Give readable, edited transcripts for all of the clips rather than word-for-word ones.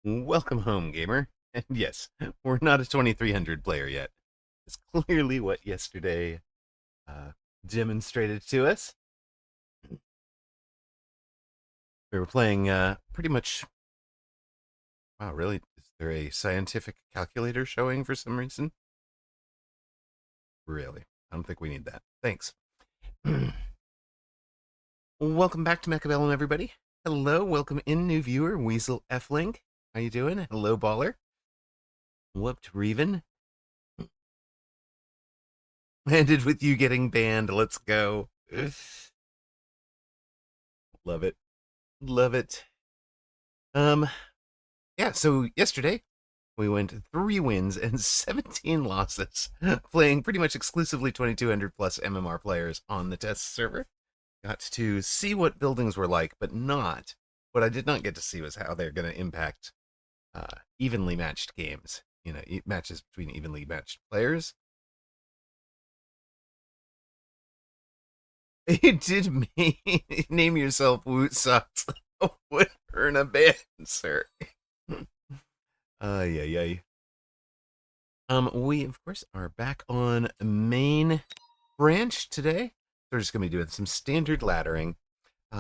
Welcome home, gamer. And yes, we're not a 2300 player yet. It's clearly what yesterday uh, demonstrated to us. We were playing pretty much. Wow, really? Is there a scientific calculator showing for some reason? Really? I don't think we need that. Thanks. Welcome back to Mechabellum, everybody. Hello, welcome in, new viewer, Weasel F-Link. How you doing? Hello, Baller. Whooped Reven. Ended with you getting banned. Let's go. Love it. Love it. Um, yeah, so yesterday we went 3 wins and 17 losses, playing pretty much exclusively 2200 plus MMR players on the test server. Got to see what buildings were like, but not what I did not get to see was how they're going to impact evenly matched games. Matches between evenly matched players. You did name yourself Woot Socks. Would earn a ban, sir. Yeah, yeah. We of course are back on main branch today. We're just gonna be doing some standard laddering.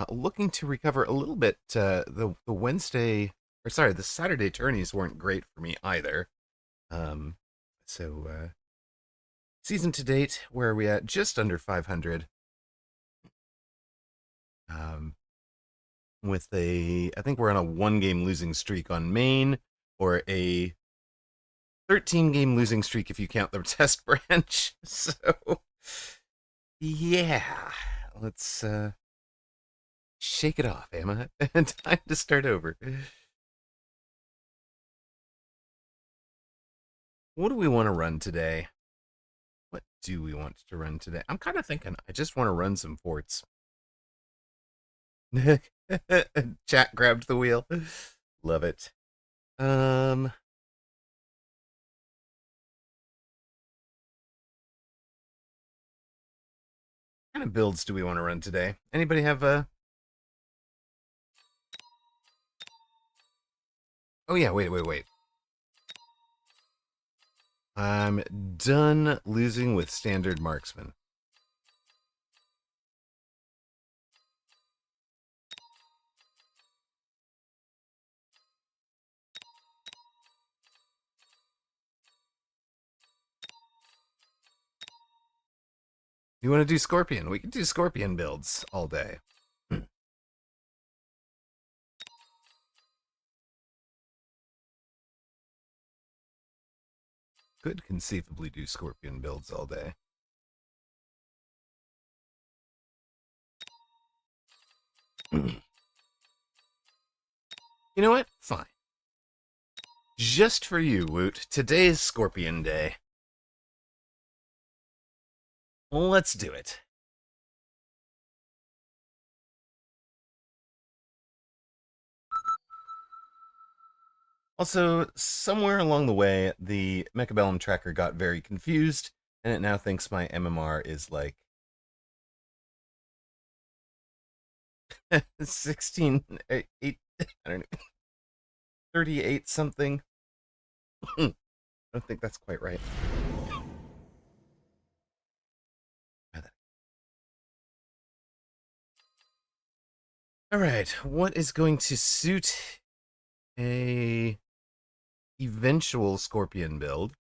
Looking to recover a little bit. The Wednesday, or sorry, the Saturday tourneys weren't great for me either. Um, so season to date, where are we at? Just under 500. Um, with I think we're on a 1 game losing streak on main, or a 13 game losing streak if you count the test branch. So, yeah, let's shake it off, Emma. Time to start over. What do we want to run today? What do we want to run today? I'm kind of thinking I just want to run some forts. Chat grabbed the wheel. Love it. What kind of builds do we want to run today? Anybody have a? Oh yeah, wait. I'm done losing with standard marksman. You want to do scorpion? We can do scorpion builds all day. Could conceivably do scorpion builds all day. You know what? Fine. Just for you, Woot, today's Scorpion Day. Let's do it. Also, somewhere along the way, the Mechabellum tracker got very confused, and it now thinks my MMR is like 16, 8, I don't know, 38 something. I don't think that's quite right. All right, what is going to suit a eventual Scorpion build?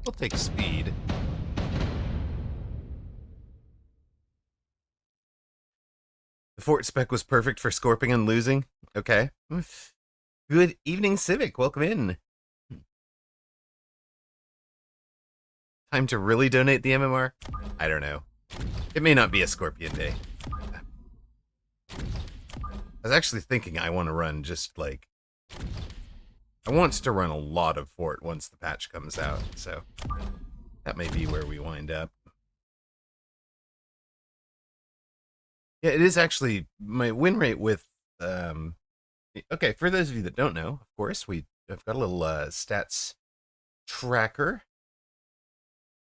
We'll take speed. The fort spec was perfect for scorping and losing. Okay. Good evening, Civic. Welcome in. Time to really donate the MMR? I don't know. It may not be a Scorpion Day. I was actually thinking I want to run just like. I want to run a lot of fort once the patch comes out, so that may be where we wind up. Yeah, it is actually my win rate with. Okay, for those of you that don't know, of course, I've got a little stats tracker.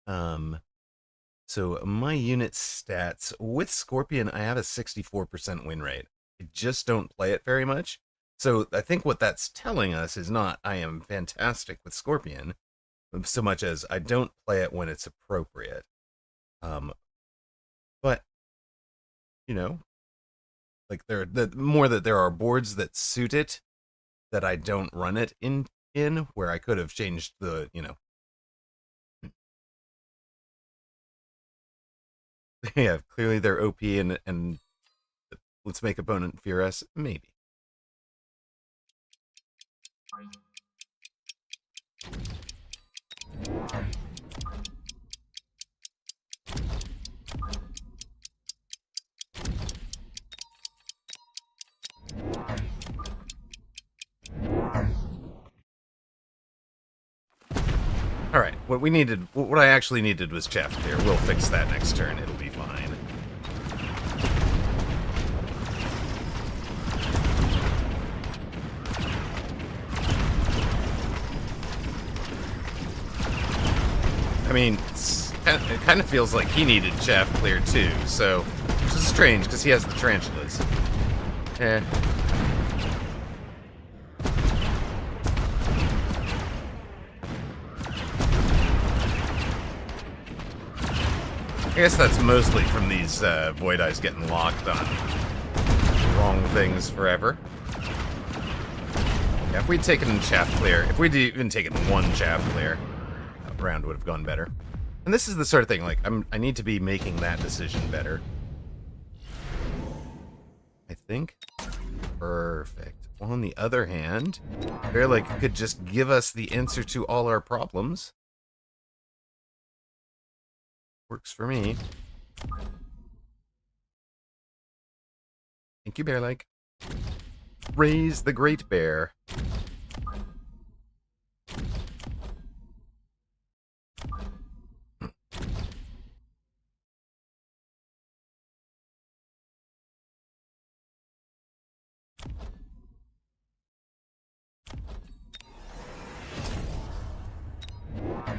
So my unit stats with Scorpion, I have a 64% win rate. I just don't play it very much. So I think what that's telling us is not I am fantastic with Scorpion, so much as I don't play it when it's appropriate. But you know, like the more that there are boards that suit it, that I don't run it in where I could have changed the yeah, clearly they're OP and let's make opponent fear us, maybe. All right, what I actually needed was Chaff Clear. We'll fix that next turn. It'll be fine. I mean, it kind of feels like he needed Chaff Clear too, so which is strange because he has the tarantulas. Eh. I guess that's mostly from these Void Eyes getting locked on wrong things forever. Yeah, if we'd taken Chaff Clear, if we'd even taken one Chaff Clear, that round would have gone better. And this is the sort of thing, like, I need to be making that decision better. I think. Perfect. Well, on the other hand, Bearlake could just give us the answer to all our problems. Works for me. Thank you, Bearlake. Raise the Great Bear.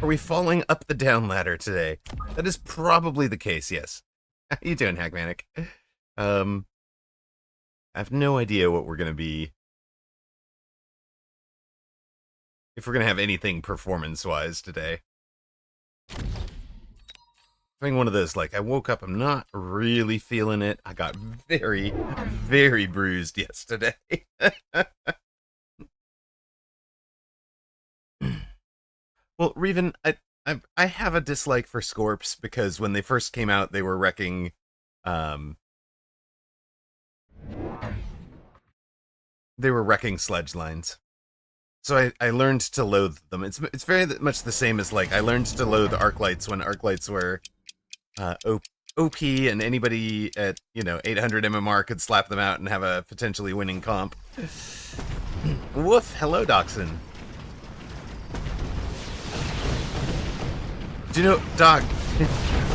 Are we falling up the down ladder today? That is probably the case, yes. How you doing, Hackmanic? I have no idea what we're going to be. If we're going to have anything performance-wise today. Having one of those, like, I woke up, I'm not really feeling it. I got very, very bruised yesterday. Well, Reven, I have a dislike for Scorps because when they first came out, they were wrecking, sledge lines. So I learned to loathe them. It's very much the same as, like, I learned to loathe Arclights when Arclights were OP and anybody at 800 MMR could slap them out and have a potentially winning comp. Woof! Hello, Dachshund. Do you know, Doc,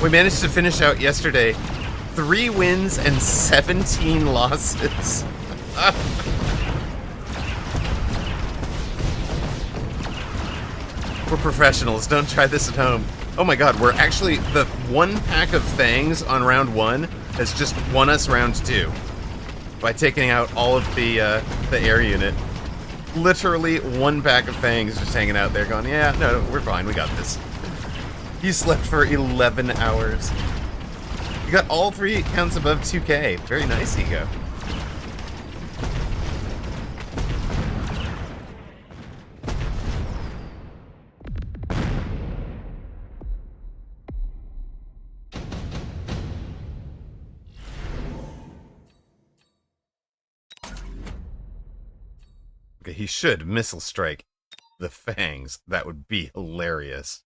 we managed to finish out yesterday 3 wins and 17 losses. We're professionals. Don't try this at home. Oh my god, we're actually... The 1 pack of Fangs on round 1 has just won us round 2. By taking out all of the air unit. Literally 1 pack of Fangs just hanging out there going, yeah, no, we're fine, we got this. He slept for 11 hours. You got all 3 counts above 2k. Very nice, Ego. Okay, he should missile strike the Fangs. That would be hilarious.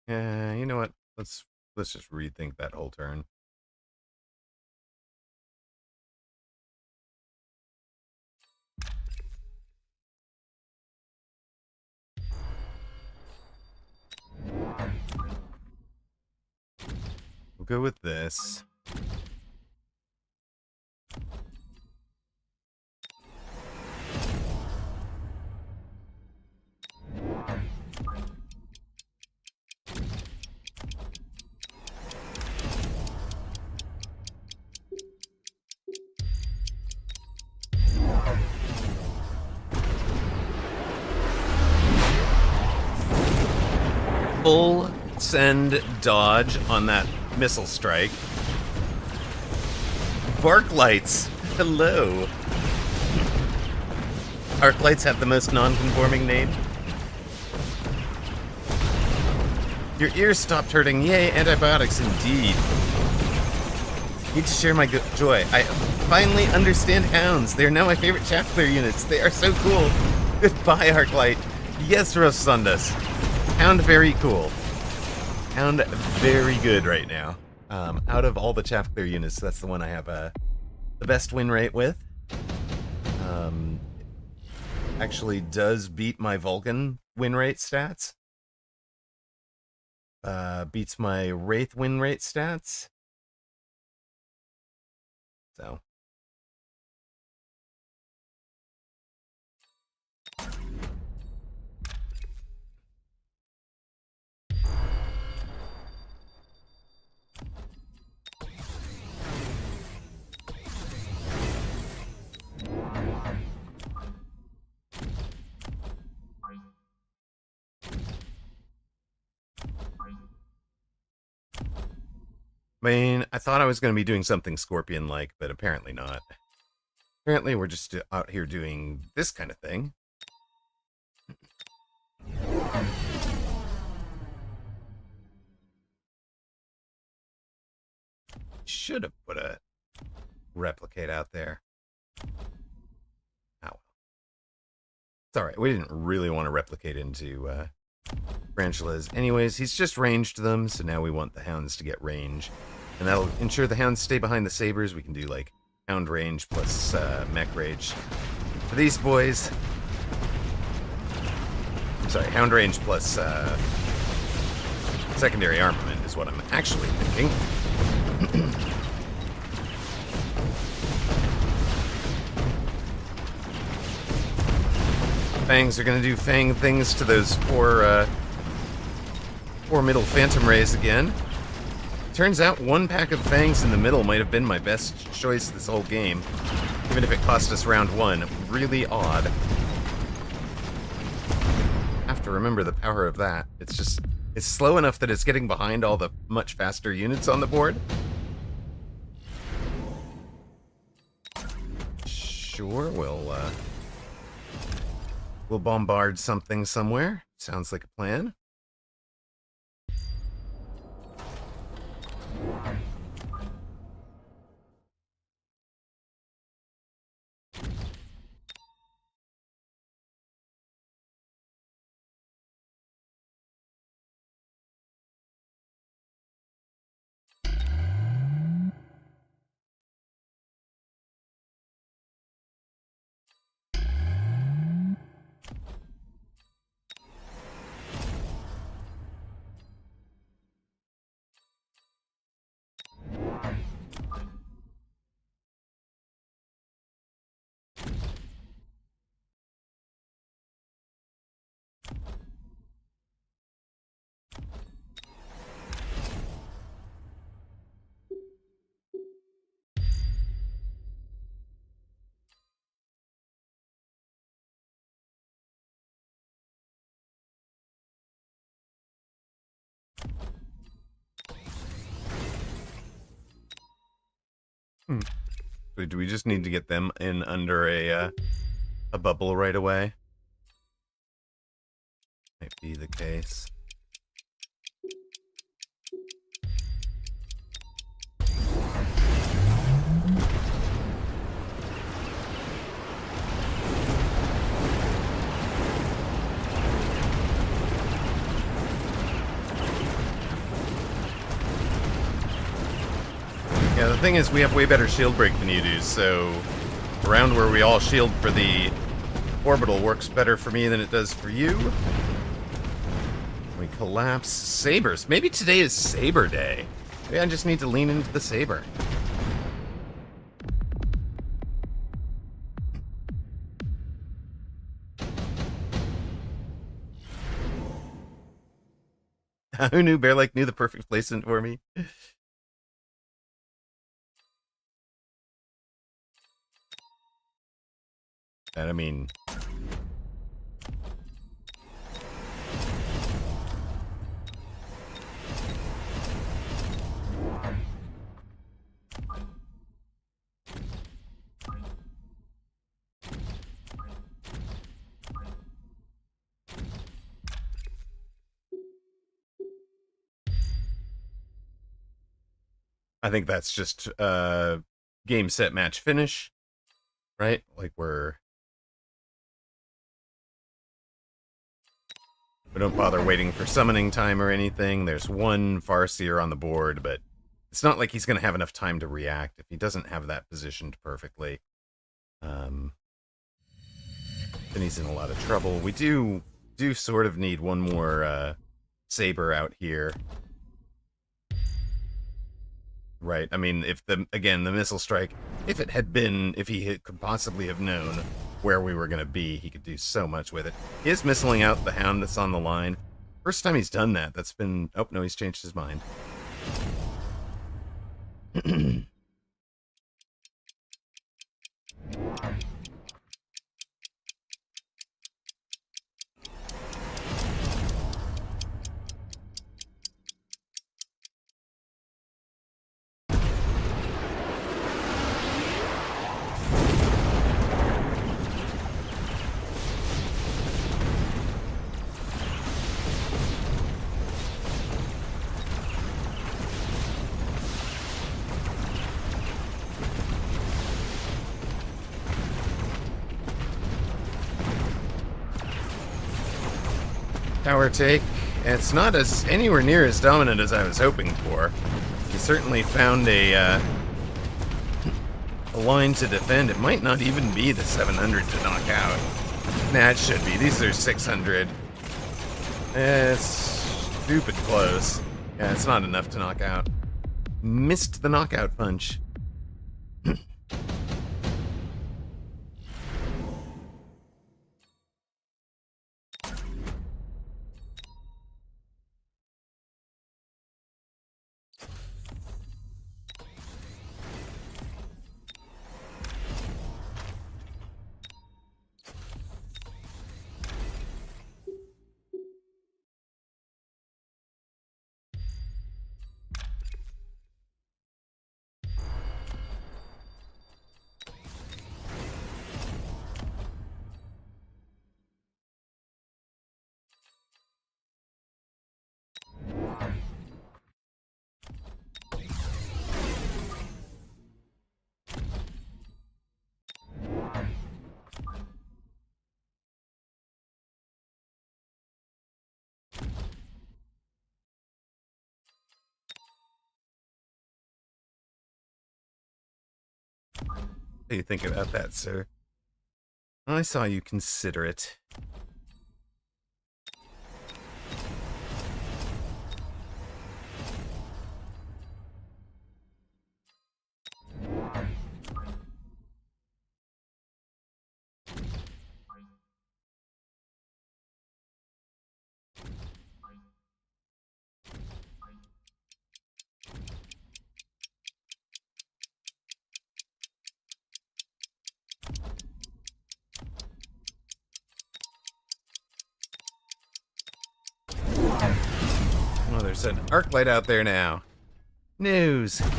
You know what? Let's just rethink that whole turn. We'll go with this. Full send dodge on that missile strike. Bark lights. Hello. Arc lights have the most non-conforming name. Your ears stopped hurting. Yay, antibiotics indeed. Need to share my joy. I finally understand hounds. They are now my favorite chapter units. They are so cool. Goodbye, Arclight. Yes, Rosundus. Hound very cool. Hound very good right now. Out of all the chapter units, that's the one I have the best win rate with. Actually does beat my Vulcan win rate stats. Beats my Wraith win rate stats. So. I mean, I thought I was going to be doing something Scorpion-like, but apparently not. Apparently we're just out here doing this kind of thing. Should have put a replicate out there. Oh well. It's alright, we didn't really want to replicate into Tarantulas. Anyways, he's just ranged them, so now we want the hounds to get range. And that'll ensure the hounds stay behind the sabers. We can do like hound range plus mech range. For these boys, I'm sorry, hound range plus secondary armament is what I'm actually thinking. Fangs are gonna do fang things to those poor middle phantom rays again. Turns out one pack of fangs in the middle might have been my best choice this whole game, even if it cost us round one. Really odd. Have to remember the power of that. It's slow enough that it's getting behind all the much faster units on the board. Sure, we'll bombard something somewhere. Sounds like a plan. So do we just need to get them in under a bubble right away? Might be the case. the thing is, we have way better shield break than you do, so around where we all shield for the orbital works better for me than it does for you. We collapse sabers. Maybe today is saber day. Maybe I just need to lean into the saber. Who knew Bear Lake knew the perfect placement for me? And I mean, I think that's just game, set, match, finish, right? Like we don't bother waiting for summoning time or anything. There's one Farseer on the board, but it's not like he's going to have enough time to react if he doesn't have that positioned perfectly. Then he's in a lot of trouble. We do sort of need one more saber out here. Right. I mean, if the missile strike, if he could possibly have known where we were going to be, he could do so much with it. He is missiling out the hound that's on the line. First time he's done that. That's been... Oh, no, he's changed his mind. Tower take. It's not anywhere near as dominant as I was hoping for. He certainly found a line to defend. It might not even be the 700 to knock out. Nah, it should be. These are 600. It's stupid close. Yeah, it's not enough to knock out. Missed the knockout punch. What do you think about that, sir? I saw you consider it. Oh, there's an arc light out there now. News. On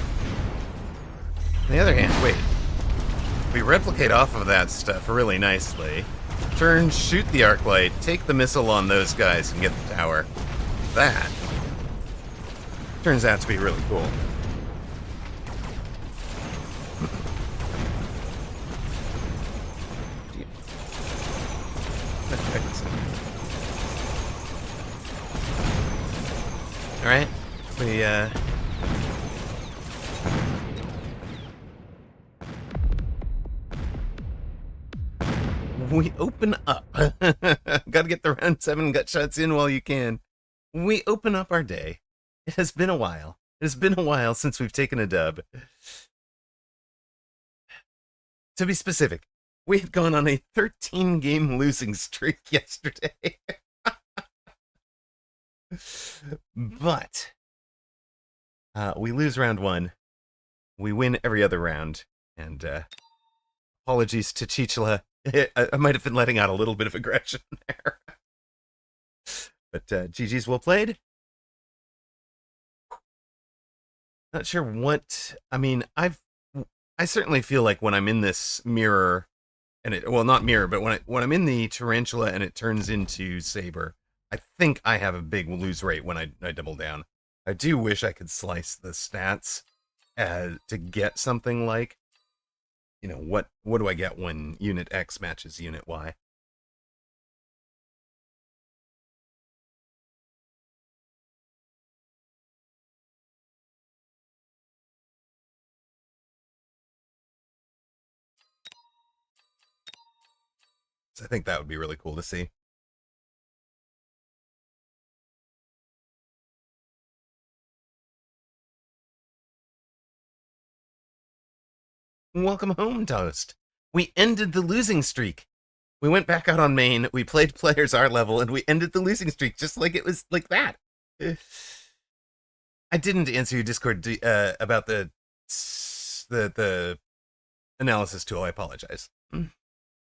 the other hand, wait. We replicate off of that stuff really nicely. Turn, shoot the arc light, take the missile on those guys, and get the tower. That turns out to be really cool. Alright, we open up. Gotta get the round 7 gut shots in while you can. We open up our day. It has been a while. It has been a while since we've taken a dub. To be specific, we had gone on a 13-game losing streak yesterday. But we lose round 1. We win every other round. And apologies to Chichila. I might have been letting out a little bit of aggression there. But GG's well played. Not sure what... I mean, I certainly feel like when I'm in this mirror, and it... Well, not mirror, but when I'm in the Tarantula and it turns into Saber, I think I have a big lose rate when I double down. I do wish I could slice the stats to get something like, you know, what do I get when Unit X matches Unit Y? So I think that would be really cool to see. Welcome home, Toast. We ended the losing streak. We went back out on main, we played players our level, and we ended the losing streak just like it was like that. I didn't answer your Discord about the analysis tool. I apologize.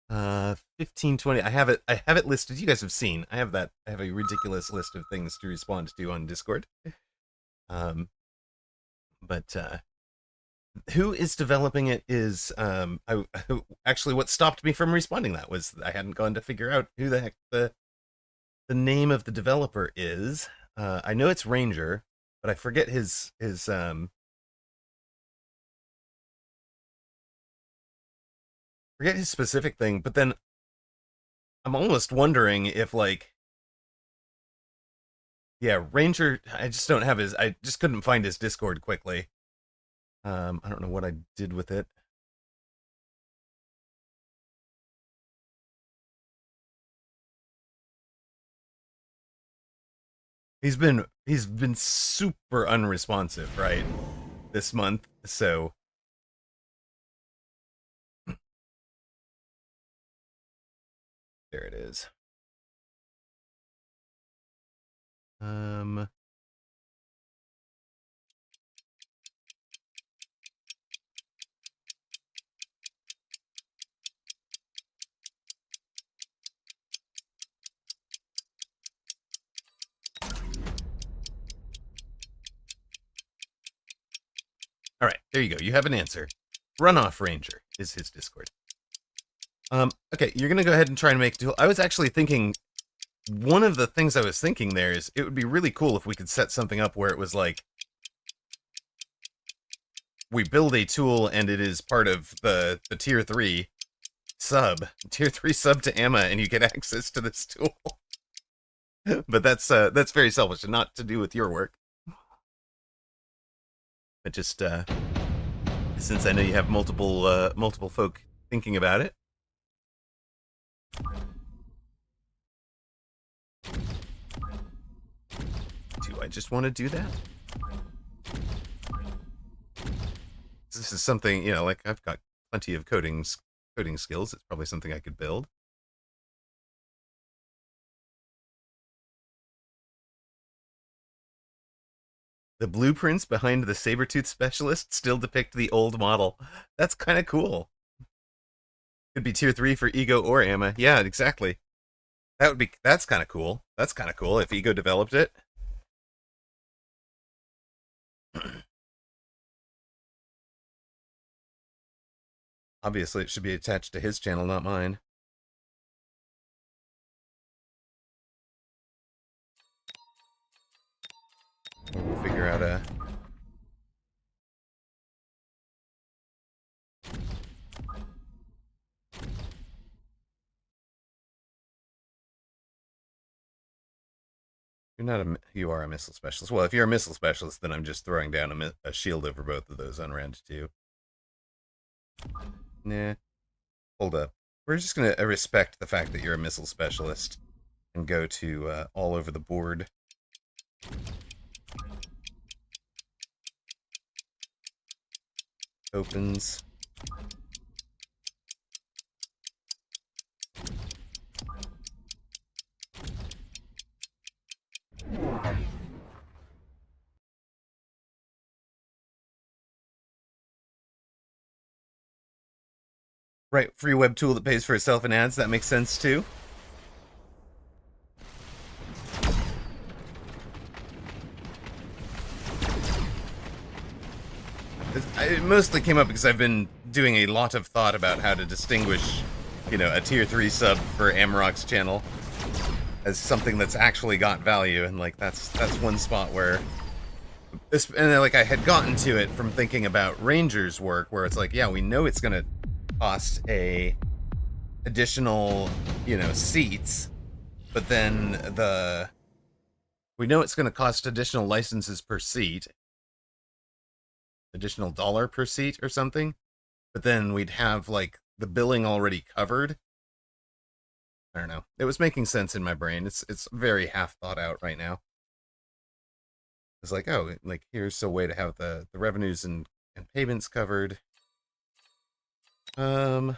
1520. I have it listed. You guys have seen. I have a ridiculous list of things to respond to on Discord. But who is developing it is actually what stopped me from responding. That was I hadn't gone to figure out who the heck the name of the developer is. I know it's Ranger, but I forget his forget his specific thing. But then I'm almost wondering if, like, yeah, Ranger. I just don't have his. I just couldn't find his Discord quickly. I don't know what I did with it. He's been super unresponsive, right, this month. So there it is. All right, there you go. You have an answer. Runoff Ranger is his Discord. Okay, you're gonna go ahead and try and make a tool. I was actually thinking, one of the things I was thinking there is it would be really cool if we could set something up where it was like, we build a tool and it is part of the tier 3 sub to Emma, and you get access to this tool. But that's very selfish and not to do with your work. But just since I know you have multiple folk thinking about it. Do I just want to do that? This is something, you know, like, I've got plenty of coding skills. It's probably something I could build. The blueprints behind the Sabertooth Specialist still depict the old model. That's kind of cool. Could be tier 3 for Ego or Emma. Yeah, exactly. That's kind of cool. That's kind of cool if Ego developed it. Obviously, it should be attached to his channel, not mine. We'll figure out a... You are a missile specialist. Well, if you're a missile specialist, then I'm just throwing down a shield over both of those on round 2. Nah. Hold up. We're just going to respect the fact that you're a missile specialist and go to all over the board. Opens. Right, free web tool that pays for itself in ads. That makes sense too. It mostly came up because I've been doing a lot of thought about how to distinguish, you know, a tier 3 sub for Amarok's channel as something that's actually got value, and like that's one spot where this, and then, like, I had gotten to it from thinking about Ranger's work, where it's like, yeah, we know it's gonna cost a additional, you know, seats, but then we know it's gonna cost additional licenses per seat, additional dollar per seat or something, but then we'd have like the billing already covered. I don't know. It was making sense in my brain. It's very half thought out right now. It's like, oh, like here's a way to have the revenues and payments covered. Component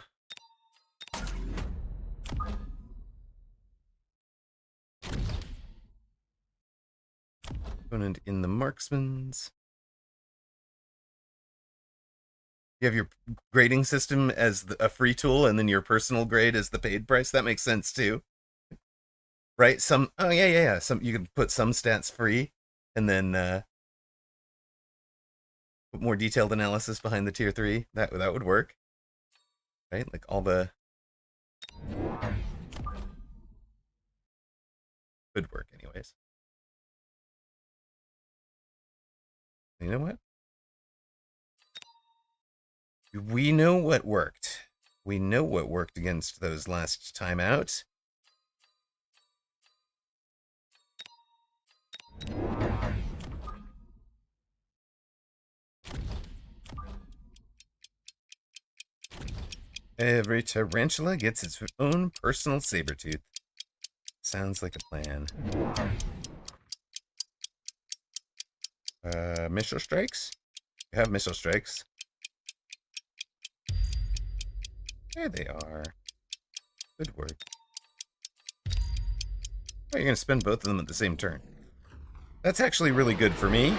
in the marksman's. You have your grading system as a free tool, and then your personal grade as the paid price. That makes sense too, right? Some, oh yeah. Some, you could put some stats free, and then put more detailed analysis behind the tier 3. That would work, right? Like all the could work, anyways. You know what? We know what worked. We know what worked against those last time out. Every tarantula gets its own personal saber tooth. Sounds like a plan. Missile strikes? You have missile strikes. There they are. Good work. Oh, you're going to spend both of them at the same turn. That's actually really good for me.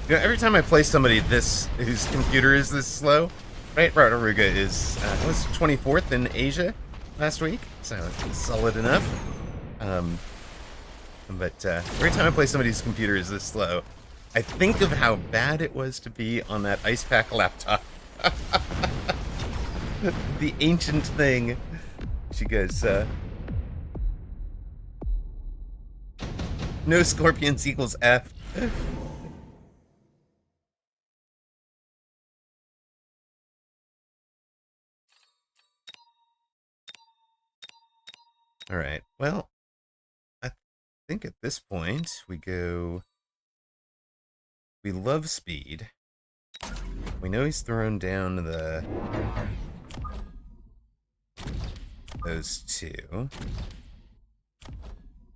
You know, every time I play somebody whose computer is this slow, right? Aruga is was 24th in Asia last week, so it's solid enough. But every time I play somebody whose computer is this slow, I think of how bad it was to be on that Ice Pack laptop. The ancient thing. She goes, no scorpions equals F. All right. Well, I think at this point we go. We love speed. We know he's thrown down those two.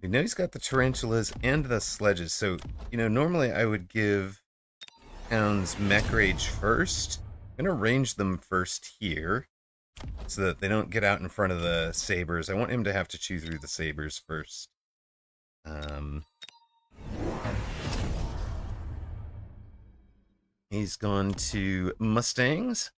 We know he's got the tarantulas and the sledges. So, you know, normally I would give Hound's mech rage first. I'm gonna range them first here, so that they don't get out in front of the sabers. I want him to have to chew through the sabers first. He's gone to Mustangs.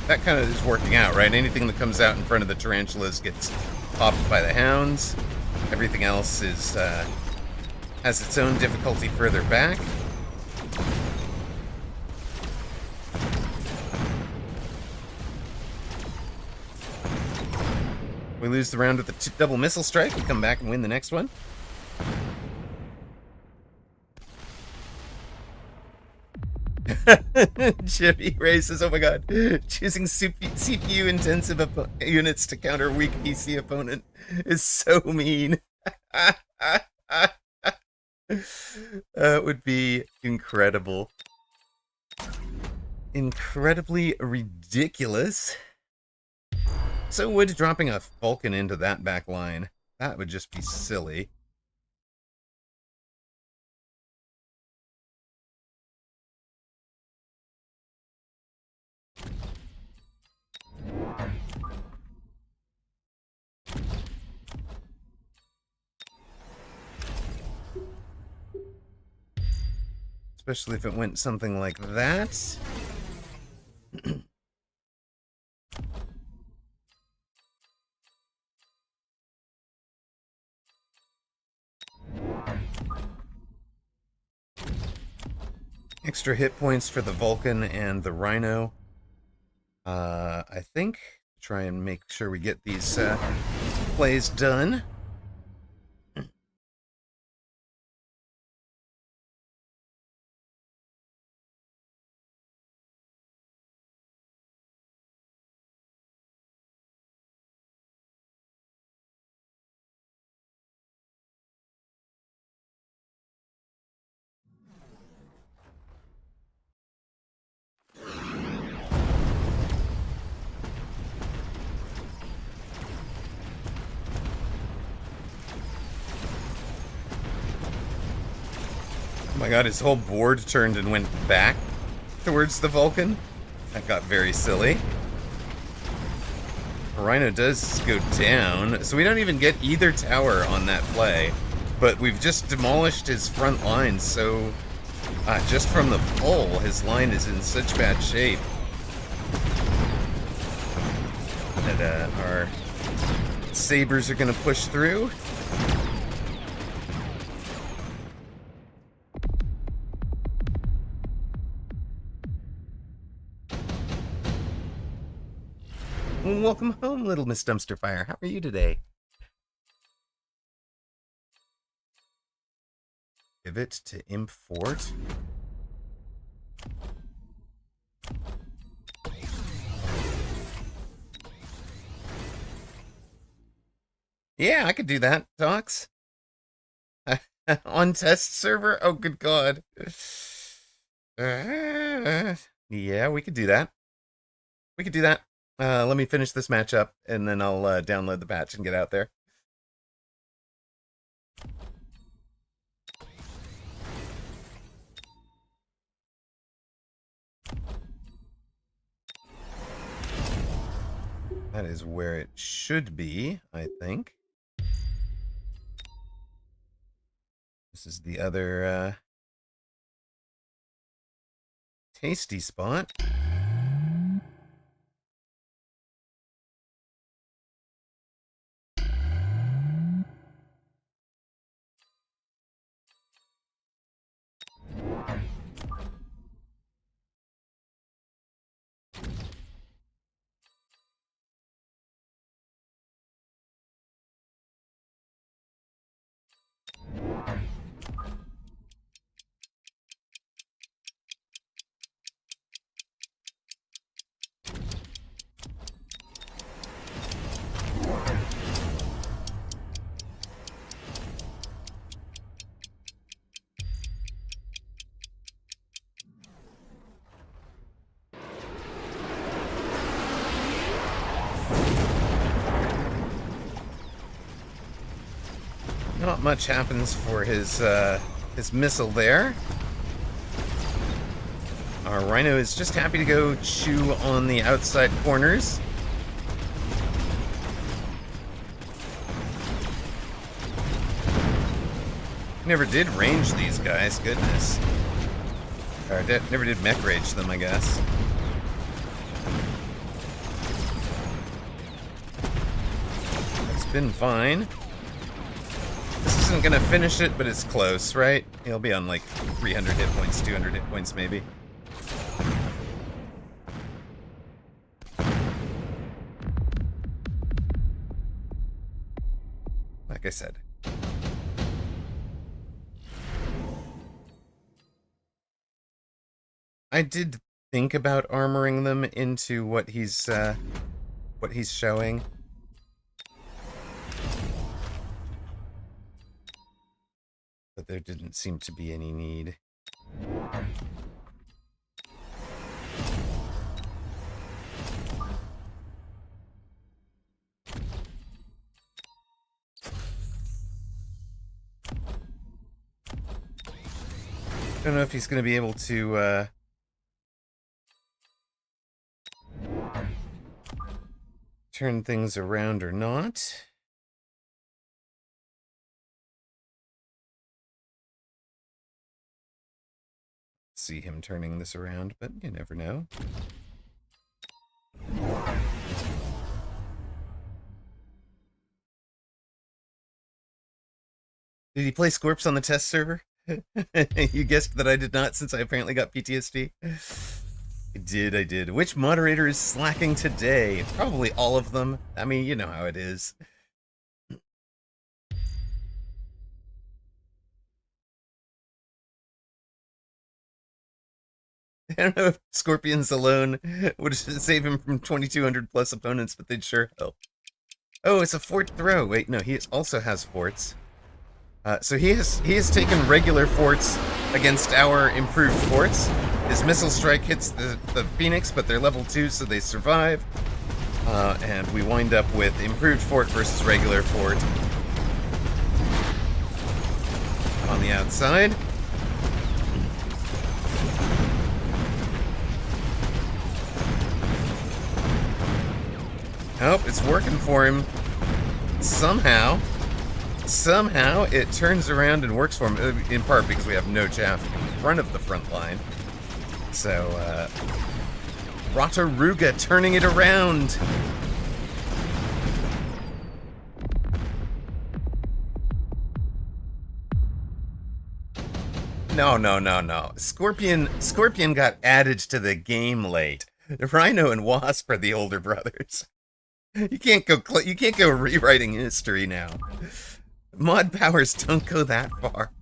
That kind of is working out, right? Anything that comes out in front of the tarantulas gets popped by the hounds. Everything else is has its own difficulty further back. We lose the round with the double missile strike. We come back and win the next one. Jimmy races, oh my god. Choosing CPU intensive units to counter weak PC opponent is so mean. That would be incredible. Incredibly ridiculous. So would dropping a Vulcan into that back line. That would just be silly. Especially if it went something like that. Extra hit points for the Vulcan and the Rhino. I think try and make sure we get these plays done. Oh my god, his whole board turned and went back towards the Vulcan. That got very silly. Rhino does go down, so we don't even get either tower on that play. But we've just demolished his front line, so just from the pull, his line is in such bad shape. That our sabers are going to push through. Welcome home, little Miss Dumpsterfire. How are you today? Pivot to Imp Fort. Yeah, I could do that, Docs. On test server? Oh, good god. Yeah, we could do that. We could do that. Let me finish this match up, and then I'll download the patch and get out there. That is where it should be, I think. This is the other tasty spot. Not much happens for his missile there. Our Rhino is just happy to go chew on the outside corners. Never did range these guys, goodness. Or never did mech rage them, I guess. been fine. This isn't gonna finish it, but it's close, right? He'll be on like 300 hit points, 200 hit points maybe. Like I said. I did think about armoring them into what he's showing. But there didn't seem to be any need. Don't know if he's going to be able to turn things around or not. See him turning this around, but you never know. Did he play Scorps on the test server? You guessed that I did not, since I apparently got PTSD. I did. Which moderator is slacking today? Probably all of them. I mean, you know how it is. I don't know if Scorpions alone would save him from 2,200 plus opponents, but they'd sure help. Oh, it's a fort throw. Wait, no, he also has forts. So he has taken regular forts against our improved forts. His missile strike hits the Phoenix, but they're level 2, so they survive. And we wind up with improved fort versus regular fort on the outside. Nope, it's working for him. Somehow it turns around and works for him, in part because we have no chaff in front of the front line. So, Rotorruga turning it around. No. Scorpion got added to the game late. Rhino and Wasp are the older brothers. You can't go rewriting history now. Mod powers don't go that far.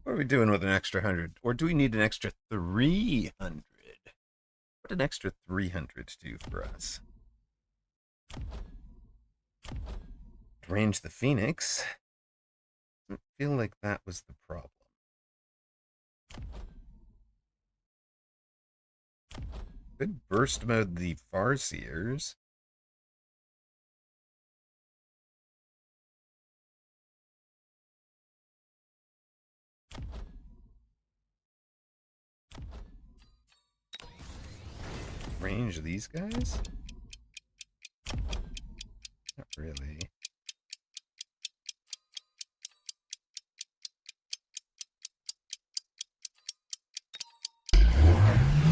What are we doing with an extra 100? Or do we need an extra 300? What an extra 300 do for us? Range the Phoenix. I feel like that was the problem. Could burst mode the Farseers. Range these guys? Not really.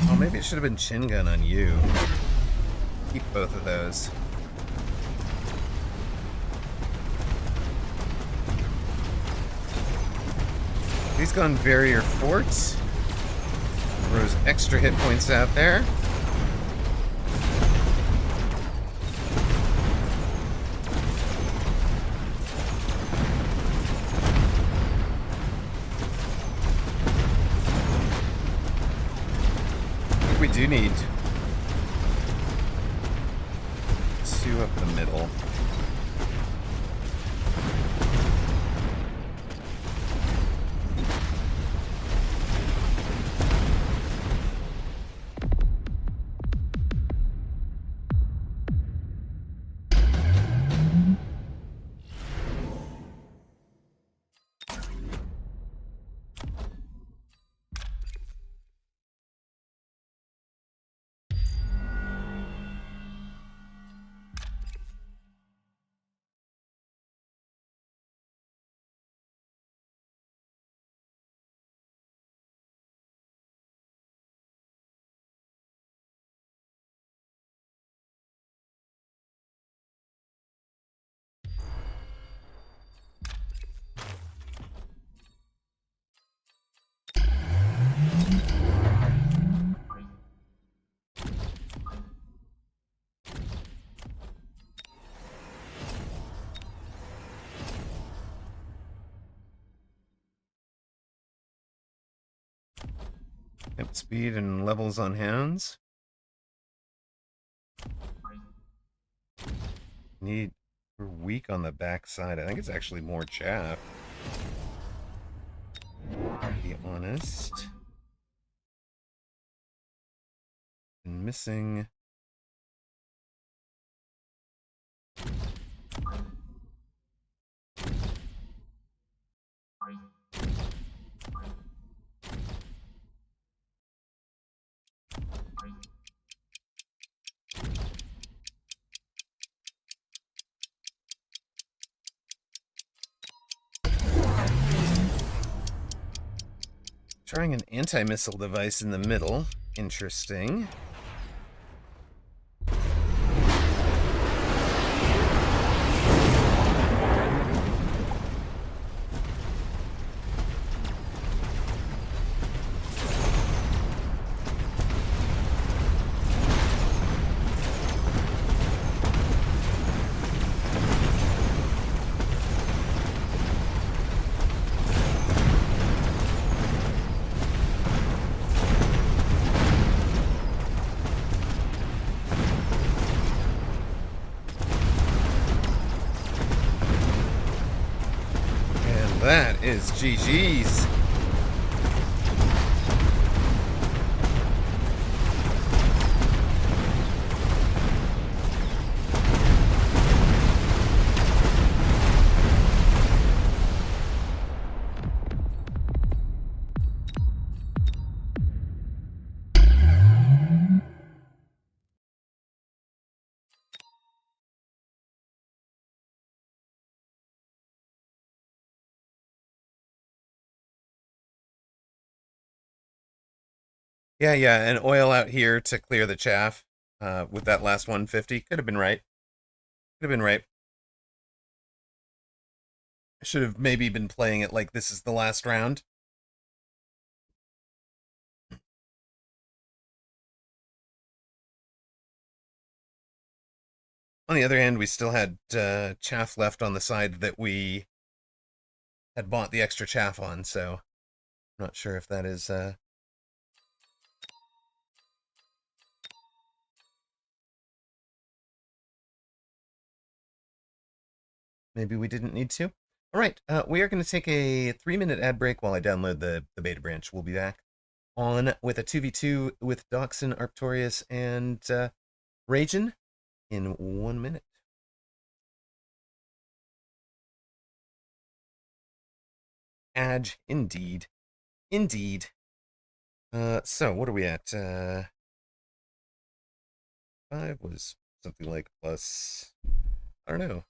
Oh, maybe it should have been Chin Gun on you. Keep both of those. He's gone Barrier Fort. Throws extra hit points out there. We do need 2 up the middle. Yep, speed and levels on hands. We're weak on the backside. I think it's actually more chaff. To be honest. And missing. Trying an anti-missile device in the middle. Interesting. That is GG's. Yeah, and oil out here to clear the chaff with that last 150. Could have been right. Could have been right. I should have maybe been playing it like this is the last round. On the other hand, we still had chaff left on the side that we had bought the extra chaff on, so I'm not sure if that is... Maybe we didn't need to. All right, we are going to take a 3-minute ad break while I download the beta branch. We'll be back on with a 2v2 with Doxin, Arctorius, and Ragin in 1 minute. Adge, indeed. Indeed. So what are we at? 5 was something like plus... I don't know.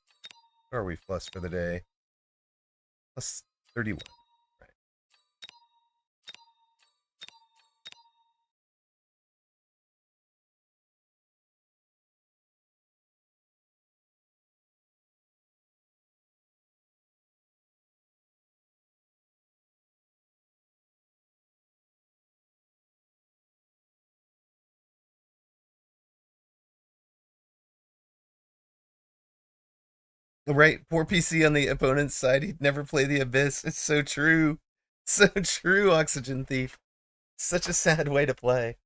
What are we plus for the day? Plus 31. Right. Right, poor PC on the opponent's side. He'd never play the Abyss. It's so true. So true, Oxygen Thief. Such a sad way to play.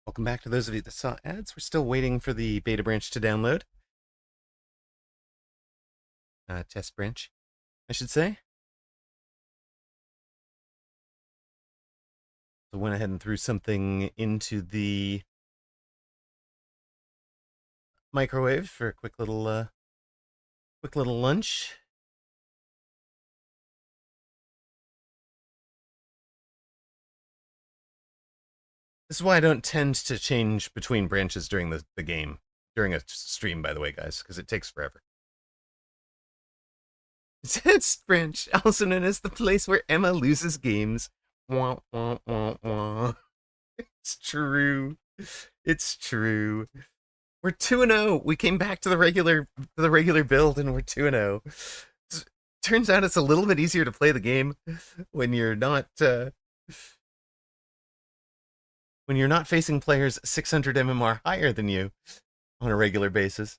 Welcome back to those of you that saw ads. We're still waiting for the beta branch to download. Test branch, I should say. So went ahead and threw something into the microwave for a quick little lunch. This is why I don't tend to change between branches during the game, during a stream, by the way, guys, because it takes forever. Test branch, also known as the place where Emma loses games. Wah, wah, wah, wah. It's true. It's true. We're 2-0. We came back to the regular build and we're 2-0. Turns out it's a little bit easier to play the game when you're not facing players 600 MMR higher than you on a regular basis.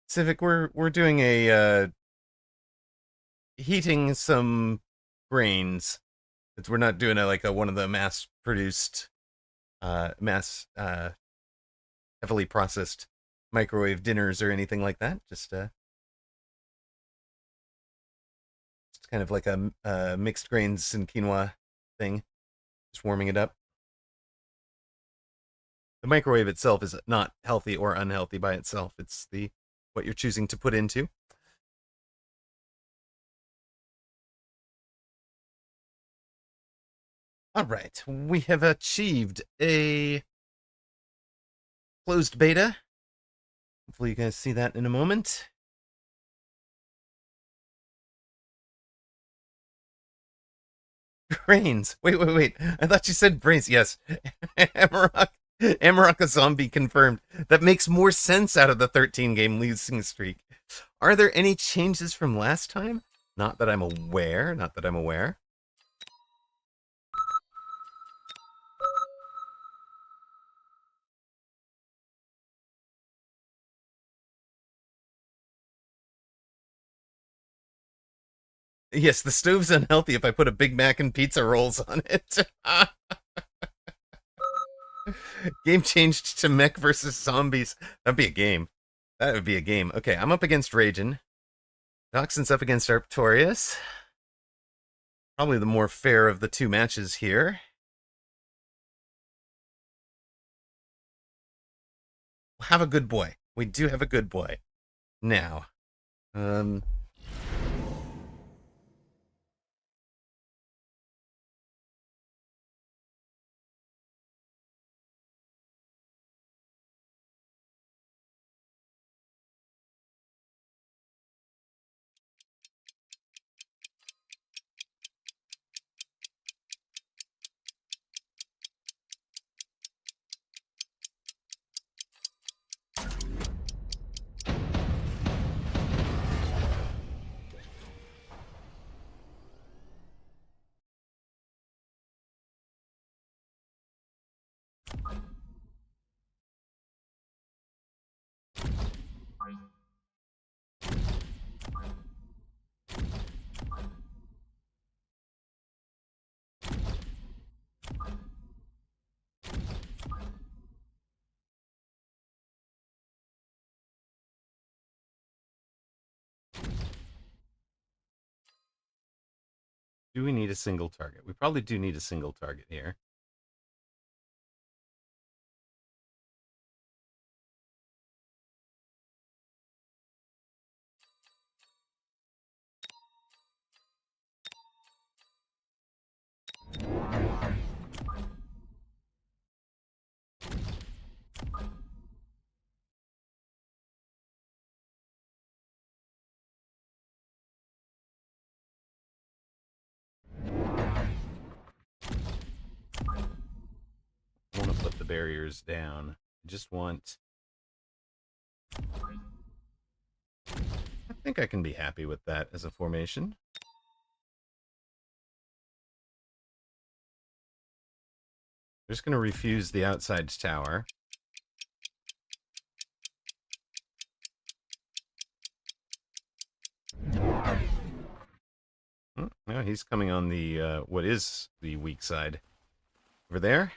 Civic, we're doing a heating some grains. We're not doing one of the mass produced, heavily processed microwave dinners or anything like that. Just it's kind of like a mixed grains and quinoa thing. Just warming it up. The microwave itself is not healthy or unhealthy by itself. It's what you're choosing to put into. All right, we have achieved a closed beta. Hopefully you guys see that in a moment. Brains. Wait. I thought you said brains. Yes. Amarok a zombie confirmed. That makes more sense out of the 13 game losing streak. Are there any changes from last time? Not that I'm aware. Yes, the stove's unhealthy if I put a Big Mac and pizza rolls on it. Game changed to mech versus zombies. That'd be a game. That would be a game. Okay, I'm up against Ragin. Doxon's up against Arctorius. Probably the more fair of the two matches here. We'll have a good boy. We do have a good boy. Now, do we need a single target? We probably do need a single target here. I want to put the barriers down. I just want... I think I can be happy with that as a formation. I'm just going to refuse the outside tower. No, he's coming on the, what is the weak side. Over there?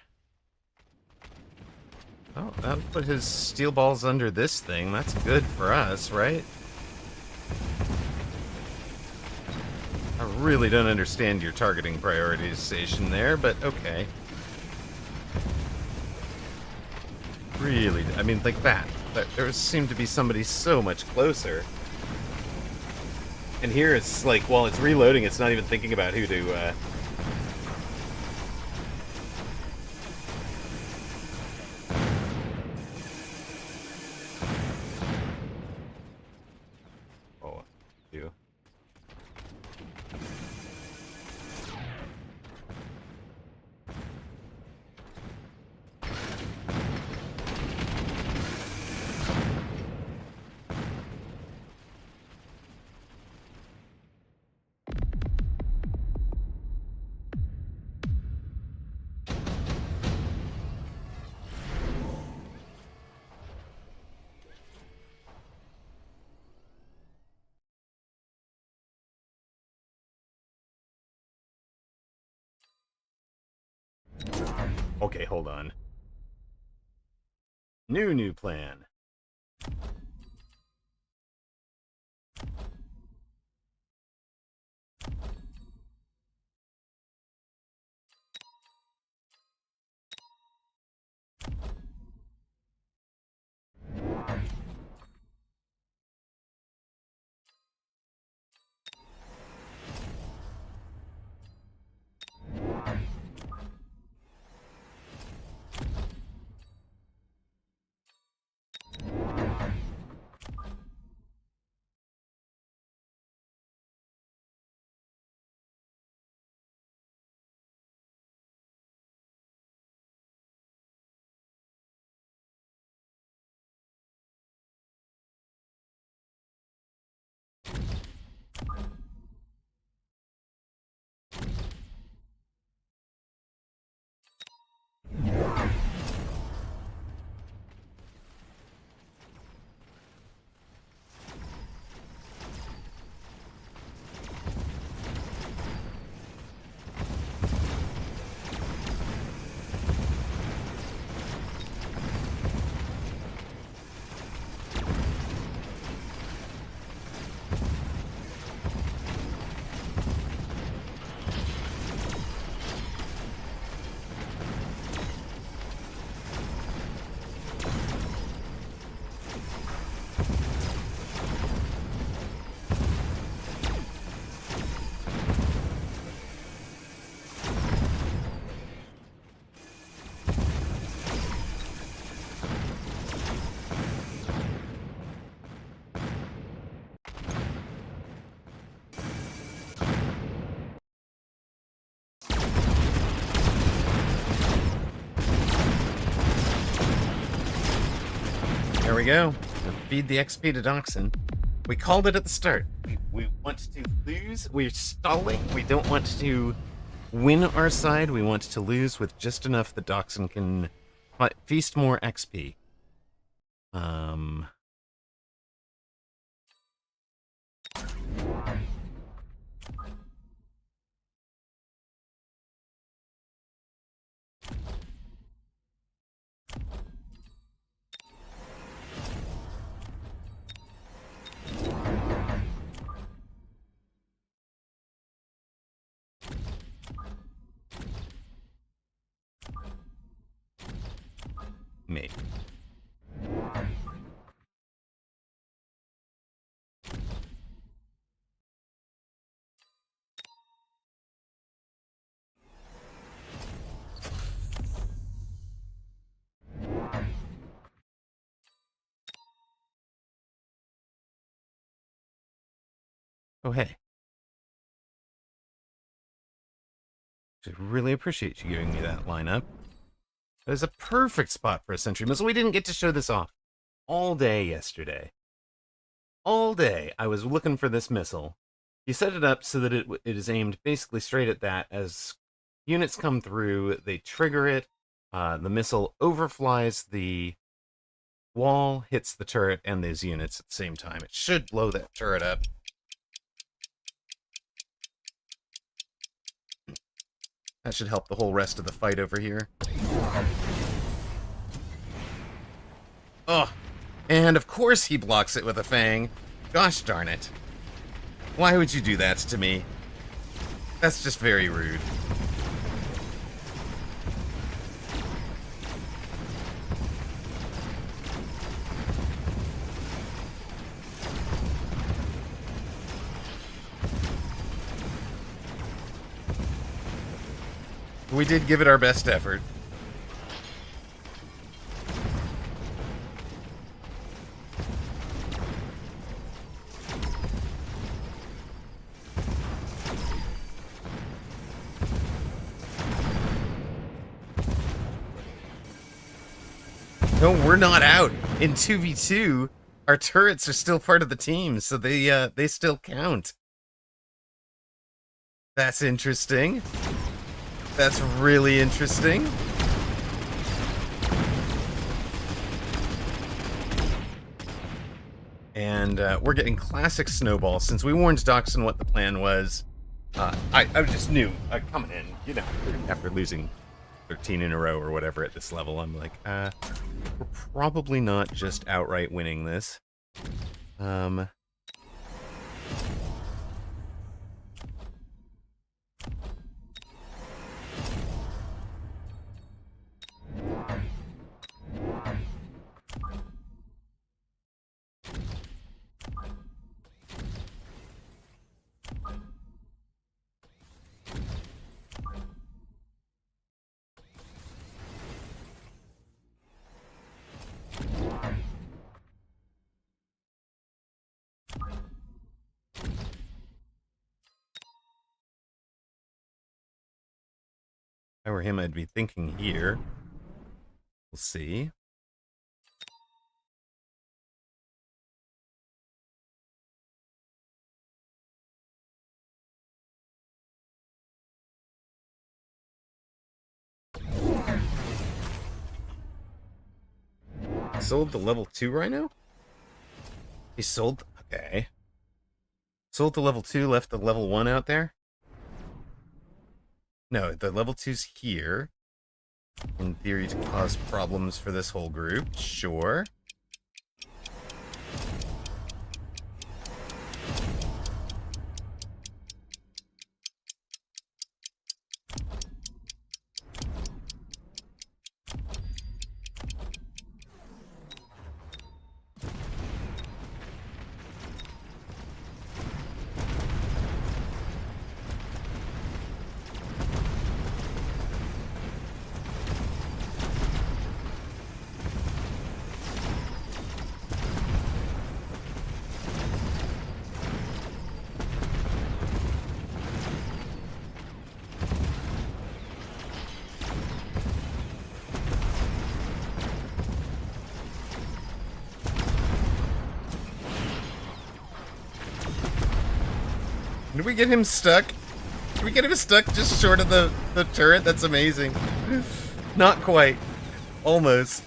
Oh, that'll put his steel balls under this thing. That's good for us, right? I really don't understand your targeting prioritization there, but okay. Really, I mean, like that. There seemed to be somebody so much closer. And here it's like, while it's reloading, it's not even thinking about who to, Oh, do. Okay, hold on. New plan. There we go. Feed the XP to Doxin. We called it at the start. We want to lose. We're stalling. We don't want to win our side. We want to lose with just enough that Doxin can feast more XP. Maybe. Oh, hey. I really appreciate you giving me that lineup. It was a perfect spot for a sentry missile. We didn't get to show this off all day yesterday. All day I was looking for this missile. You set it up so that it is aimed basically straight at that. As units come through, they trigger it. The missile overflies the wall, hits the turret and those units at the same time. It should blow that turret up. That should help the whole rest of the fight over here. Oh, and of course he blocks it with a fang. Gosh darn it. Why would you do that to me? That's just very rude. We did give it our best effort. No, we're not out. In 2v2, our turrets are still part of the team, so they still count. That's interesting. That's really interesting. And we're getting classic snowball. Since we warned Doxson what the plan was, I just knew coming in, you know, after losing 13 in a row or whatever at this level, I'm like, we're probably not just outright winning this. If I were him, I'd be thinking here. We'll see. Sold the level 2 Rhino? He sold... Okay. Sold the level 2, left the level 1 out there? No, the level 2's here. In theory, to cause problems for this whole group. Sure. Did we get him stuck? Did we get him stuck just short of the turret? That's amazing. Not quite. Almost.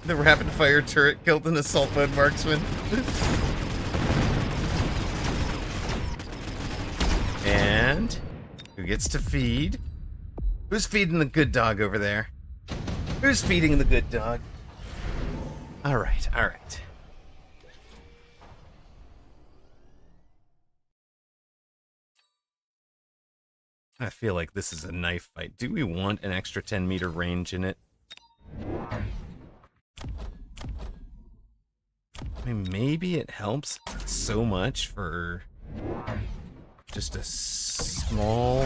The rapid fire turret killed an assault mode marksman. And who gets to feed? Who's feeding the good dog over there? Who's feeding the good dog? All right, all right. I feel like this is a knife fight. Do we want an extra 10-meter range in it? I mean, maybe it helps so much for just a small...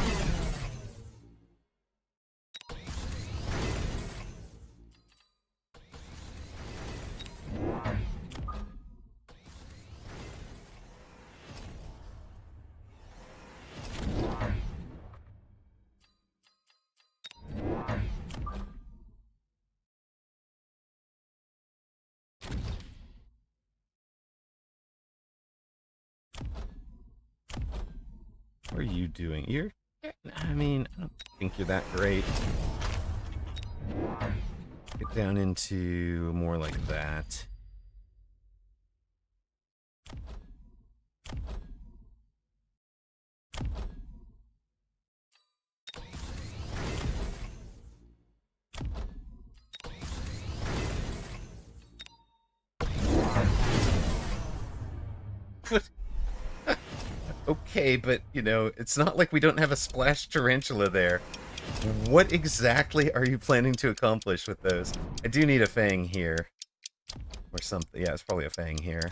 What are you doing? I mean, I don't think you're that great. Get down into more like that. Okay, but, you know, it's not like we don't have a splash tarantula there. What exactly are you planning to accomplish with those? I do need a fang here. Or something. Yeah, it's probably a fang here.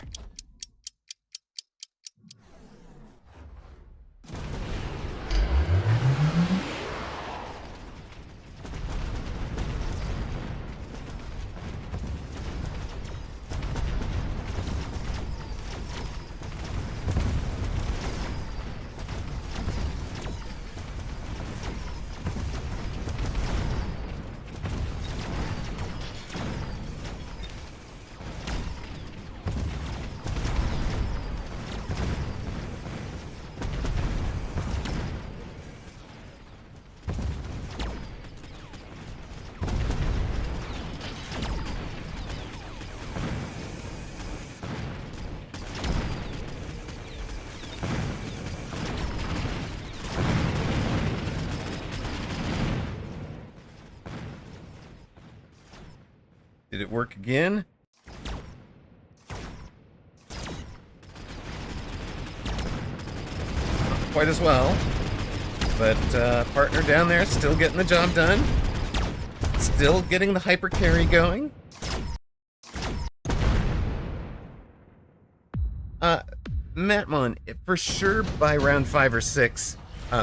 Did it work again? Not quite as well. But partner down there still getting the job done. Still getting the hyper carry going. Matmon, for sure by round 5 or 6,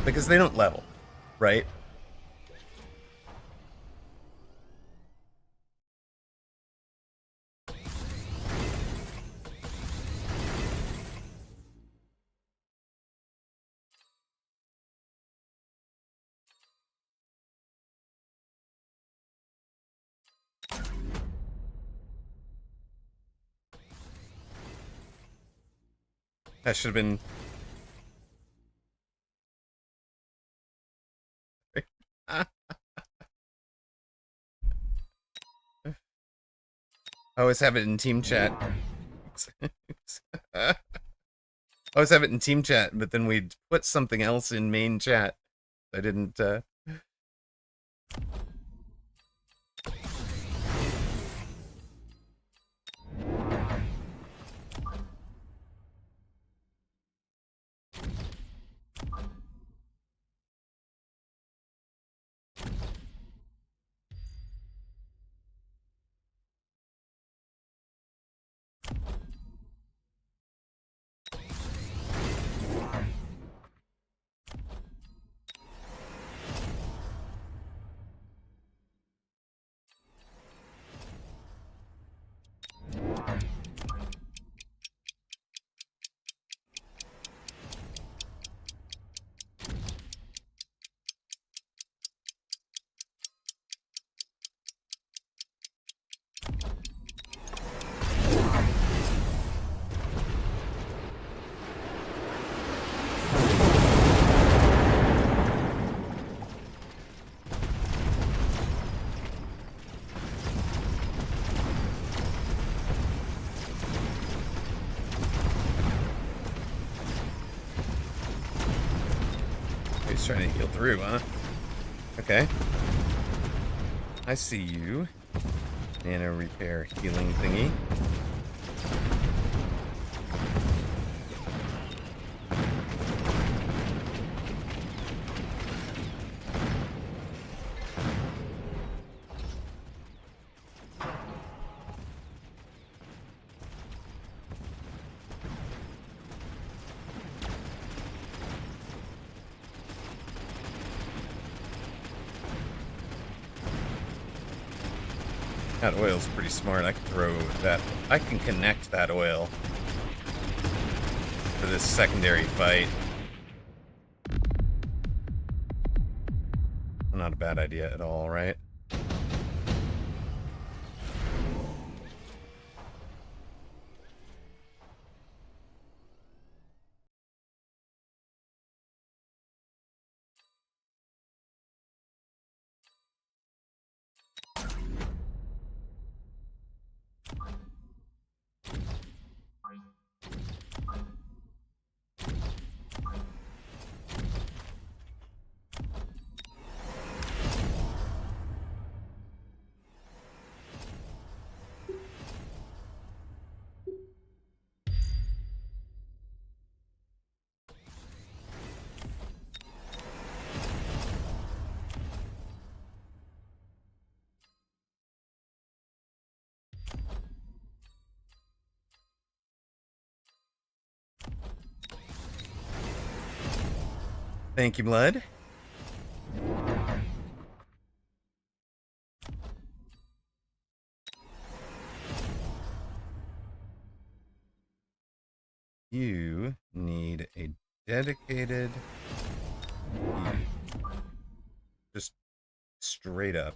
because they don't level, right? That should have been... I always have it in team chat. I always have it in team chat, but then we'd put something else in main chat. I didn't... He's trying to heal through, huh? Okay. I see you. Nano repair healing thingy. That oil's pretty smart. I can throw that. I can connect that oil for this secondary fight. Not a bad idea at all, right? Thank you, Blood. You need a dedicated heal. Just straight up.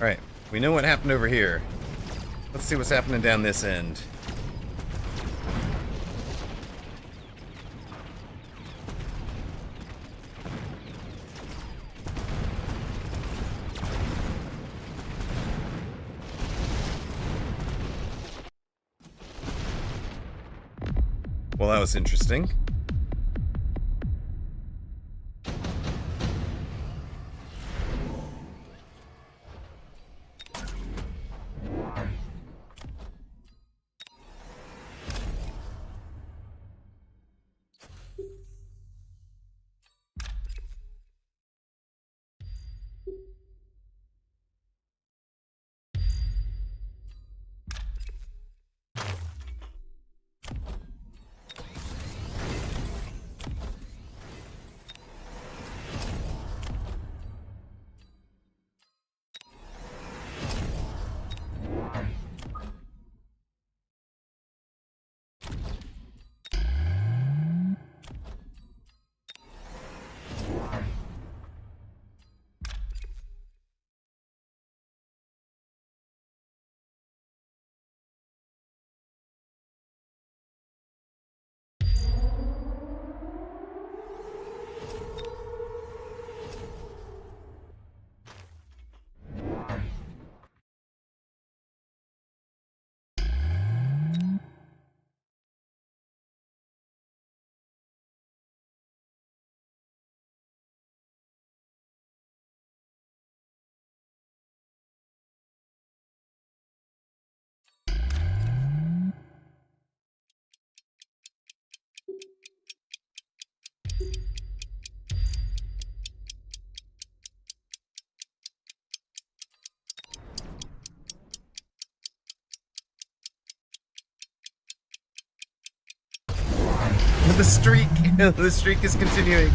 Alright, we know what happened over here. Let's see what's happening down this end. Well, that was interesting. The streak! The streak is continuing.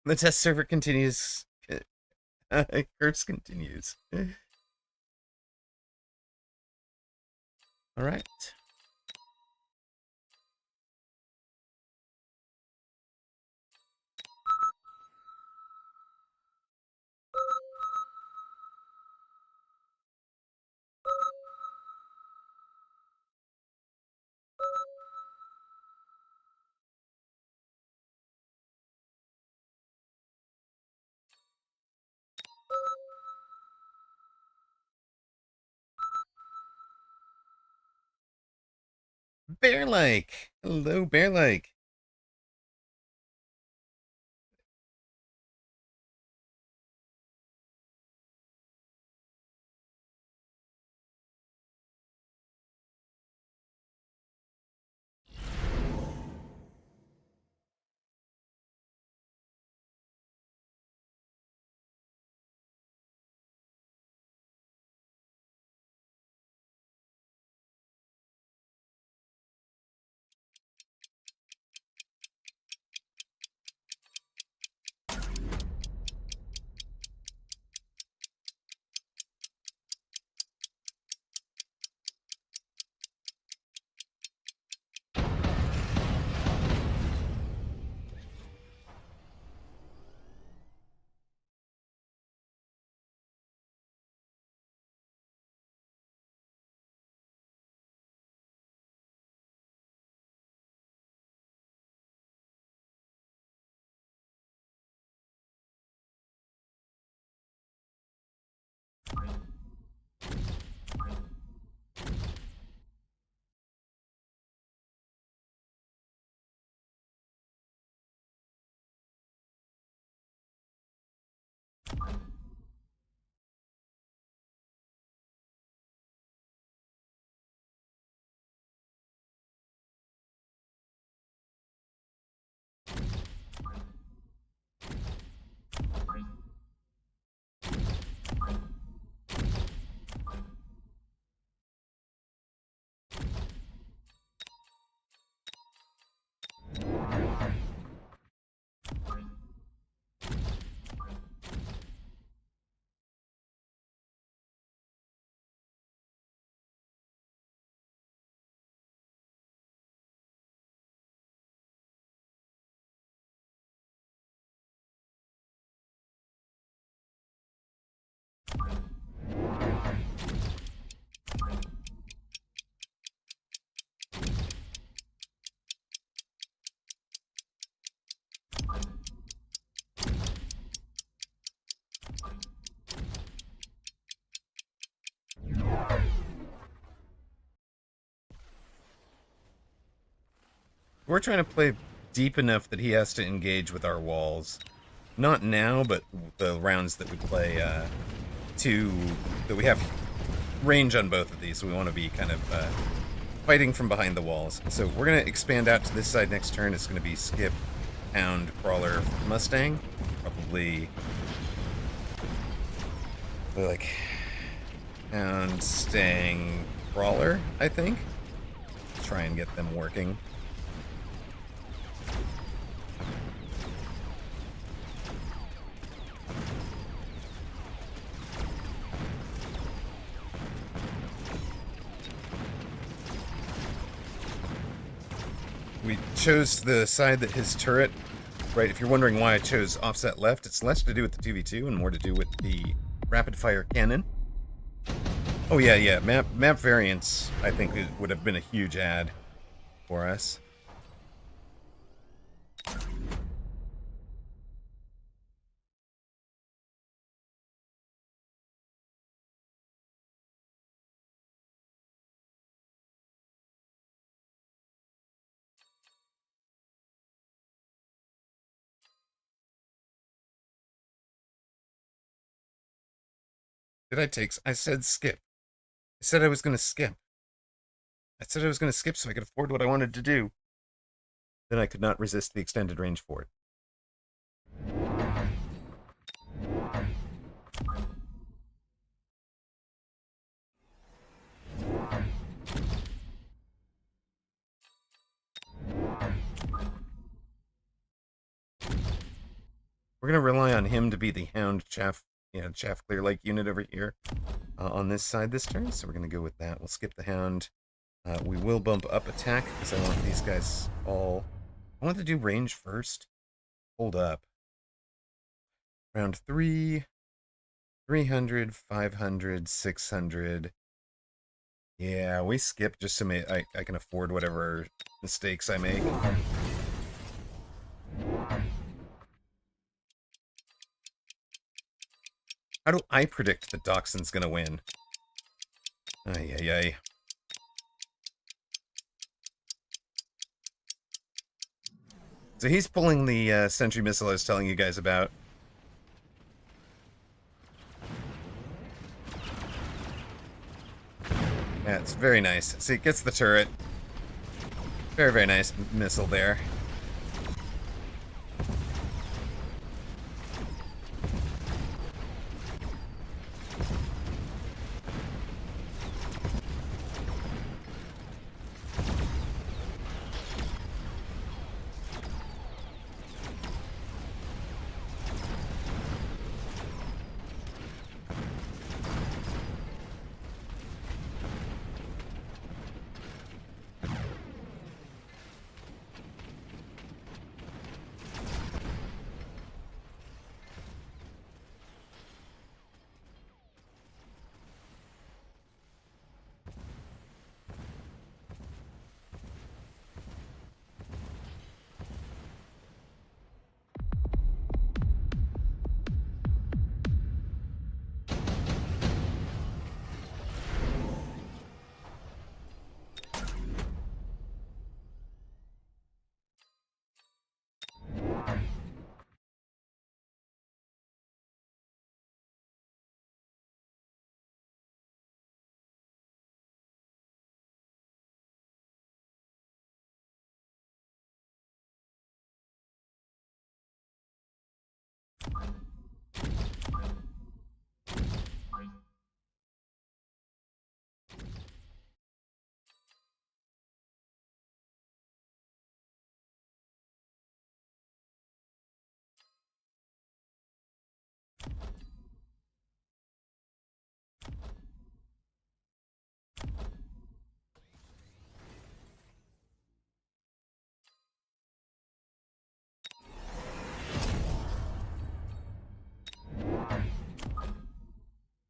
The test server continues. Curse continues. All right. Bear-like. Hello, Bear-like. We're trying to play deep enough that he has to engage with our walls. Not now, but the rounds that we play, that we have range on both of these, so we want to be kind of fighting from behind the walls. So we're going to expand out to this side next turn. It's going to be Skip, Hound, Crawler, Mustang. Probably like Hound, Stang, Crawler, I think. Try and get them working. We chose the side that his turret, right, if you're wondering why I chose offset left, it's less to do with the 2v2 and more to do with the rapid fire cannon. Oh yeah, map variance, I think it would have been a huge add for us. Did I take? I said skip. I said I was going to skip. I said I was going to skip so I could afford what I wanted to do. Then I could not resist the extended range for it. We're going to rely on him to be the Hound Chaff Clear Lake unit over here on this side this turn, so we're going to go with that. We'll skip the Hound. We will bump up attack because I want these guys all... I want to do range first. Hold up. Round 3, 300, 500, 600. Yeah, we skip just so I can afford whatever mistakes I make. How do I predict that Dachshund's gonna win? Ay, ay, ay. So he's pulling the sentry missile I was telling you guys about. Yeah, it's very nice. See, it gets the turret. Very, very nice missile there.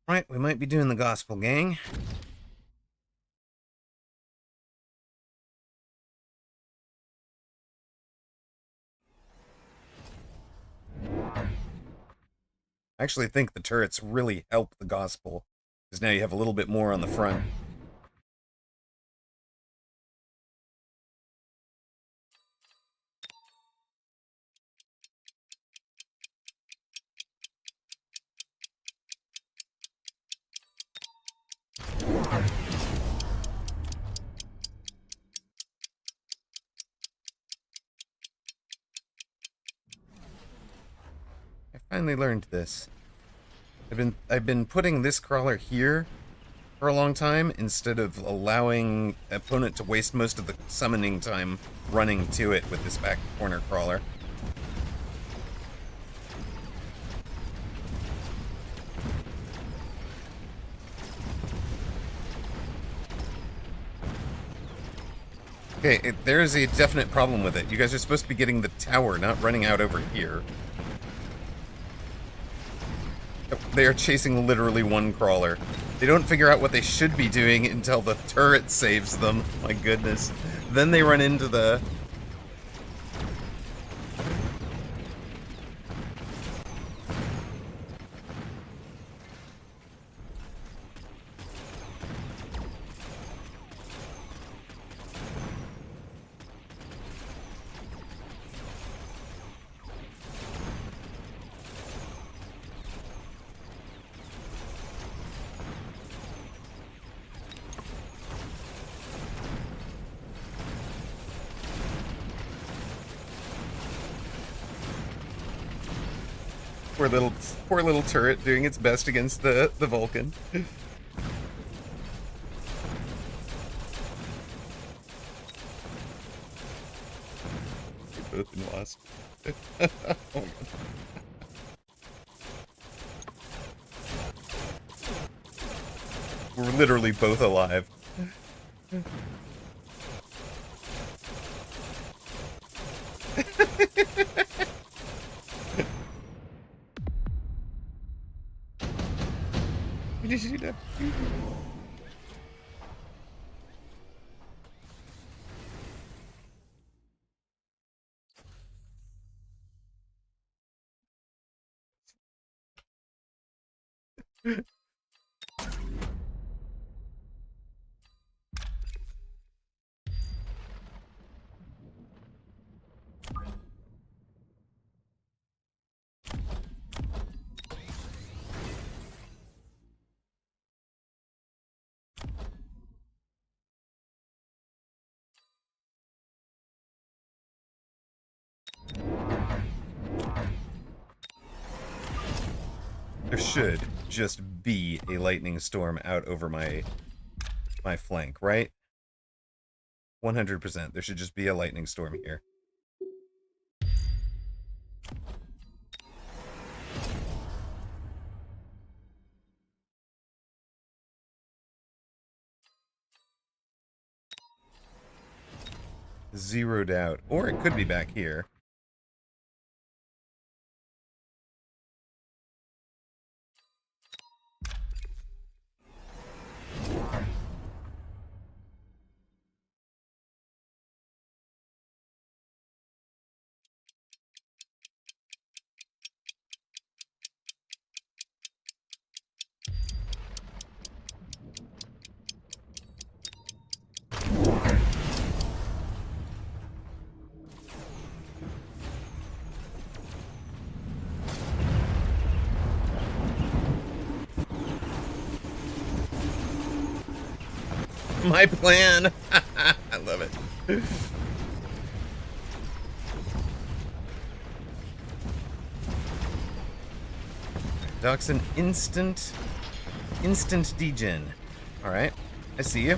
Right, we might be doing the gospel, gang. I actually think the turrets really help the gospel, because now you have a little bit more on the front. I finally learned this. I've been putting this crawler here for a long time instead of allowing opponent to waste most of the summoning time running to it with this back corner crawler. Okay, there is a definite problem with it. You guys are supposed to be getting the tower, not running out over here. They are chasing literally one crawler. They don't figure out what they should be doing until the turret saves them. My goodness. Then they run into the... Poor little turret doing its best against the Vulcan. They've both been lost. Oh my God. We're literally both alive. Did you see that? There should just be a lightning storm out over my flank, right? 100%. There should just be a lightning storm here. Zero doubt. Or it could be back here. My plan. I love it. Doc's an instant degen. Alright, I see you.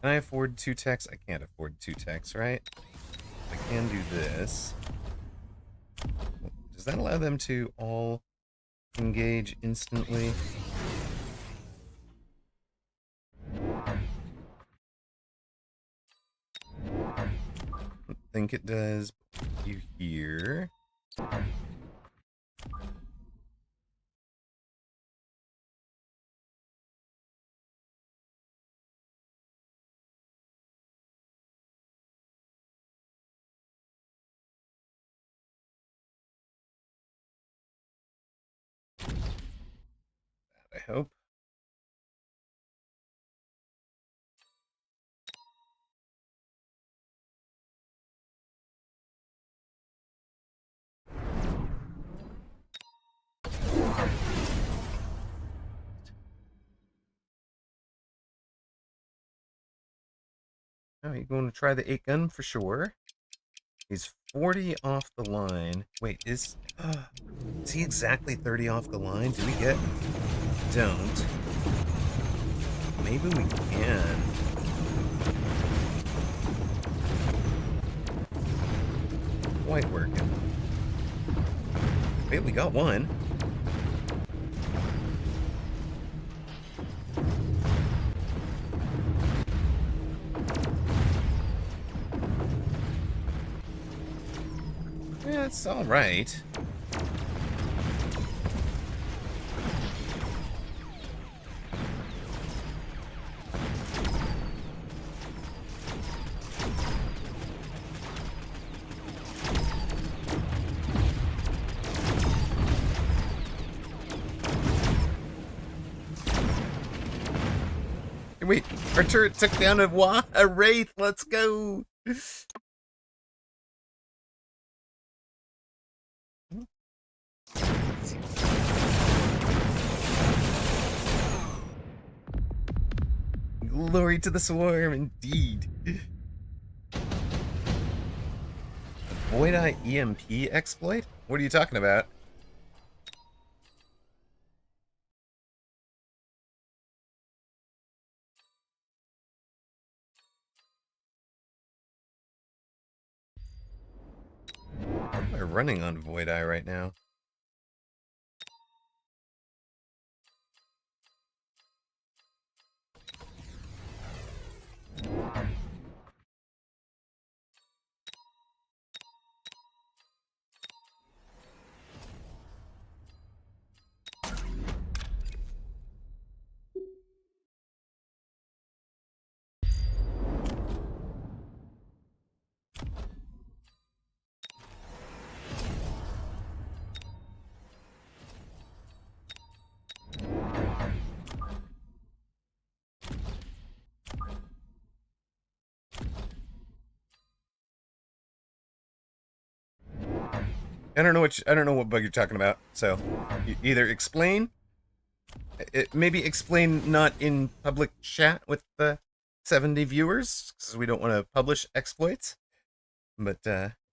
Can I afford 2 techs? I can't afford 2 techs, right? I can do this. Does that allow them to all engage instantly? I think it does. You here. I hope. Oh, you're going to try the 8 gun for sure. He's 40 off the line. Wait, is he exactly 30 off the line? Do we get? Don't. Maybe we can. Quite working. Wait, we got one. Yeah, it's all right. Wait, our turret took down a wraith. Let's go. Glory to the swarm, indeed. Void Eye EMP exploit? What are you talking about? What am I running on Void Eye right now? I don't know what bug you're talking about. So, either explain, maybe explain not in public chat with the 70 viewers, because we don't want to publish exploits. But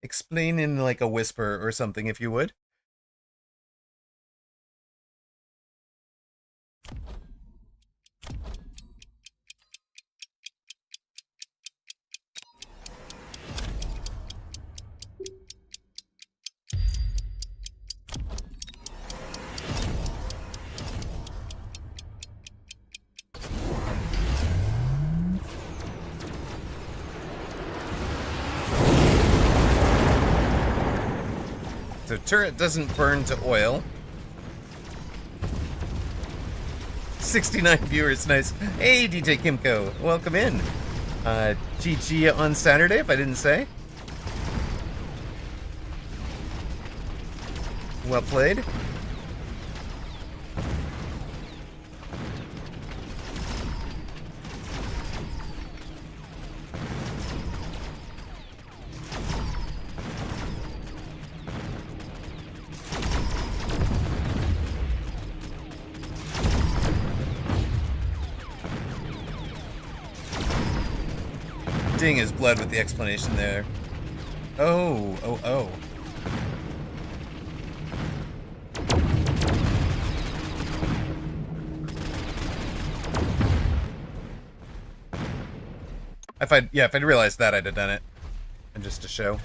explain in like a whisper or something, if you would. So turret doesn't burn to oil. 69 viewers, nice. Hey, DJ Kimco, welcome in. GG on Saturday, if I didn't say. Well played. Ding his blood with the explanation there. Oh, oh, oh. If I'd realized that, I'd have done it. And just to show.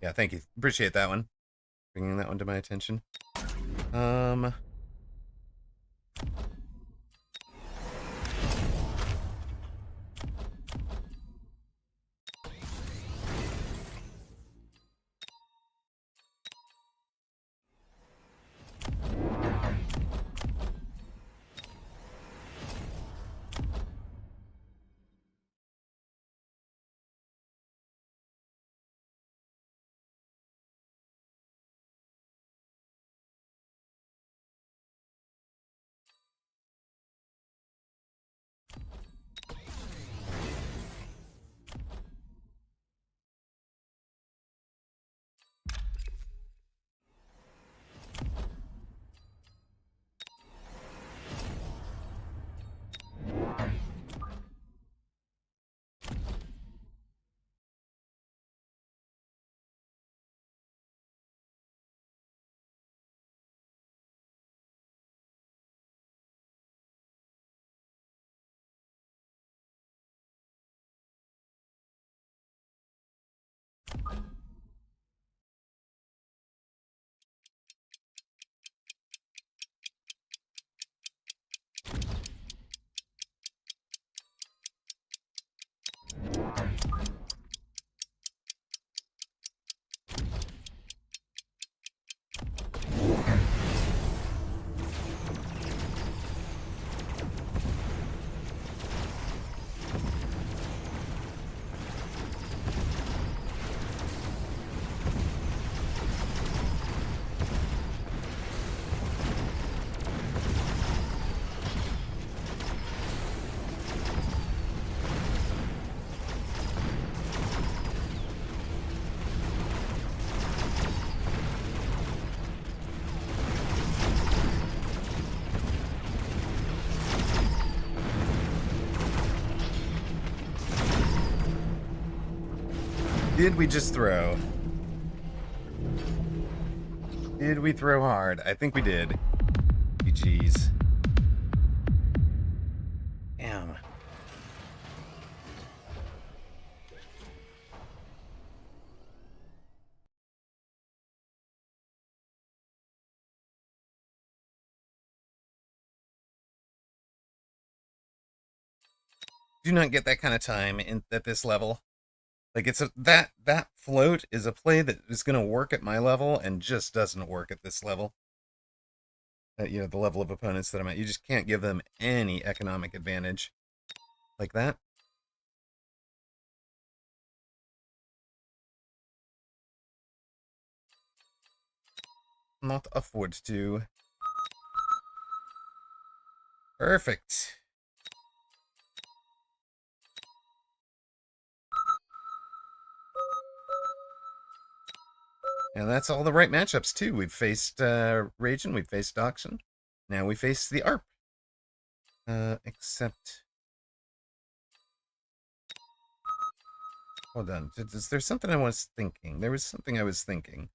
Yeah, thank you. Appreciate that one. Bringing that one to my attention. Did we just throw? Did we throw hard? I think we did. GG's. Damn. Do not get that kind of time at this level. Like that float is a play that is going to work at my level and just doesn't work at this level. You know, the level of opponents that I'm at, you just can't give them any economic advantage like that. not afford to. Perfect. And that's all the right matchups, too. We've faced Raging, we've faced Auction. Now we face the ARP. Except... Hold on. Is there something I was thinking? There was something I was thinking.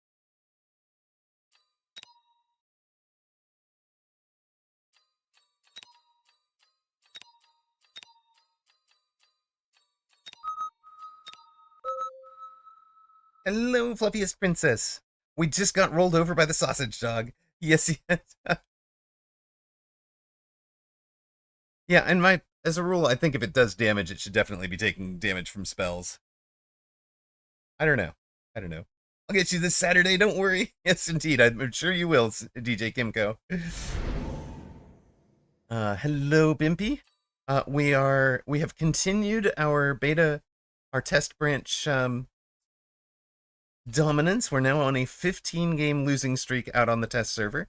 Hello, fluffiest princess. We just got rolled over by the sausage dog. Yes, yes. Yeah, and as a rule, I think if it does damage, it should definitely be taking damage from spells. I don't know. I don't know. I'll get you this Saturday, don't worry. Yes, indeed. I'm sure you will, DJ Kimco. Hello, Bimpy. We have continued our test branch, dominance. We're now on a 15-game losing streak out on the test server.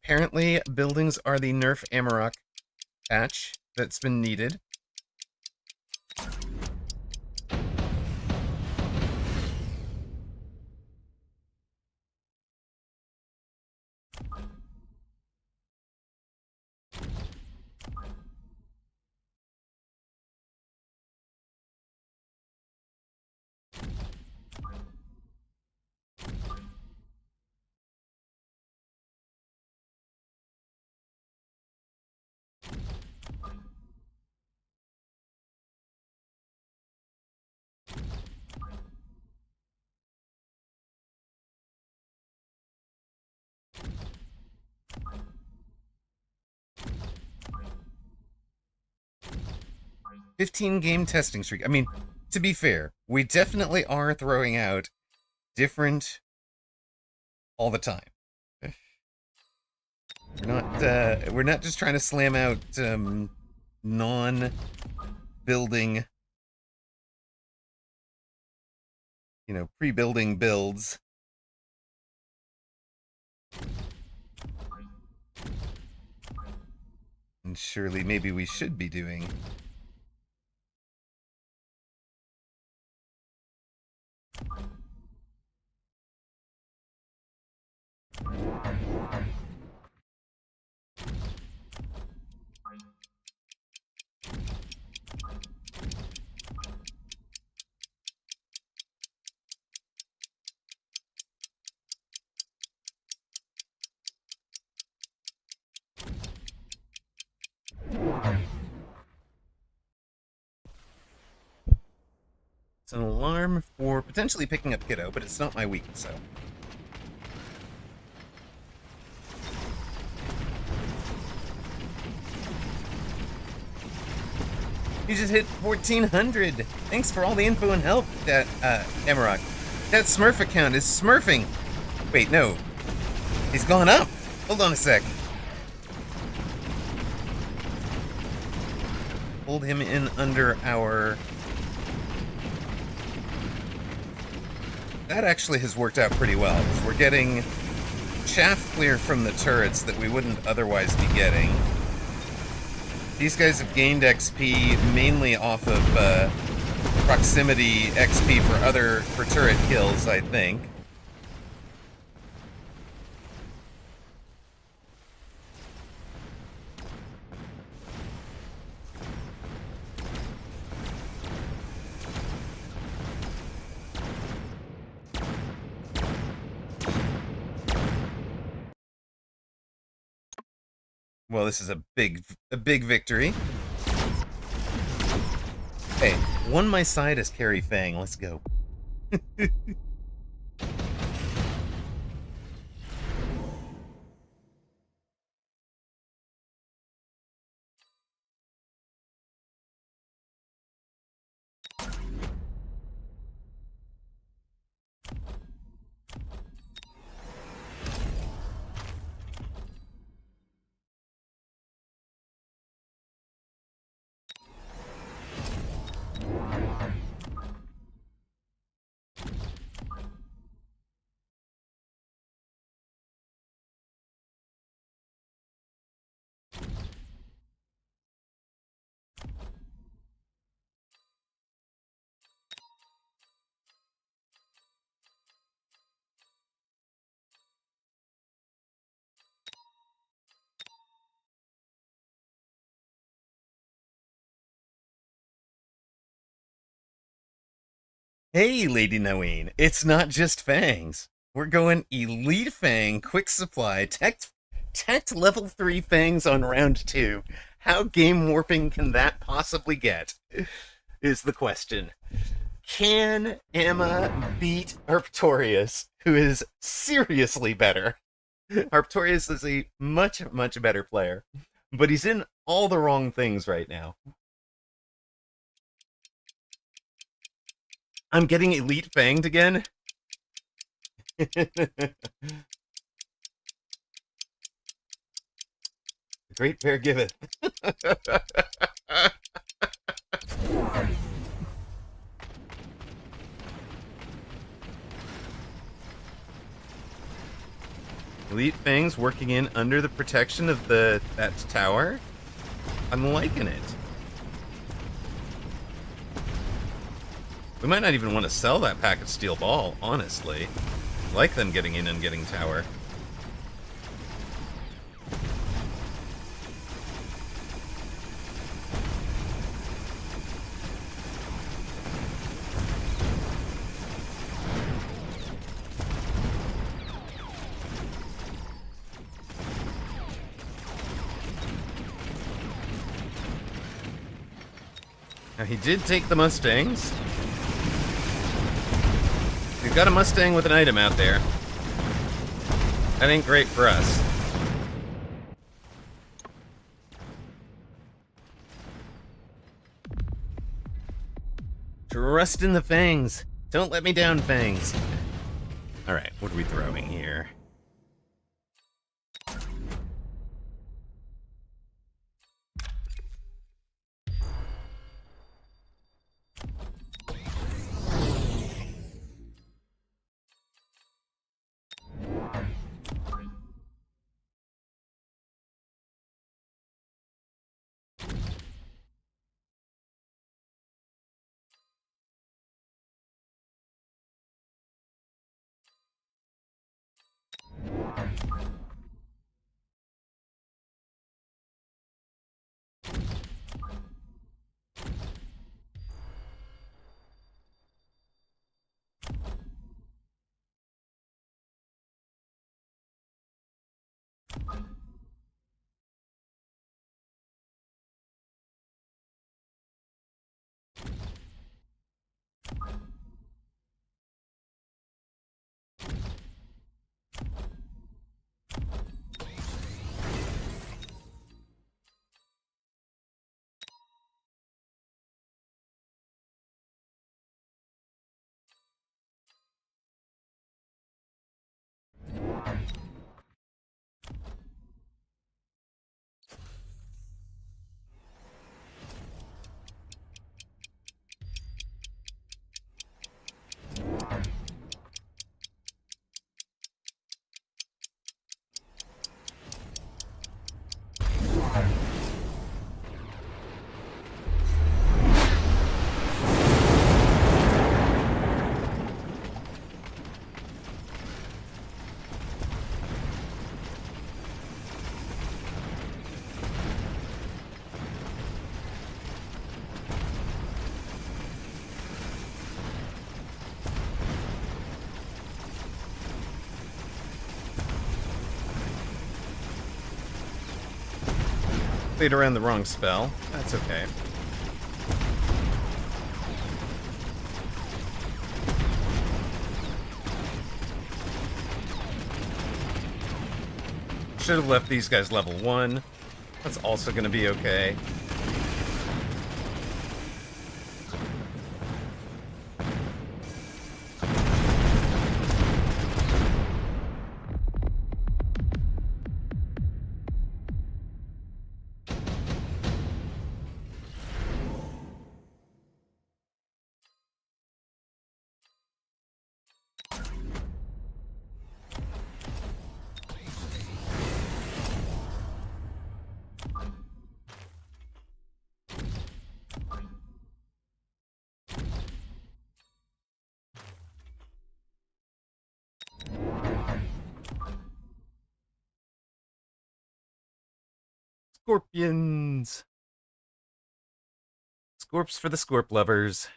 Apparently, buildings are the nerf Amarok patch that's been needed. "15-game testing streak." I mean, to be fair, we definitely are throwing out different all the time. We're not just trying to slam out non-building, pre-building builds. And surely maybe we should be doing. It's an alarm for potentially picking up Kiddo, but it's not my week, so. You just hit 1,400. Thanks for all the info and help, Amarok. That Smurf account is smurfing. Wait, no. He's gone up. Hold on a sec. Hold him in under our... That actually has worked out pretty well, because we're getting chaff clear from the turrets that we wouldn't otherwise be getting. These guys have gained XP mainly off of proximity XP for turret kills, I think. Well, this is a big victory. Hey, won my side as Carrie Fang. Let's go. Hey, Lady Noeen, it's not just fangs. We're going Elite Fang, Quick Supply, Tech level 3 fangs on round 2. How game warping can that possibly get? Is the question. Can Emma beat Arctorius, who is seriously better? Arctorius is a much, much better player, but he's in all the wrong things right now. I'm getting Elite Fanged again. The Great Bear Giveth. Elite Fangs working in under the protection of that tower. I'm liking it. We might not even want to sell that pack of steel ball, honestly. I like them getting in and getting tower. Now, he did take the Mustangs. We've got a Mustang with an item out there. That ain't great for us. Trust in the Fangs. Don't let me down, Fangs. Alright, what are we throwing here? Played around the wrong spell. That's okay. Should have left these guys level 1. That's also going to be okay. Scorpions. Scorps for the Scorp lovers.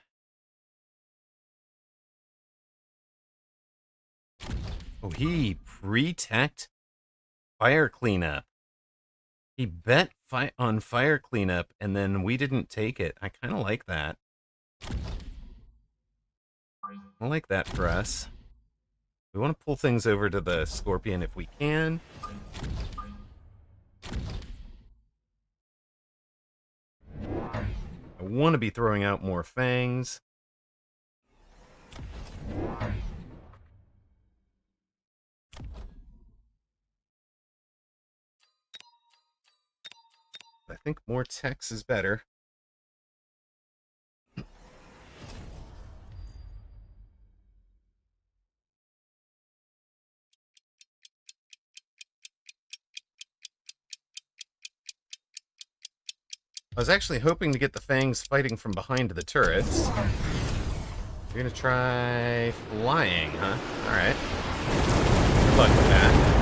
Oh, he pre-teched fire cleanup. He bet on fire cleanup, and then we didn't take it. I kind of like that. I like that for us. We want to pull things over to the Scorpion if we can. I want to be throwing out more fangs. I think more techs is better. I was actually hoping to get the fangs fighting from behind the turrets. You're gonna try flying, huh? Alright. Good luck with that.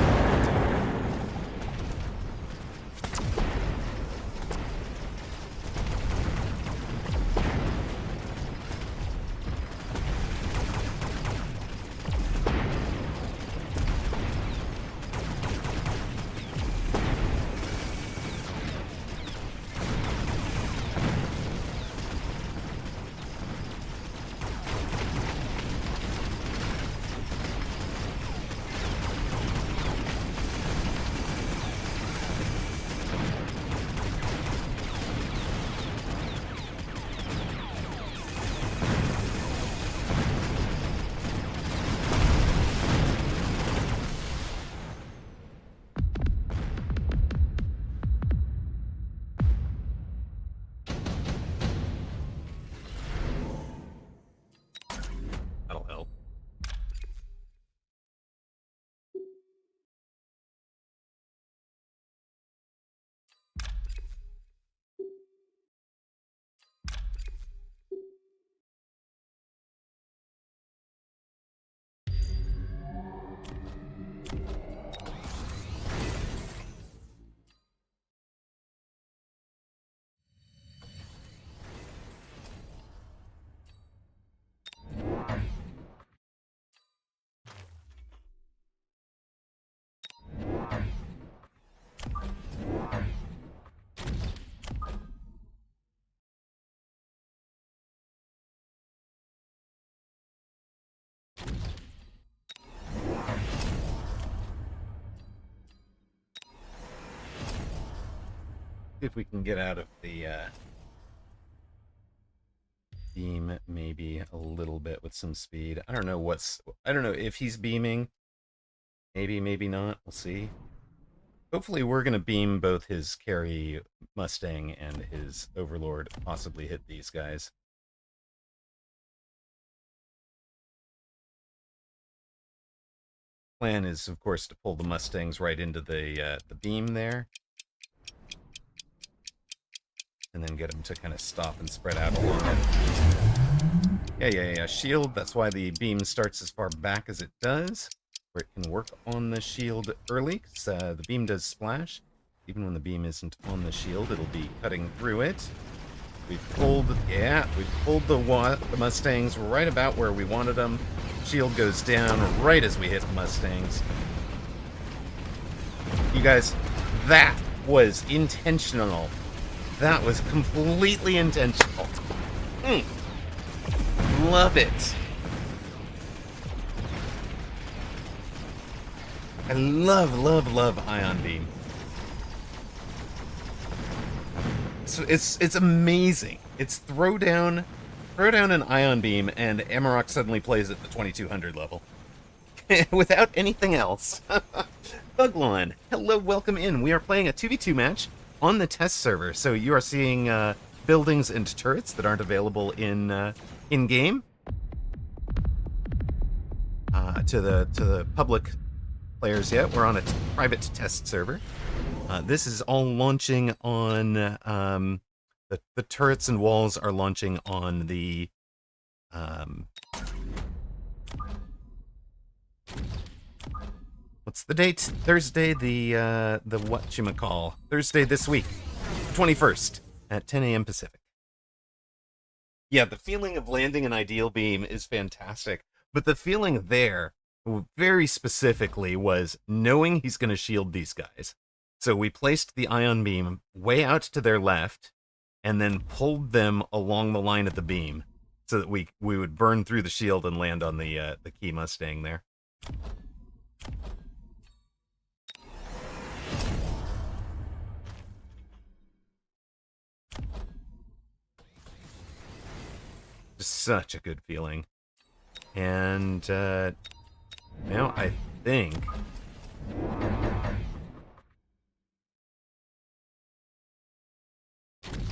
That'll help. See if we can get out of the beam maybe a little bit with some speed. I don't know if he's beaming. Maybe, maybe not. We'll see. Hopefully we're gonna beam both his carry Mustang and his Overlord, possibly hit these guys. Plan is, of course, to pull the Mustangs right into the beam there. And then get them to kind of stop and spread out along it. Yeah. Shield, that's why the beam starts as far back as it does, where it can work on the shield early, because the beam does splash. Even when the beam isn't on the shield, it'll be cutting through it. We've pulled the Mustangs right about where we wanted them. Shield goes down right as we hit the Mustangs. You guys, that was intentional. That was completely intentional. Love it. I love Ion Beam. So it's amazing. It's throw down an Ion Beam, and Amarok suddenly plays at the 2200 level. Without anything else. Buglon, hello, welcome in. We are playing a 2v2 match on the test server, so you are seeing buildings and turrets that aren't available in game to the public players yet. We're on a private test server. This is all launching on the turrets and walls are launching on the what's the date? Thursday, the whatchamacall. Thursday this week, 21st at 10 a.m. Pacific. Yeah, the feeling of landing an ideal beam is fantastic, but the feeling there very specifically was knowing he's going to shield these guys. So we placed the ion beam way out to their left and then pulled them along the line of the beam so that we would burn through the shield and land on the key Mustang there. Just such a good feeling. And now I think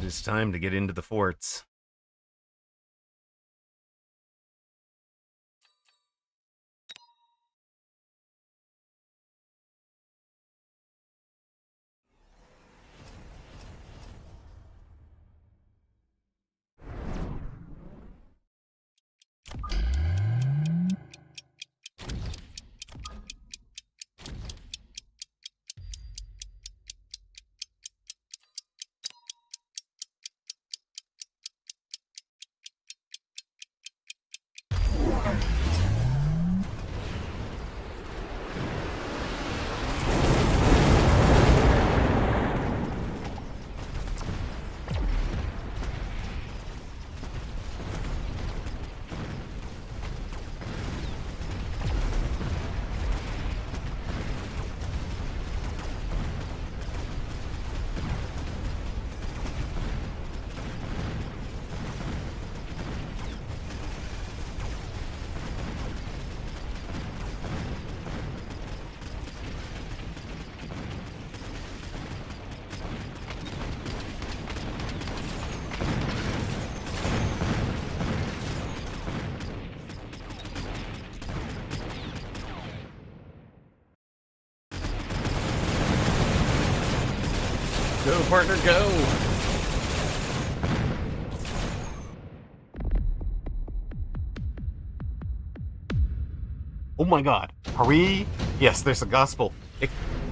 it's time to get into the forts. Go, partner, go! Oh my god. Are we? Yes, there's a gospel.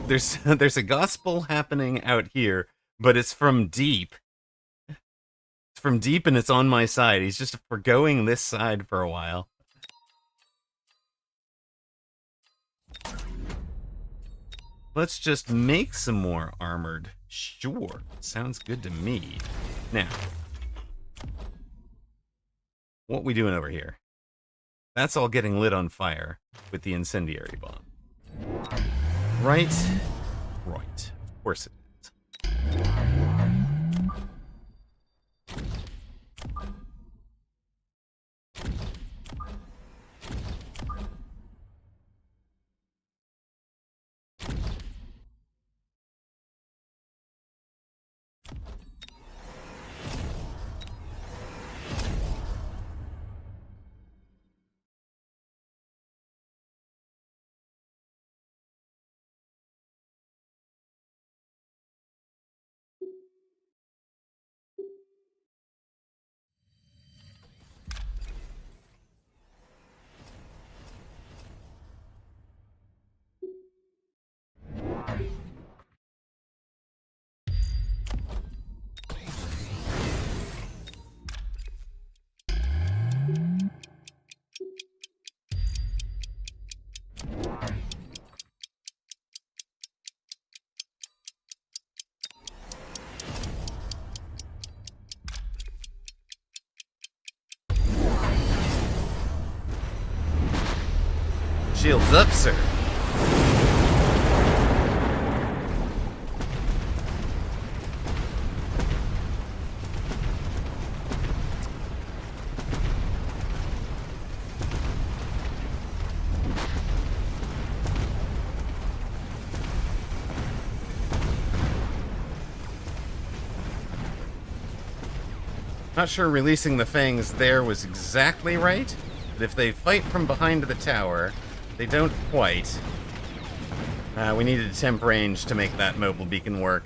There's a gospel happening out here, but it's from deep. It's from deep and it's on my side. He's just forgoing this side for a while. Let's just make some more armored. Sure, sounds good to me. Now, what we doing over here? That's all getting lit on fire with the incendiary bomb. Right? Right. Of course it is. Shields up, sir. Not sure releasing the fangs there was exactly right, but if they fight from behind the tower, they don't quite. We needed a temp range to make that mobile beacon work.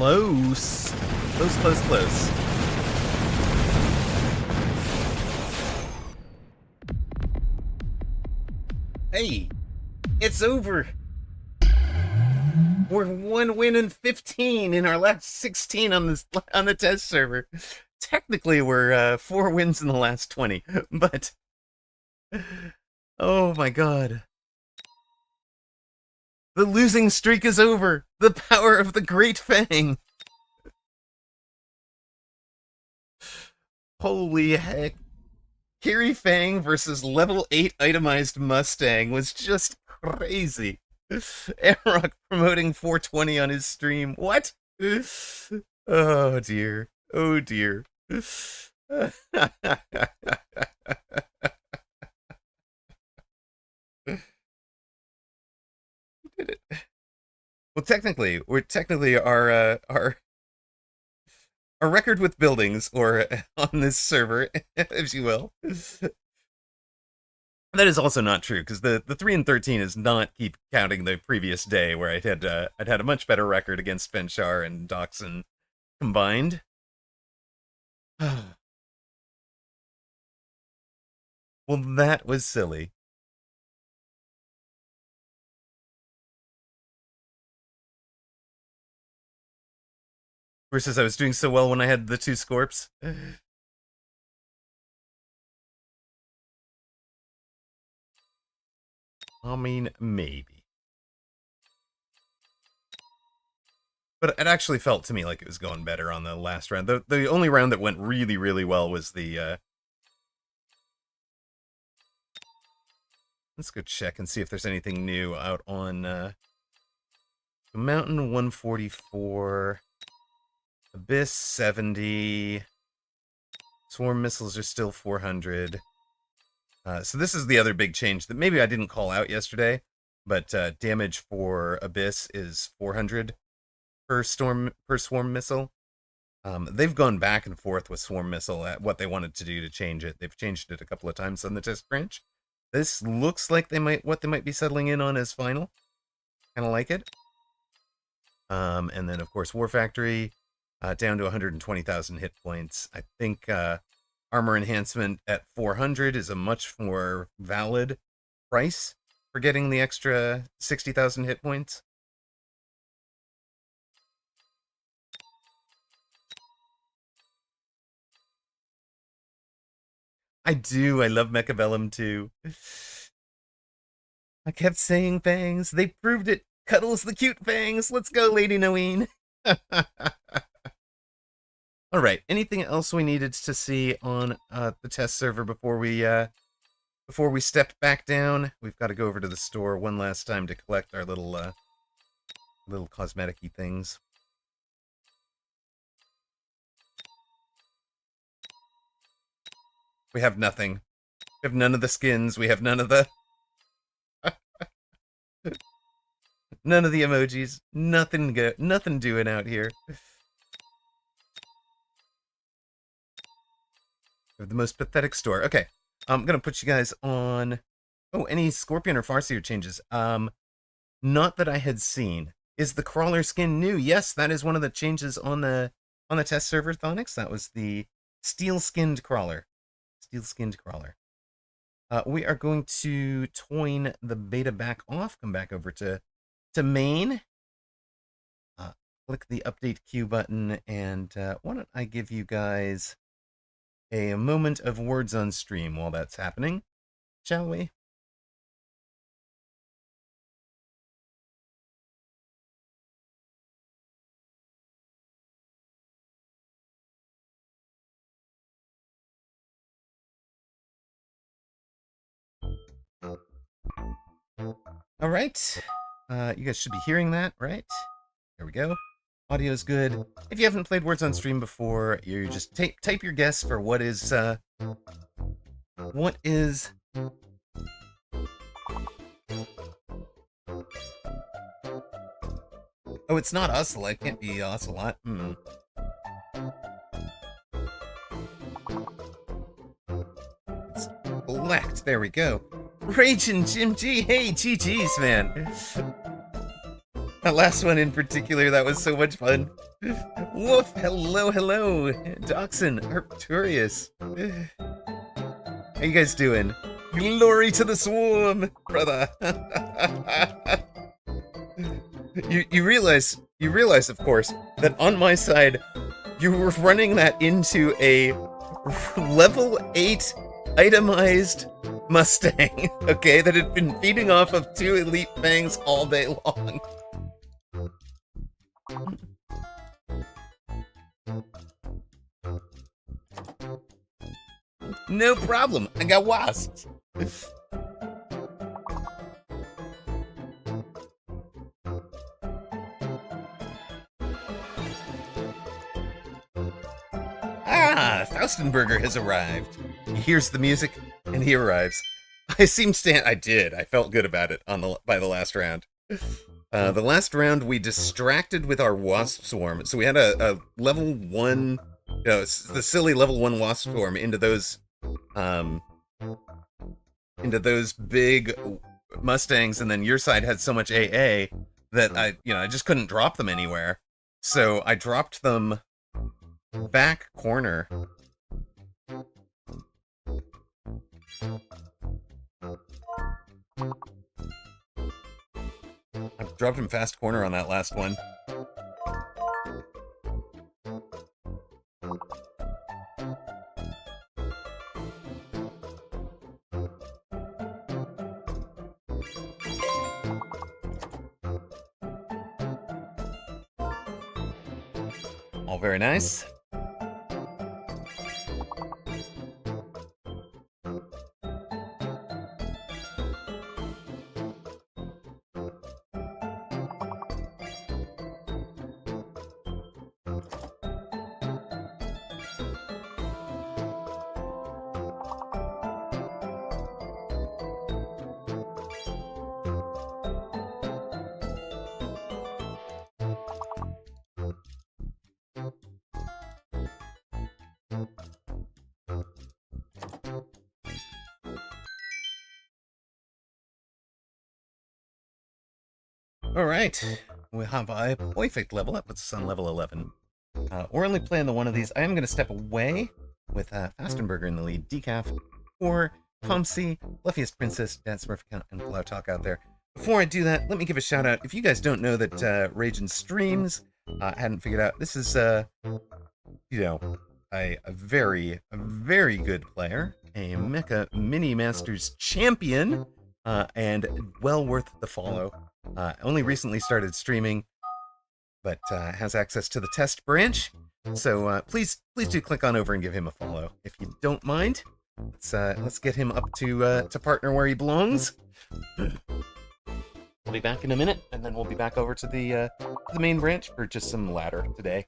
close. Close, close, close. Hey, it's over. We're 1 win and 15 in our last 16 on the test server. Technically, we're 4 wins in the last 20, but oh my god. The losing streak is over. The power of the Great Fang. Holy heck. Kiri Fang versus level 8 itemized Mustang was just crazy. Amarok promoting 420 on his stream. What? Oh dear. Oh dear. Did it? Well, technically, our record with buildings, or on this server, if you will. That is also not true, because the 3 and 13 is not keep counting the previous day where I'd had a much better record against Fenchar and Doxon combined. Well, that was silly. Versus I was doing so well when I had the 2 Scorps. I mean, maybe. But it actually felt to me like it was going better on the last round. The only round that went really, really well was the... Let's go check and see if there's anything new out on... Mountain 144... Abyss 70... Swarm missiles are still 400... so this is the other big change that maybe I didn't call out yesterday, but damage for Abyss is 400 per swarm missile. They've gone back and forth with Swarm Missile at what they wanted to do to change it. They've changed it a couple of times on the test branch. This looks like what they might be settling in on as final. Kind of like it. And then, of course, War Factory down to 120,000 hit points. I think Armor Enhancement at 400 is a much more valid price for getting the extra 60,000 hit points. I do. I love Mechabellum too. I kept saying fangs. They proved it. Cuddles the cute fangs. Let's go, Lady Noeen. All right. Anything else we needed to see on the test server before we step back down? We've got to go over to the store one last time to collect our little cosmetic-y things. We have nothing. We have none of the skins. We have none of the... none of the emojis. Nothing doing out here. We have the most pathetic store. Okay. I'm going to put you guys on... Oh, any Scorpion or Farseer changes? Not that I had seen. Is the Crawler skin new? Yes, that is one of the changes on the test server, Thonix. That was the Steel-skinned Crawler. Steel-skinned Crawler. We are going to toin the beta back off. Come back over to main. Click the update queue button, and why don't I give you guys a moment of words on stream while that's happening, shall we? All right. You guys should be hearing that, right? There we go. Audio's good. If you haven't played Words on Stream before, you just type your guess for what is... Oh, it's not Ocelot. It can't be Ocelot. It's blacked. There we go. Raging Jim G. Hey, GG's, man. That last one in particular, that was so much fun. Woof! Hello, hello, Dachshund, Arcturus. How you guys doing? Glory to the swarm, brother. you realize, of course, that on my side, you were running that into a level 8 itemized Mustang, okay, that had been feeding off of 2 elite fangs all day long. No problem, I got wasps. Ah, Faustenberger has arrived. He hears the music, and he arrives. I did. I felt good about it by the last round. The last round we distracted with our wasp swarm. So we had a level 1, the silly level 1 wasp swarm into those big Mustangs, and then your side had so much AA that I just couldn't drop them anywhere. So I dropped them back corner. I dropped him fast corner on that last one. All very nice. All right, we have a perfect level up. Puts us on level 11. We're only playing the one of these. I am going to step away with Fastenberger in the lead, Decaf, or Pomsey, Fluffiest Princess, Dan Smurf account, and Plow Talk out there. Before I do that, let me give a shout out. If you guys don't know that Raging Streams, hadn't figured out, this is, a very good player, a Mecha Mini Masters champion, and well worth the follow. Only recently started streaming, but has access to the test branch. So please do click on over and give him a follow if you don't mind. Let's get him up to partner where he belongs. I'll be back in a minute, and then we'll be back over to the main branch for just some ladder today.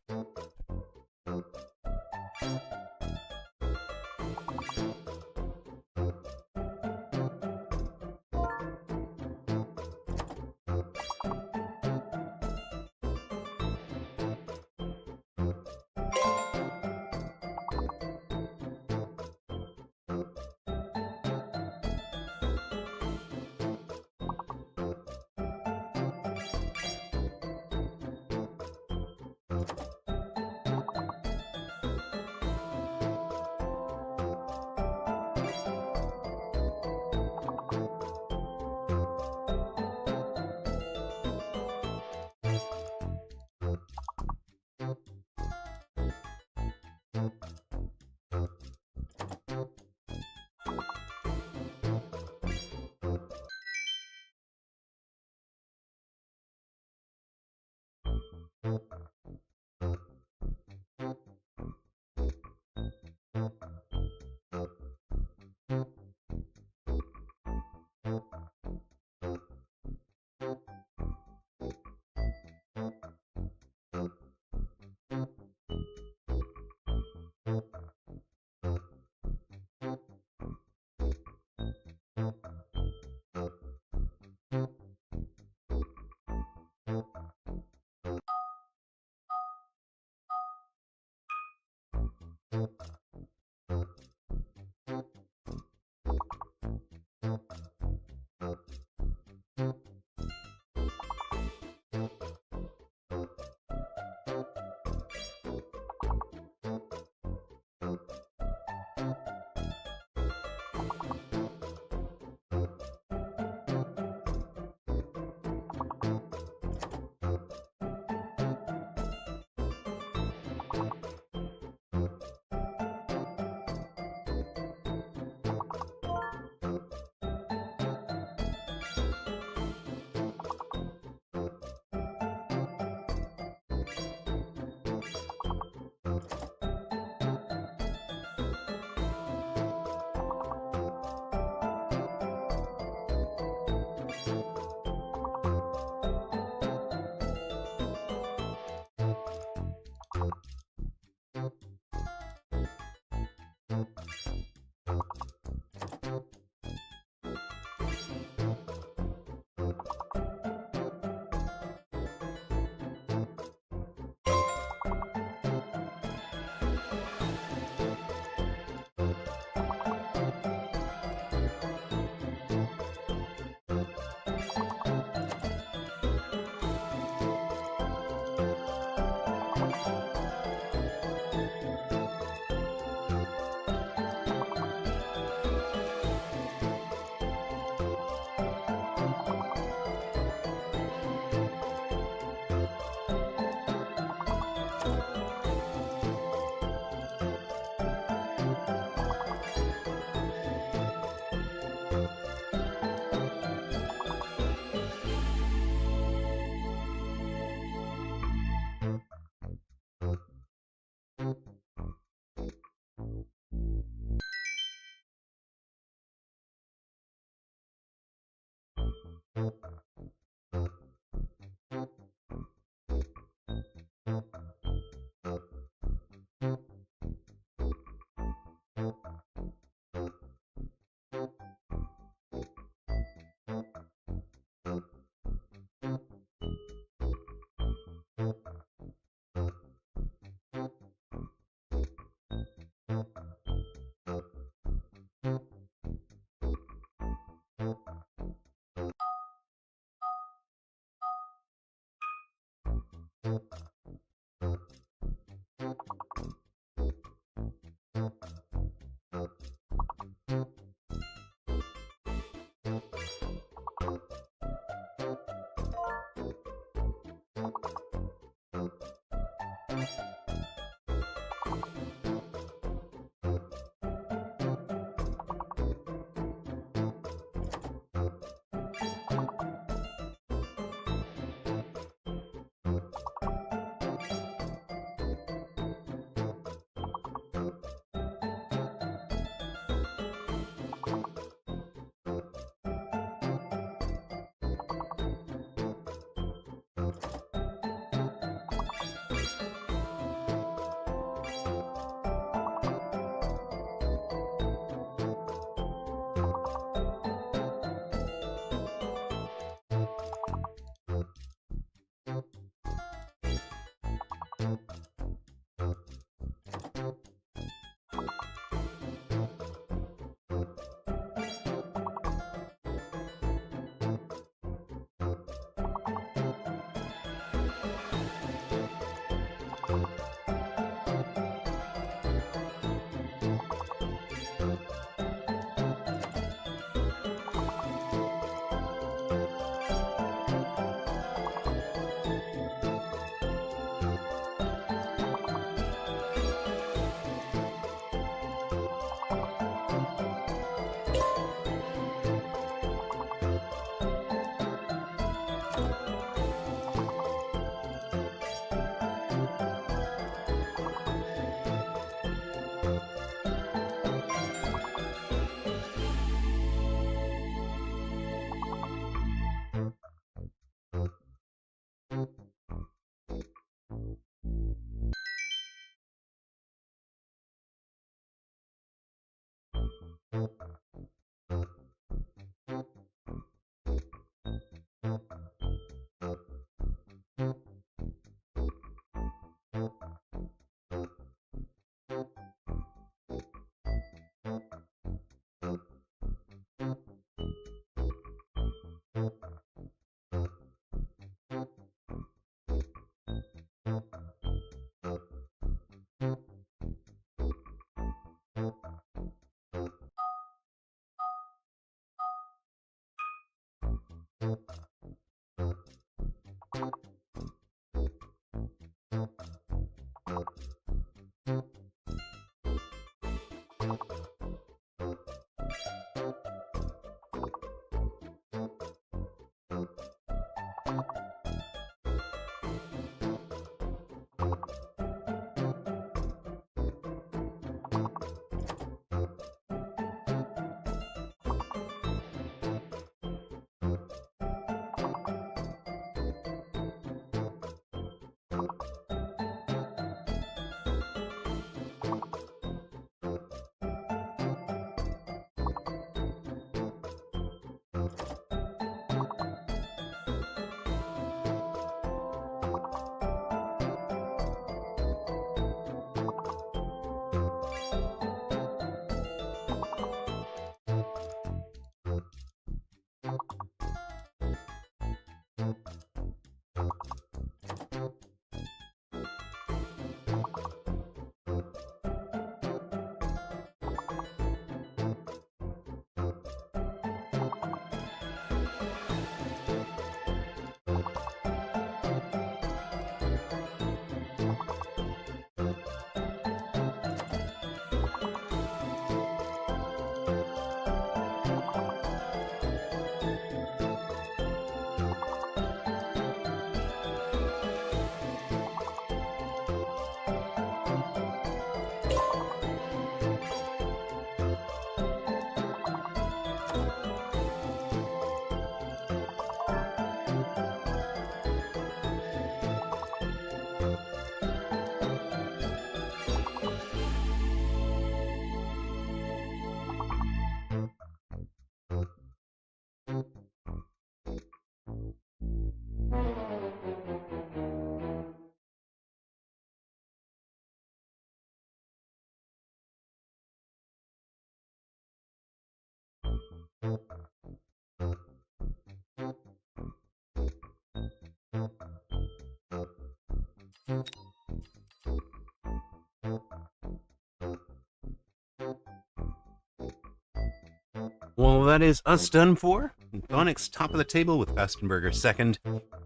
Well, that is us done for. Onyx top of the table with Fastenberger second,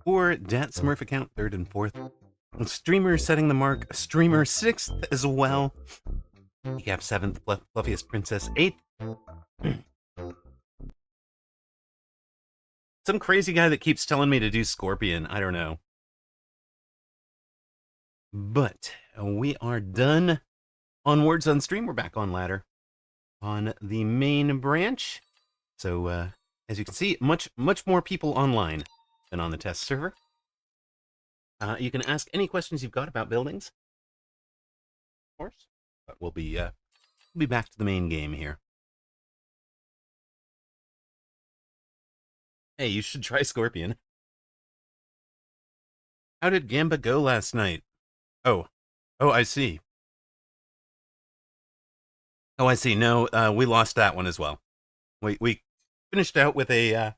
or Dat Smurf account third and fourth. Streamer setting the mark, Streamer sixth as well. Decap seventh, Fluffiest Princess eighth. Some crazy guy that keeps telling me to do Scorpion. I don't know. But we are done. Onwards on stream. We're back on ladder on the main branch. So as you can see, much more people online than on the test server. You can ask any questions you've got about buildings, of course. But we'll be back to the main game here. Hey, you should try Scorpion. How did Gamba go last night? Oh, I see. Oh, I see. No, we lost that one as well. We finished out with a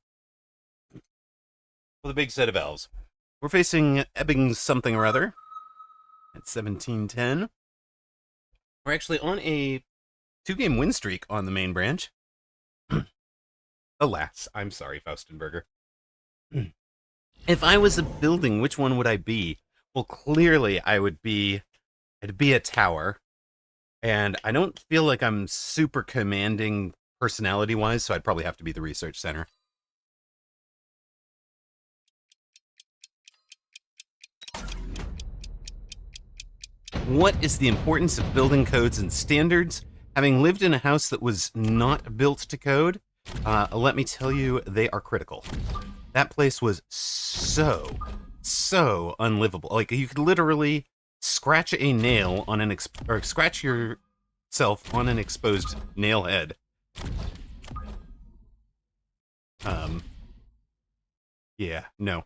big set of elves. We're facing Ebbing something or other at 17-10. We're actually on a 2-game win streak on the main branch. Alas, I'm sorry, Faustenberger. If I was a building, which one would I be? Well, clearly I'd be a tower. And I don't feel like I'm super commanding personality-wise, so I'd probably have to be the research center. What is the importance of building codes and standards? Having lived in a house that was not built to code, let me tell you, they are critical. That place was so unlivable. Like, you could literally scratch a nail on an or scratch yourself on an exposed nail head. Yeah, no.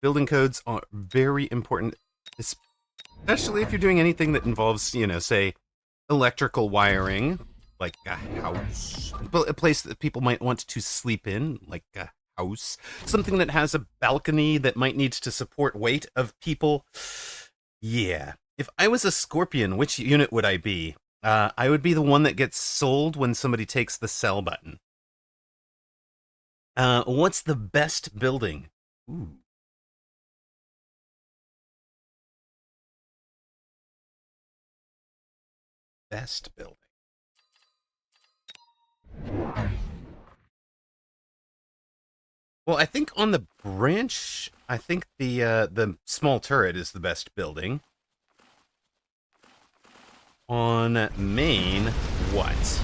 Building codes are very important, especially if you're doing anything that involves, say, electrical wiring, like a house, a place that people might want to sleep in, like a house, something that has a balcony that might need to support weight of people. Yeah. If I was a Scorpion, which unit would I be? I would be the one that gets sold when somebody takes the sell button. What's the best building? Ooh. Best building. Well, I think on the branch, I think the small turret is the best building. On main, what?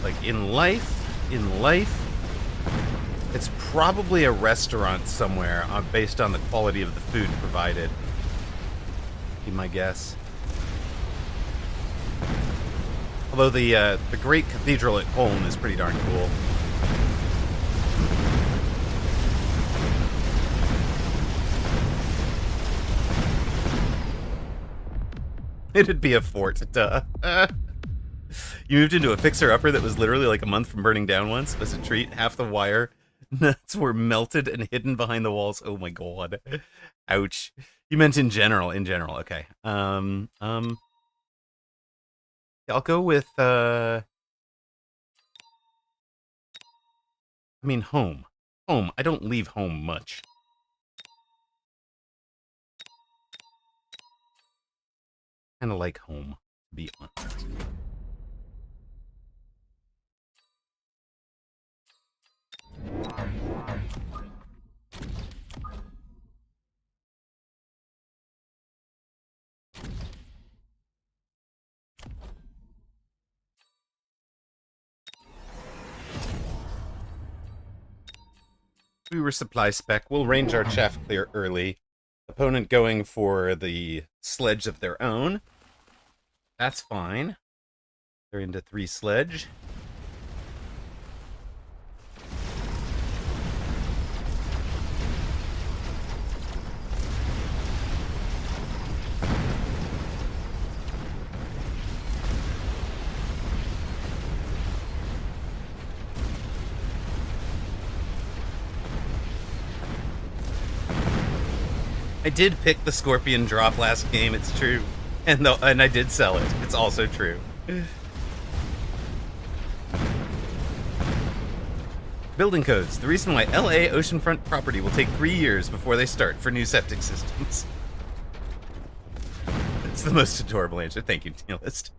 Like in life, it's probably a restaurant somewhere based on the quality of the food provided. Be my guess. Although the Great Cathedral at Holm is pretty darn cool. It'd be a fort, duh. You moved into a fixer-upper that was literally like a month from burning down once. As a treat, half the wire nuts were melted and hidden behind the walls. Oh my god. Ouch. You meant in general, okay. I'll go with, I mean, home. Home. I don't leave home much. Kind of like home, to be honest. We were supply spec. We'll range our chaff clear early. Opponent going for the sledge of their own. That's fine. They're into 3 sledge. I did pick the Scorpion drop last game, it's true. And I did sell it. It's also true. Building codes. The reason why LA oceanfront property will take 3 years before they start for new septic systems. It's the most adorable answer. Thank you, Nihilist.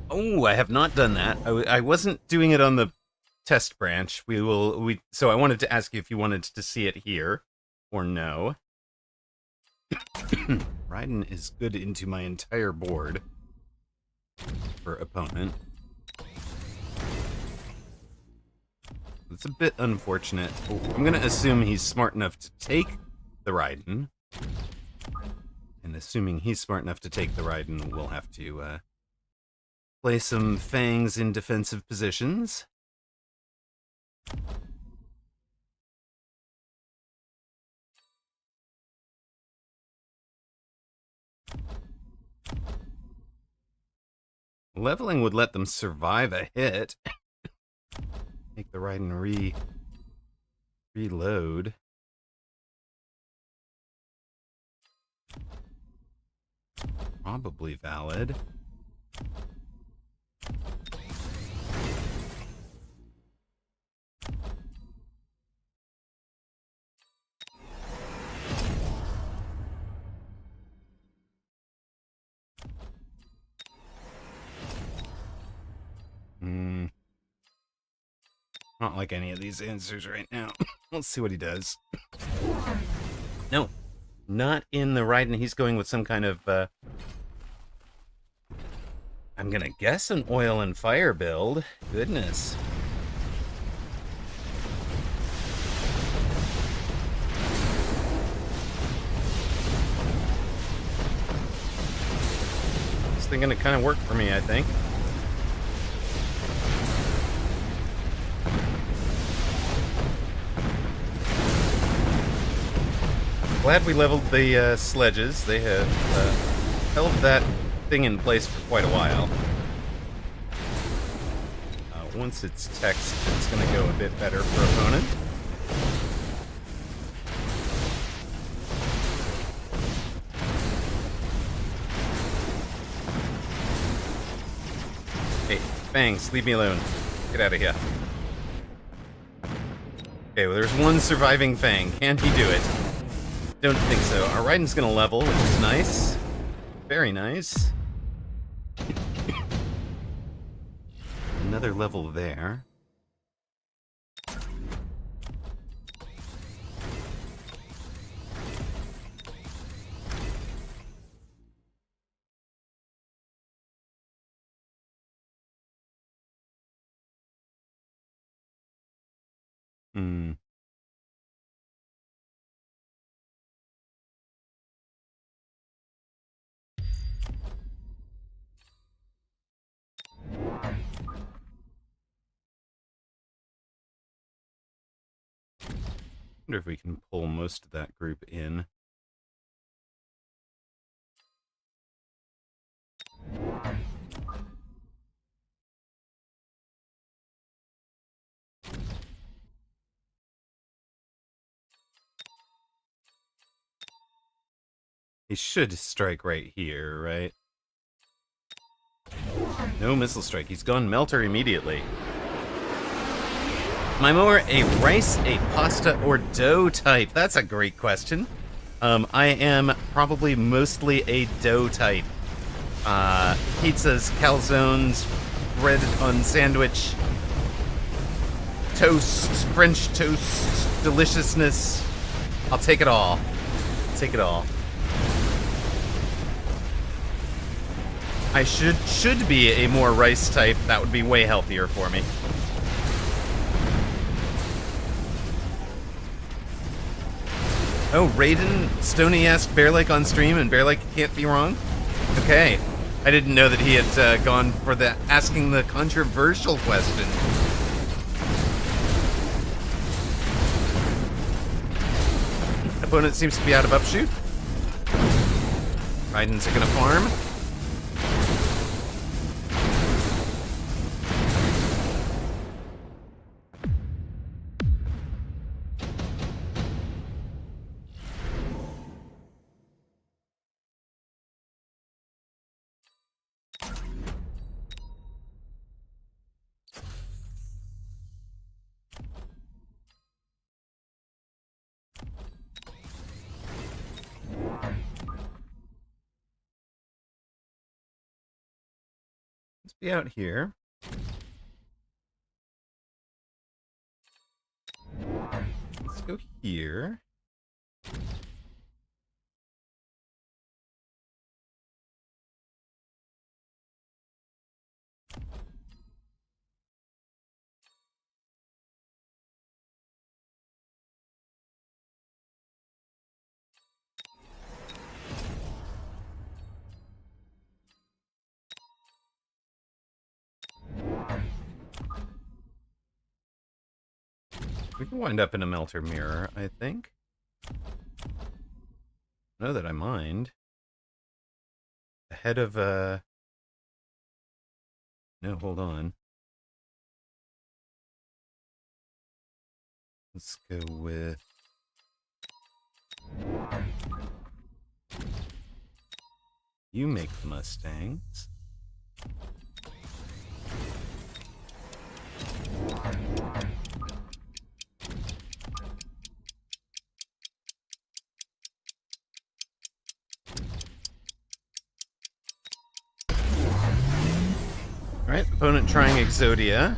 Oh, I have not done that. I wasn't doing it on the test branch. So I wanted to ask you if you wanted to see it here or no. Raiden is good into my entire board for opponent. It's a bit unfortunate. I'm going to assume he's smart enough to take the Raiden. And assuming he's smart enough to take the Raiden, we'll have to play some Fangs in defensive positions. Leveling would let them survive a hit. Make the Raiden reload. Probably valid. Not like any of these answers right now. Let's see what he does. No, not in the Raiden. He's going with some kind of, I'm gonna guess an oil and fire build. Goodness. This thing gonna kind of work for me, I think. Glad we leveled the sledges. They have held that thing in place for quite a while. Once it's text, it's going to go a bit better for opponent. Hey, Fangs, leave me alone. Get out of here. Okay, well, there's one surviving Fang. Can he do it? Don't think so. Our Raiden's gonna level, which is nice. Very nice. Another level there. Wonder if we can pull most of that group in. He should strike right here, right? No missile strike. He's gone Melter immediately. Am I more a rice, a pasta, or dough type? That's a great question. I am probably mostly a dough type. Pizzas, calzones, bread on sandwich, toast, French toast, deliciousness. I'll take it all. Take it all. I should be a more rice type. That would be way healthier for me. Oh, Raiden, Stoney asked Bear Lake on stream, and Bear Lake can't be wrong? Okay. I didn't know that he had gone for asking the controversial question. I opponent seems to be out of upshoot. Raiden's gonna farm. Let's be out here. Let's go here. We can wind up in a melter mirror, I think. Know that I mind. Ahead of no, hold on. Let's go with you make the Mustangs. Alright, opponent trying Exodia.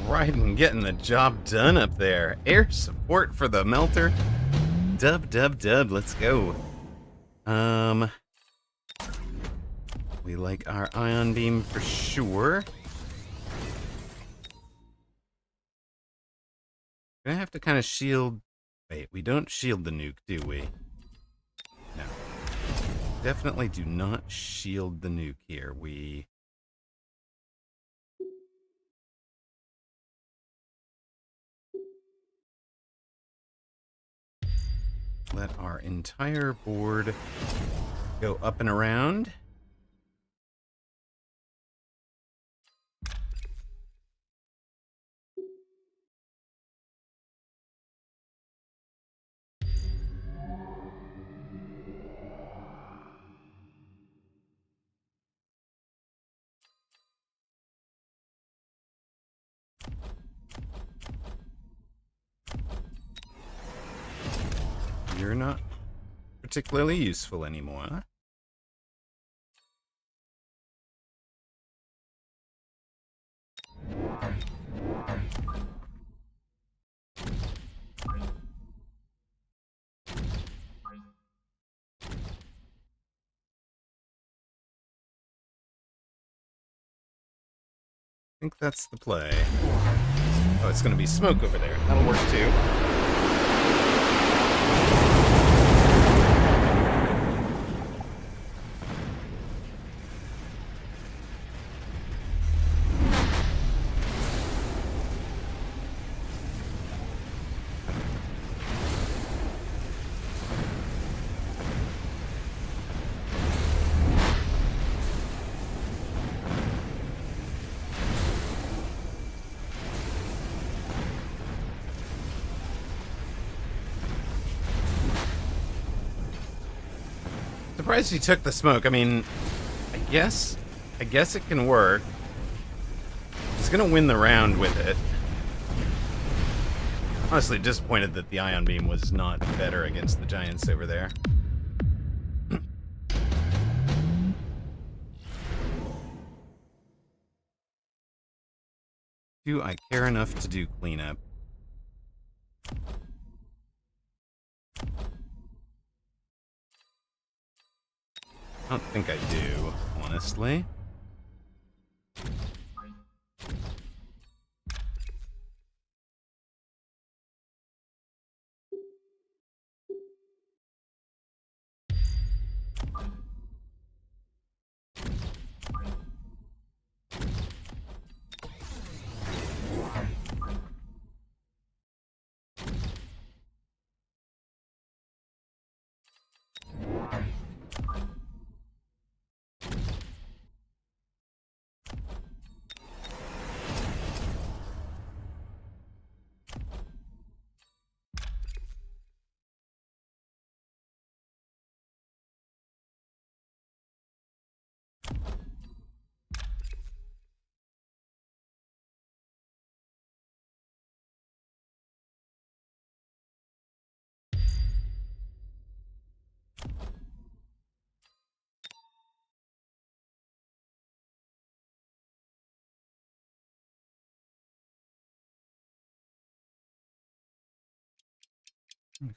Raiden getting the job done up there. Air support for the melter. Dub, dub, dub. Let's go. We like our ion beam for sure. Gonna have to kind of shield. Wait, we don't shield the nuke, do we? No. Definitely do not shield the nuke here. We let our entire board go up and around. You're not particularly useful anymore. I think that's the play. Oh, it's gonna be smoke over there. That'll work too. Surprised he took the smoke. I mean, I guess it can work. He's gonna win the round with it. Honestly, disappointed that the ion beam was not better against the giants over there. Do I care enough to do cleanup? I don't think I do, honestly.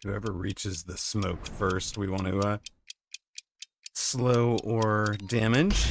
Whoever reaches the smoke first, we want to slow or damage.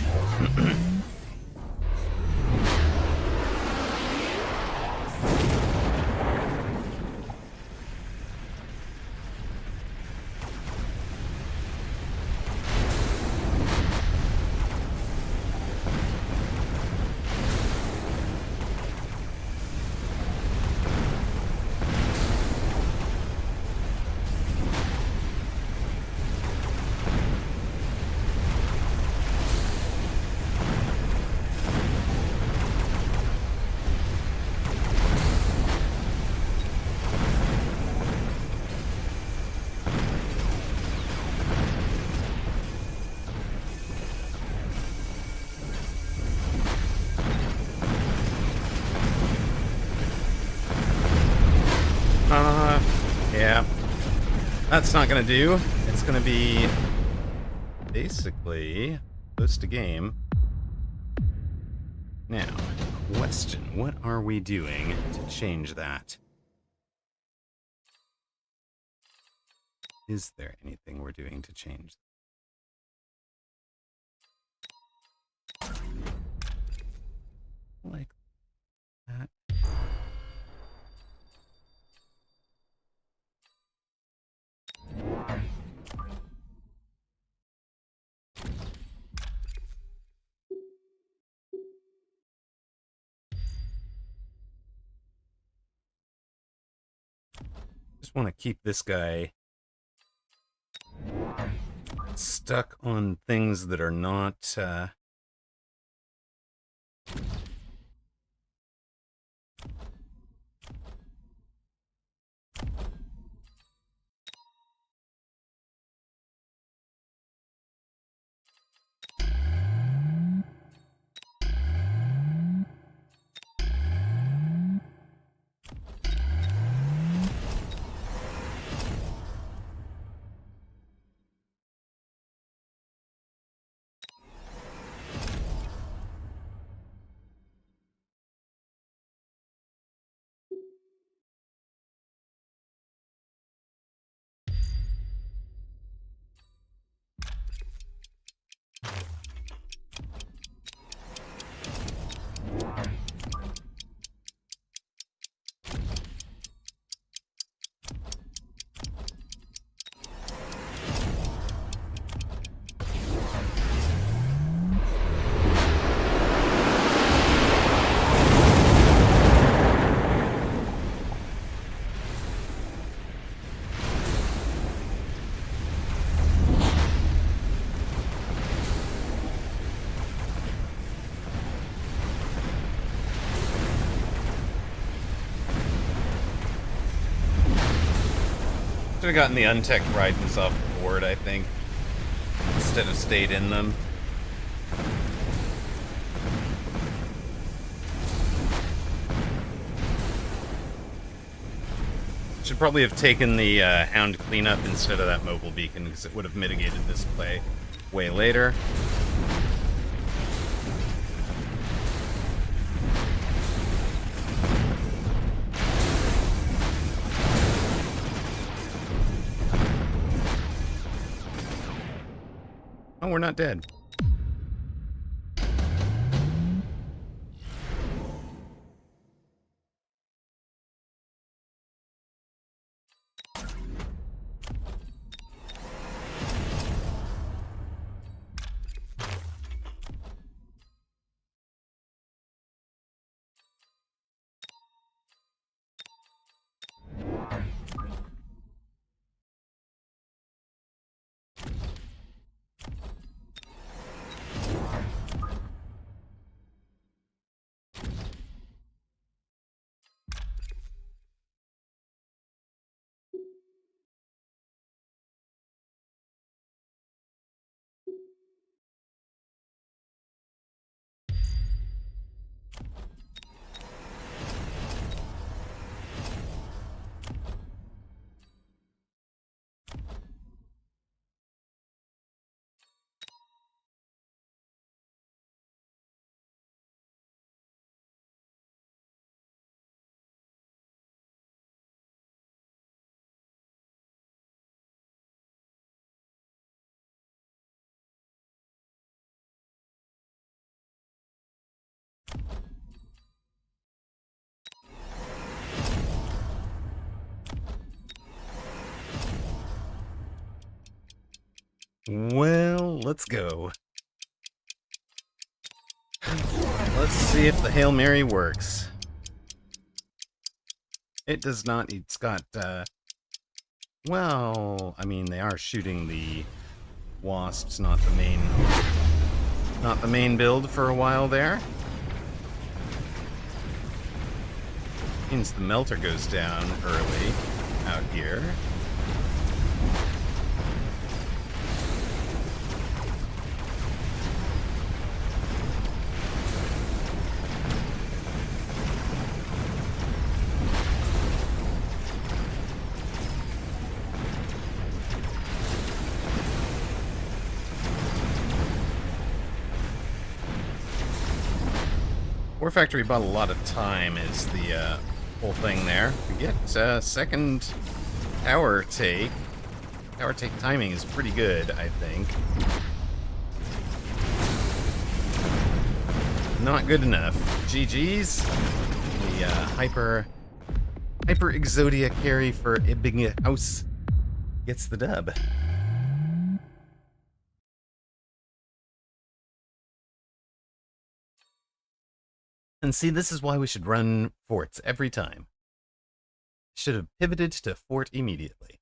Yeah. That's not gonna do. It's gonna be basically close to game. Now, question, what are we doing to change that? Is there anything we're doing to change? Like that. Just want to keep this guy stuck on things that are not should have gotten the untech Rydens off the board, I think. instead of stayed in them. Should probably have taken the Hound cleanup instead of that mobile beacon, because it would have mitigated this play way later. Oh, we're not dead. Well, let's go. Let's see if the Hail Mary works. It does not. It's got, well, I mean, they are shooting the wasps, not the main build for a while there. Means the melter goes down early out here. War Factory bought a lot of time is the whole thing there. We get second tower take. Tower take timing is pretty good, I think. Not good enough. GG's. The Hyper Exodia carry for Ebbinghaus gets the dub. And see, this is why we should run forts every time. Should have pivoted to fort immediately.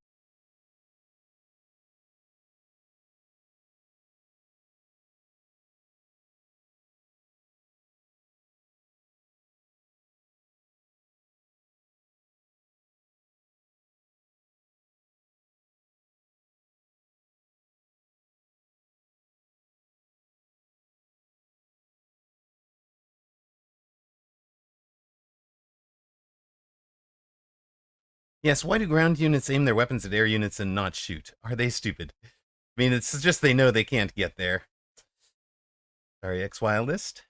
Yes, why do ground units aim their weapons at air units and not shoot? Are they stupid? I mean, it's just they know they can't get there. Sorry, X-Wildest.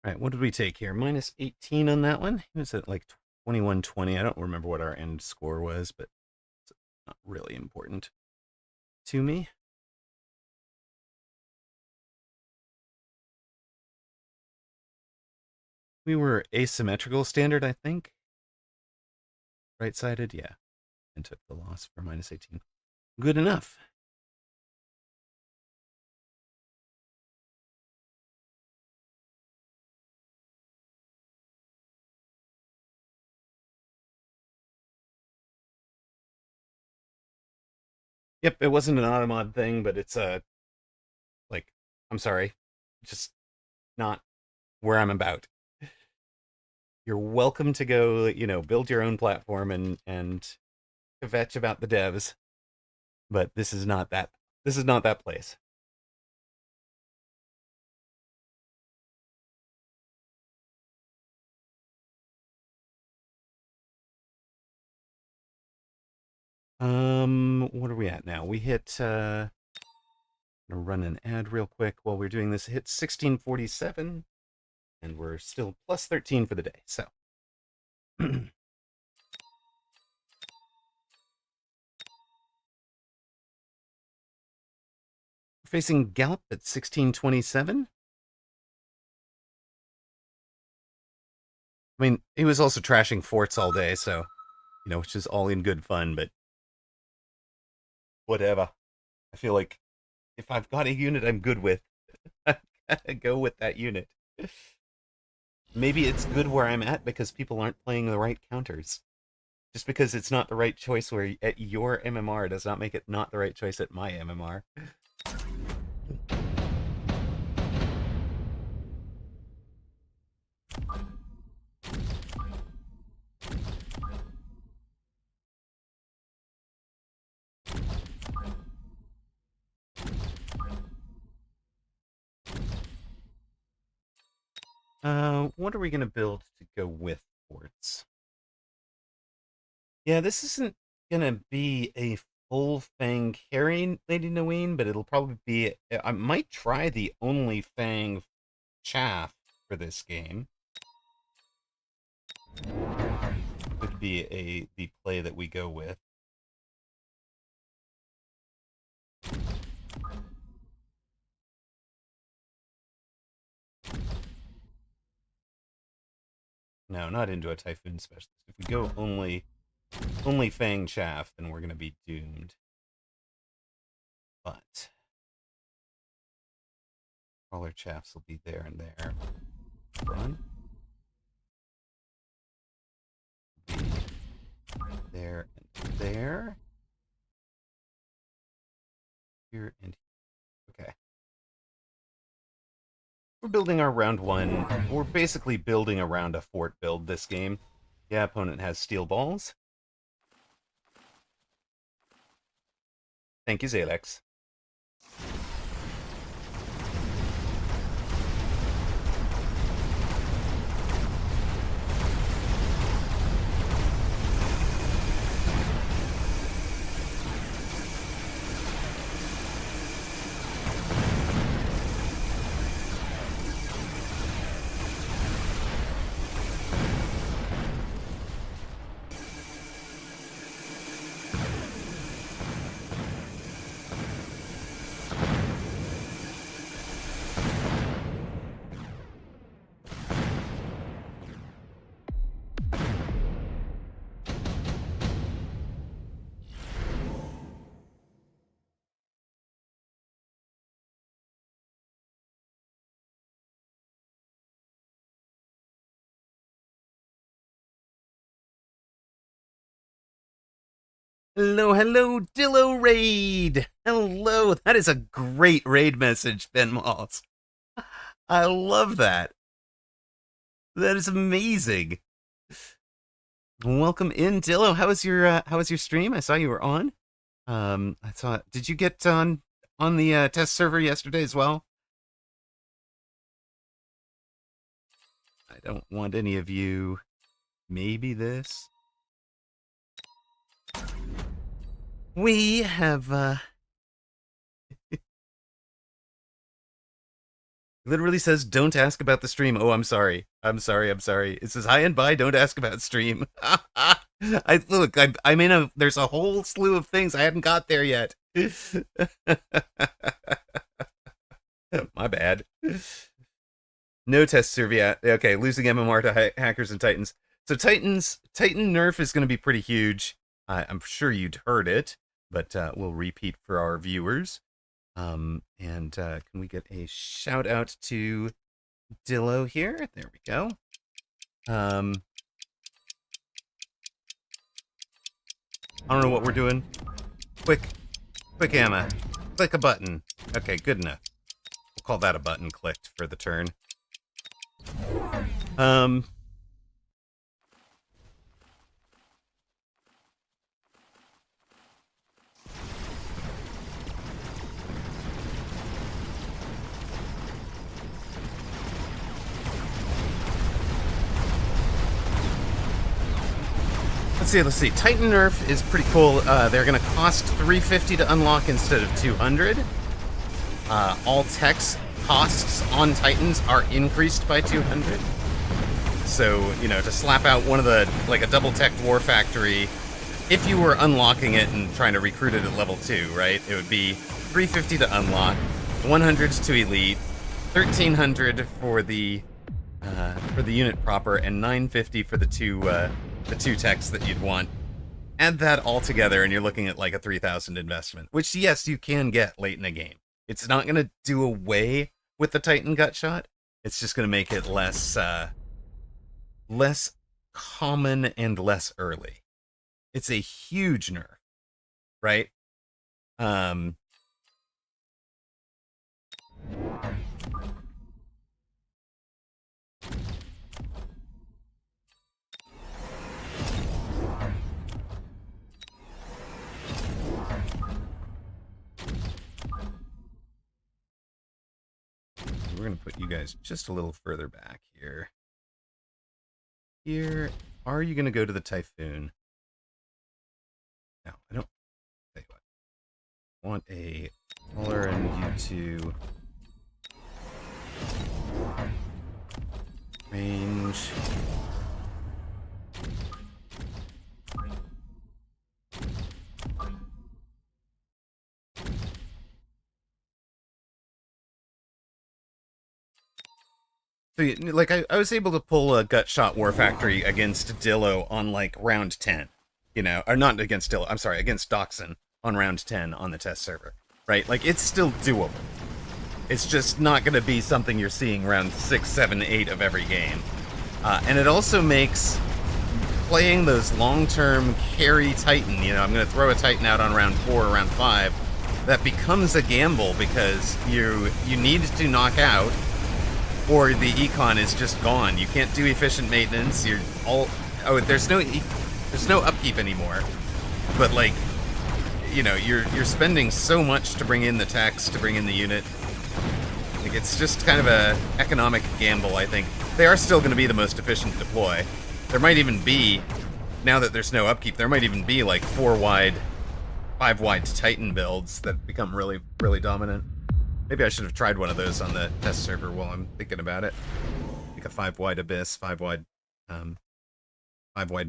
All right, what did we take here? Minus 18 on that one. He was at like 2120. I don't remember what our end score was, but it's not really important to me. We were asymmetrical standard, I think. Right-sided, yeah. And took the loss for minus 18. Good enough. Yep, it wasn't an automod thing, but it's like, I'm sorry, just not where I'm about. You're welcome to go, build your own platform and kvetch about the devs, but this is not that. This is not that place. What are we at now? We hit. I'm gonna run an ad real quick while we're doing this. Hit 1647, and we're still plus 13 for the day. So. Facing Gallup at 1627. I mean, he was also trashing forts all day, so which is all in good fun, but whatever. I feel like if I've got a unit I'm good with, I gotta go with that unit. Maybe it's good where I'm at because people aren't playing the right counters. Just because it's not the right choice where at your MMR does not make it not the right choice at my MMR. What are we gonna build to go with forts? Yeah, this isn't gonna be a full Fang carrying Lady Naween, but it'll probably be. I might try the only Fang chaff for this game. Could be the play that we go with. No, not into a Typhoon Specialist. If we go only Fang chaff, then we're gonna be doomed. But crawler chaffs will be there and there. Run. There and there. Here and here. Okay. We're building our round one. We're basically building around a fort build this game. Yeah, opponent has steel balls. Thank you, Zalex. Hello, hello, Dillo Raid. Hello, that is a great raid message, Ben Moss. I love that. That is amazing. Welcome in, Dillo. How was your stream? I saw you were on. I saw. Did you get on the test server yesterday as well? I don't want any of you. Maybe this. We have Literally says, "Don't ask about the stream." Oh, I'm sorry. I'm sorry. I'm sorry. It says, "Hi and bye. Don't ask about stream." I look. I'm in a. There's a whole slew of things I hadn't got there yet. My bad. No test serve yet. Okay, losing MMR to hackers and Titans. So Titan nerf is going to be pretty huge. I'm sure you'd heard it, but we'll repeat for our viewers. And can we get a shout out to Dillo here? There we go. I don't know what we're doing. Quick Emma. Click a button. Okay, good enough. We'll call that a button clicked for the turn. Let's see. Titan nerf is pretty cool. They're going to cost $350 to unlock instead of $200. All techs costs on Titans are increased by 200. So, you know, to slap out one of the, like a double tech war factory, if you were unlocking it and trying to recruit it at level 2, right, it would be $350 to unlock, 100 to elite, 1300 for the unit proper, and 950 for the two techs that you'd want. Add that all together and you're looking at like a 3,000 investment, which yes, you can get late in a game. It's not going to do away with the Titan gut shot. It's just going to make it less common and less early. It's a huge nerf, right? We're going to put you guys just a little further back here. Here, are you going to go to the Typhoon? No, I don't. Tell you what. I want a taller and you two. Range. So, like, I was able to pull a Gut Shot War Factory against Dillo on, like, round 10. You know, or not against Dillo, I'm sorry, against Doxson on round 10 on the test server. Right? Like, it's still doable. It's just not going to be something you're seeing round 6, 7, 8 of every game. And it also makes playing those long-term carry Titan, you know, I'm going to throw a Titan out on round 4 or round 5, that becomes a gamble because you need to knock out, or the econ is just gone. You can't do efficient maintenance. You're all there's no upkeep anymore. But like, you know, you're spending so much to bring in the techs, to bring in the unit. Like, it's just kind of a economic gamble, I think. They are still going to be the most efficient deploy. There might even be, now that there's no upkeep, there might even be like 4 wide, 5 wide Titan builds that become really, really dominant. Maybe I should have tried one of those on the test server while I'm thinking about it. Like a 5 wide Abyss, 5 wide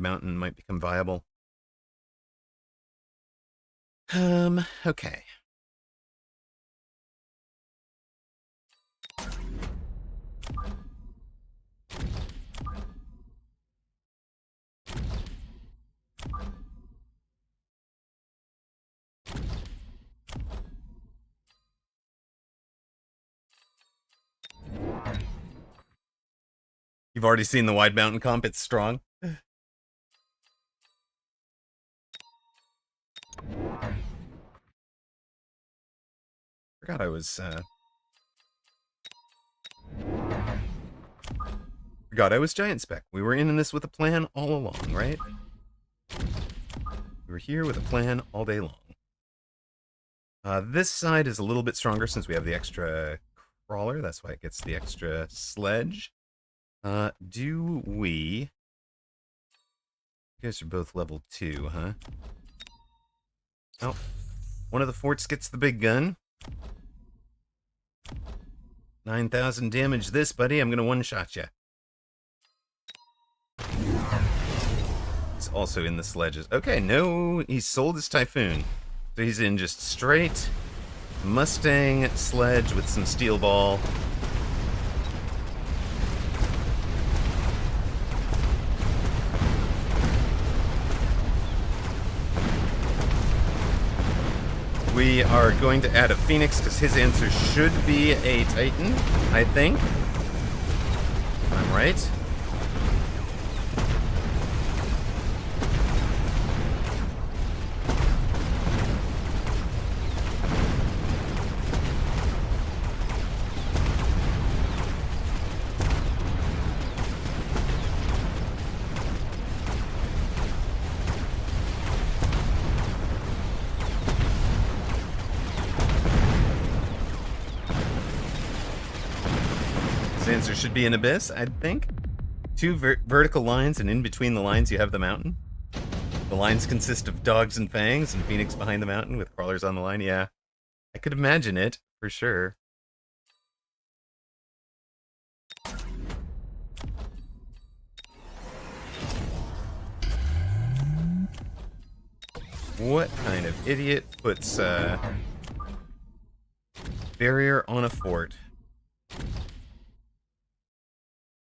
Mountain might become viable. Okay. You've already seen the wide mountain comp, it's strong. Forgot I was Giant Spec. We were in this with a plan all along, right? We were here with a plan all day long. This side is a little bit stronger since we have the extra crawler. That's why it gets the extra sledge. Do we... You guys are both level 2, huh? Oh, one of the forts gets the big gun. 9,000 damage this, buddy. I'm gonna one-shot you. He's also in the sledges. Okay, no, he sold his Typhoon. So he's in just straight Mustang sledge with some steel ball. We are going to add a Phoenix because his answer should be a Titan, I think. I'm right. Answer should be an abyss, I think. Two vertical lines, and in between the lines you have the mountain. The lines consist of dogs and fangs, and Phoenix behind the mountain with crawlers on the line. Yeah, I could imagine it, for sure. What kind of idiot puts barrier on a fort?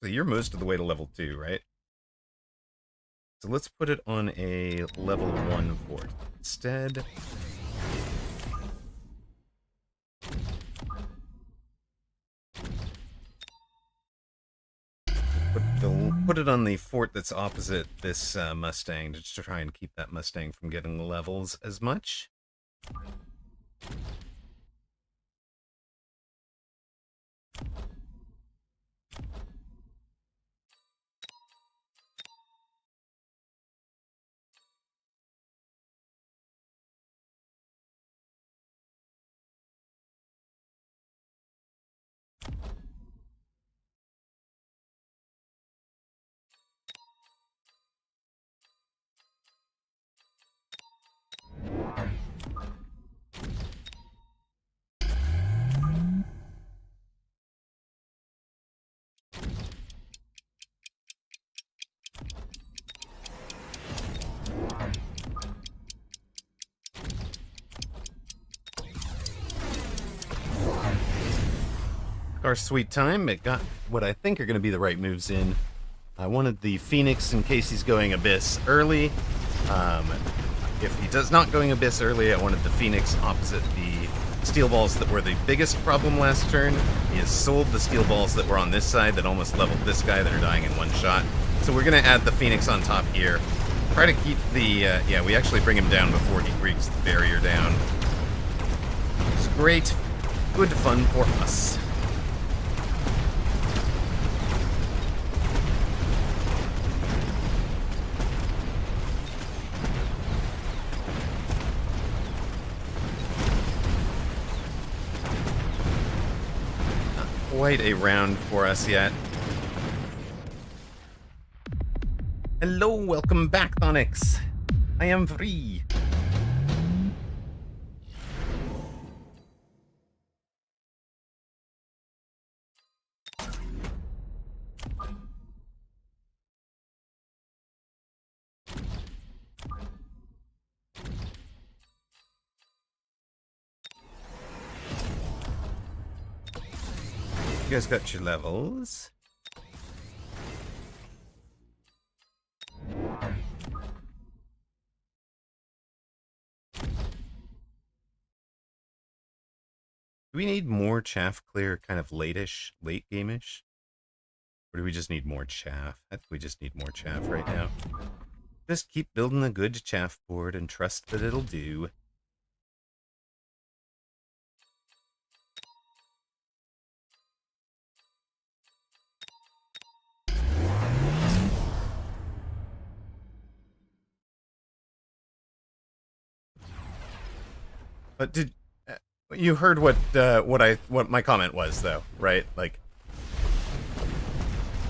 So you're most of the way to level 2, right? So let's put it on a level 1 fort. Instead, put it on the fort that's opposite this Mustang, just to try and keep that Mustang from getting the levels as much. Our sweet time. It got what I think are going to be the right moves in. I wanted the Phoenix in case he's going Abyss early. If he does not going Abyss early, I wanted the Phoenix opposite the steel balls that were the biggest problem last turn. He has sold the steel balls that were on this side that almost leveled this guy that are dying in one shot. So we're going to add the Phoenix on top here. Try to keep the... yeah, we actually bring him down before he breaks the barrier down. It's great. Good fun for us. Quite a round for us yet. Hello, welcome back, Thonix. I am free. You guys got your levels. Do we need more chaff clear kind of late-ish, late game-ish? Or do we just need more chaff? I think we just need more chaff right now. Just keep building a good chaff board and trust that it'll do. But did you heard what my comment was though, right? Like,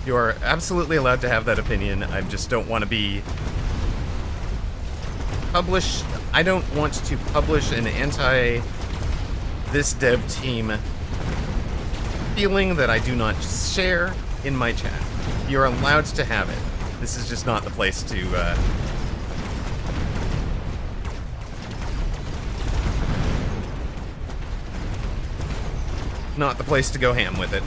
you are absolutely allowed to have that opinion. I just don't want to be published. I don't want to publish an anti this dev team feeling that I do not share in my chat. You're allowed to have it. This is just not the place to, not the place to go ham with it.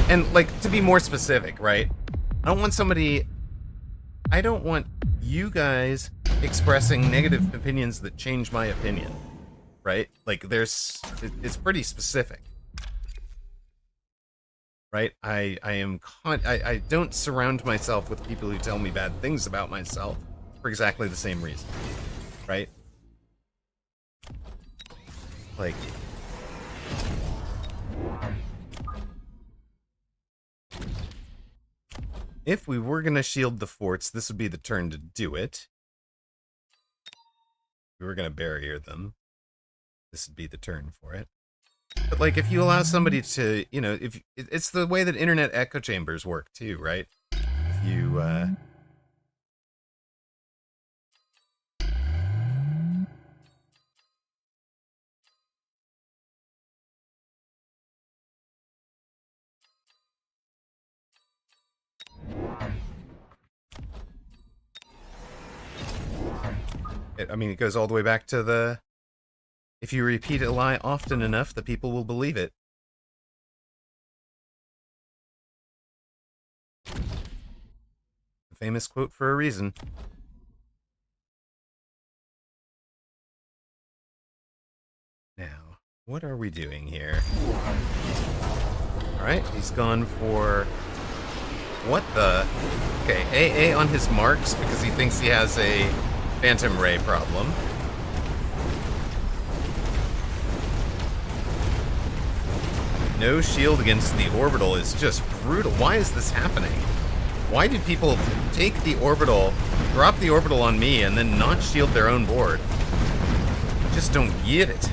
And, like, to be more specific, right? I don't want you guys expressing negative opinions that change my opinion, right? Like, it's pretty specific, right? I don't surround myself with people who tell me bad things about myself for exactly the same reason, right? Like, if we were gonna shield the forts, this would be the turn to do it. If we were gonna barrier them, this would be the turn for it. But, like, if you allow somebody to, you know, if it's the way that internet echo chambers work too, right? If you, I mean, it goes all the way back to the, if you repeat a lie often enough, the people will believe it. A famous quote for a reason. Now, what are we doing here? Alright, he's gone for... What the... Okay, AA on his marks because he thinks he has a Phantom Ray problem. No shield against the orbital is just brutal. Why is this happening? Why did people take the orbital, drop the orbital on me, and then not shield their own board? I just don't get it.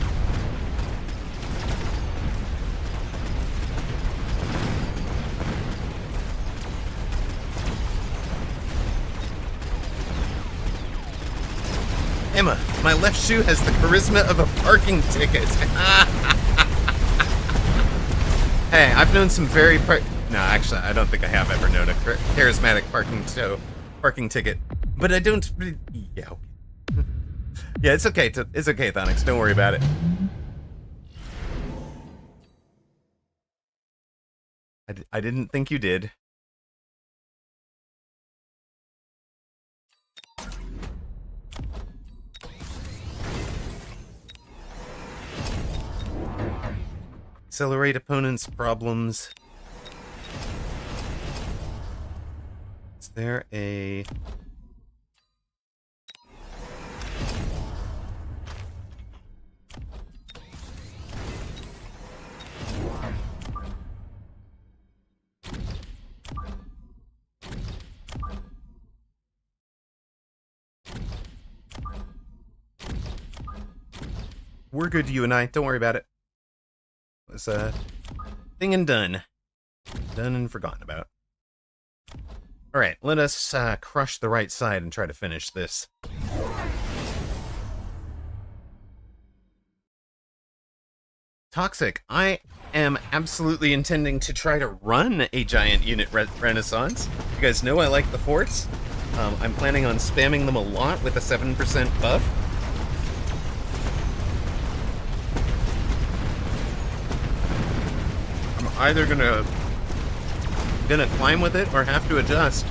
Emma, my left shoe has the charisma of a parking ticket. Hey, I've known some very no, actually, I don't think I have ever known a charismatic parking ticket. But I don't. Yeah. Yeah, it's okay. It's okay, Thonix. Don't worry about it. I didn't think you did. Accelerate opponents' problems. Is there a... We're good, you and I. Don't worry about it. It's a thing and done. Done and forgotten about. Alright, let us crush the right side and try to finish this. Toxic, I am absolutely intending to try to run a giant unit renaissance. You guys know I like the forts. I'm planning on spamming them a lot with a 7% buff. Either gonna climb with it or have to adjust.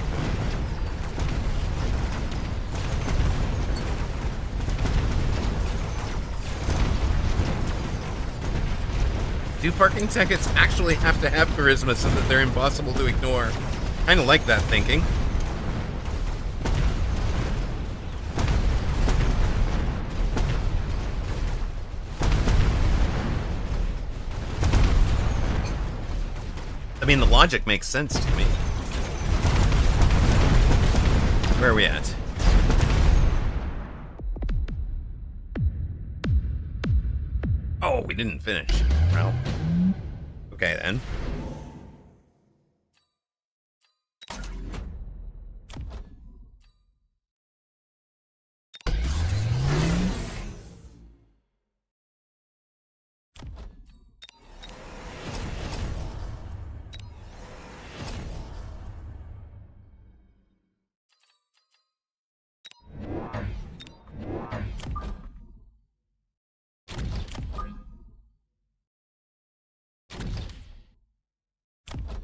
Do parking tickets actually have to have charisma so that they're impossible to ignore? Kinda like that thinking. I mean, the logic makes sense to me. Where are we at? Oh, we didn't finish. Well, okay then.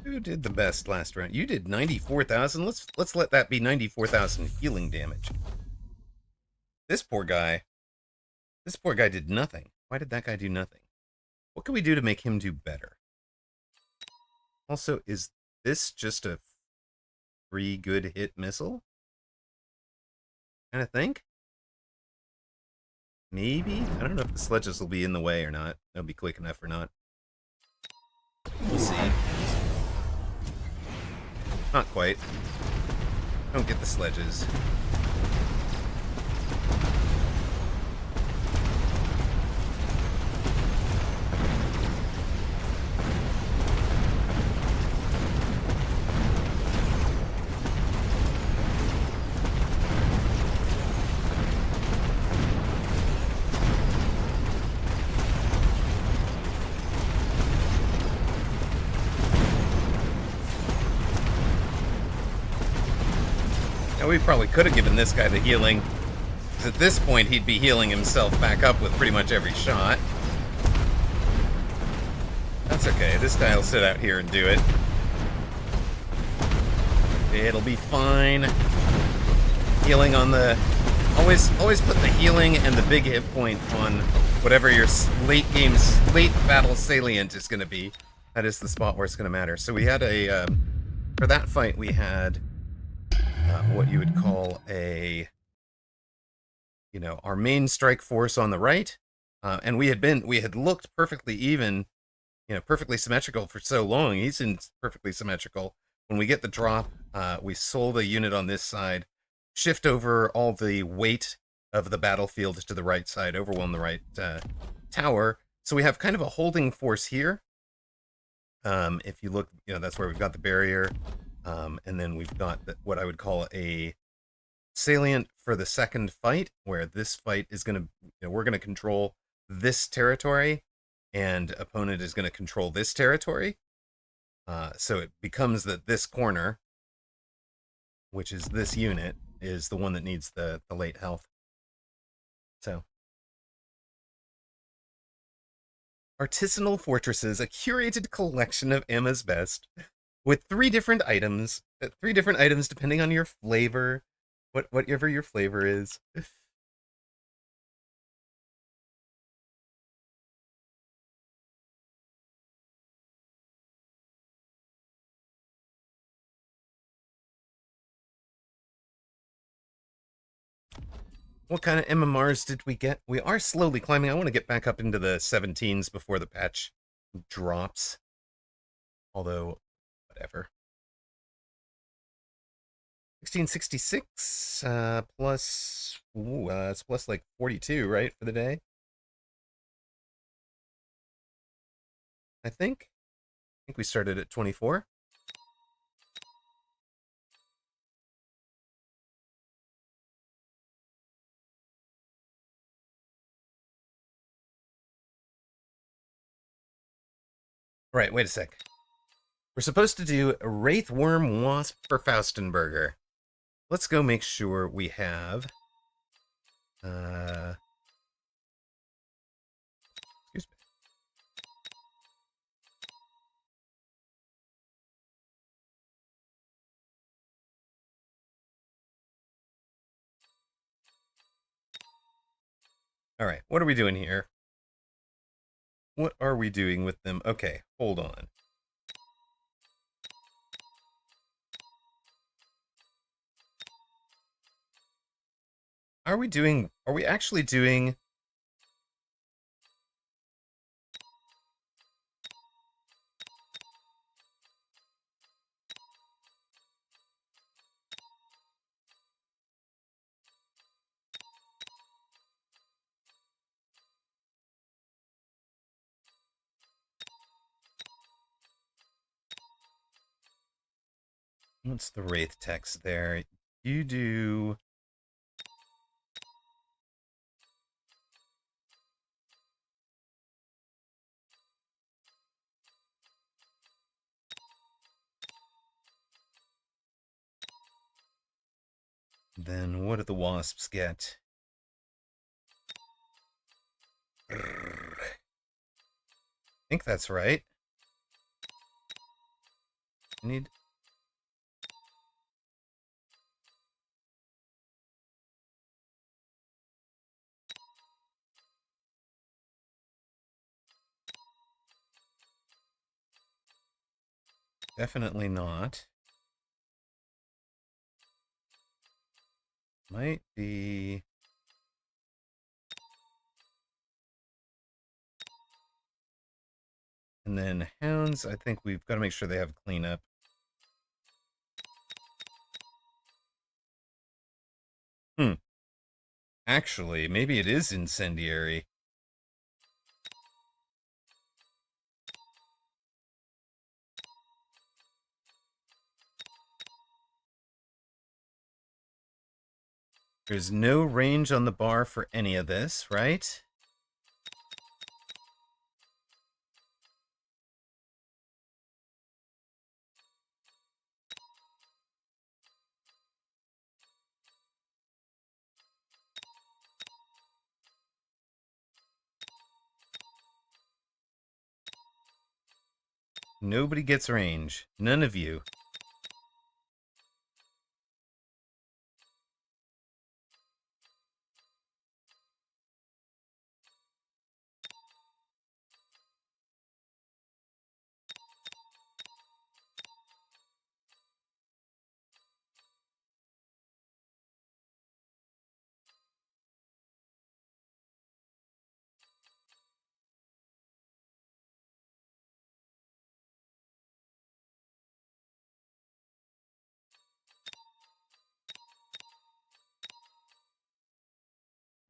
Who did the best last round? You did 94,000. Let's let that be 94,000 healing damage. This poor guy. This poor guy did nothing. Why did that guy do nothing? What can we do to make him do better? Also, is this just a free good hit missile? Kind of think? Maybe? I don't know if the sledges will be in the way or not. They'll be quick enough or not. We'll see. Not quite. Don't get the sledges. Now, we probably could have given this guy the healing, because at this point he'd be healing himself back up with pretty much every shot. That's okay, this guy will sit out here and do it. It'll be fine. Healing on the... Always put the healing and the big hit point on whatever your late battle salient is going to be. That is the spot where it's going to matter. So we had a... for that fight we had... what you would call a, our main strike force on the right, and we had looked perfectly even, perfectly symmetrical for so long. He's in perfectly symmetrical. When we get the drop, we soul the unit on this side, shift over all the weight of the battlefield to the right side, overwhelm the right tower. So we have kind of a holding force here. If you look, that's where we've got the barrier. And then we've got what I would call a salient for the second fight, where this fight is going to, we're going to control this territory, and opponent is going to control this territory. So it becomes that this corner, which is this unit, is the one that needs the late health. So. Artisanal Fortresses, a curated collection of Emma's best, with three different items depending on your flavor, whatever your flavor is. What kind of MMRs did we get? We are slowly climbing. I want to get back up into the 17s before the patch drops. Although, whatever. 1666 plus, it's plus like 42, right, for the day? I think we started at 24. Right, wait a sec. We're supposed to do a Wraith Worm Wasp for Faustenberger. Let's go make sure we have... excuse me. All right, what are we doing here? What are we doing with them? Okay, hold on. Are we actually doing... What's the Wraith text there? You do... Then what do the Wasps get? I think that's right. I need... Definitely not. Might be... And then hounds, I think we've got to make sure they have cleanup. Actually, maybe it is incendiary. There's no range on the bar for any of this, right? Nobody gets range. None of you.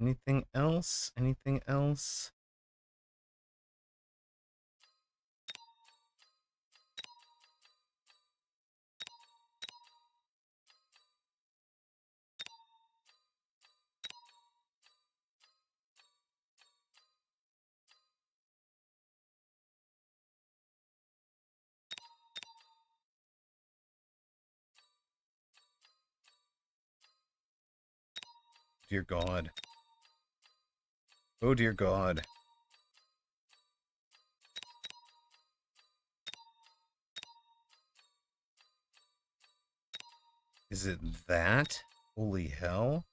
Anything else? Anything else? Dear God. Oh, dear God. Is it that? Holy hell.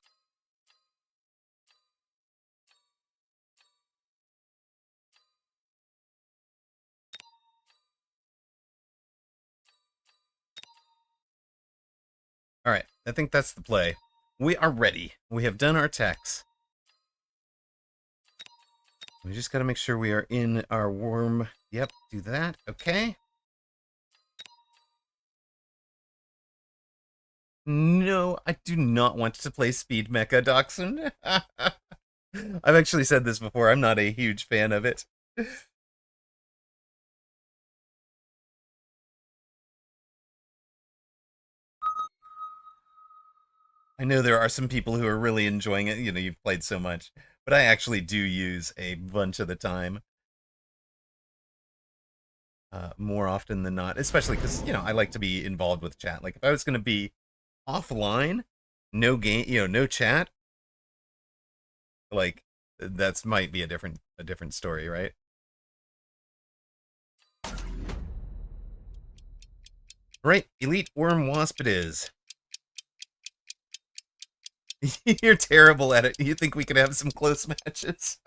All right, I think that's the play. We are ready. We have done our techs. We just got to make sure we are in our worm. Yep, do that. Okay. No, I do not want to play Speed Mecha Dachshund. I've actually said this before. I'm not a huge fan of it. I know there are some people who are really enjoying it. You know, you've played so much, but I actually do use a bunch of the time. More often than not, especially because, you know, I like to be involved with chat. Like if I was going to be offline, no game, you know, no chat, like that's might be a different story, right? Right, Elite Worm Wasp it is. You're terrible at it. You think we could have some close matches?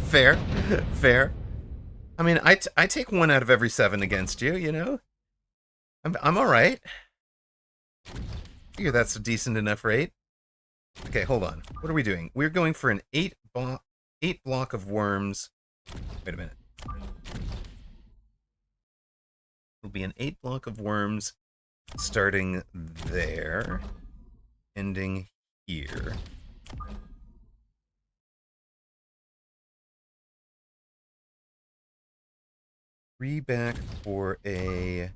Fair, fair. I mean, I take 1 out of every 7 against you. You know, I'm all right. I figure that's a decent enough rate. Okay, hold on. What are we doing? We're going for an 8 block of worms. Wait a minute. It'll be an 8 block of worms, starting there, ending here. 3 back for a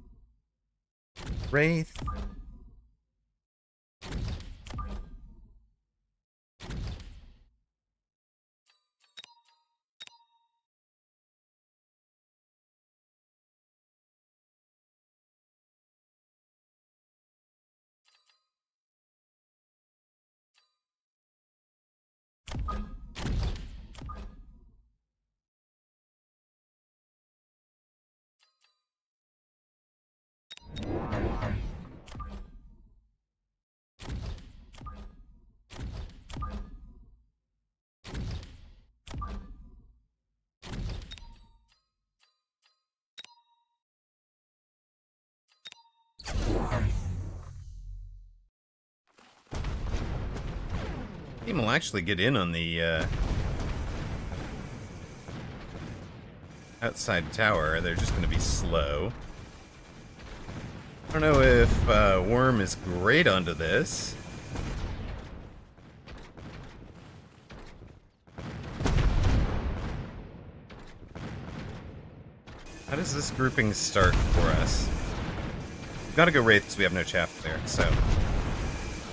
Wraith. Team will actually get in on the outside tower. They're just going to be slow. I don't know if Worm is great onto this. How does this grouping start for us? We've got to go Wraith because we have no chaff there, so...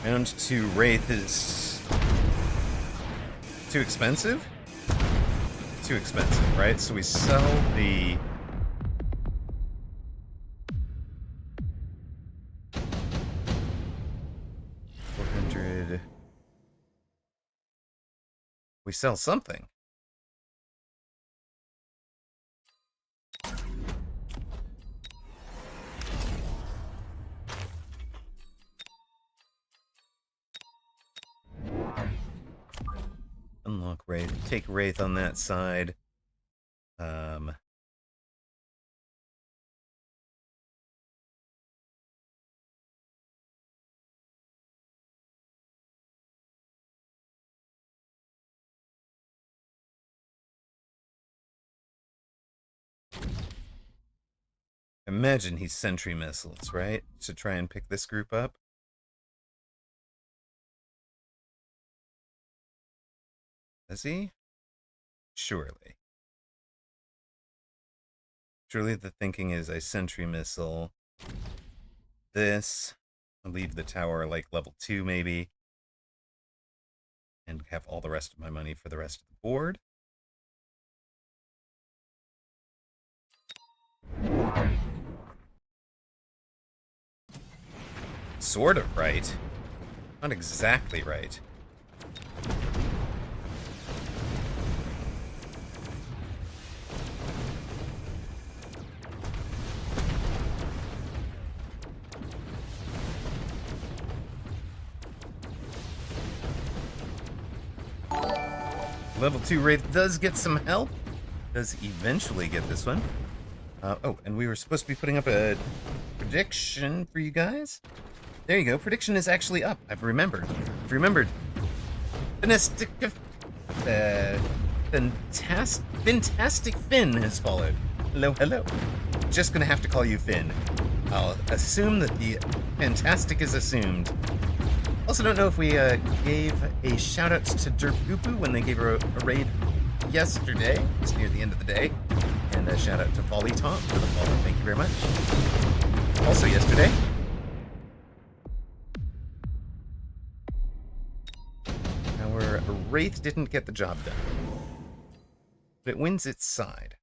Round 2 Wraith is... too expensive? Too expensive, right? So we sell the... $400... We sell something. Unlock Wraith. Take Wraith on that side. Imagine he's sentry missiles, right? To try and pick this group up. Is he? Surely. Surely the thinking is I sentry missile this. I'll leave the tower like level 2 maybe. And have all the rest of my money for the rest of the board. Sort of right. Not exactly right. Level 2 Wraith does get some help. Does eventually get this one. Oh, and we were supposed to be putting up a prediction for you guys. There you go. Prediction is actually up. I've remembered. Fantastic Finn has followed. Hello, hello. Just gonna have to call you Finn. I'll assume that the fantastic is assumed. Also don't know if we gave a shout out to Derp Goopoo when they gave her a raid yesterday. It's near the end of the day. And a shout out to Volley Tom for the follow. Thank you very much. Also yesterday. Our Wraith didn't get the job done. But it wins its side.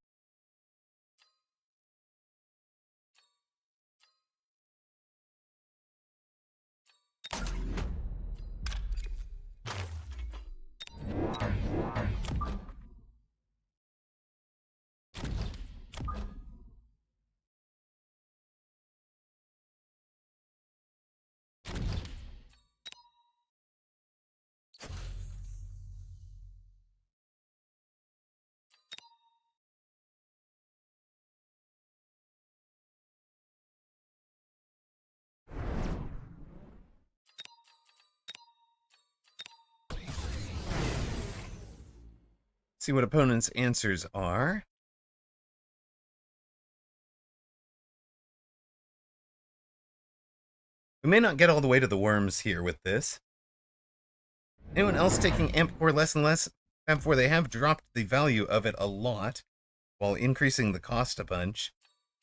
See what opponents' answers are. We may not get all the way to the worms here with this. Anyone else taking Amp Core less and less? Before they have dropped the value of it a lot while increasing the cost a bunch.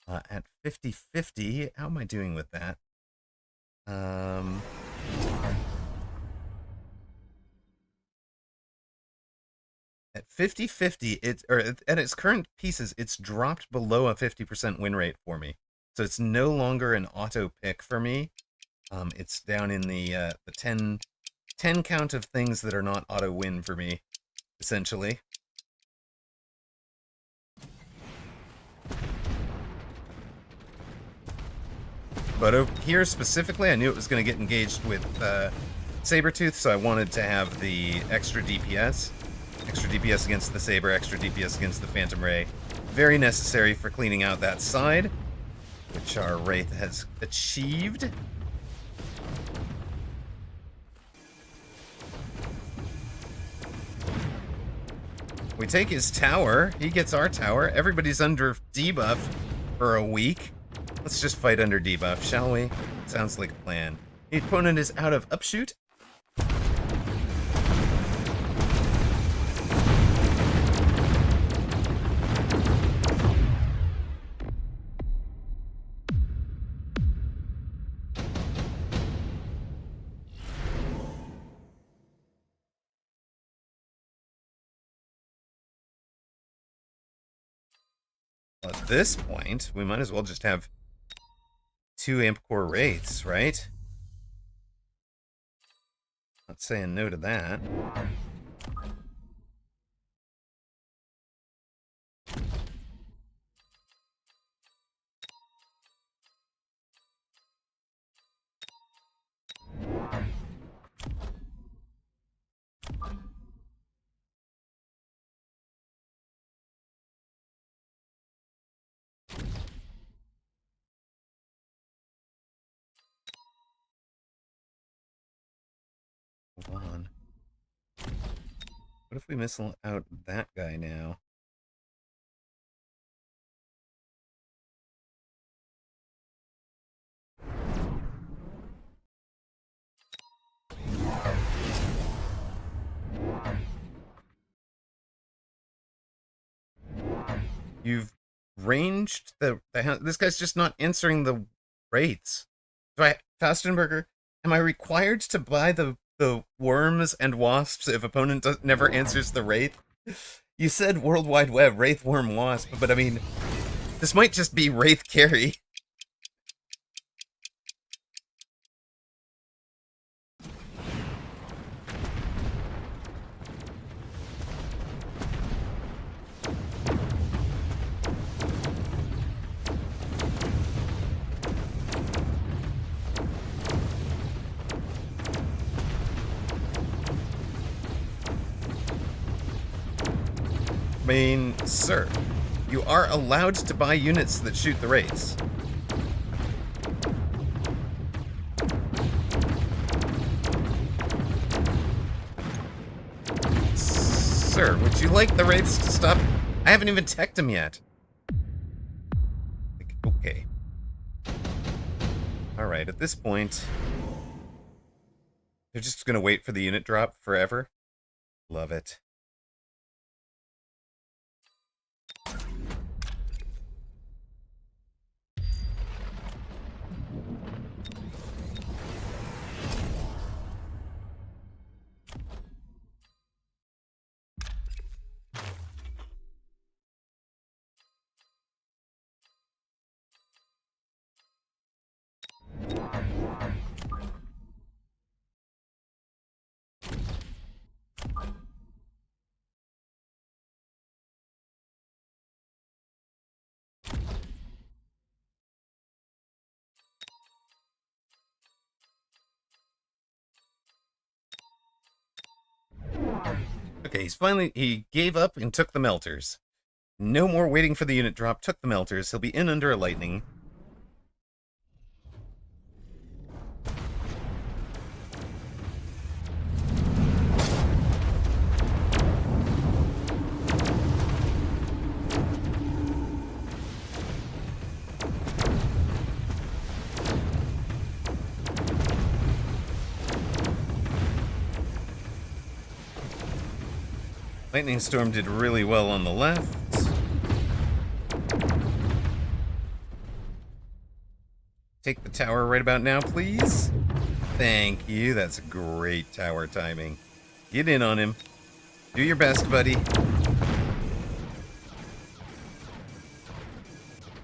At 50-50, how am I doing with that? At 50-50, at its current pieces, it's dropped below a 50% win rate for me. So it's no longer an auto pick for me. It's down in the 10 count of things that are not auto win for me, essentially. But over here specifically, I knew it was going to get engaged with Sabretooth, so I wanted to have the extra DPS. Extra DPS against the Saber, extra DPS against the Phantom Ray. Very necessary for cleaning out that side, which our Wraith has achieved. We take his tower. He gets our tower. Everybody's under debuff for a week. Let's just fight under debuff, shall we? Sounds like a plan. The opponent is out of upshoot. At this point, we might as well just have 2 Amp Core Wraiths, right? Not saying no to that. Hold on. What if we miss out that guy now? You've ranged this guy's just not answering the wraiths. Fastenberger, am I required to buy the worms and wasps if opponent never answers the wraith? You said World Wide Web, wraith, worm, wasp, but I mean, this might just be wraith carry. I mean, sir, you are allowed to buy units that shoot the wraiths. Sir, would you like the wraiths to stop? I haven't even teched them yet. Okay. Alright, at this point, they're just gonna wait for the unit drop forever. Love it. Okay, he gave up and took the melters. No more waiting for the unit drop, took the melters. He'll be in under a lightning. Lightning Storm did really well on the left. Take the tower right about now, please. Thank you. That's great tower timing. Get in on him. Do your best, buddy.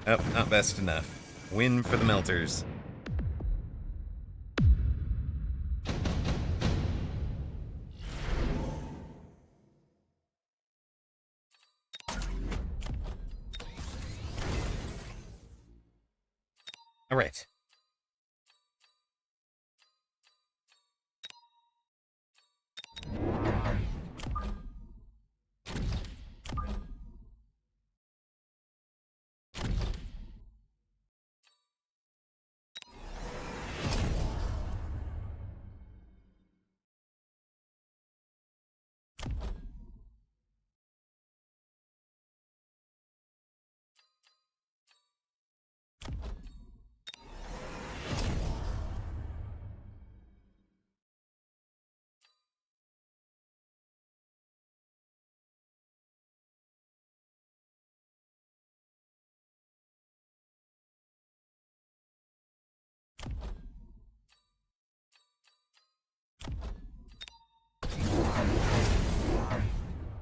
Oh, not best enough. Win for the melters. All right.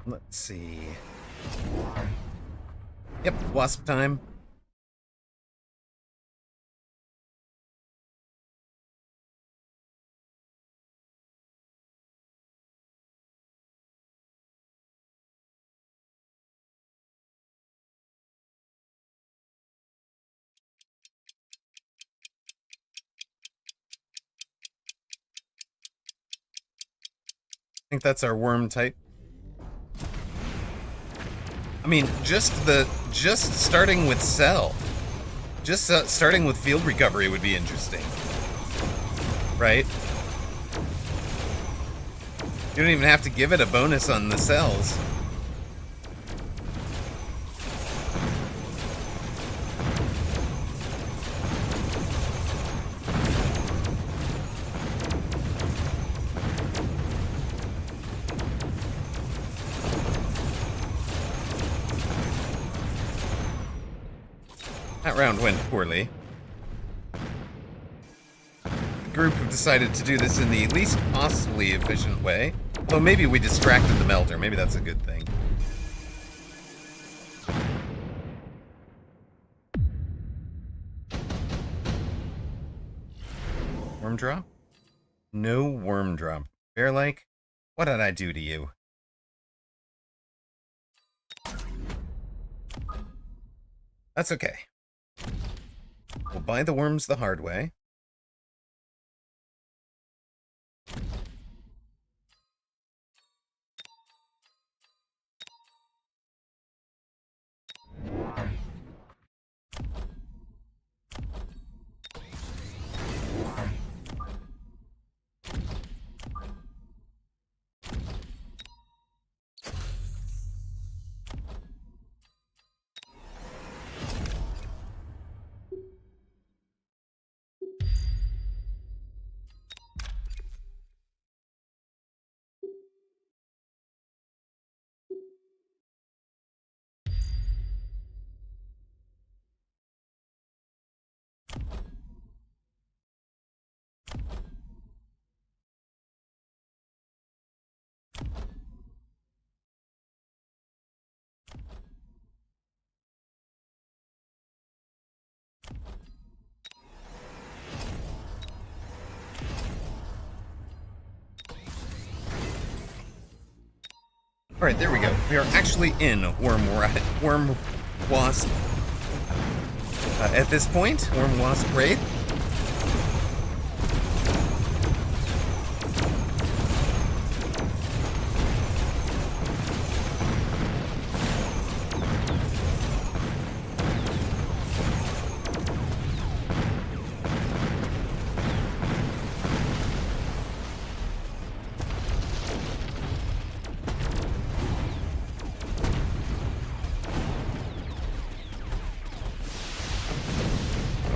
Let's see. Yep, wasp time. I think that's our worm type. I mean, just starting with cell, starting with field recovery would be interesting, right? You don't even have to give it a bonus on the cells. That round went poorly. The group have decided to do this in the least possibly efficient way. Though maybe we distracted the melter. Maybe that's a good thing. Worm drop? No worm drop. Bear-like? What did I do to you? That's okay. We'll buy the worms the hard way. Alright, there we go. We are actually in Worm Wasp. At this point, Worm Wasp Raid.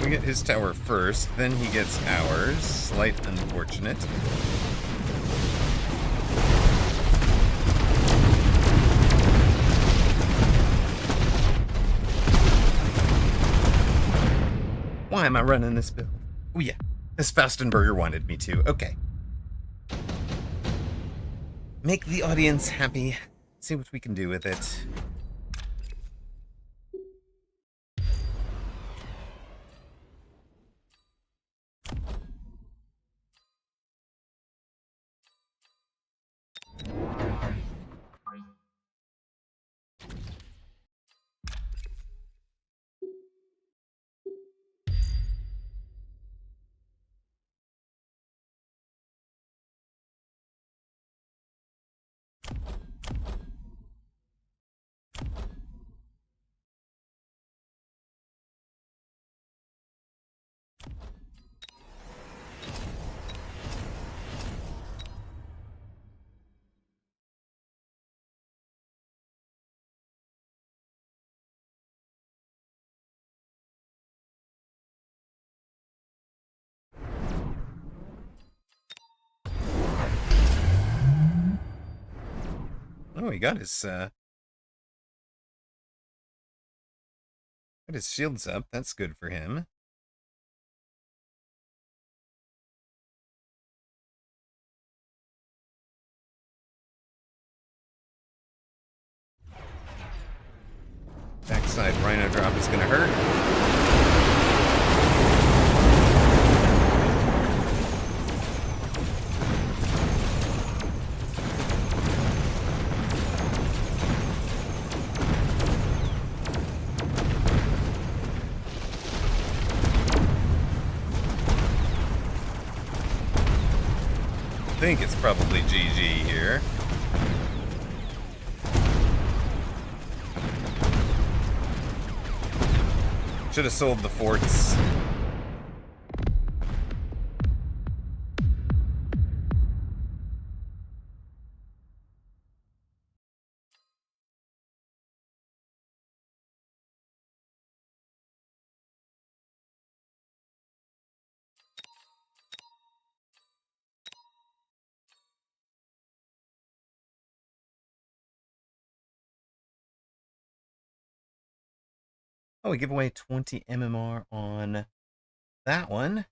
We get his tower first, then he gets ours. Slight unfortunate. Why am I running this build? Oh yeah, this Fastenberger wanted me to. Okay. Make the audience happy. See what we can do with it. Oh, he got his shields up. That's good for him. backside Rhino drop is going to hurt. I think it's probably GG here. Should have sold the forts. Oh, we give away 20 MMR on that one.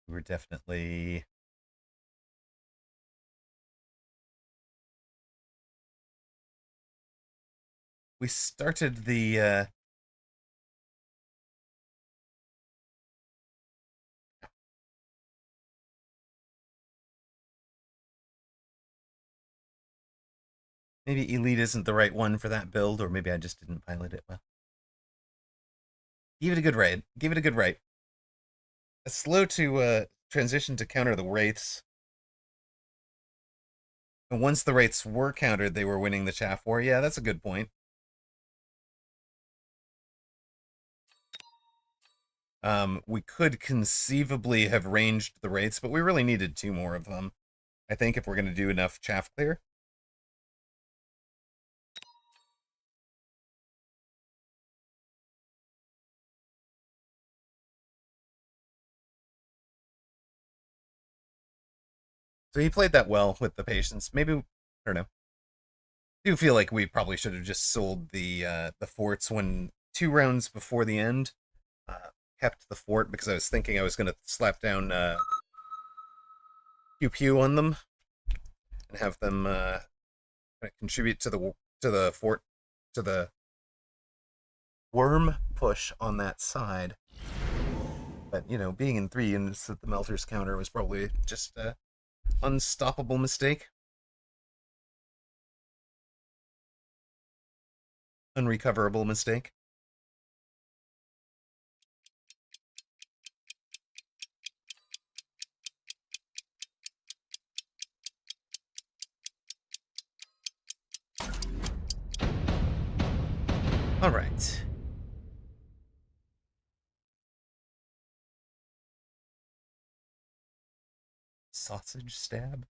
We're definitely... We started the... Maybe Elite isn't the right one for that build, or maybe I just didn't pilot it well. Give it a good ride. Give it a good ride. It's slow to transition to counter the Wraiths. And once the Wraiths were countered, they were winning the Chaff War. Yeah, that's a good point. We could conceivably have ranged the Wraiths, but we really needed 2 more of them, I think, if we're going to do enough Chaff clear. So he played that well with the patience. Maybe, I don't know. I do feel like we probably should have just sold the forts when 2 rounds before the end. Kept the fort because I was thinking I was going to slap down Pew Pew on them and have them contribute to the fort, to the worm push on that side. But, you know, being in 3 units at the Melter's counter was probably just an unstoppable mistake. Unrecoverable mistake. All right. Sausage stab?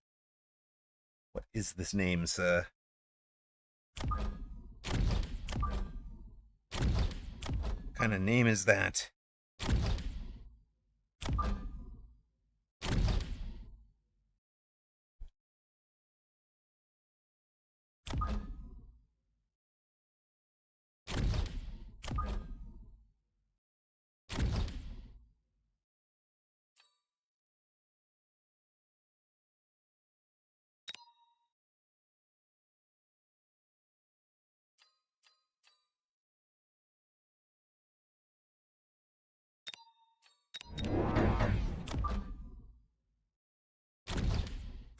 What is this name, sir? What kind of name is that?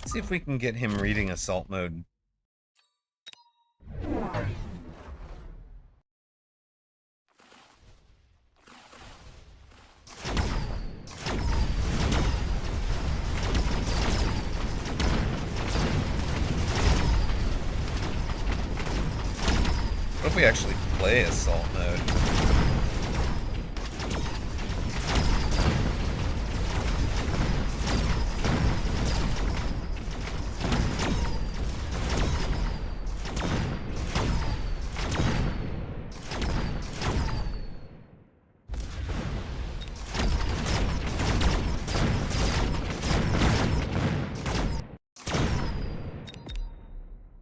Let's see if we can get him reading assault mode. What if we actually play assault mode?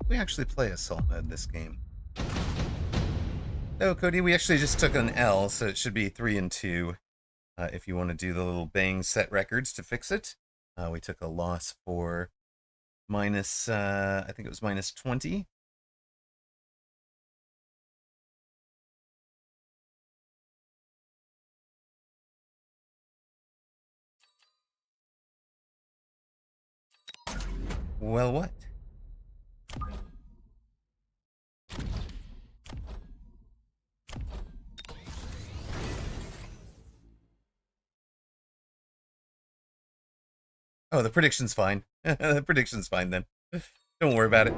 We actually play assault mode this game. No, Cody, we actually just took an L, so it should be 3 and 2. If you want to do the little bang set records to fix it. We took a loss for minus, I think it was minus 20. Well, what? Oh, the prediction's fine. The prediction's fine then. Don't worry about it.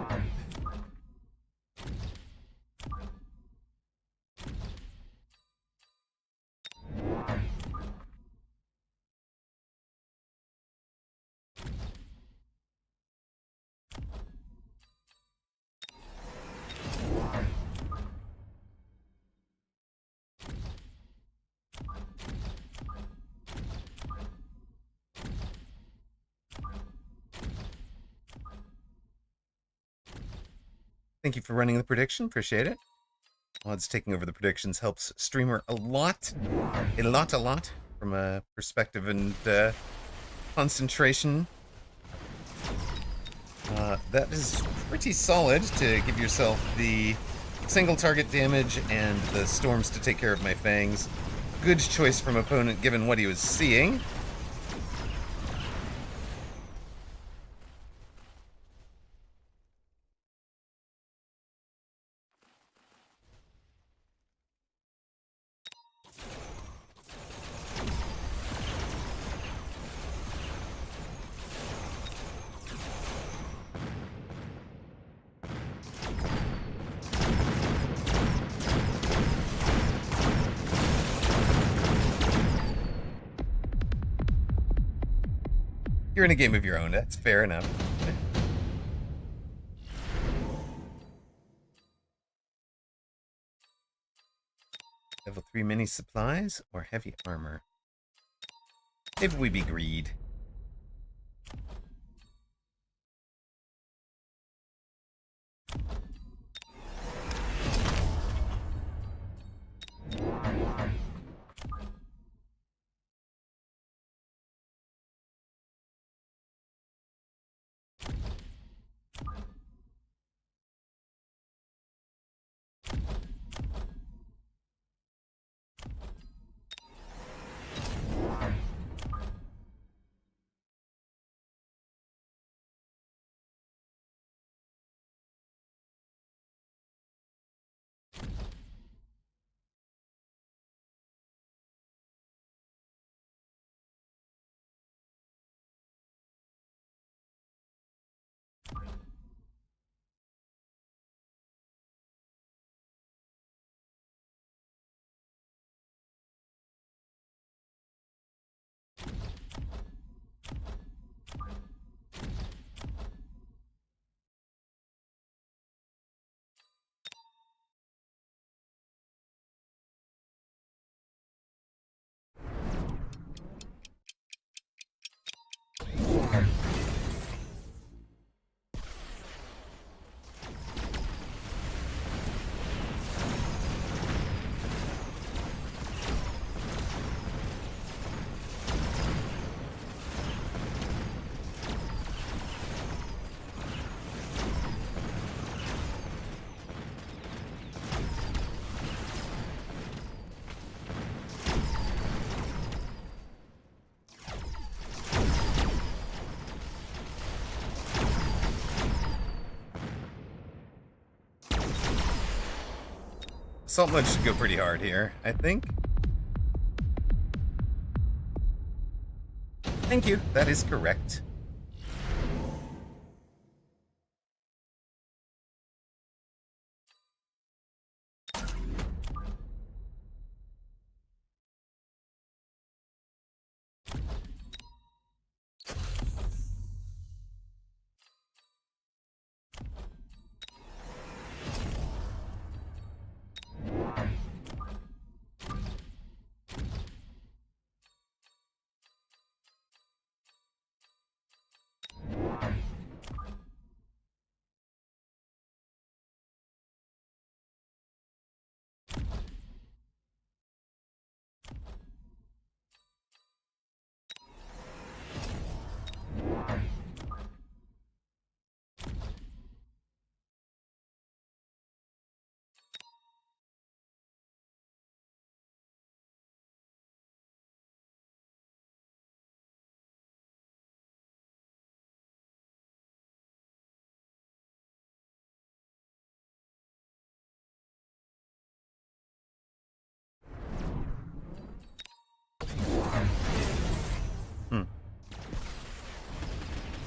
Thank you for running the prediction. Appreciate it. Odds taking over the predictions helps streamer a lot. A lot. From a perspective and concentration. That is pretty solid to give yourself the single target damage and the storms to take care of my fangs. Good choice from opponent given what he was seeing. You're in a game of your own. That's fair enough. Level 3 mini supplies or heavy armor? Maybe we be greed. Salt Mud should go pretty hard here, I think. Thank you. That is correct.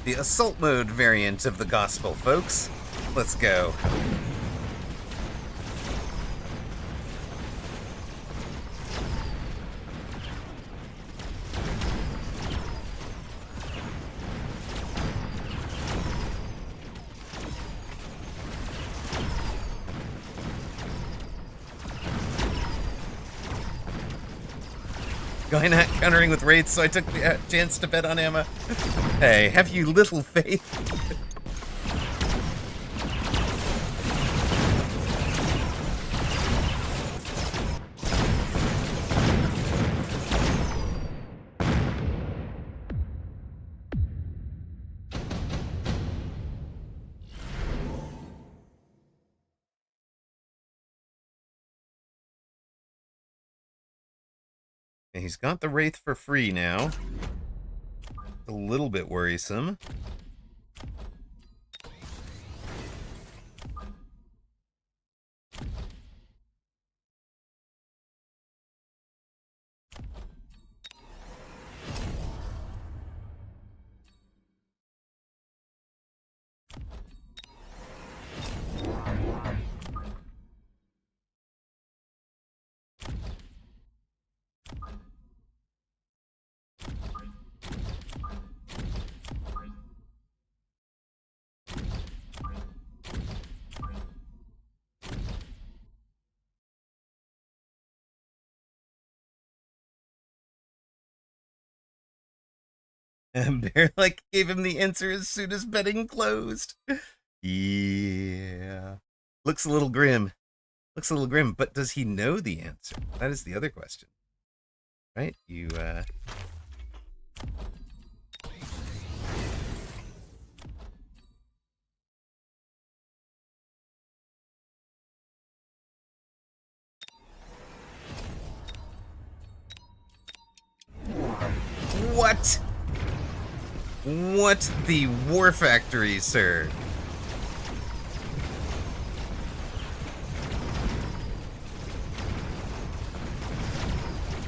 The assault mode variant of the gospel, folks. Let's go. Guy not countering with wraiths, so I took the chance to bet on Emma. Hey, have you little faith? He's got the Wraith for free now. It's a little bit worrisome. And Bear like gave him the answer as soon as betting closed. Yeah. Looks a little grim. Looks a little grim, but does he know the answer? That is the other question. Right? You, What? What the War Factory, sir?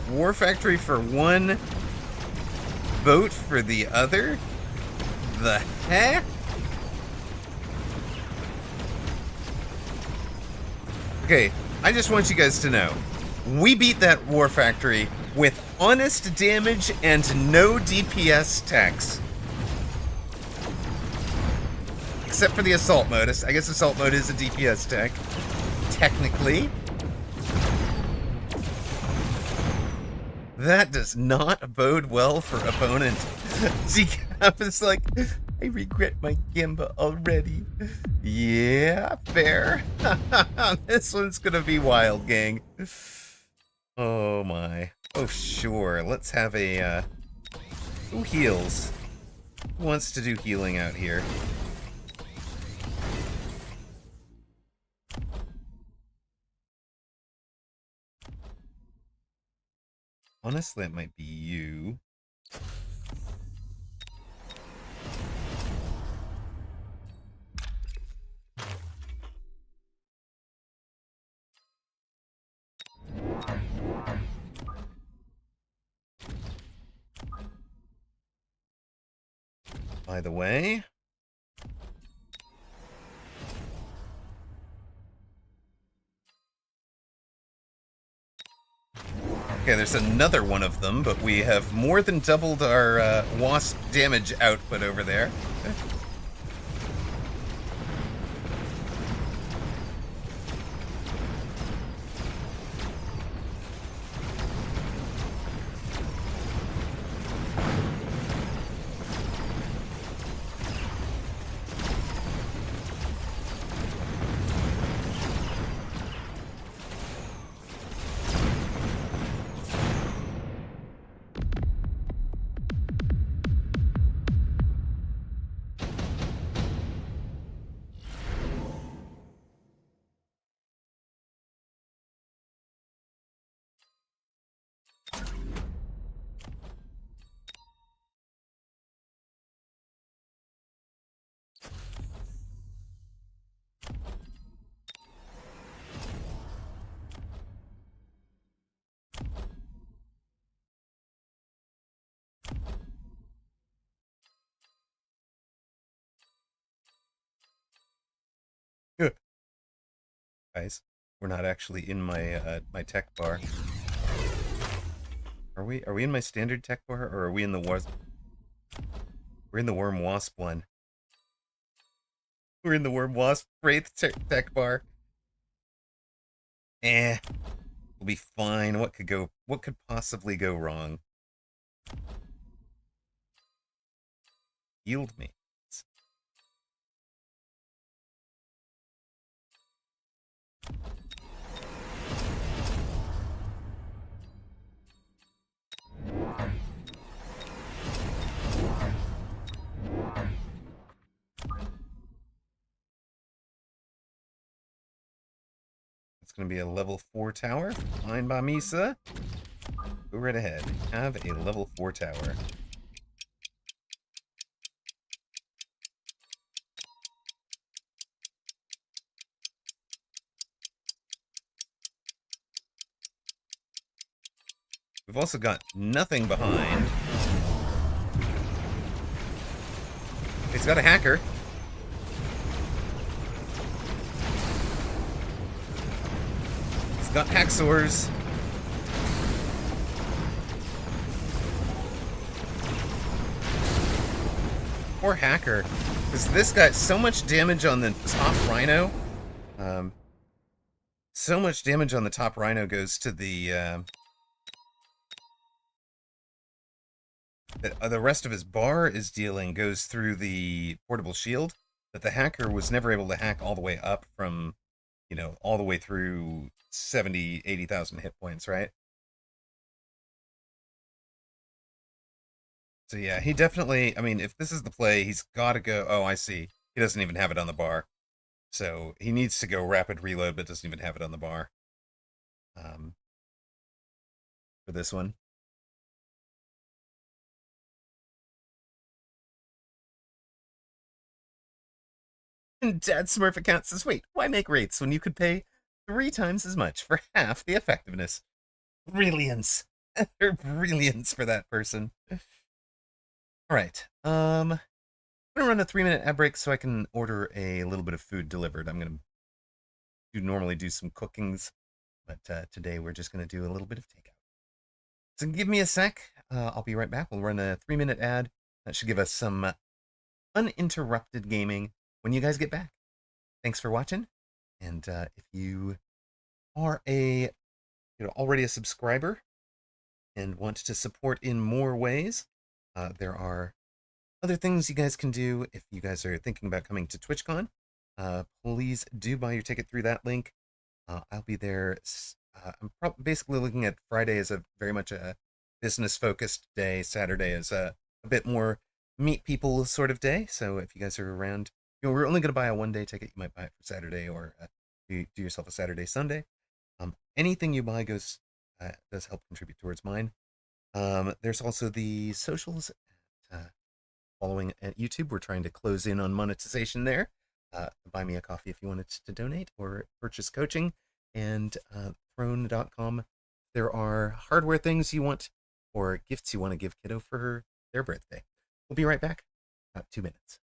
War Factory for one, vote for the other? The heck? Okay, I just want you guys to know, we beat that War Factory with honest damage and no DPS tax. Except for the assault mode. I guess assault mode is a DPS tech, technically. That does not bode well for opponent. Decap is like, I regret my Gimba already. Yeah, fair. This one's gonna be wild, gang. Oh my. Oh sure, let's have a, who heals? Who wants to do healing out here? Honestly, it might be you. By the way, okay, there's another one of them, but we have more than doubled our wasp damage output over there. Okay. guys. We're not actually in my my tech bar. Are we? Are we in my standard tech bar, or are we in the wasp? We're in the worm wasp one. We're in the worm wasp wraith tech bar. Eh, we'll be fine. What could go? What could possibly go wrong? Yield me. It's going to be a level 4 tower. Fine by Misa. Go right ahead. Have a level 4 tower. We've also got nothing behind. He's got a hacker. He's got hacksaws. Poor hacker. Because this got so much damage on the top rhino. So much damage on the top rhino goes to the the rest of his bar is dealing goes through the portable shield, that the hacker was never able to hack all the way up from, you know, all the way through 70, 80,000 hit points, right? So yeah, he definitely, I mean, if this is the play, he's got to go. Oh, I see. He doesn't even have it on the bar. So he needs to go rapid reload, but doesn't even have it on the bar. For this one. And Dad Smurf account says, wait, why make rates when you could pay 3 times as much for half the effectiveness? Brilliance. They're brilliance for that person. All right. I'm gonna run a 3-minute ad break so I can order a little bit of food delivered. I'm gonna normally do some cookings, but today we're just gonna do a little bit of takeout. So give me a sec. I'll be right back. We'll run a 3-minute ad. That should give us some uninterrupted gaming when you guys get back. Thanks for watching, and if you are already a subscriber and want to support in more ways, there are other things you guys can do. If you guys are thinking about coming to TwitchCon, please do buy your ticket through that link. I'll be there. I'm basically looking at Friday as a very much a business-focused day. Saturday is a bit more meet people sort of day. So if you guys are around, we're only going to buy a 1-day ticket. You might buy it for Saturday, or do yourself a Saturday, Sunday. Anything you buy does help contribute towards mine. There's also the socials. Following at YouTube, we're trying to close in on monetization there. Buy me a coffee if you wanted to donate or purchase coaching. And throne.com. There are hardware things you want or gifts you want to give kiddo for their birthday. We'll be right back. About 2 minutes.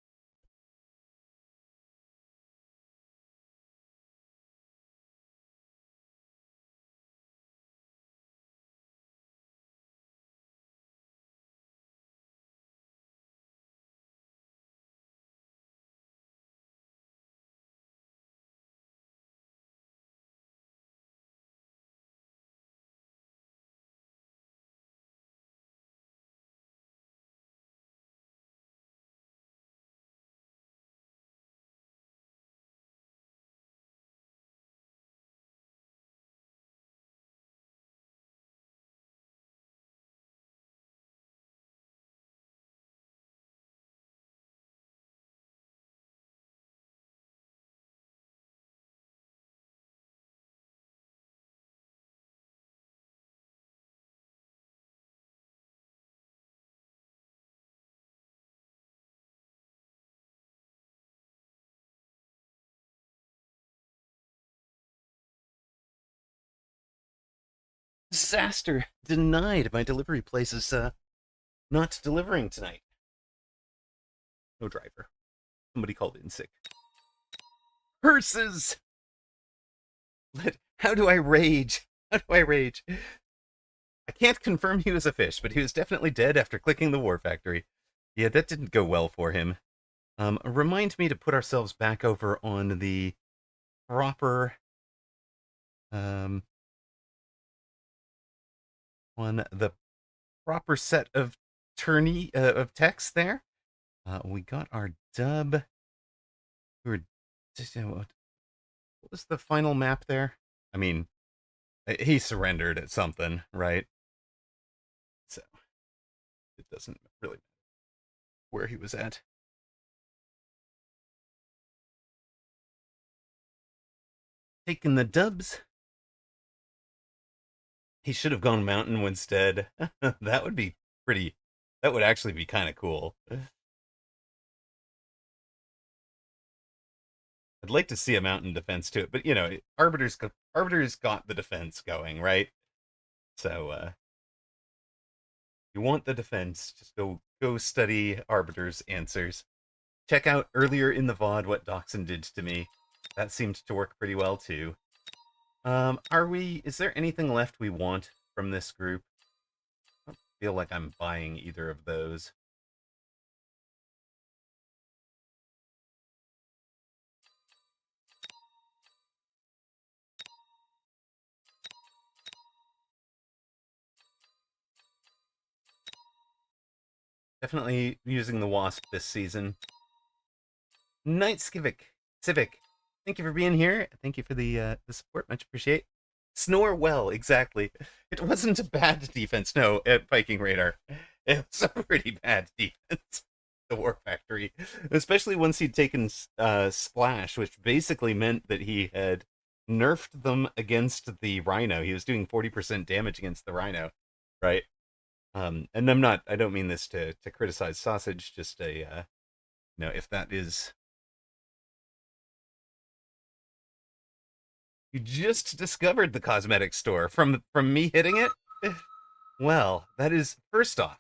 Disaster denied. My delivery place is not delivering tonight. No driver. Somebody called in sick. Purses! How do I rage? How do I rage? I can't confirm he was a fish, but he was definitely dead after clicking the War Factory. Yeah, that didn't go well for him. Remind me to put ourselves back over on the proper, on the proper set of tourney of text there. We got our dub. We were just, what was the final map there? I mean, he surrendered at something, right? So it doesn't really matter where he was at. Taking the dubs. He should have gone mountain instead. That would be pretty. That would actually be kind of cool. I'd like to see a mountain defense to it, but you know, Arbiter's got the defense going, right? So you want the defense, just go study Arbiter's answers. Check out earlier in the VOD what Doxin did to me. That seemed to work pretty well too. Is there anything left we want from this group? I don't feel like I'm buying either of those. Definitely using the Wasp this season. Night Civic, thank you for being here. Thank you for the support, much appreciate. Snore well, exactly. It wasn't a bad defense, no, at Viking Radar. It was a pretty bad defense, the War Factory. Especially once he'd taken Splash, which basically meant that he had nerfed them against the Rhino. He was doing 40% damage against the Rhino, right? And I don't mean this to criticize Sausage, just a, if that is... You just discovered the cosmetic store from me hitting it? Well, that is, first off,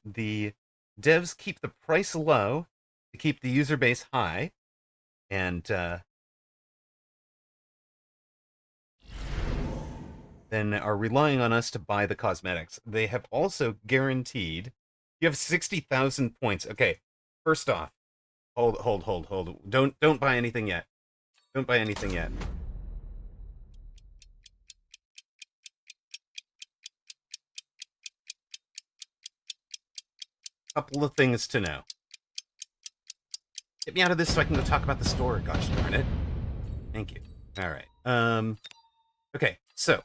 the devs keep the price low to keep the user base high, and then are relying on us to buy the cosmetics. They have also guaranteed you have 60,000 points. Okay, first off, hold. Don't buy anything yet. Don't buy anything yet. Couple of things to know. Get me out of this so I can go talk about the store. Gosh darn it. Thank you. All right. Okay, so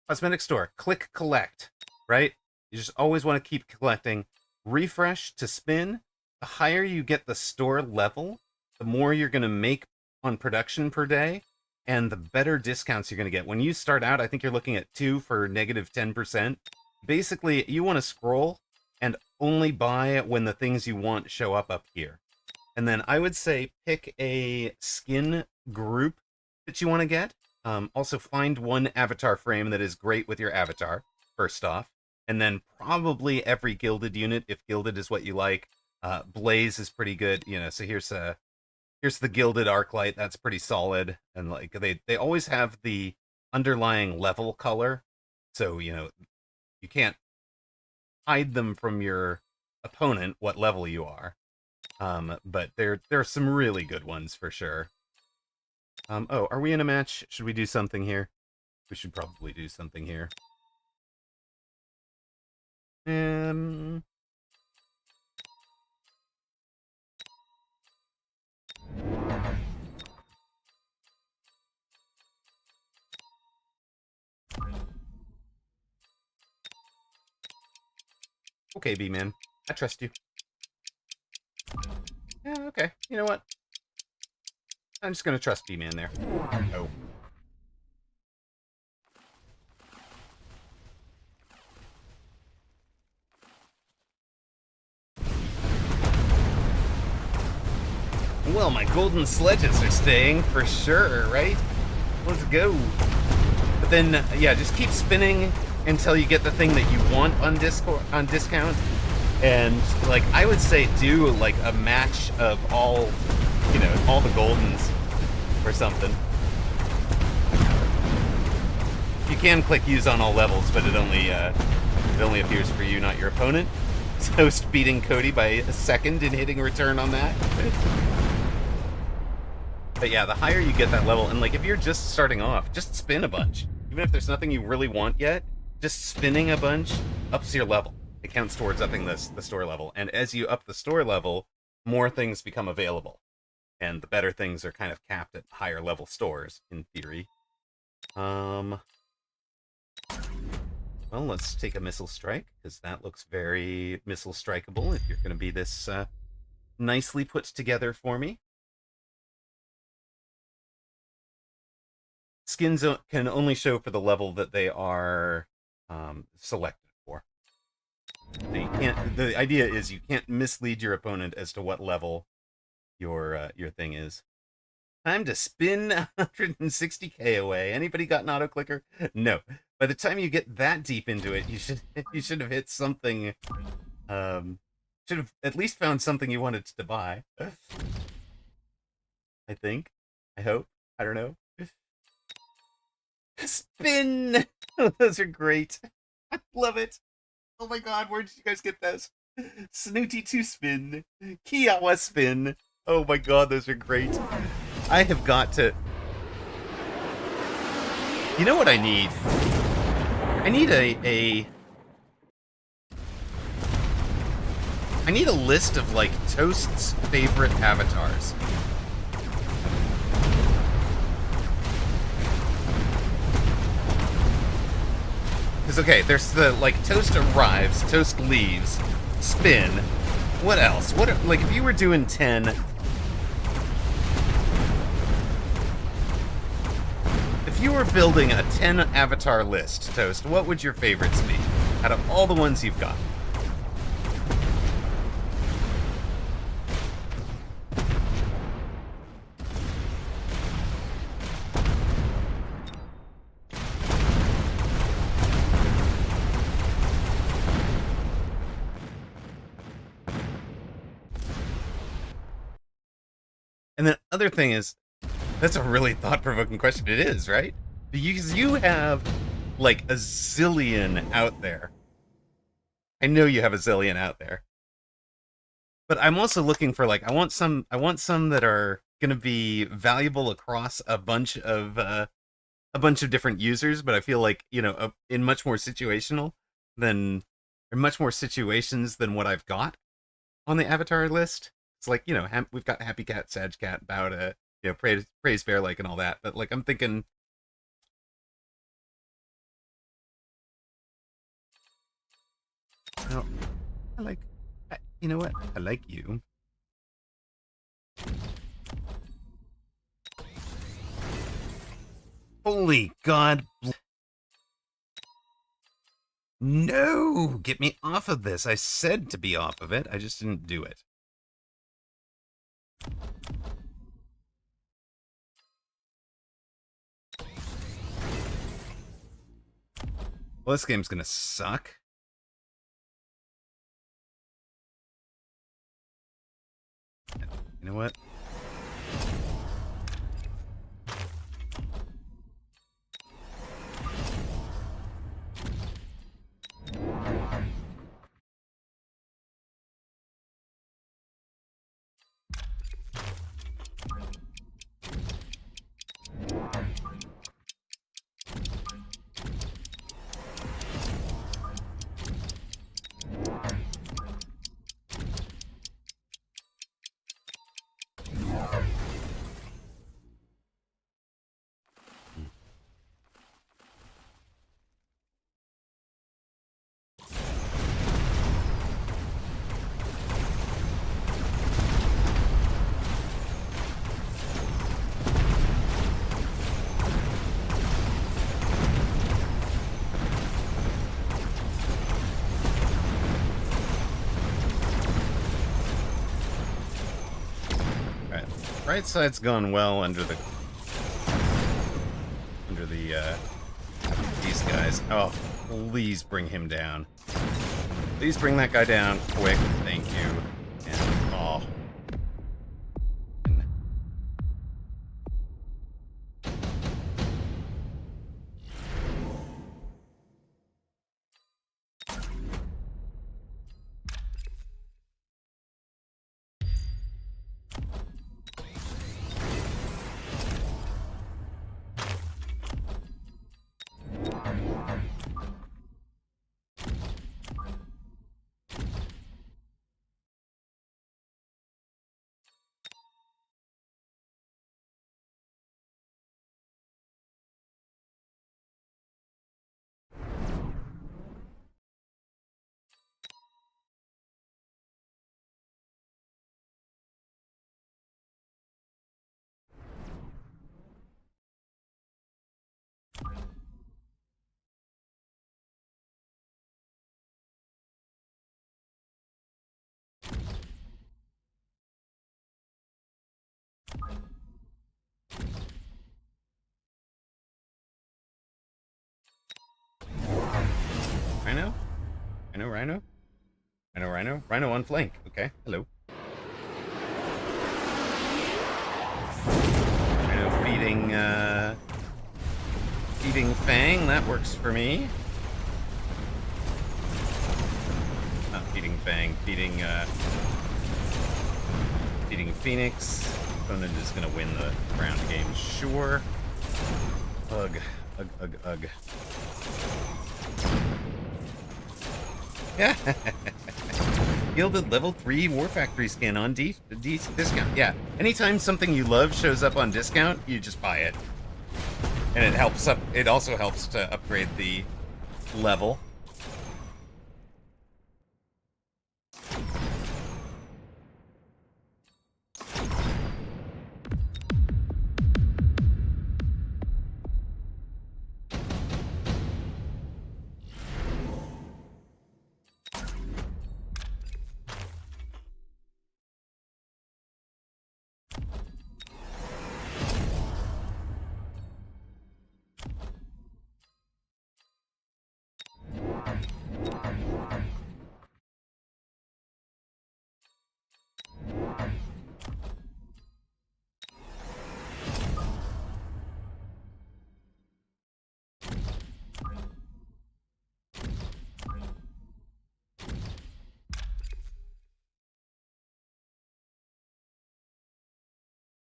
cosmetic store. Click collect, right? You just always want to keep collecting. Refresh to spin. The higher you get the store level, the more you're going to make on production per day, and the better discounts you're going to get. When you start out, I think you're looking at 2 for negative 10%. Basically, you want to scroll and only buy when the things you want show up here. And then I would say pick a skin group that you want to get. Also find one avatar frame that is great with your avatar, first off. And then probably every gilded unit, if gilded is what you like. Blaze is pretty good, so here's the gilded Arclight, that's pretty solid. And like they always have the underlying level color. So, you can't hide them from your opponent what level you are. But there are some really good ones for sure. Oh, are we in a match? Should we do something here? We should probably do something here. Okay, B-Man. I trust you. Yeah, okay. You know what? I'm just gonna trust B-Man there. Oh. Well, my golden sledges are staying for sure, right? Let's go. But then, yeah, just keep spinning until you get the thing that you want on discount. And like I would say do like a match of all the goldens or something. can click use on all levels, but it only appears for you, not your opponent. Toast beating Cody by a second and hitting return on that. But yeah, the higher you get that level, and like if you're just starting off, just spin a bunch. Even if there's nothing you really want yet, just spinning a bunch ups your level. It counts towards upping the store level. And as you up the store level, more things become available. And the better things are kind of capped at higher level stores, in theory. Well, let's take a missile strike, because that looks very missile strikeable if you're going to be this nicely put together for me. Skins can only show for the level that they are selected for. So you can't. The idea is you can't mislead your opponent as to what level your thing is. Time to spin 160k away. Anybody got an auto clicker? No. By the time you get that deep into it, you should have hit something. Should have at least found something you wanted to buy. I think. I hope. I don't know. Spin! Those are great. I love it. Oh my god, where did you guys get those? Snooty 2 spin. Kiawa spin. Oh my god, those are great. I have got to... You know what I need? I need I need a list of, like, Toast's favorite avatars. Because, okay, there's the, like, Toast arrives, Toast leaves, spin. What else? What, like, if you were doing 10... If you were building a 10 avatar list, Toast, what would your favorites be? Out of all the ones you've got. And the other thing is, that's a really thought-provoking question. It is, right? Because you have, like, a zillion out there. I know you have a zillion out there. But I'm also looking for, like, I want some that are going to be valuable across a bunch of different users, but I feel like, you know, in much more situational than, or much more situations than what I've got on the avatar list. It's like, you know, we've got Happy Cat, Sag Cat, Bowda, you know, praise Bear Lake and all that. But, like, I'm thinking... No, you know what? I like you. Holy God. No! Get me off of this. I said to be off of it. I just didn't do it. Well, this game's gonna suck. You know what? Right side's gone well under the these guys. Oh, please bring him down. Please bring that guy down quick. Thank you. And oh. Rhino. Rhino on flank. Okay, hello. Rhino feeding Fang. That works for me. Not feeding Fang. Feeding Phoenix. Opponent is gonna win the round game, sure. Ugh. Yeah. Gilded level 3 War Factory skin on discount. Yeah. Anytime something you love shows up on discount, you just buy it. And it also helps to upgrade the level.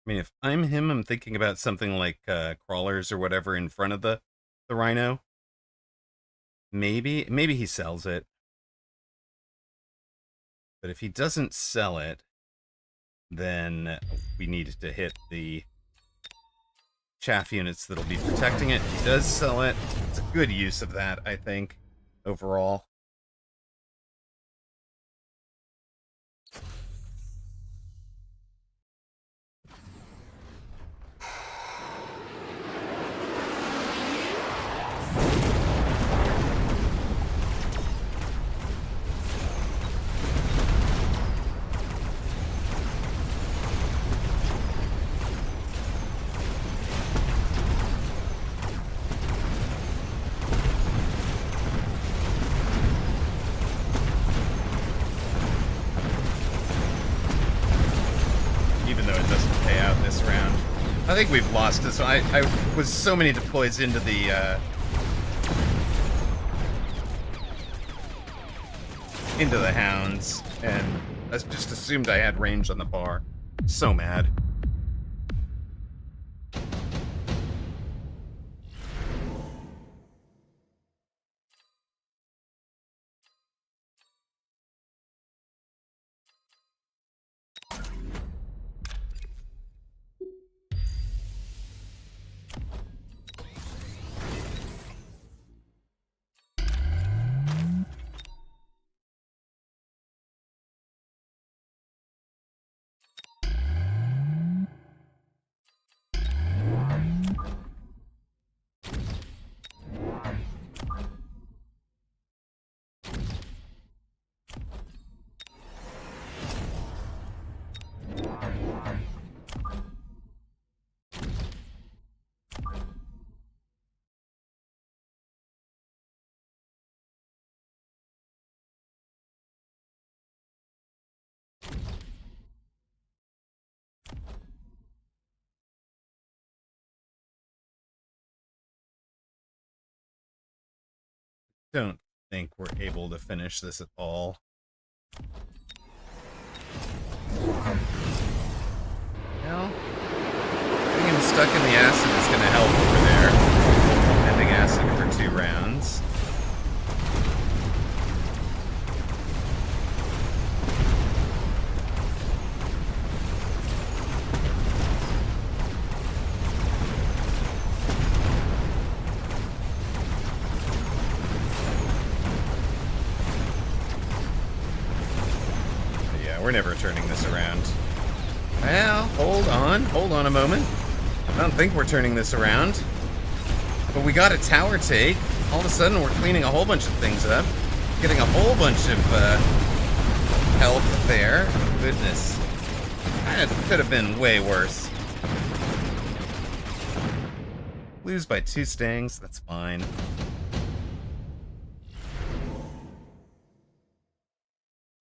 I mean, if I'm him, I'm thinking about something like crawlers or whatever in front of the Rhino. Maybe he sells it. But if he doesn't sell it, then we need to hit the chaff units that'll be protecting it. He does sell it. It's a good use of that, I think, overall. I think we've lost this. I was so many deploys into the hounds, and I just assumed I had range on the bar. So mad. Don't think we're able to finish this at all. Well, getting him stuck in the acid is going to help over there. Ending acid for 2 rounds. We're never turning this around. Well, hold on a moment. I don't think we're turning this around. But we got a tower take. All of a sudden, we're cleaning a whole bunch of things up. Getting a whole bunch of health there. Goodness. That could have been way worse. Lose by 2 stings, that's fine.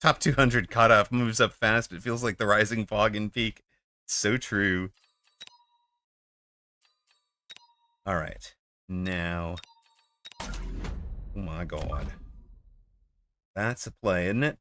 Top 200 cutoff moves up fast. It feels like the rising fog in peak. So true. All right. Now. Oh my god. That's a play, isn't it?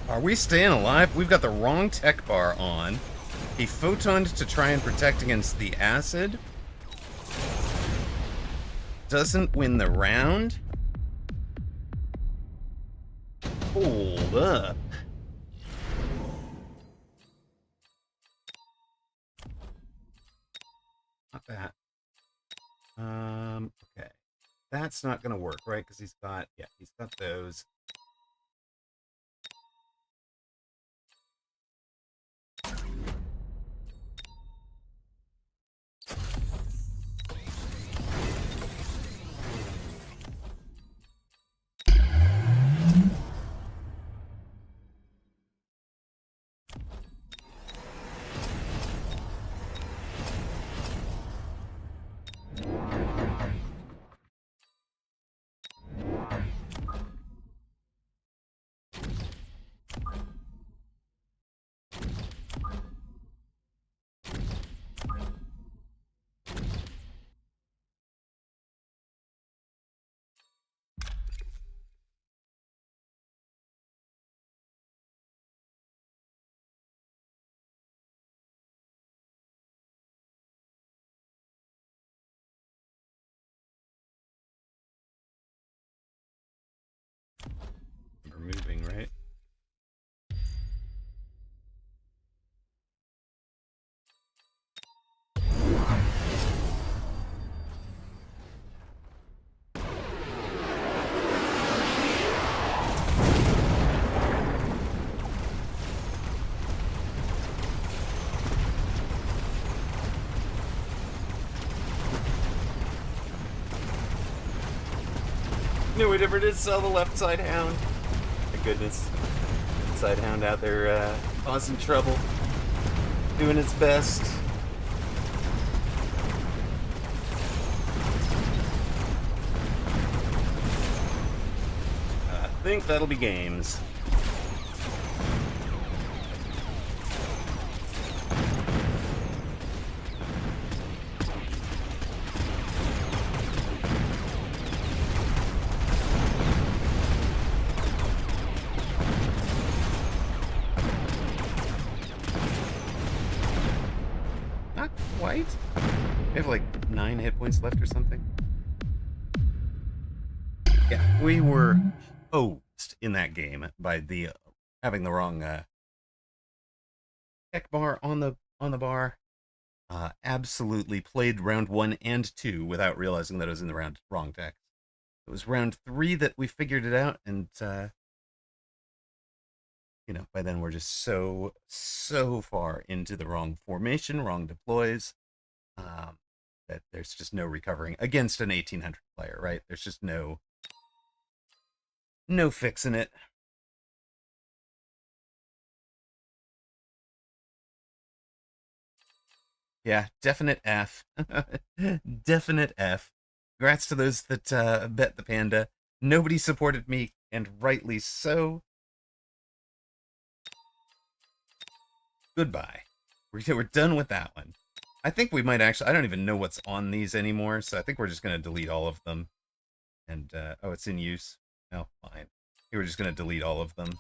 Are we staying alive? We've got the wrong tech bar on. He photoned to try and protect against the acid. Doesn't win the round. Hold up. Not that. Okay. That's not gonna work, right? Because he's got those. We're moving, right? No, we never did sell the left side hound. My goodness. Side hound out there causing trouble. Doing its best. I think that'll be games. Not quite. We have like 9 hit points left or something. Yeah, we were hosed in that game by the having the wrong tech bar on the bar. absolutely played round 1 and 2 without realizing that it was in the wrong deck. It was round 3 that we figured it out, and by then we're just so far into the wrong formation, wrong deploys, that there's just no recovering against an 1800 player, right? There's just no fixing it. Yeah, definite F. Definite F. Congrats to those that bet the panda. Nobody supported me, and rightly so. Goodbye. We're done with that one. I think we might actually, I don't even know what's on these anymore, so I think we're just going to delete all of them. And, oh, it's in use. Oh, fine. We're just going to delete all of them.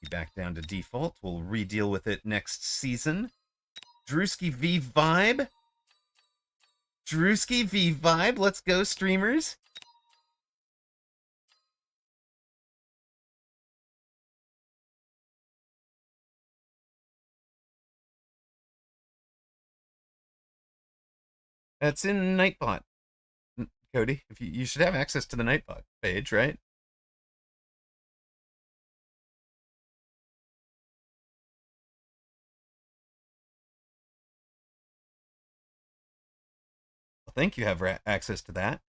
Be back down to default. We'll re-deal with it next season. Drewski V Vibe. Drewski V Vibe. Let's go, streamers. That's in Nightbot. Cody, if you should have access to the Nightbot page, right? I think you have access to that.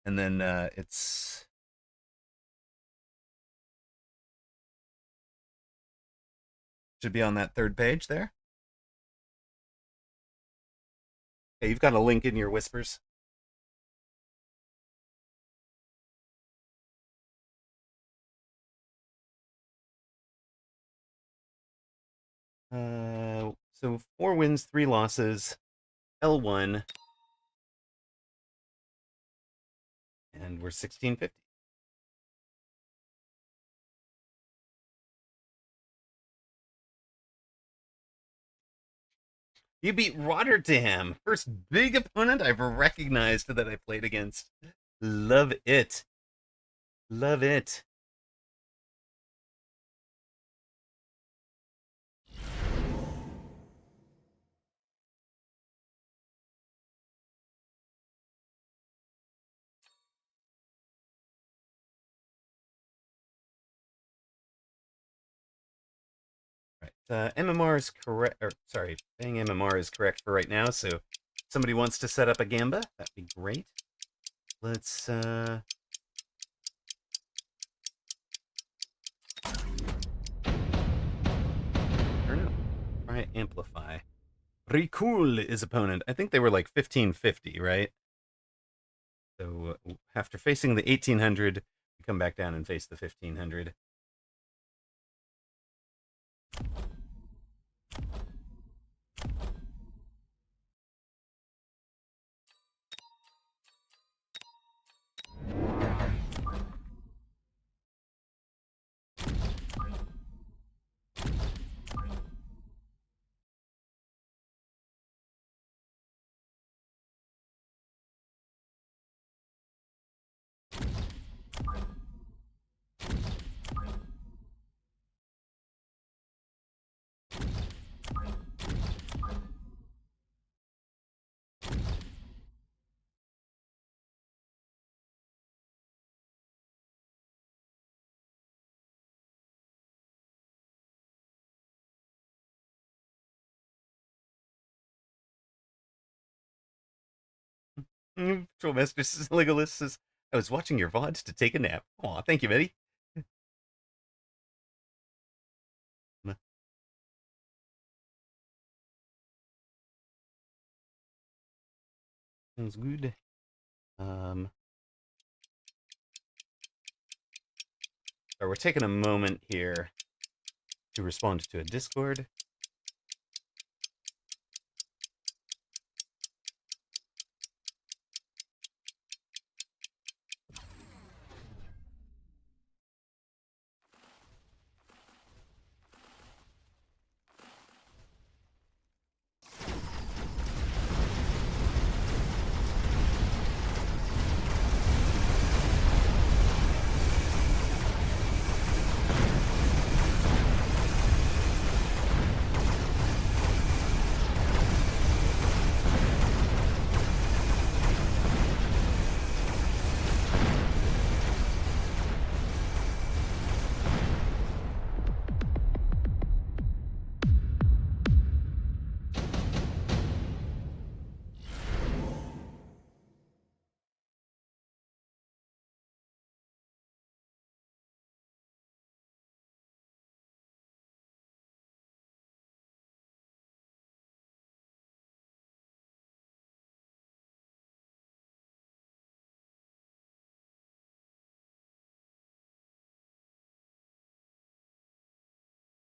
And then it's should be on that third page there. Okay, you've got a link in your whispers. So 4 wins, 3 losses, L1, and we're 1650. You beat Rotterdam, first big opponent I've recognized that I played against. Love it. Love it. MMR is correct, or sorry, saying MMR is correct for right now, so if somebody wants to set up a Gamba, that'd be great. Let's, or no, try Amplify. Rikul is opponent. I think they were like 1550, right? So after facing the 1800, we come back down and face the 1500. Trollmaster Legolas says, I was watching your VODs to take a nap. Aw, thank you, Betty. Sounds good. So we're taking a moment here to respond to a Discord.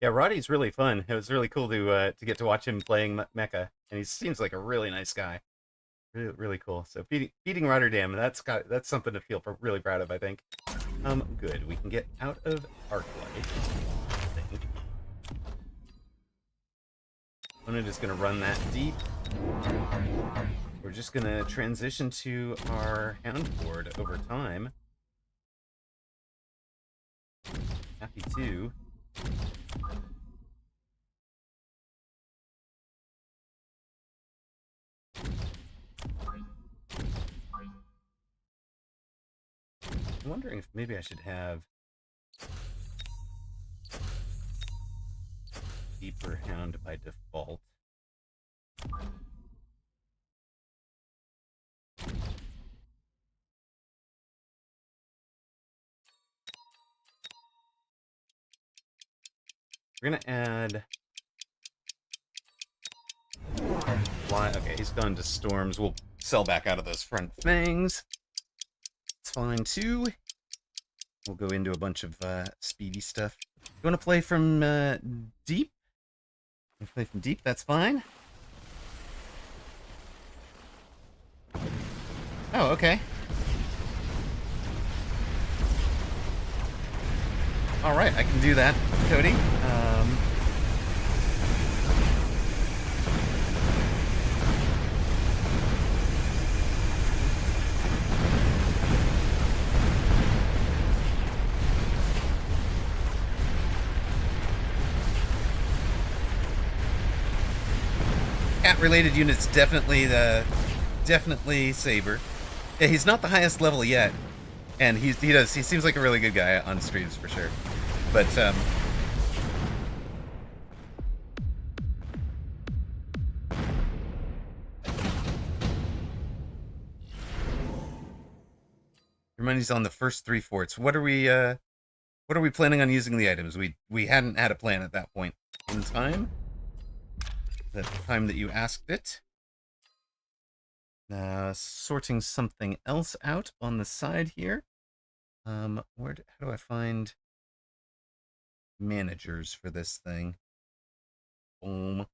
Yeah, Roddy's really fun. It was really cool to get to watch him playing Mecha, and he seems like a really nice guy. Really, really cool. So beating Rotterdam, that's something to feel really proud of, I think. Good. We can get out of Arclight. I think. I'm just gonna run that deep. We're just gonna transition to our Hound board over time. Happy to. I'm wondering if maybe I should have Deeper Hound by default. We're gonna add Fly. Okay, he's gone to Storms. We'll sell back out of those front fangs. It's fine too. We'll go into a bunch of speedy stuff. You want to play from deep? You play from deep? That's fine. Oh, okay. All right, I can do that, Cody. Cat-related units definitely Saber. Yeah, he's not the highest level yet, and he seems like a really good guy on streams for sure. But your money's on the first 3 forts. What are we planning on using the items? We hadn't had a plan at that point in time. The time that you asked it. Sorting something else out on the side here. How do I find managers for this thing? Boom.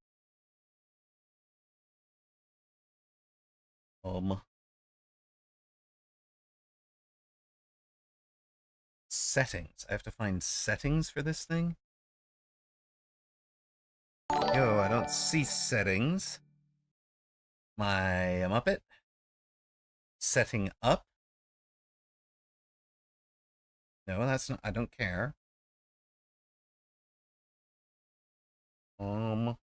Settings. I have to find settings for this thing. Yo, I don't see settings. My Muppet. Setting up. No, that's not. I don't care. Really?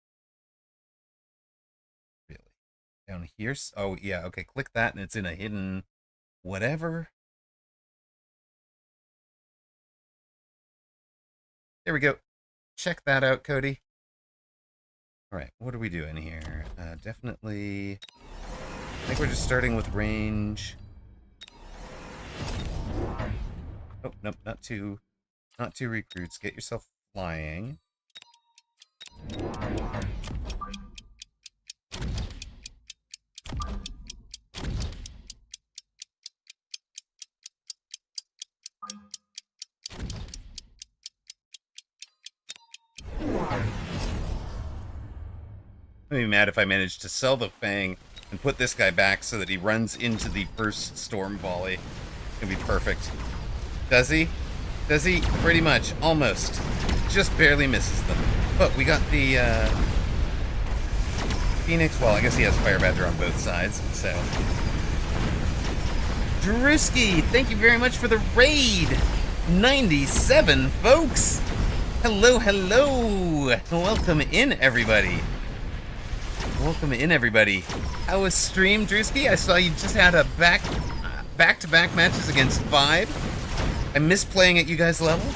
Down here? Oh, yeah. Okay, click that, and it's in a hidden whatever. There we go. Check that out, Cody. All right, what are we doing here? Definitely. I think we're just starting with range. Oh, nope, not two recruits. Get yourself flying. I'd be mad if I managed to sell the Fang and put this guy back so that he runs into the first storm volley. It's gonna be perfect. Does he? Does he? Pretty much. Almost. Just barely misses them. But we got the Phoenix. Well, I guess he has Fire Badger on both sides, so. Drewski, thank you very much for the raid. 97, folks. Hello, hello. Welcome in, everybody. Welcome in, everybody. How was stream, Drewski? I saw you just had a back-to-back matches against 5. I miss playing at you guys' level.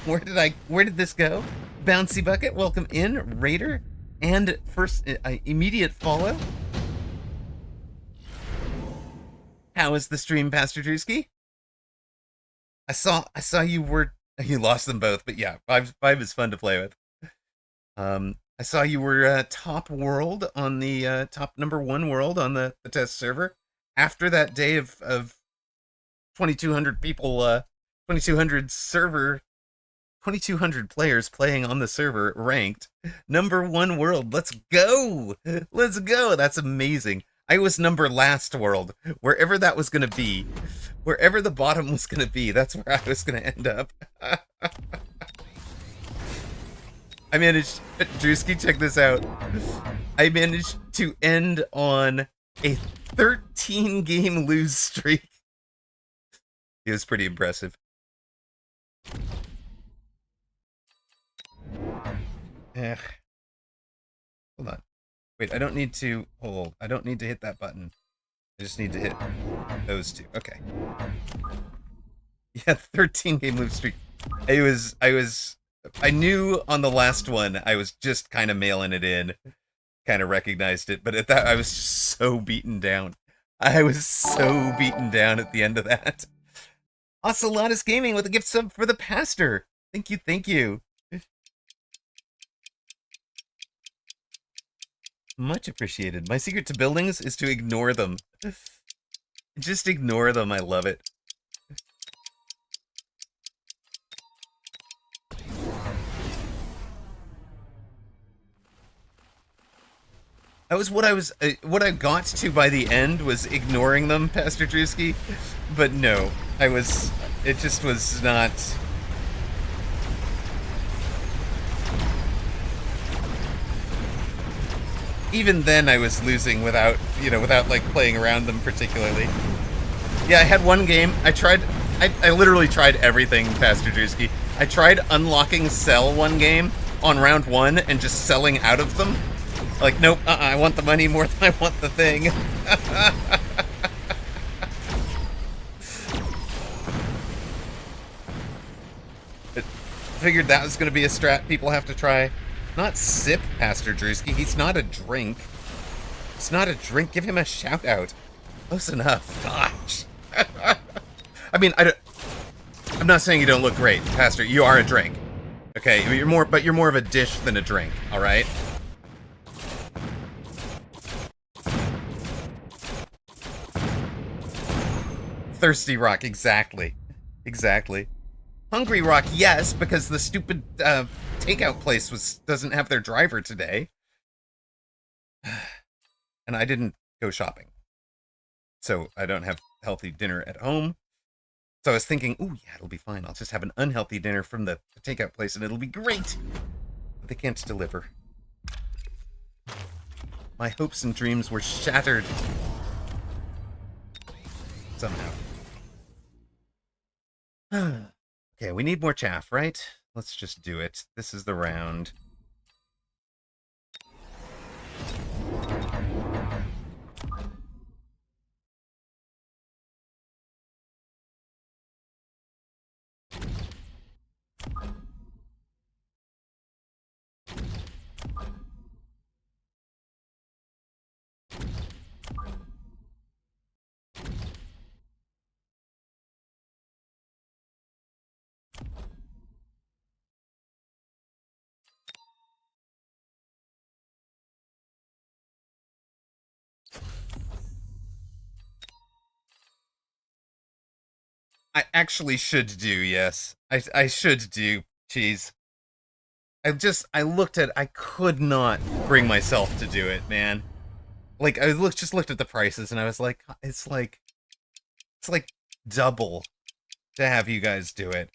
Where did this go? Bouncy Bucket, welcome in, Raider, and first immediate follow. How is the stream, Pastor Drewski? I saw you lost them both, but yeah, five is fun to play with. I saw you were top world on the top #1 world on the test server after that day of 2,200 people, 2,200 server 2,200 players playing on the server, ranked. #1 world. Let's go! Let's go! That's amazing. I was number last world. Wherever that was going to be. Wherever the bottom was going to be, that's where I was going to end up. I managed... Drewski, check this out. I managed to end on a 13-game lose streak. It was pretty impressive. Ugh. Hold on. Wait, I don't need to... Hold. I don't need to hit that button. I just need to hit those two. Okay. Yeah, 13-game lose streak. I knew on the last one I was just kind of mailing it in. Kind of recognized it, but at that I was just so beaten down. I was so beaten down at the end of that. Ocelotus Gaming with a gift sub for the pastor. Thank you, thank you. Much appreciated. My secret to buildings is to ignore them. Just ignore them. I love it. That was what I got to by the end was ignoring them, Pastor Drewski. But no, it just was not. Even then I was losing without like playing around them particularly. Yeah, I had one game, I literally tried everything, Pastor Drewski. I tried unlocking sell one game on round 1 and just selling out of them. Like, nope, I want the money more than I want the thing. Figured that was going to be a strat people have to try. Not sip, Pastor Drewski. He's not a drink. It's not a drink. Give him a shout out. Close enough. Gosh. I mean, I'm not saying you don't look great, Pastor. You are a drink. Okay, you're more of a dish than a drink, all right? Thirsty Rock, exactly. Exactly. Hungry Rock, yes, because the stupid takeout place doesn't have their driver today. And I didn't go shopping. So I don't have healthy dinner at home. So I was thinking, ooh, yeah, it'll be fine. I'll just have an unhealthy dinner from the takeout place and it'll be great. But they can't deliver. My hopes and dreams were shattered. Somehow. Okay, we need more chaff, right? Let's just do it. This is the round. I actually should do, yes. I should do, cheese. I looked at, I could not bring myself to do it, man. Like, I just looked at the prices and I was like, it's like double to have you guys do it.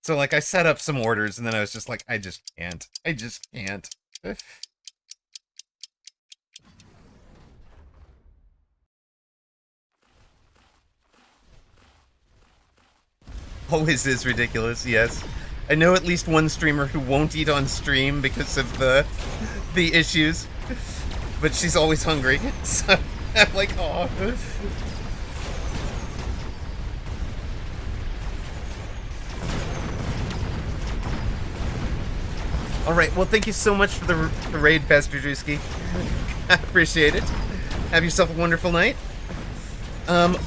So, like, I set up some orders and then I was just like, I just can't. I just can't. Always is ridiculous, yes. I know at least one streamer who won't eat on stream because of the issues. But she's always hungry. So I'm like, oh. Alright, well thank you so much for the raid, Pastor Drewski. I appreciate it. Have yourself a wonderful night.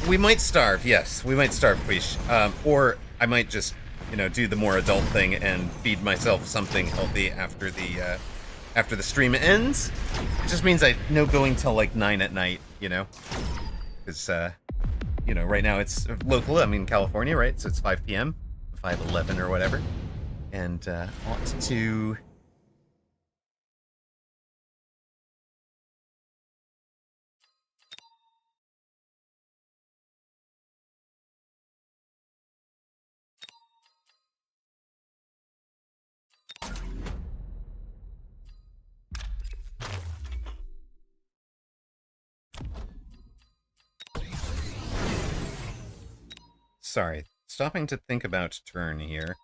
We might starve, yes. We might starve, Quiche. Or I might just, do the more adult thing and feed myself something healthy after the stream ends. It just means I no going till like 9 at night, Because, right now it's local. I'm in California, right? So it's 5 p.m. 511 or whatever, and ought to. Sorry, stopping to think about turn here.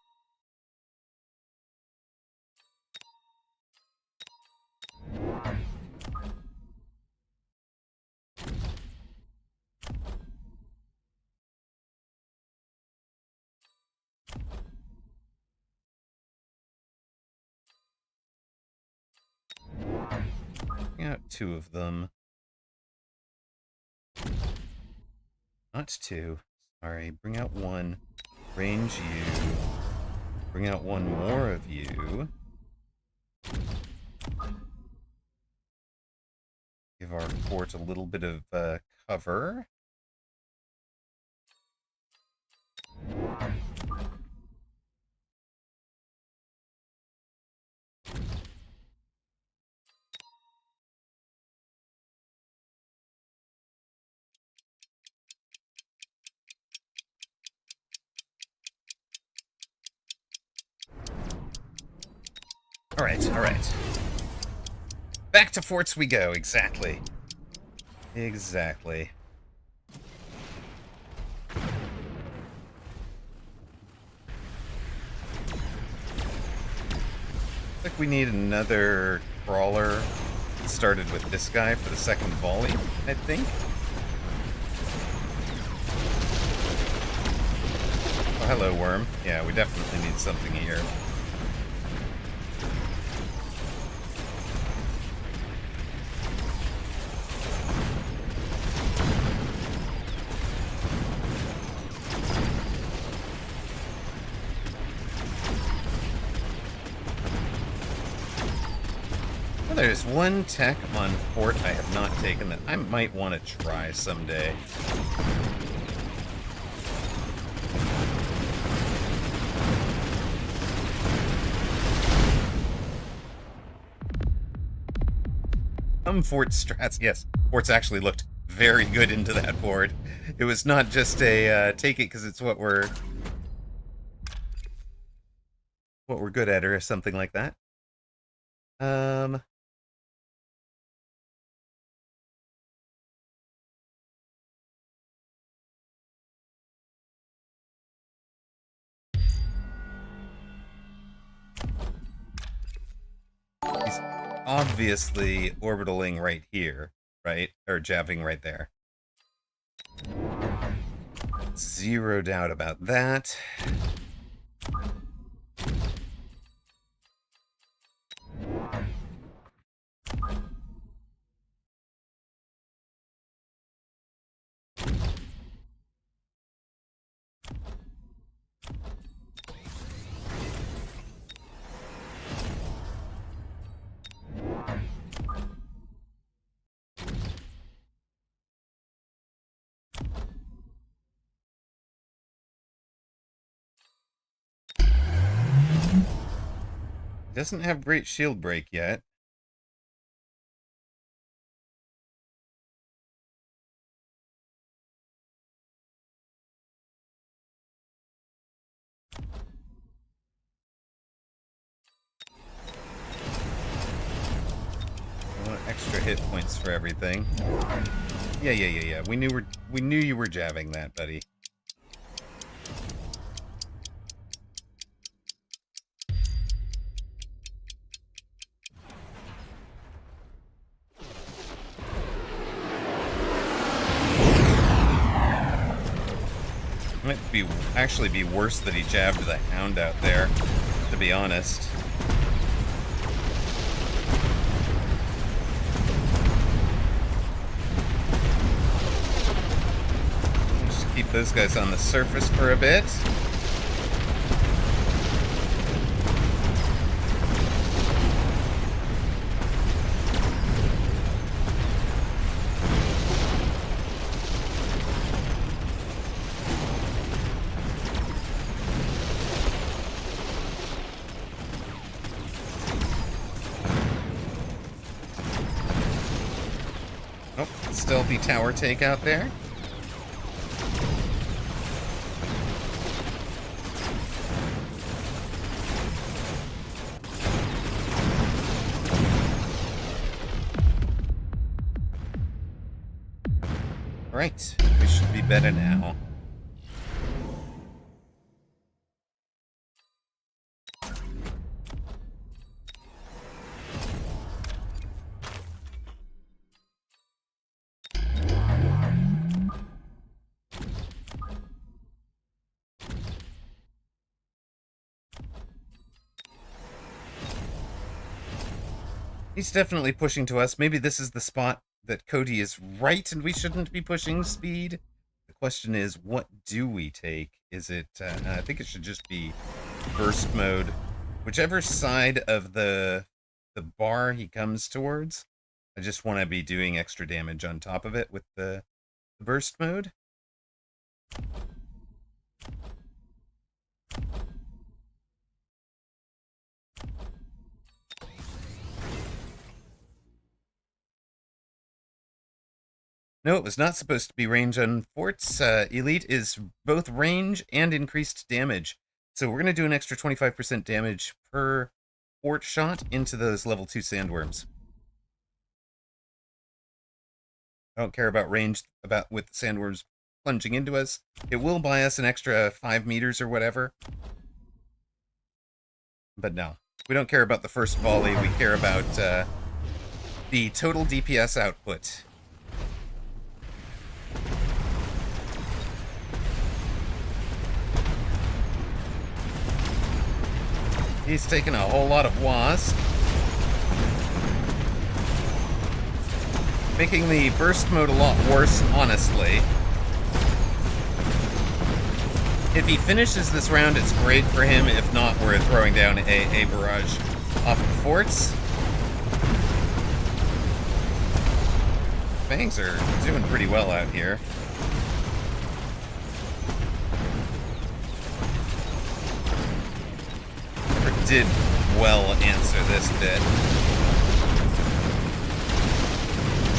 Bring out 2 of them. Not 2. Sorry, bring out 1. Range you. Bring out 1 more of you. Give our fort a little bit of cover. Alright. Back to forts we go, exactly. Exactly. I think we need another crawler. It started with this guy for the second volley, I think. Oh, hello, worm. Yeah, we definitely need something here. There's one tech on fort I have not taken that I might want to try someday. Fort strats. Yes, forts actually looked very good into that board. It was not just a take it because it's what we're good at or something like that. He's obviously orbitaling right here, right? Or jabbing right there. Zero doubt about that. Doesn't have great shield break yet. I want extra hit points for everything. Yeah. We knew you were jabbing that, buddy. Might actually be worse that he jabbed the hound out there, to be honest. Just keep those guys on the surface for a bit. stealthy tower take out there. Right, we should be better now. He's definitely pushing to us. Maybe this is the spot that Cody is right and we shouldn't be pushing speed. The question is, what do we take? Is it, I think it should just be burst mode. Whichever side of the bar he comes towards, I just want to be doing extra damage on top of it with the burst mode. No, it was not supposed to be range on forts. Elite is both range and increased damage. So we're going to do an extra 25% damage per fort shot into those level 2 sandworms. I don't care about range with sandworms plunging into us. It will buy us an extra 5 meters or whatever. But no, we don't care about the first volley. We care about the total DPS output. He's taking a whole lot of wasp. Making the burst mode a lot worse, honestly. If he finishes this round, it's great for him. If not, we're throwing down a barrage off the forts. Fangs are doing pretty well out here. Did well answer this bit.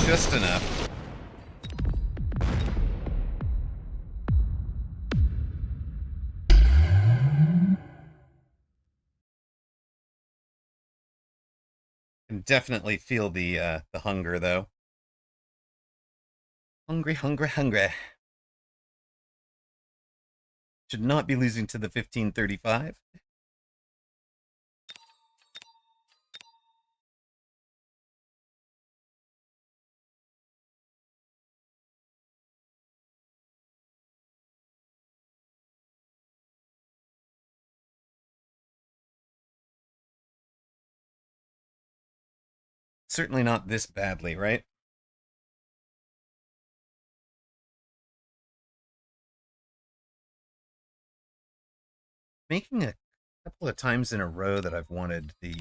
Just enough. Can definitely feel the hunger though. Hungry, hungry, hungry. Should not be losing to the 1535. Certainly not this badly, right? Making a couple of times in a row that I've wanted the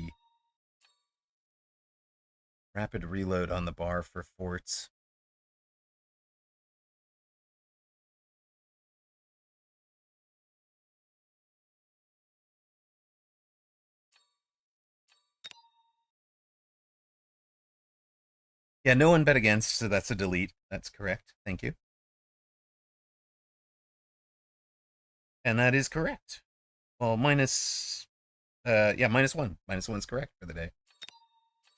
rapid reload on the bar for forts. Yeah, no one bet against, so that's a delete. That's correct. Thank you. And that is correct. Well, minus... yeah, -1. -1's correct for the day.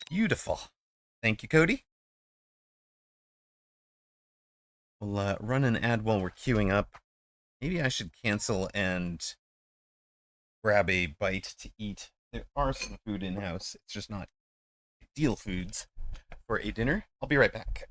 Beautiful. Thank you, Cody. We'll run an ad while we're queuing up. Maybe I should cancel and grab a bite to eat. There are some food in-house. It's just not ideal foods for a dinner. I'll be right back.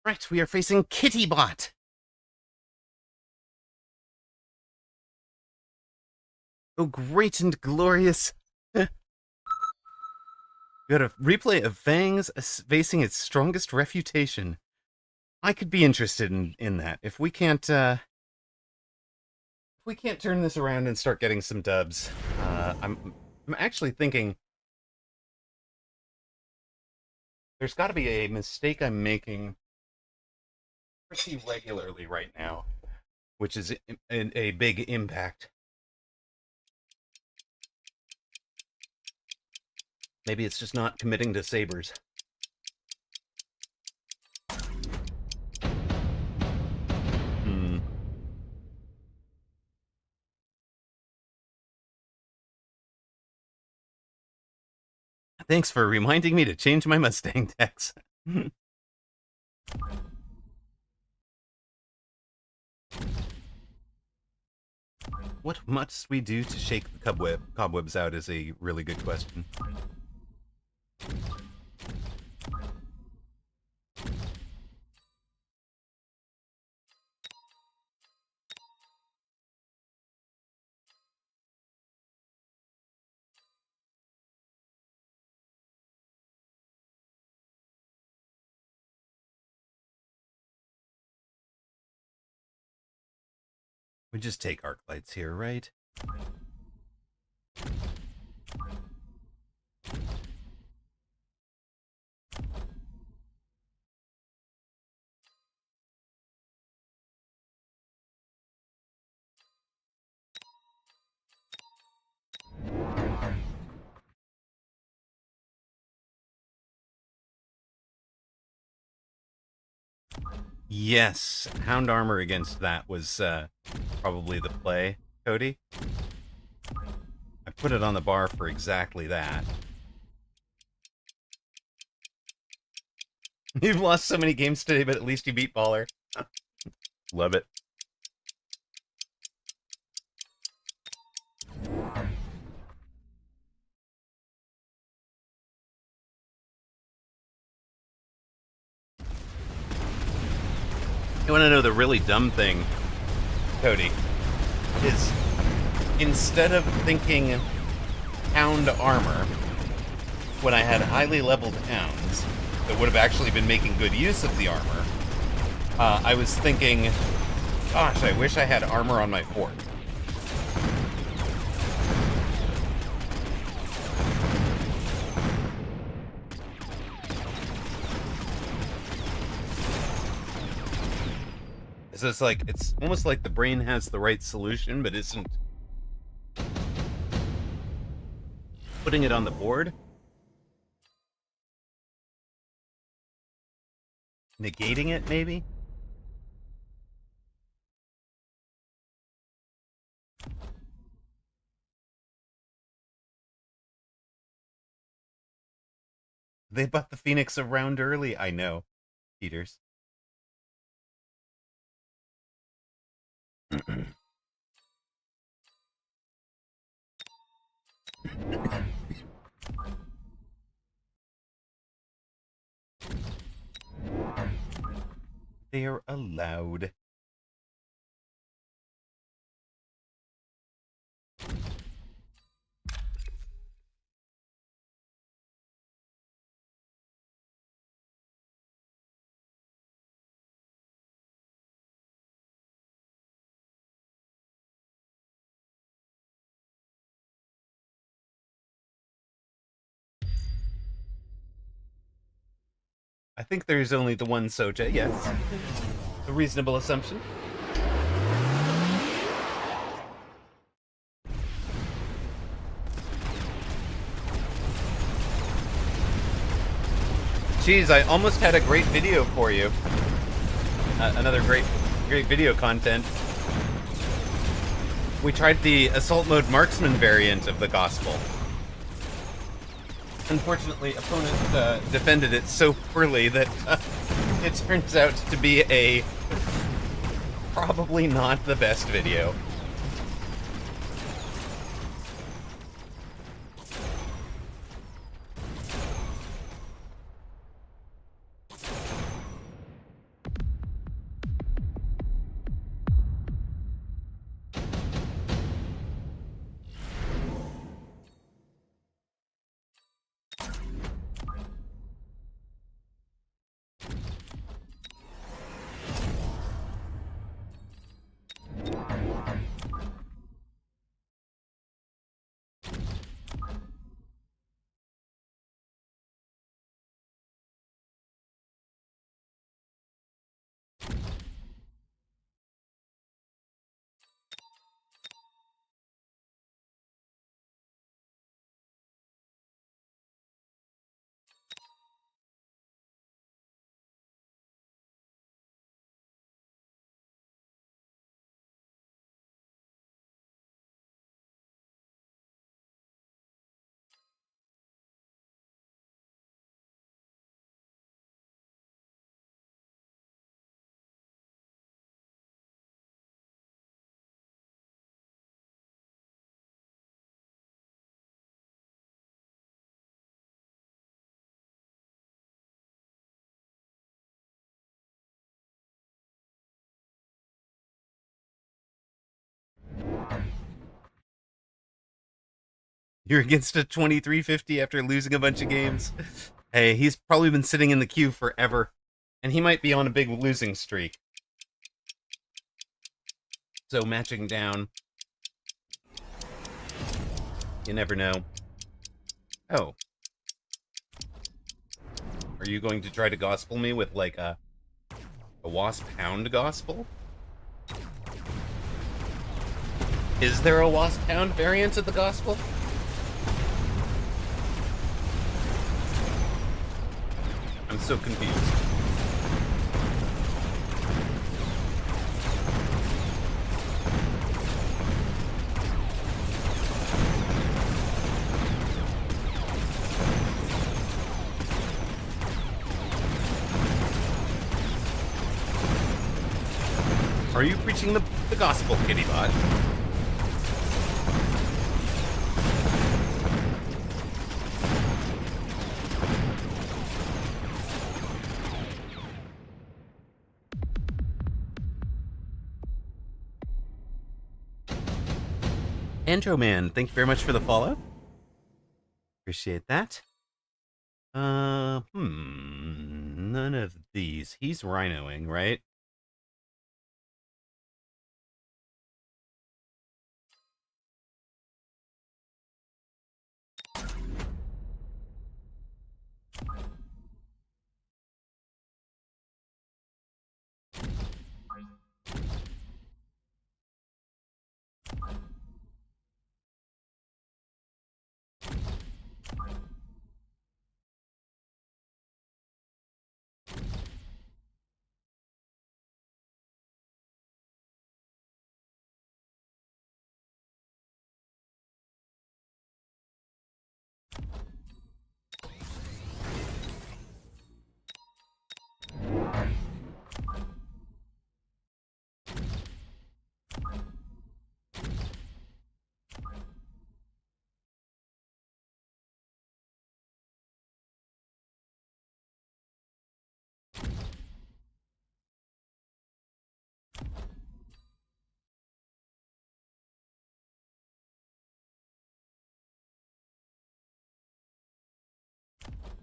Right, we are facing Kittybot. Oh, great and glorious. We got a replay of Fangs facing its strongest refutation. I could be interested in that. If we can't turn this around and start getting some dubs, I'm actually thinking there's got to be a mistake I'm making pretty regularly right now, which is a big impact. Maybe it's just not committing to sabers. Thanks for reminding me to change my Mustang decks. What must we do to shake the cobwebs out is a really good question. We just take arc lights here, right? Yes, Hound Armor against that was probably the play, Cody. I put it on the bar for exactly that. You've lost so many games today, but at least you beat Baller. Love it. You want to know the really dumb thing, Cody, is instead of thinking Hound Armor when I had highly leveled hounds that would have actually been making good use of the armor, I was thinking, gosh, I wish I had armor on my fort. So it's like, it's almost like the brain has the right solution, but isn't putting it on the board. Negating it, maybe? They bought the Phoenix around early. I know, Peters. They are allowed. I think there's only the one Soja, yes. A reasonable assumption. Geez, I almost had a great video for you. Another great video content. We tried the Assault Mode Marksman variant of the Gospel. Unfortunately, opponent defended it so poorly that it turns out to be a probably not the best video. You're against a 2350 after losing a bunch of games. Hey, he's probably been sitting in the queue forever, and he might be on a big losing streak. So matching down, you never know. Oh. Are you going to try to gospel me with, like, a wasp hound gospel? Is there a wasp hound variant of the gospel? I'm so confused. Are you preaching the gospel, Kittybot? Androman, thank you very much for the follow. Appreciate that. None of these. He's rhinoing, right?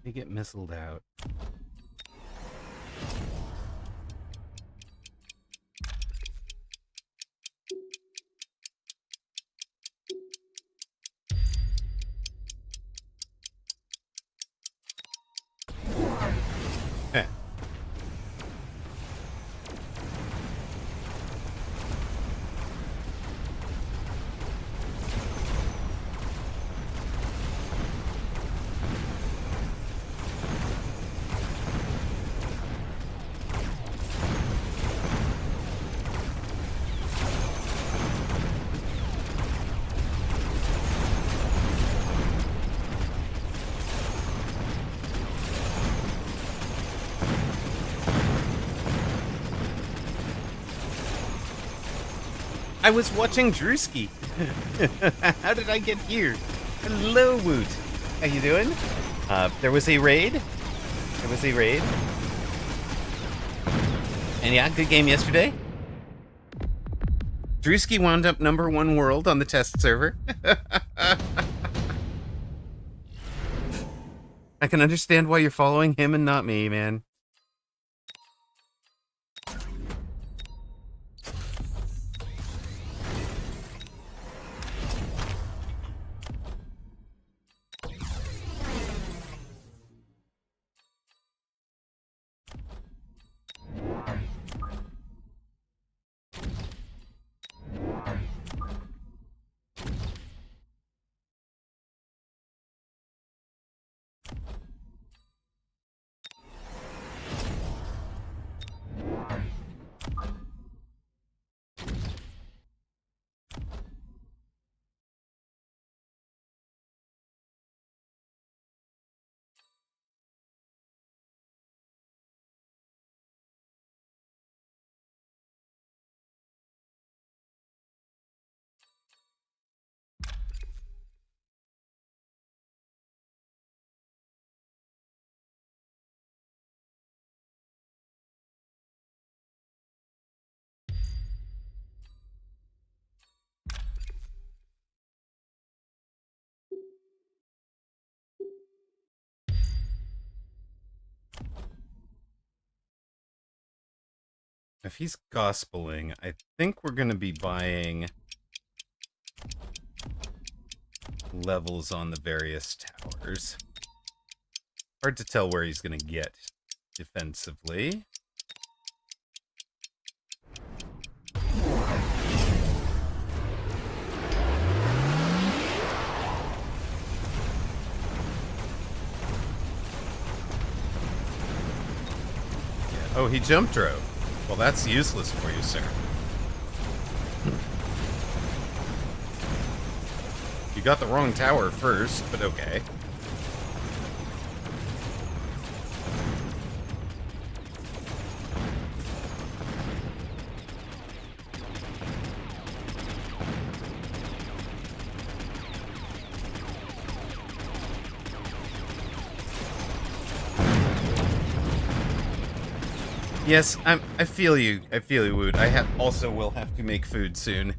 They get missiled out. Heh. I was watching Drewski. How did I get here? Hello, Woot. How you doing? There was a raid. And yeah, good game yesterday. Drewski wound up #1 world on the test server. I can understand why you're following him and not me, man. If he's gospeling, I think we're going to be buying levels on the various towers. Hard to tell where he's going to get defensively. Oh, he jump drove. Well, that's useless for you, sir. You got the wrong tower first, but okay. Yes, I feel you. I feel you, Wood. I also will have to make food soon.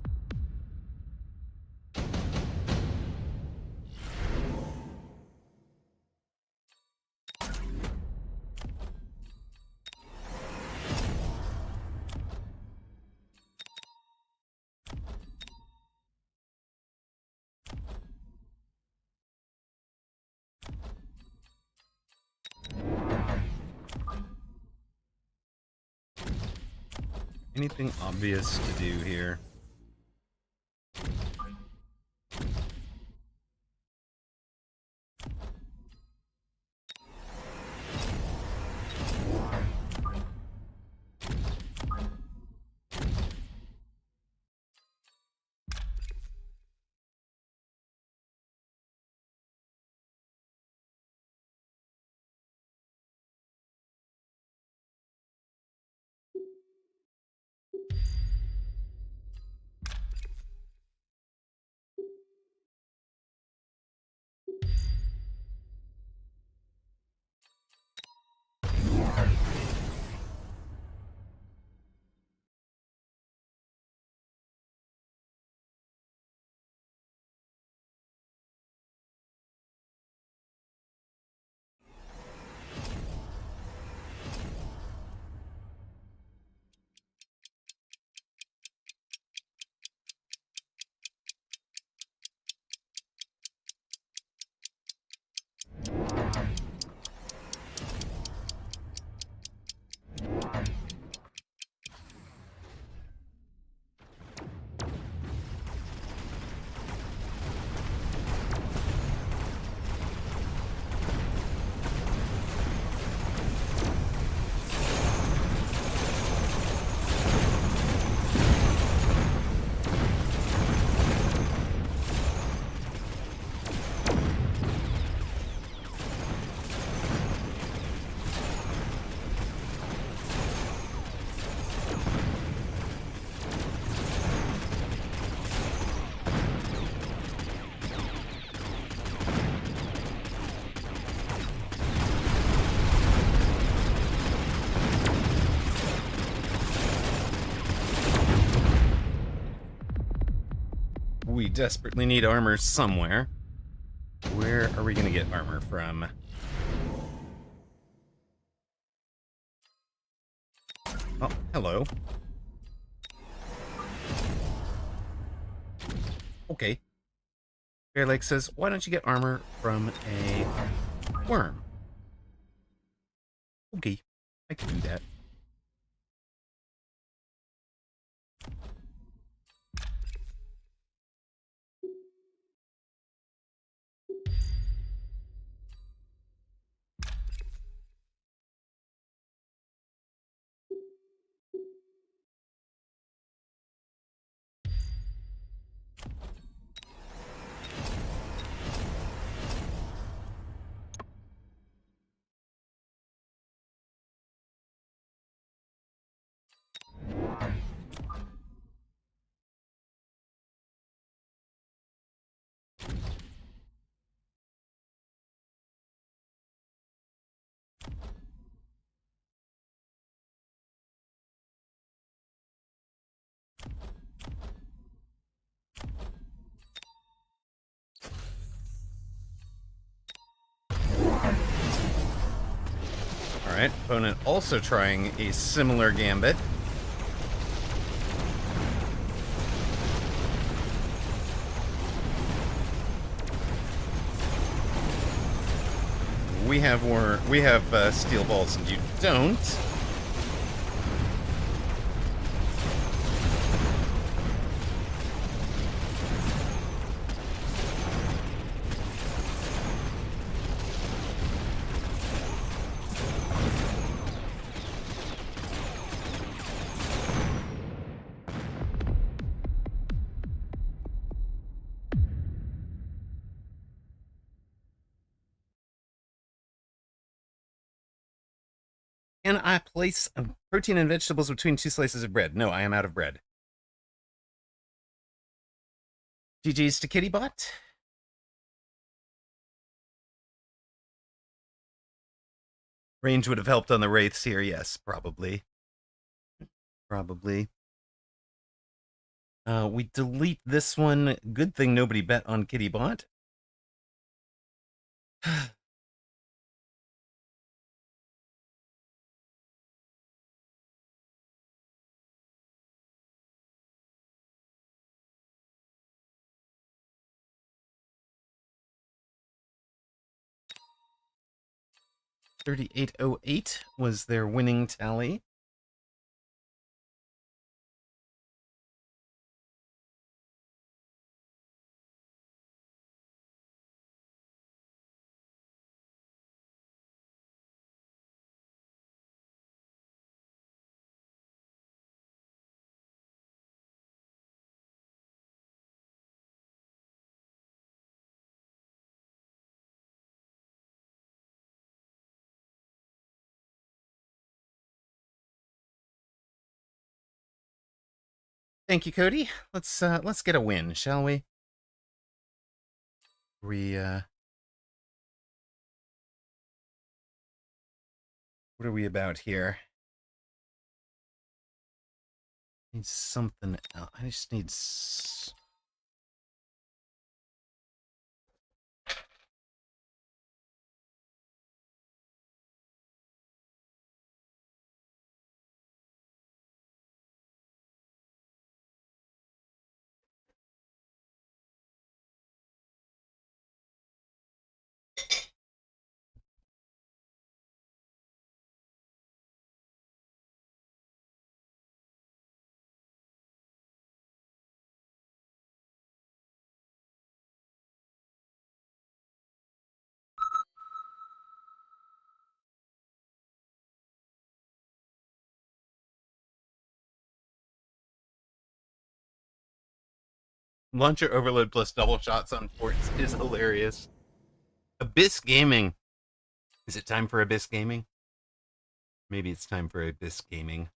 Anything obvious to do here? We desperately need armor somewhere. Where are we going to get armor from? Oh, hello. Okay. Bear Lake says, why don't you get armor from a worm? Okay, I can do that. Alright, opponent also trying a similar gambit. we have steel balls and you don't. Can I place protein and vegetables between 2 slices of bread? No, I am out of bread. GG's to Kittybot. Range would have helped on the Wraiths here, yes, probably. Probably. We delete this one. Good thing nobody bet on Kittybot. $38.08 was their winning tally. Thank you, Cody. Let's get a win, shall we? What are we about here? Need something else. I just need. Launcher overload plus double shots on forts is hilarious. Abyss Gaming. Is it time for Abyss Gaming? Maybe it's time for Abyss Gaming.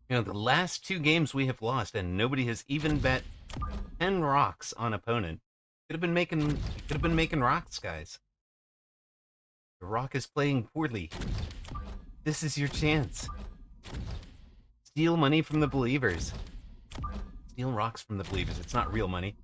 You know, the last 2 games we have lost, and nobody has even bet 10 rocks on opponent. Could have been making rocks, guys. The rock is playing poorly. This is your chance. Steal money from the believers. Steal rocks from the believers. It's not real money.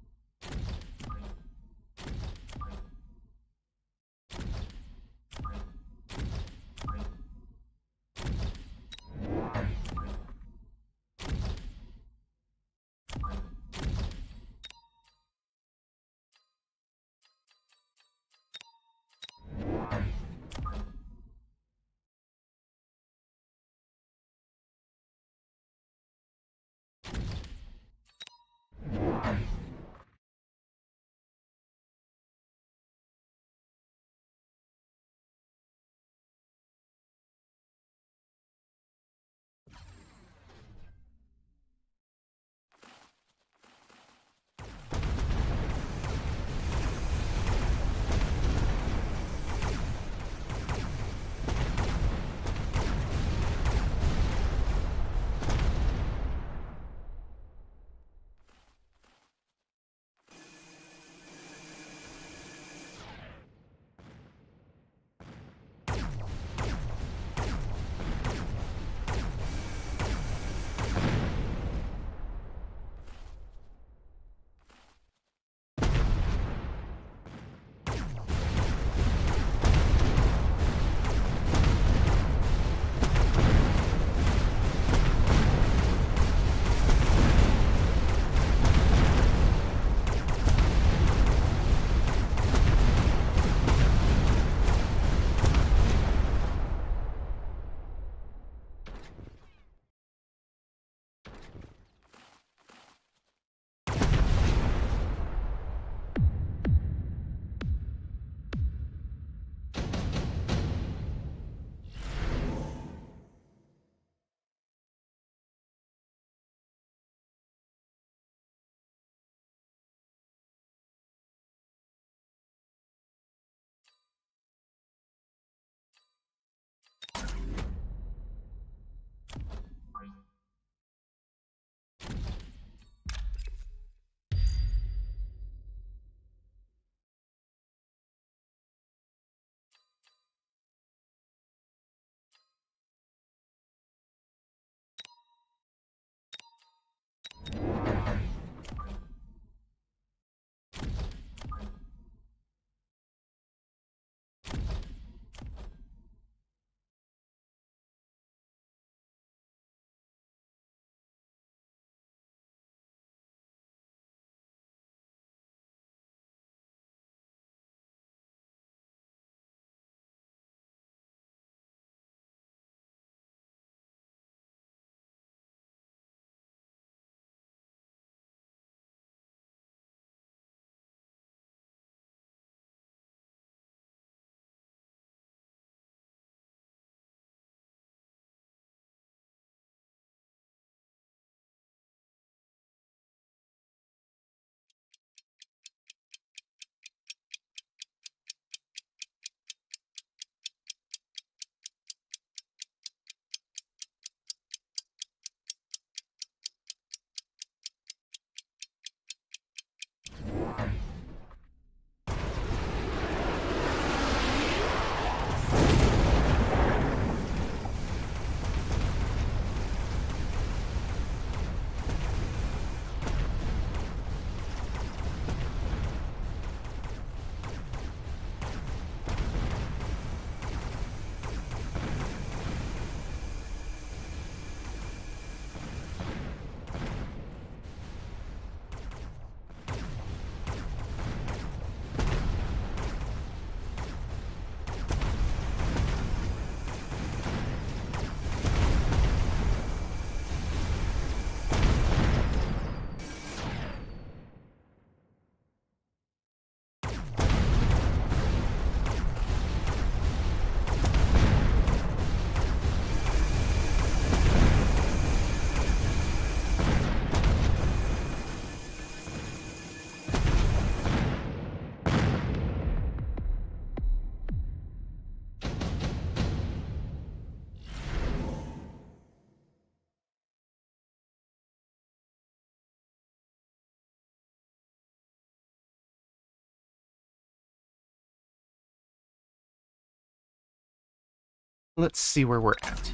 Let's see where we're at.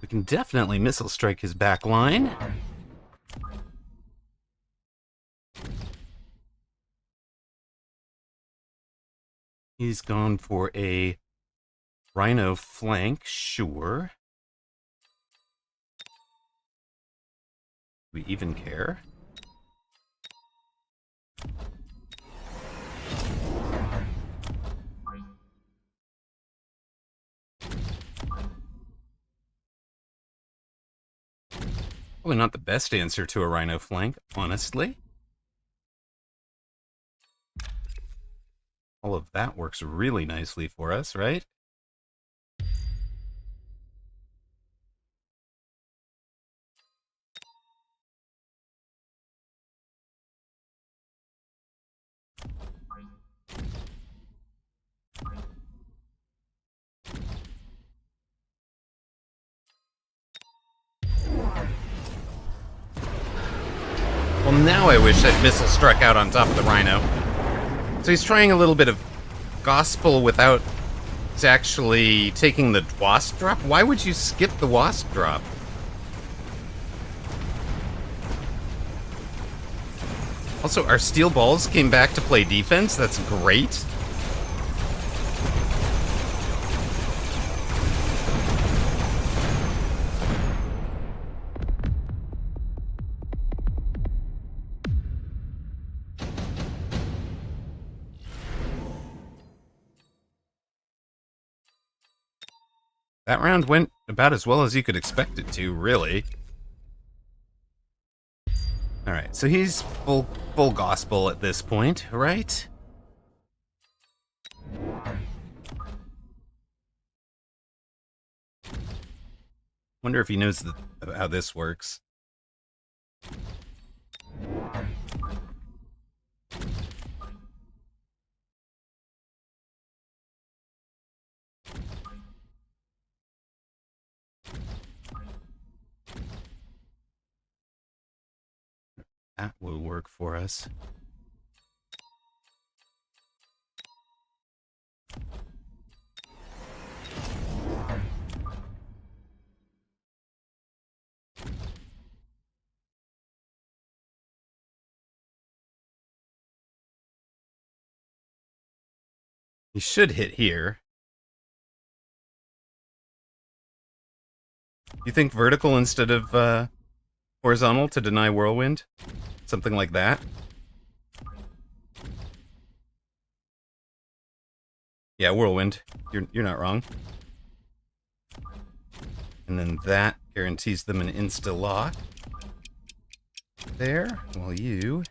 We can definitely missile strike his back line. He's gone for a Rhino flank, sure. Do we even care? Probably not the best answer to a Rhino flank, honestly. All of that works really nicely for us, right? Well, now I wish that missile struck out on top of the Rhino. So he's trying a little bit of gospel without actually taking the wasp drop? Why would you skip the wasp drop? Also, our steel balls came back to play defense. That's great. That round went about as well as you could expect it to, really. Alright, so he's full gospel at this point, right? Wonder if he knows how this works. That will work for us. He should hit here. You think vertical instead of horizontal to deny whirlwind? Something like that? Yeah, whirlwind. You're not wrong. And then that guarantees them an insta-lock. There, while you...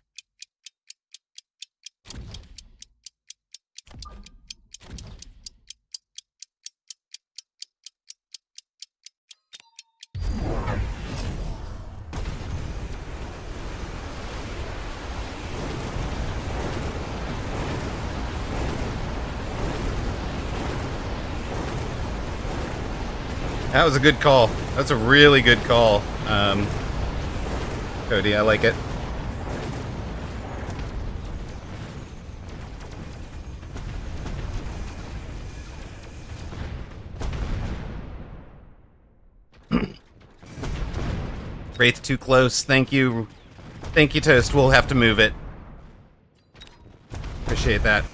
That was a good call. That's a really good call. Cody, I like it. Wraith too close. Thank you. Thank you, Toast. We'll have to move it. Appreciate that.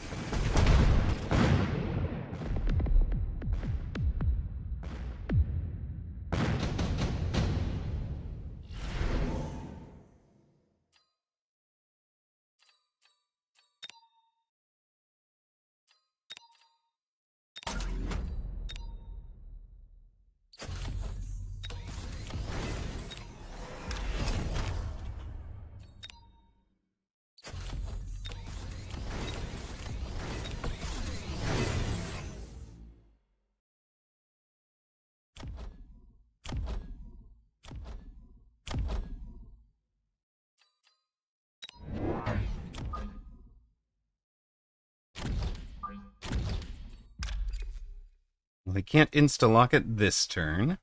Well, I can't insta-lock it this turn.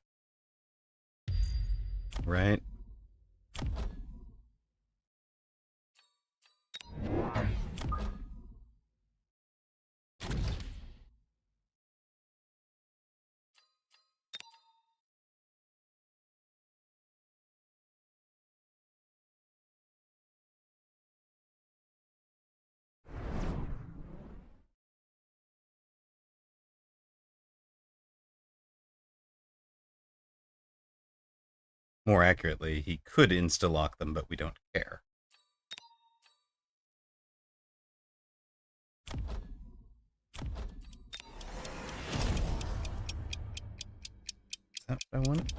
Right. More accurately, he could insta-lock them, but we don't care. Is that what I want?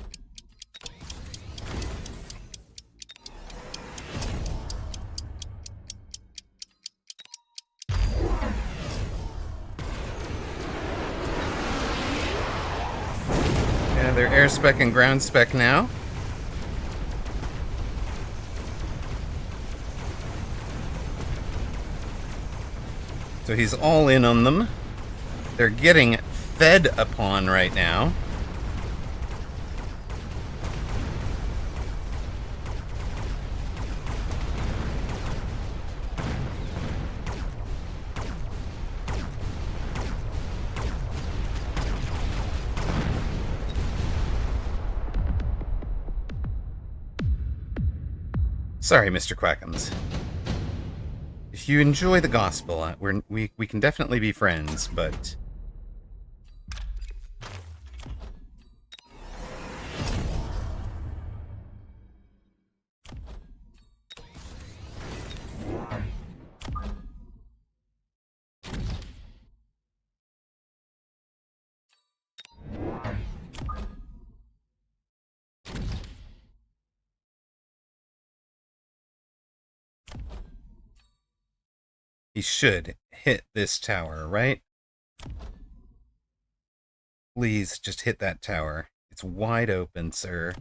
Yeah, they're air spec and ground spec now. So he's all in on them. They're getting fed upon right now. Sorry, Mr. Quackums. If you enjoy the gospel, we can definitely be friends, but... He should hit this tower, right? Please, just hit that tower. It's wide open, sir.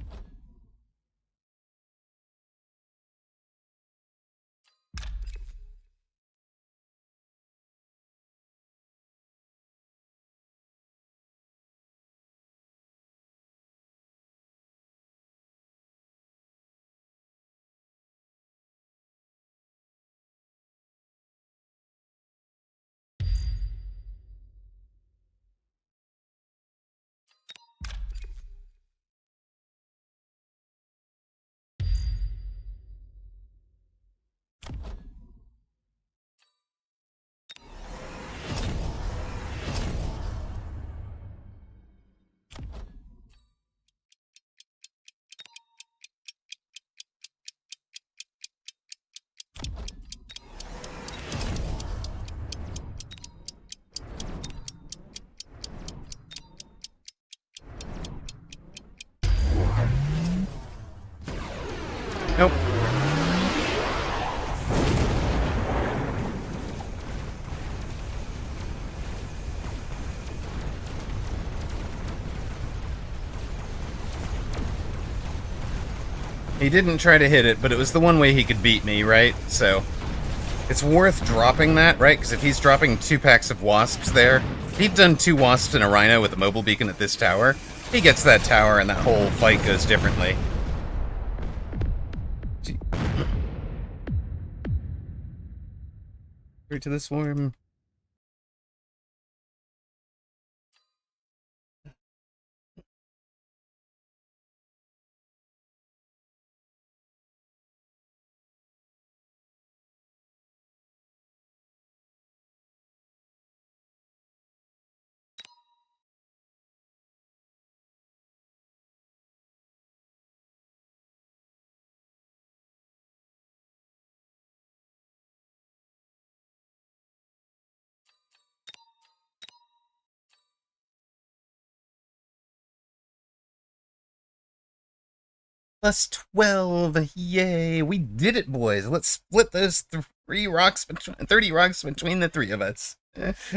Nope. He didn't try to hit it, but it was the one way he could beat me, right? So, it's worth dropping that, right? Because if he's dropping 2 packs of wasps there, if he'd done 2 wasps and a rhino with a mobile beacon at this tower, he gets that tower and that whole fight goes differently. To the swarm. Plus 12, yay! We did it, boys. Let's split those 30 rocks between the 3 of us. Yeah,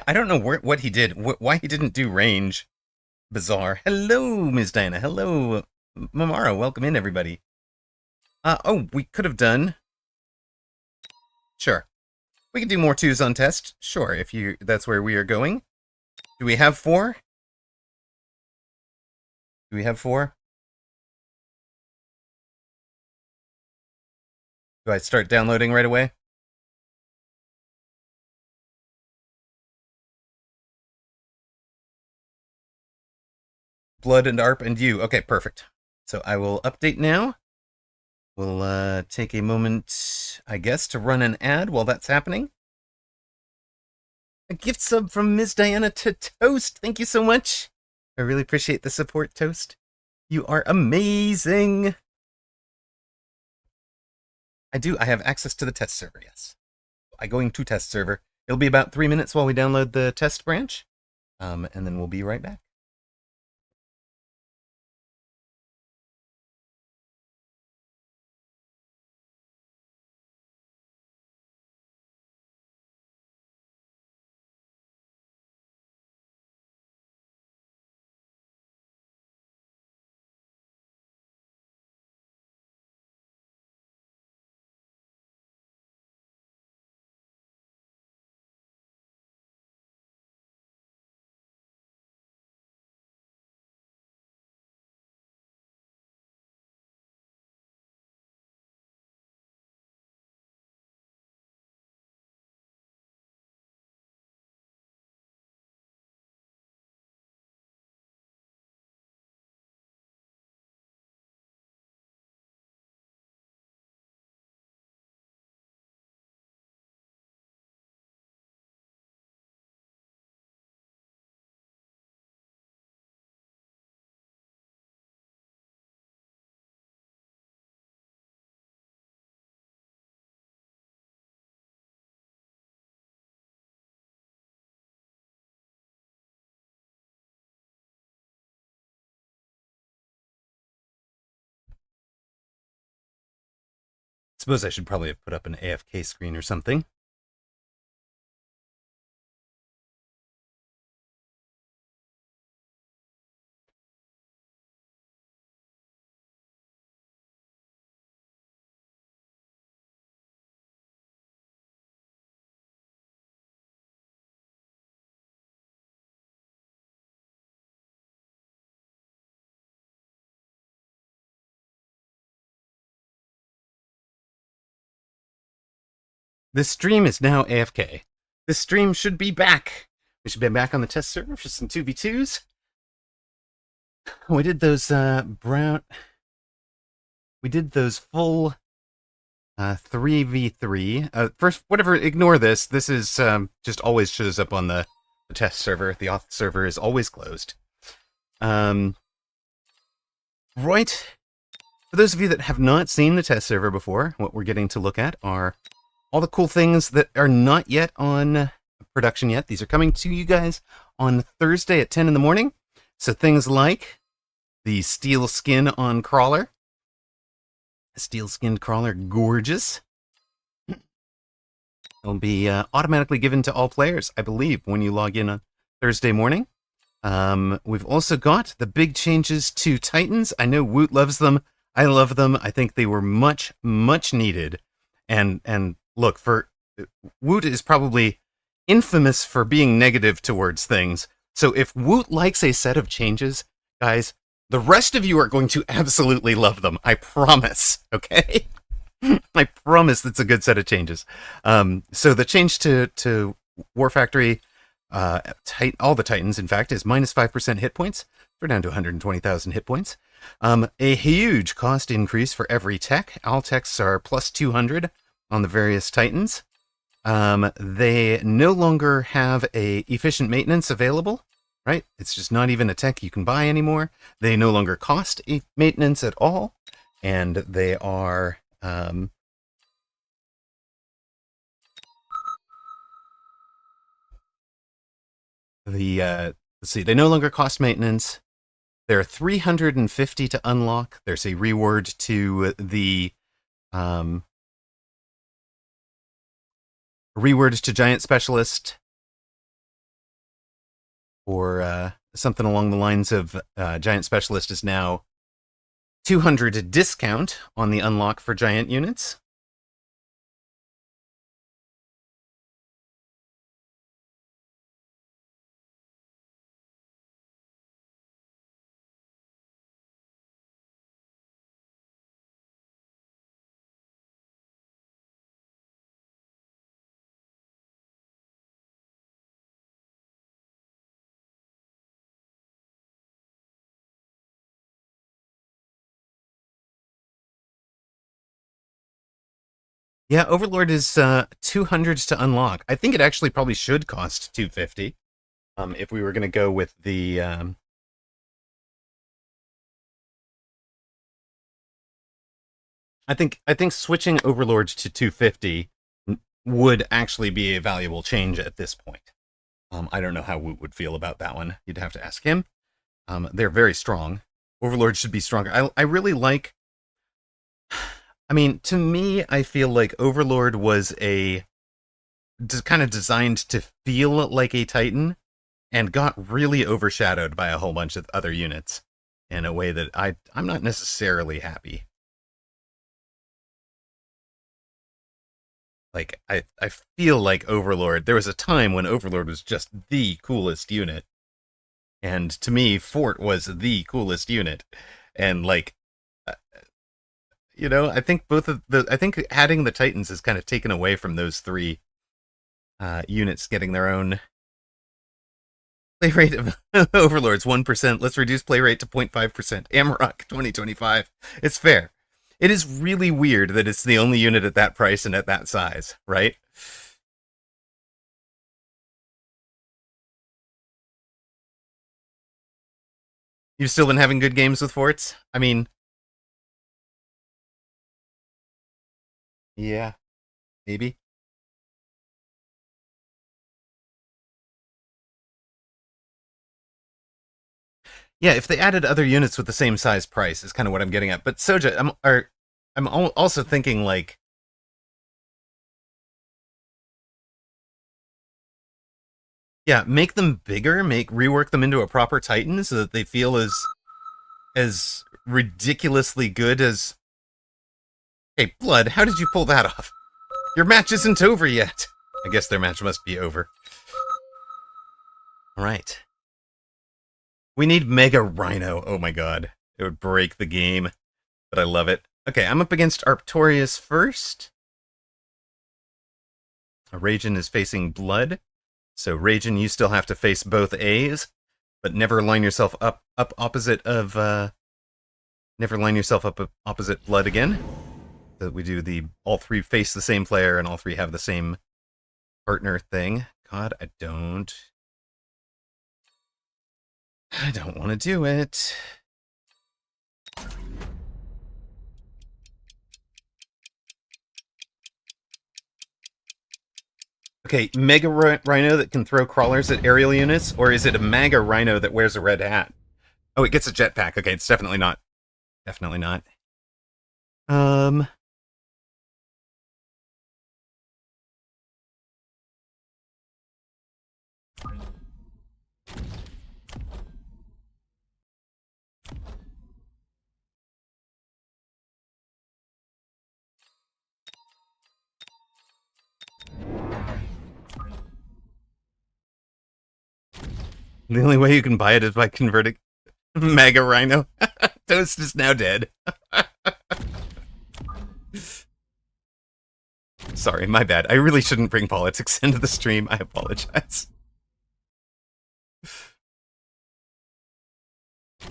I don't know what he did, why he didn't do range. Bizarre. Hello, Ms. Diana. Hello, Mamara. Welcome in, everybody. Oh, we could have done... Sure. We can do more 2s on test. Sure, if that's where we are going. Do we have 4? Do we have 4? Do I start downloading right away? Blood and ARP and you. Okay, perfect. So I will update now. We'll take a moment, I guess, to run an ad while that's happening. A gift sub from Ms. Diana to Toast. Thank you so much. I really appreciate the support, Toast. You are amazing. I have access to the test server, yes. I'm going to test server. It'll be about 3 minutes while we download the test branch, and then we'll be right back. Suppose I should probably have put up an AFK screen or something. This stream is now AFK. This stream should be back. We should be back on the test server for some 2v2s. We did those we did those full 3v3. First, whatever, ignore this. This is just always shows up on the test server. The auth server is always closed. Right. For those of you that have not seen the test server before, what we're getting to look at are all the cool things that are not yet on production yet. These are coming to you guys on Thursday at 10 in the morning. So things like the steel skin on Crawler. Steel skinned Crawler, gorgeous. It'll be automatically given to all players, I believe, when you log in on Thursday morning. We've also got the big changes to Titans. I know Woot loves them. I love them. I think they were much, much needed. And look, Woot is probably infamous for being negative towards things. So if Woot likes a set of changes, guys, the rest of you are going to absolutely love them. I promise. Okay? I promise that's a good set of changes. So the change to War Factory, all the Titans, in fact, is minus 5% hit points. We're down to 120,000 hit points. A huge cost increase for every tech. All techs are plus 200 on the various Titans. They no longer have a efficient maintenance available, right? It's just not even a tech you can buy anymore. They no longer cost maintenance at all, and they are let's see, they no longer cost maintenance. They're 350 to unlock. There's a reward to the reward to Giant Specialist, or something along the lines of Giant Specialist is now 200 discount on the unlock for Giant units. Yeah, Overlord is 200 to unlock. I think it actually probably should cost 250. If we were going to go with the I think switching Overlord to 250 would actually be a valuable change at this point. I don't know how Woot would feel about that one. You'd have to ask him. They're very strong. Overlord should be stronger. I really like. I mean, to me, I feel like Overlord was kind of designed to feel like a Titan, and got really overshadowed by a whole bunch of other units in a way that I'm not necessarily happy. Like, I feel like Overlord, there was a time when Overlord was just the coolest unit. And to me, Fort was the coolest unit. And like, I think I think adding the Titans has kind of taken away from those three units getting their own play rate of Overlords 1%. Let's reduce play rate to 0.5%. Amarok 2025. It's fair. It is really weird that it's the only unit at that price and at that size, right? You've still been having good games with forts? I mean, yeah, maybe. Yeah, if they added other units with the same size price is kind of what I'm getting at. But Soja, I'm also thinking like, yeah, make them bigger, rework them into a proper Titan so that they feel as ridiculously good as. Hey, Blood, how did you pull that off? Your match isn't over yet. I guess their match must be over. All right. We need Mega Rhino. Oh my god. It would break the game, but I love it. Okay, I'm up against Arctorius first. Raijin is facing Blood. So Raijin, you still have to face both A's, but never line yourself up opposite of never line yourself up opposite Blood again. So that we do all three face the same player and all three have the same partner thing. God, I don't want to do it. Okay, Mega Rhino that can throw crawlers at aerial units, or is it a Mega Rhino that wears a red hat? Oh, it gets a jetpack. Okay, it's definitely not. Definitely not. The only way you can buy it is by converting Mega Rhino. Toast is now dead. Sorry, my bad. I really shouldn't bring politics into the stream. I apologize.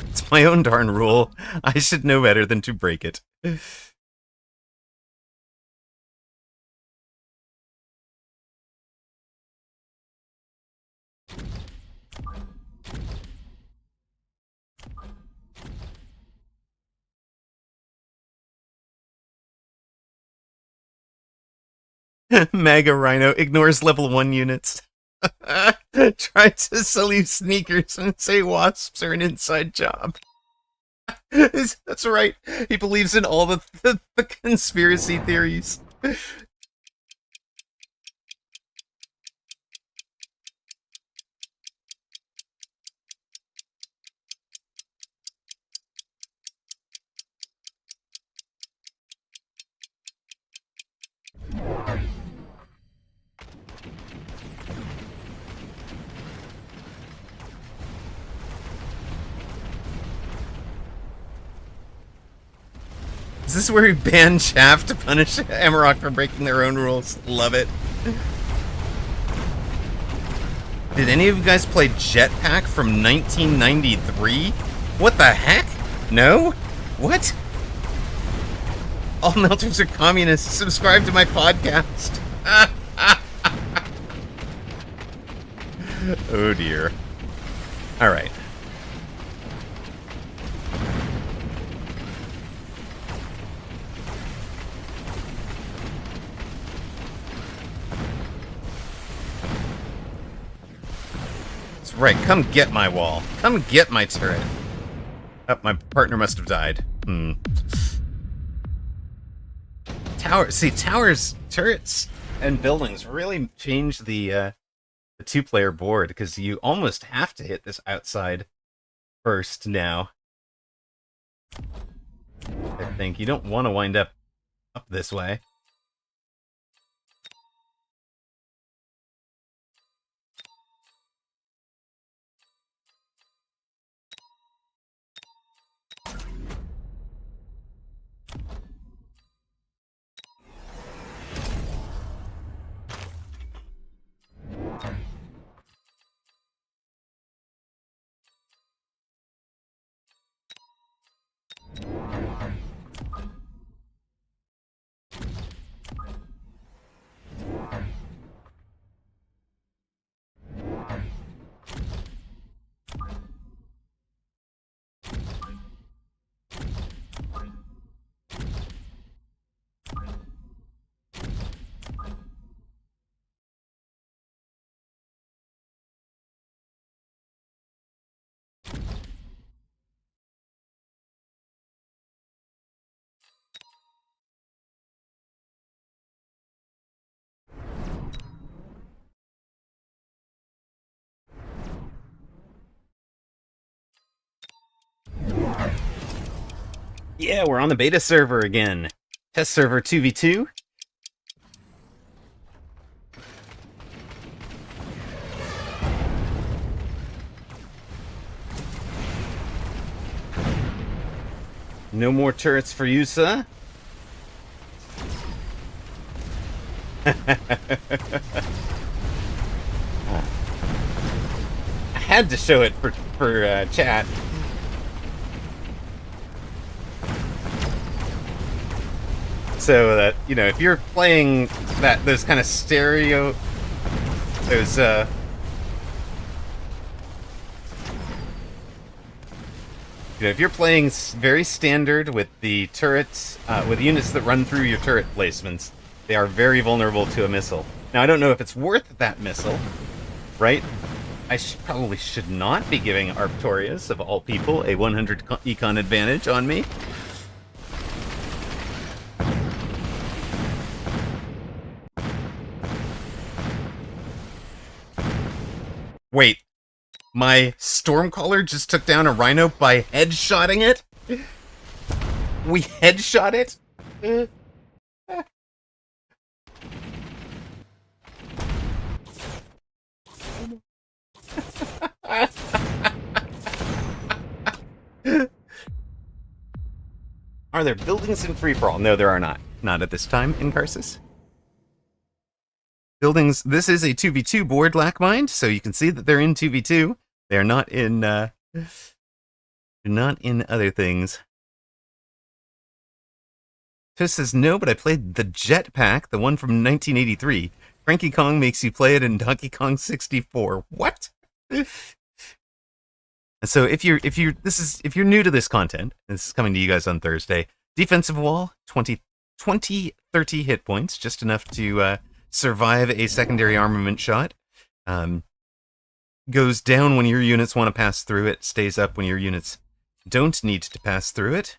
It's my own darn rule. I should know better than to break it. Mega Rhino ignores level 1 units. Tries to sell you sneakers and say wasps are an inside job. That's right. He believes in all the conspiracy theories. Is this where we ban Chaff to punish Amarok for breaking their own rules? Love it. Did any of you guys play Jetpack from 1993? What the heck? No? What? All melters are communists. Subscribe to my podcast. Oh dear. All right. That's right. Come get my wall. Come get my turret. Oh, my partner must have died. Towers, turrets, and buildings really change the two-player board, because you almost have to hit this outside first now. I think you don't want to wind up this way. Yeah, we're on the beta server again. Test server 2v2. No more turrets for you, sir. I had to show it for chat. So that, you know, if you're playing those kind of stereo, those if you're playing very standard with the turrets, with units that run through your turret placements, they are very vulnerable to a missile. Now, I don't know if it's worth that missile, right? I probably should not be giving Arctorius, of all people, a 100 econ advantage on me. Wait, my Stormcaller just took down a Rhino by headshotting it? We headshot it? Are there buildings in free-for-all? No, there are not. Not at this time in Karsus. Buildings, this is a 2v2 board, Lackmind, so you can see that they're in 2v2. They're not in, not in other things. Tiff says, no, but I played the Jetpack, the one from 1983. Cranky Kong makes you play it in Donkey Kong 64. What? So if you're new to this content, this is coming to you guys on Thursday. Defensive wall, 30 hit points, just enough to survive a secondary armament shot. Goes down when your units want to pass through it, stays up when your units don't need to pass through it.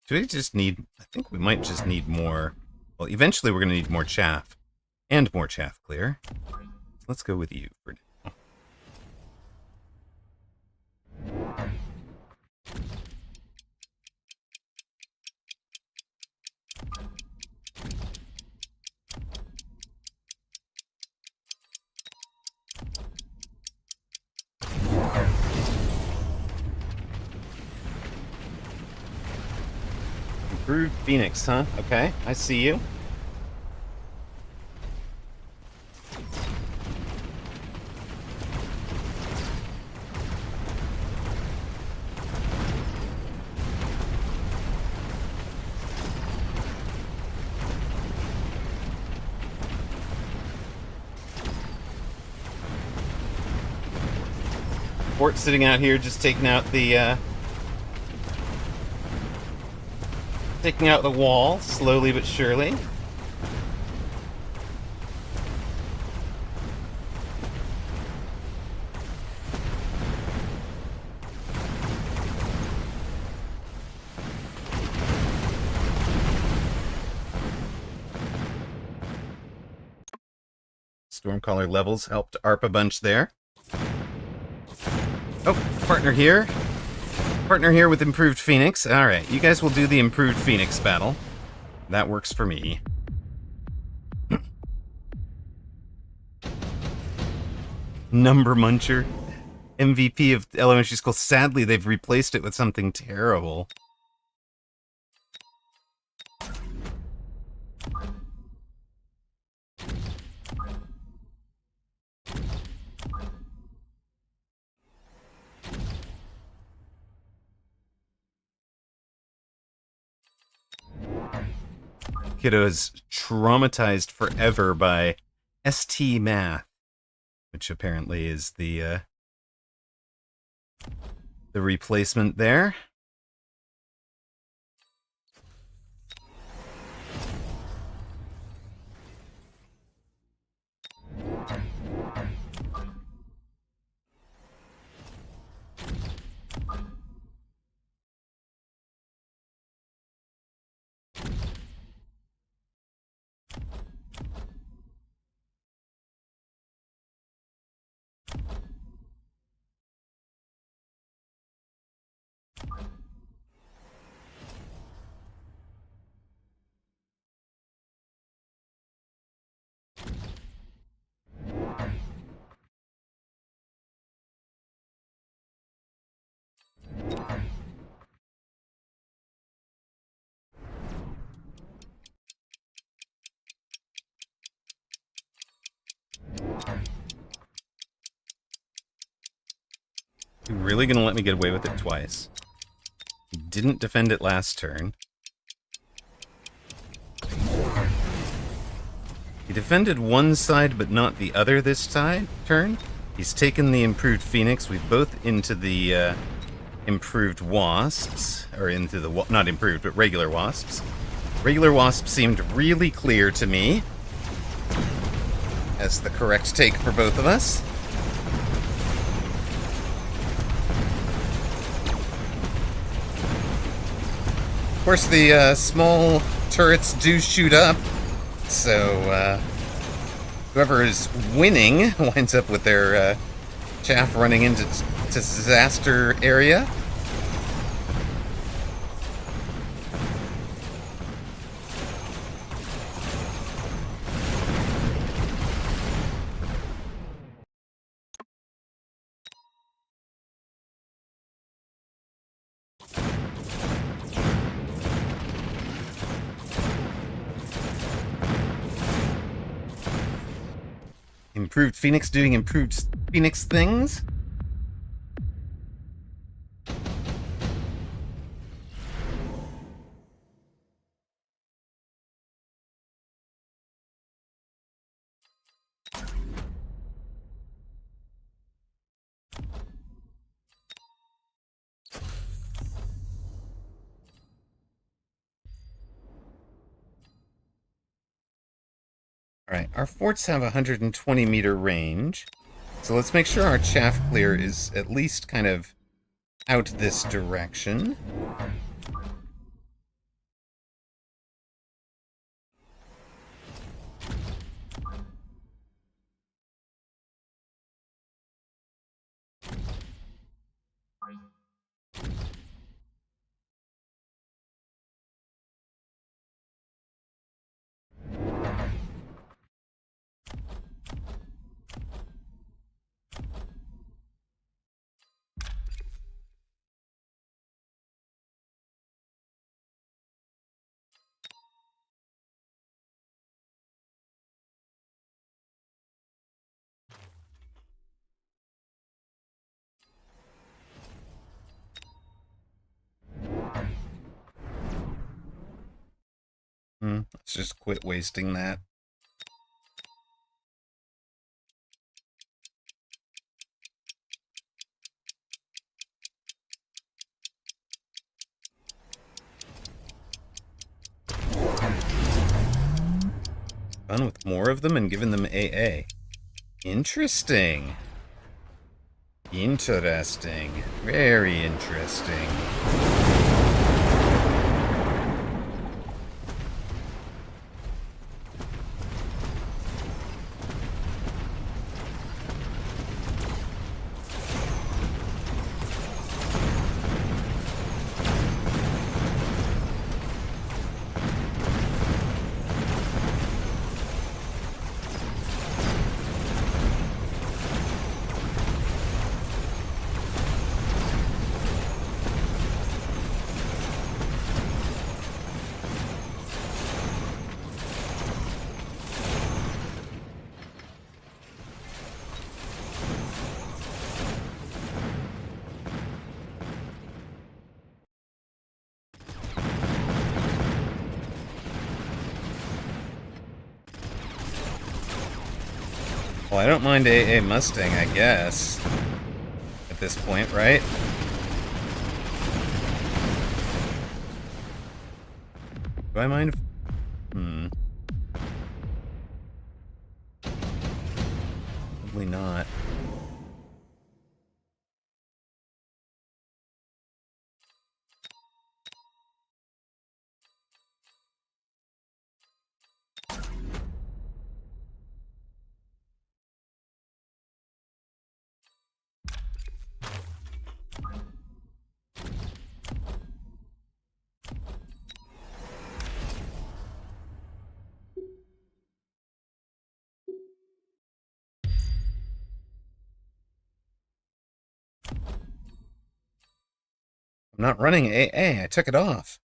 Do we just need... I think we might just need more... Well, eventually we're going to need more chaff. And more chaff clear. Let's go with you for now. Improved Phoenix, huh? Okay, I see you. Fort sitting out here just taking out the wall, slowly but surely. Stormcaller levels helped ARP a bunch there. Oh, partner here. Partner here with Improved Phoenix. Alright, you guys will do the Improved Phoenix battle. That works for me. Number Muncher. MVP of elementary school. Sadly, they've replaced it with something terrible. Kiddo is traumatized forever by ST Math, which apparently is the replacement there. You're really gonna let me get away with it twice? He didn't defend it last turn. He defended one side but not the other this turn. He's taken the Improved Phoenix. We've both into the Improved Wasps. Or into the... not Improved, but regular Wasps. Regular Wasp seemed really clear to me as the correct take for both of us. Of course, the small turrets do shoot up, so whoever is winning winds up with their chaff running into disaster area. Improved Phoenix doing Improved Phoenix things. Alright, our forts have 120 meter range. So let's make sure our chaff clear is at least kind of out this direction. Let's just quit wasting that. Fun with more of them and giving them AA. Interesting. Interesting. Very interesting. Well, I don't mind AA Mustang, I guess. At this point, right? Do I mind if... Probably not. I'm not running AA, I took it off.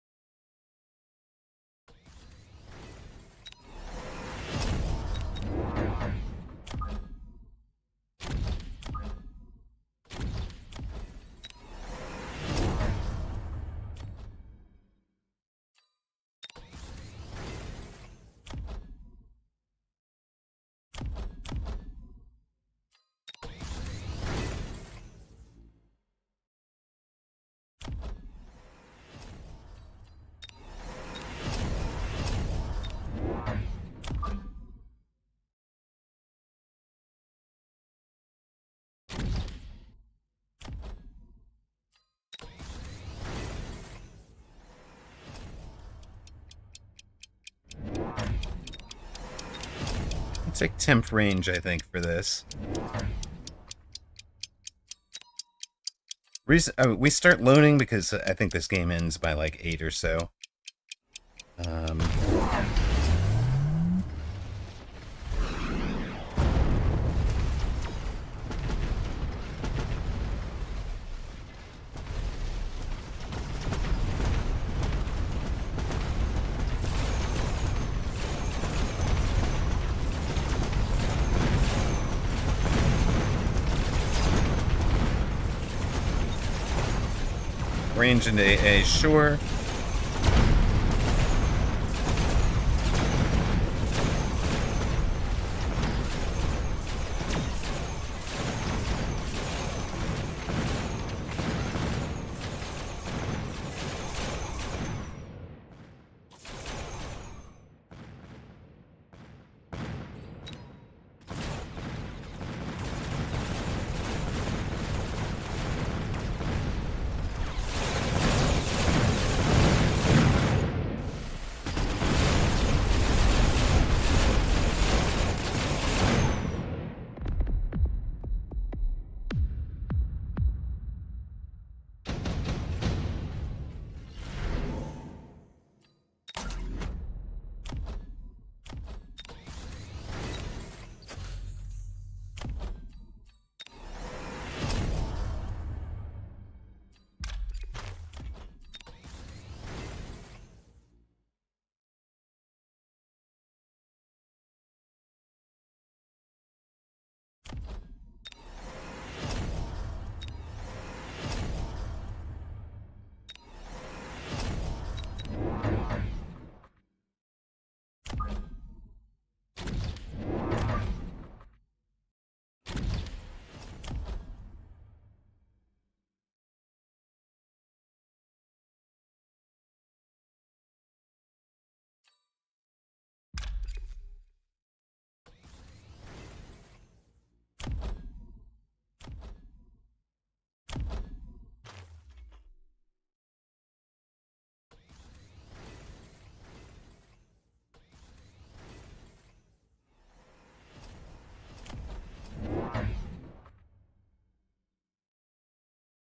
I'll take temp range, I think, for this. We start loaning because I think this game ends by like 8 or so. Range into AA, sure.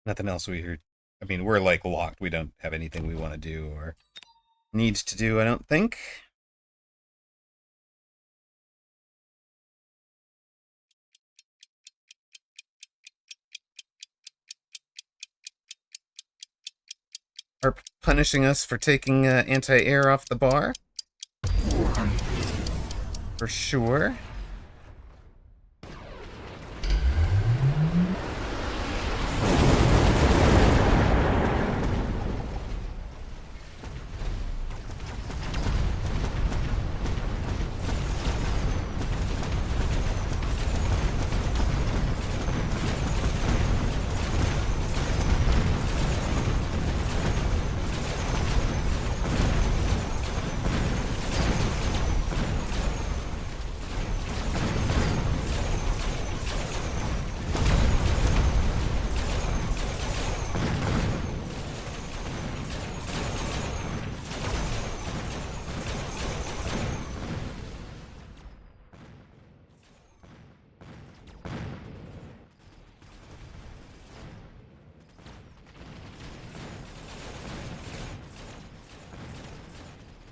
Nothing else we heard. I mean, we're like locked. We don't have anything we want to do or need to do, I don't think. Are punishing us for taking anti-air off the bar? For sure.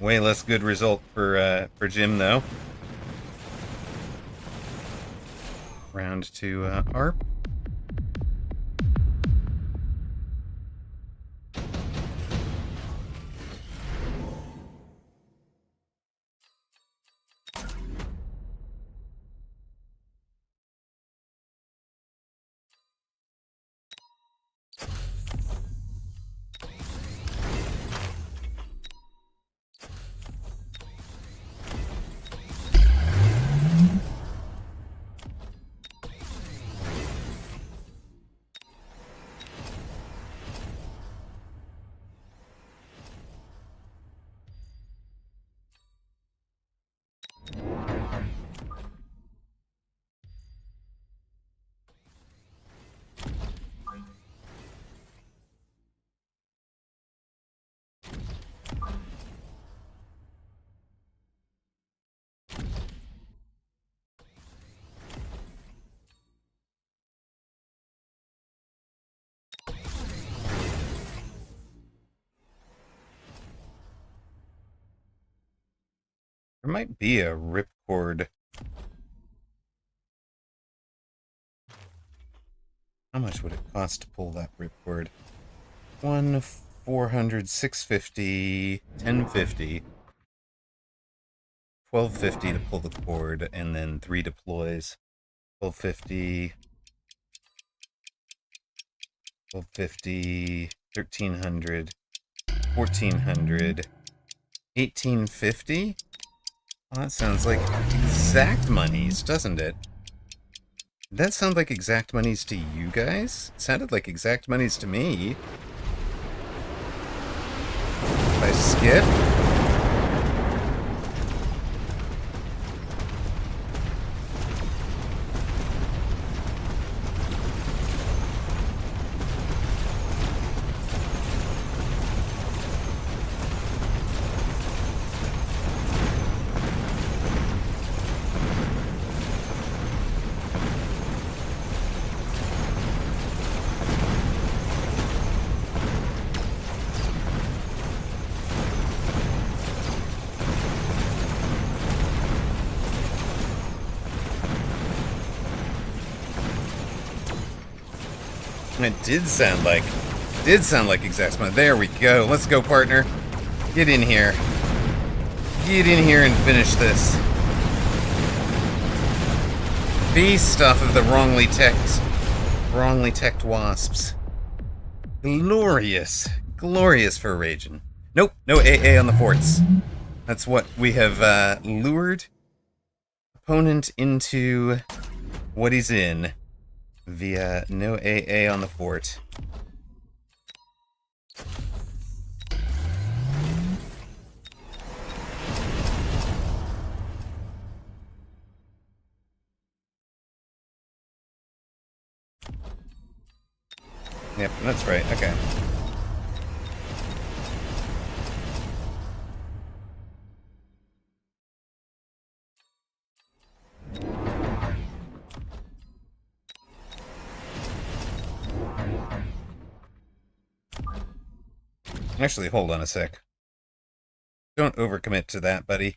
Way less good result for Jim though. Round to ARP. There might be a ripcord. How much would it cost to pull that ripcord? 1, 400, 650, 1050, 1250 to pull the cord, and then 3 deploys. 1250, 1250, 1300, 1400, 1850? Well, that sounds like exact monies, doesn't it? Did that sound like exact monies to you guys? It sounded like exact monies to me. If I skip? It did sound like exact money. There we go. Let's go, partner. Get in here. Get in here and finish this. Feast off of the wrongly teched wasps. Glorious. Glorious for Ragin. Nope, no AA on the forts. That's what we have lured opponent into what he's in via no AA on the fort. Yep, that's right. Okay. Actually, hold on a sec. Don't overcommit to that, buddy.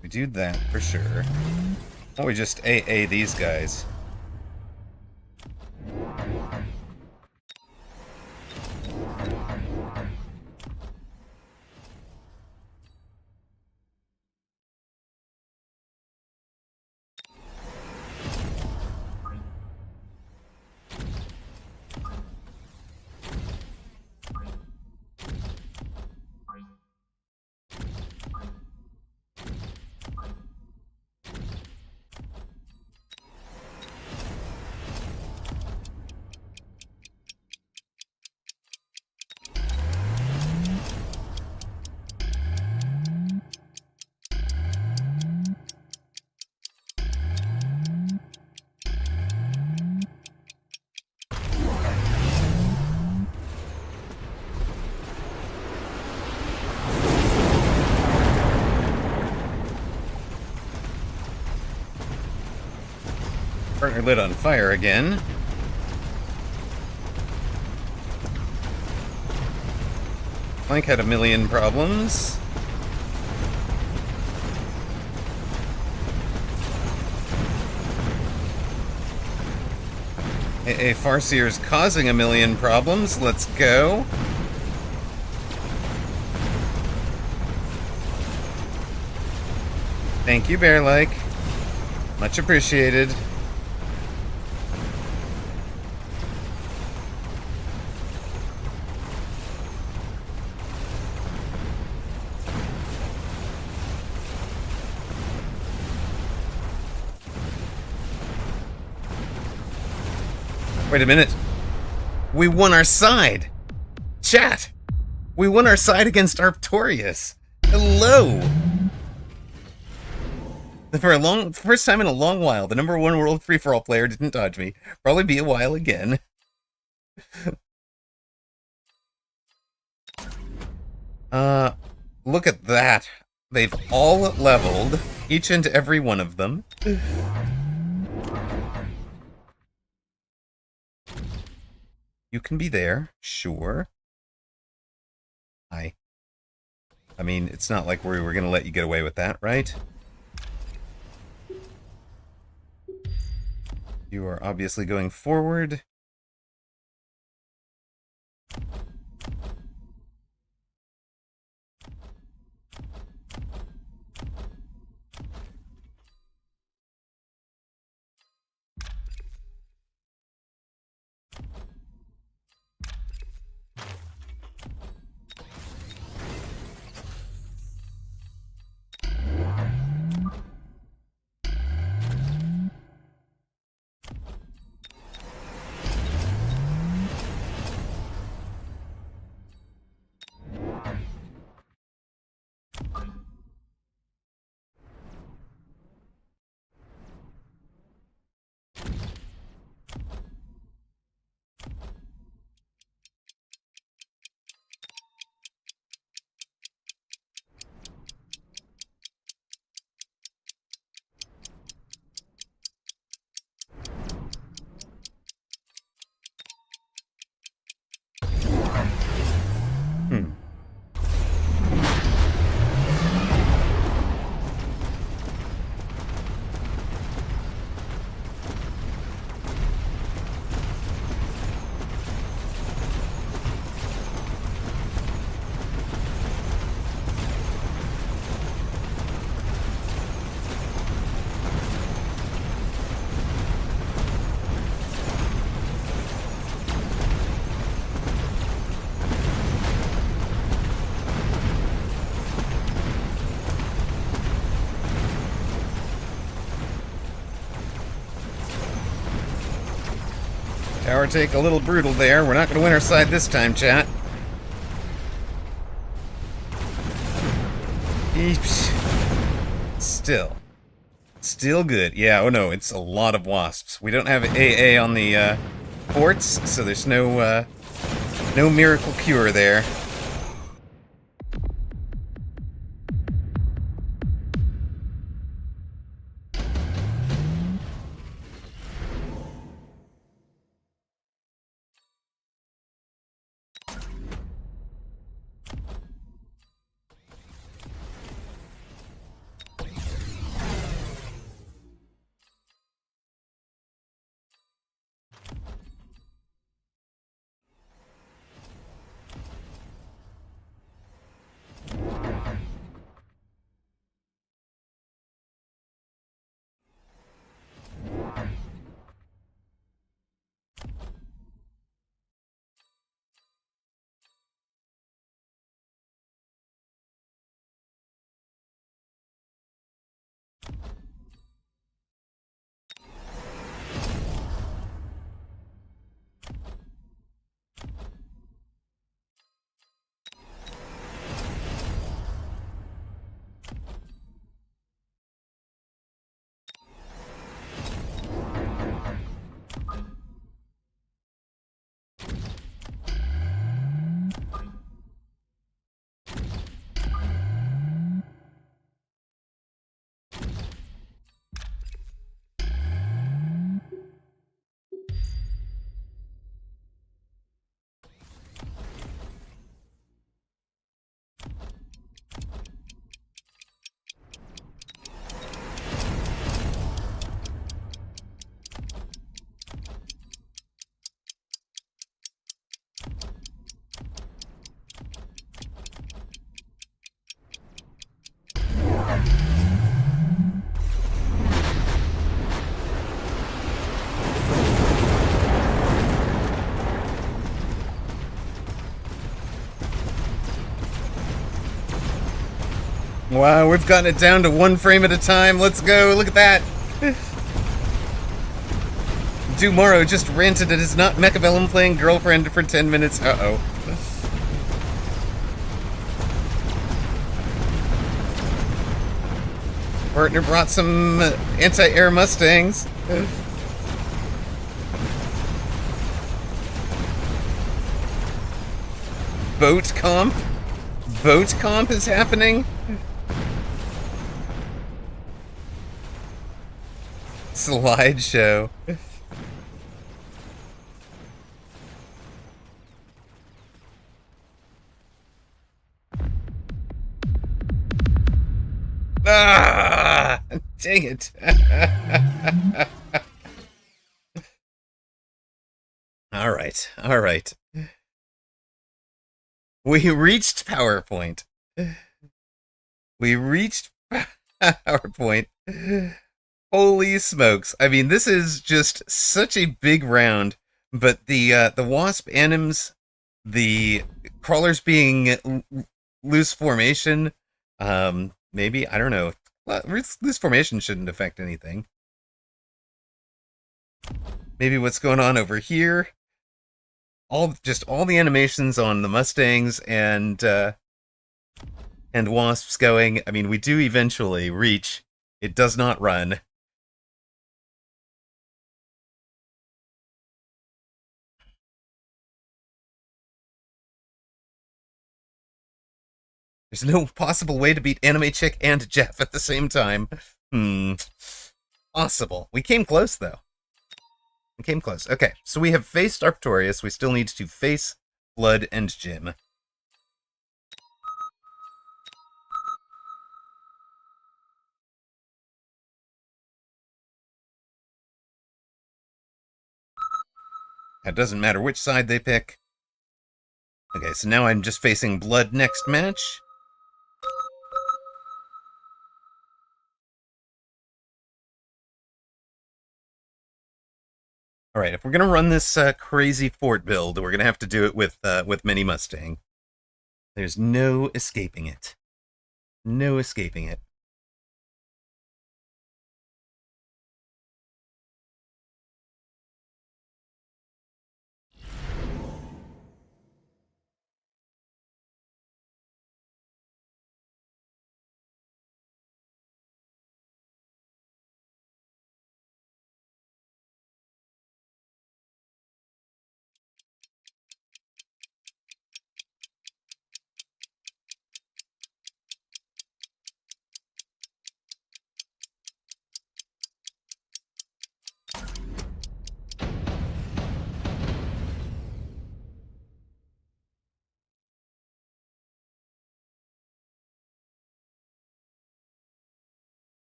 We do that for sure. Or we just AA these guys. Partner lit on fire again. Flank had a million problems. AA Farseer's causing a million problems. Let's go. Thank you, Bear-like. Much appreciated. Wait a minute. We won our side. Chat. We won our side against Arctorius. Hello. For the first time in a long while, the #1 world free-for-all player didn't dodge me. Probably be a while again. Look at that. They've all leveled, each and every one of them. You can be there, sure. Hi. I mean, it's not like we were gonna let you get away with that, right? You are obviously going forward. Tower take a little brutal there. We're not going to win our side this time, chat. Eeps. Still good. Yeah, oh no, it's a lot of wasps. We don't have AA on the forts, so there's no miracle cure there. Wow, we've gotten it down to one frame at a time. Let's go. Look at that. Dumaro just ranted at his not Mechabellum playing girlfriend for 10 minutes. Uh-oh. Partner brought some anti-air Mustangs. Boat comp? Boat comp is happening? Slideshow. Ah! Dang it. All right. All right. We reached PowerPoint. We reached PowerPoint. Holy smokes. I mean, this is just such a big round, but the Wasp anims, the crawlers being loose formation, maybe, I don't know. Loose formation shouldn't affect anything. Maybe what's going on over here. All the animations on the Mustangs and Wasps going. I mean, we do eventually reach. It does not run. There's no possible way to beat Anime Chick and Jeff at the same time. Possible. We came close, though. We came close. Okay, so we have faced Arctorius. We still need to face Blood and Jim. It doesn't matter which side they pick. Okay, so now I'm just facing Blood next match. All right, if we're gonna run this crazy fort build, we're gonna have to do it with Mini Mustang. There's no escaping it. No escaping it.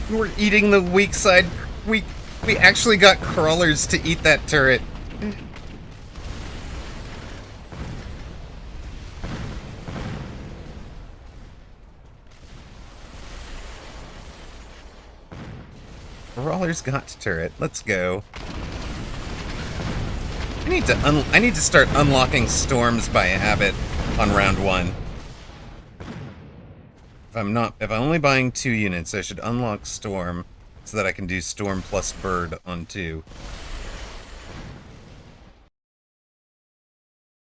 We're eating the weak side. We actually got crawlers to eat that turret. Crawlers got turret. Let's go. I need to start unlocking storms by habit on round 1. If I'm only buying 2 units, I should unlock storm so that I can do storm plus bird on 2.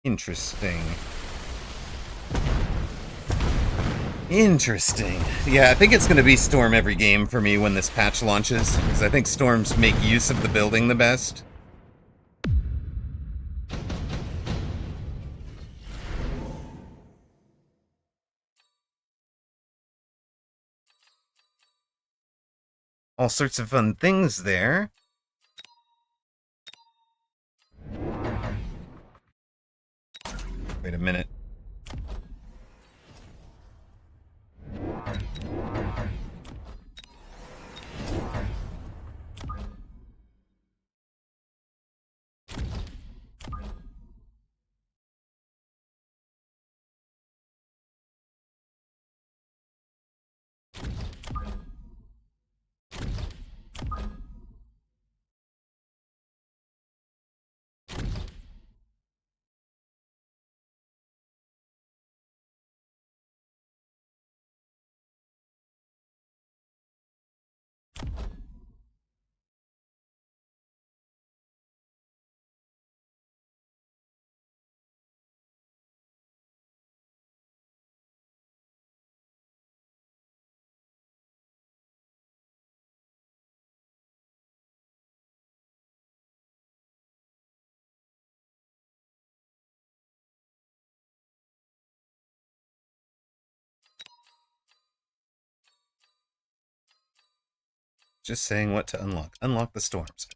Interesting. Interesting. Yeah, I think it's going to be storm every game for me when this patch launches, because I think storms make use of the building the best. All sorts of fun things there. Wait a minute. Just saying what to unlock. Unlock the storms.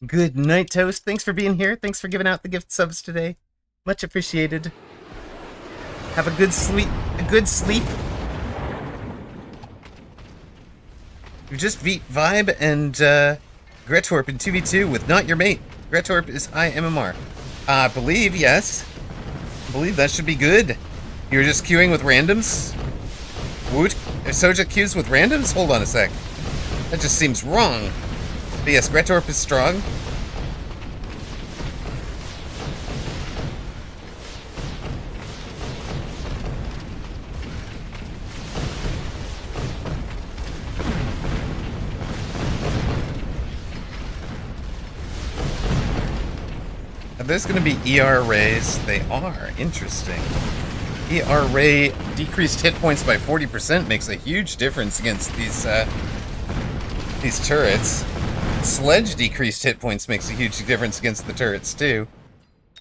Good night, Toast. Thanks for being here. Thanks for giving out the gift subs today. Much appreciated. Have a good sleep. You just beat Vibe and Gretorp in 2v2 with Not Your Mate. Gretorp is IMMR. I believe, yes. I believe that should be good. You were just queuing with randoms? Woot? Soja queues with randoms? Hold on a sec. That just seems wrong. But yes, Gretorp is strong. Are those going to be ER rays? They are. Interesting. ER ray decreased hit points by 40% makes a huge difference against these turrets. Sledge decreased hit points makes a huge difference against the turrets too.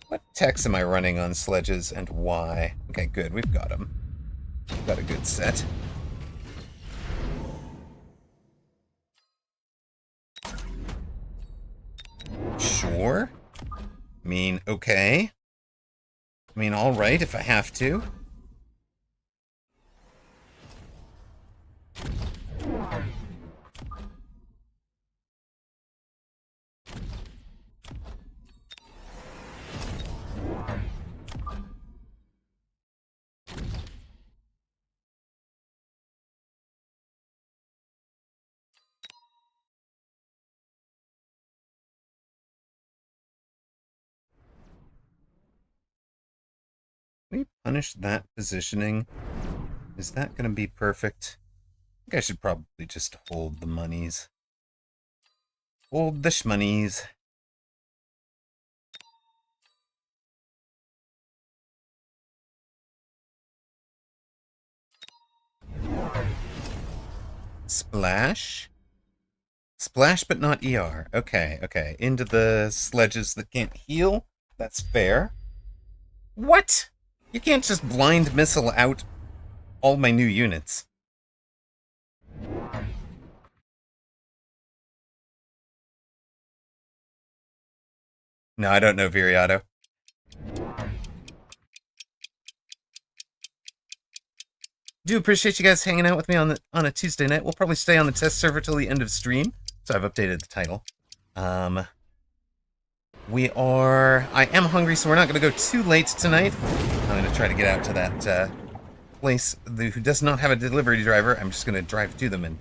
What techs am I running on sledges and why? Okay, good. We've got them. We've got a good set. Sure. I mean, okay. I mean, alright if I have to. We punish that positioning. Is that going to be perfect? I think I should probably just hold the monies. Hold the shmonies. Splash? Splash but not ER. Okay, okay. Into the sledges that can't heal? That's fair. What? You can't just blind missile out all my new units. No, I don't know Viriato. Do appreciate you guys hanging out with me on a Tuesday night. We'll probably stay on the test server till the end of stream, so I've updated the title. I am hungry, so we're not going to go too late tonight. I'm going to try to get out to that place who does not have a delivery driver. I'm just going to drive to them and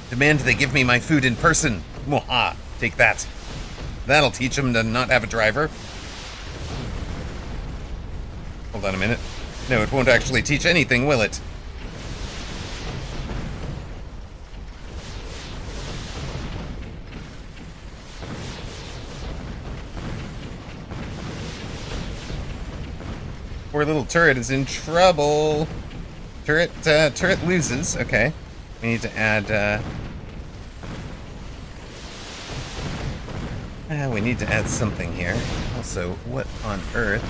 demand they give me my food in person. Mwaha! Take that. That'll teach them to not have a driver. Hold on a minute. No, it won't actually teach anything, will it? Poor little turret is in trouble. Turret loses. Okay. We need to add, we need to add something here. Also, what on earth?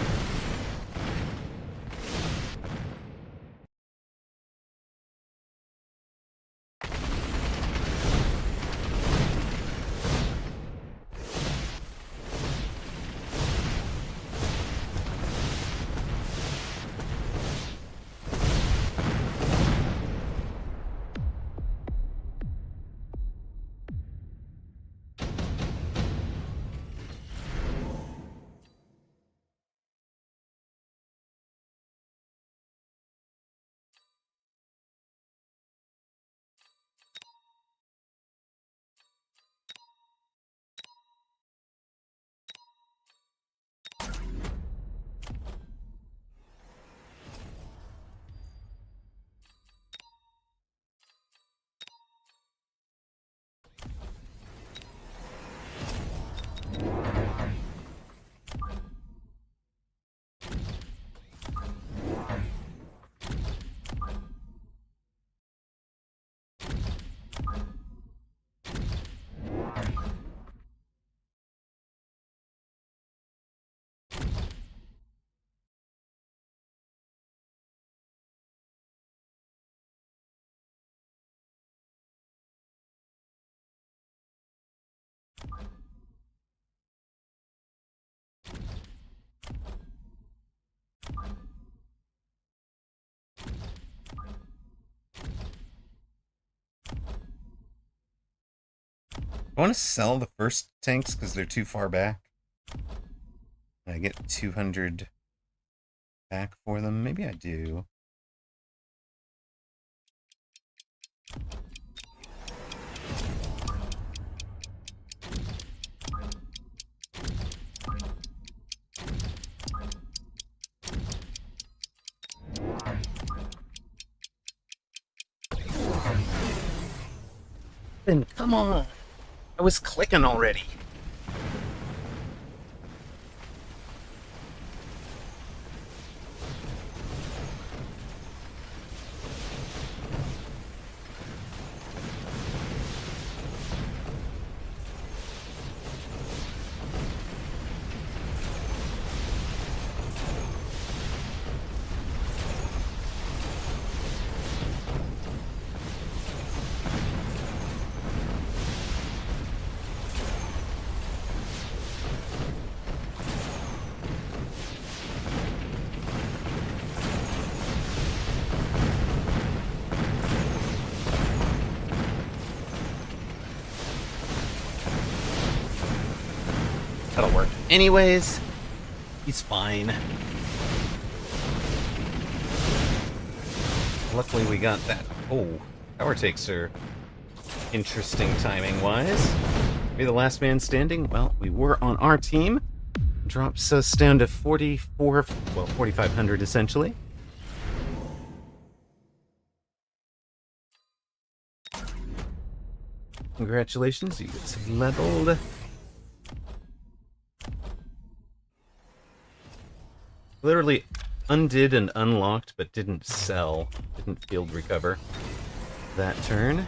I want to sell the first tanks because they're too far back. I get 200 back for them. Maybe I do. Then come on. I was clicking already. That'll work. Anyways, he's fine. Luckily we got that. Oh, power takes are interesting timing-wise. We're the last man standing. Well, we were on our team. Drops us down to 4,500 essentially. Congratulations, you get leveled. Literally undid and unlocked, but didn't sell. Didn't field recover that turn.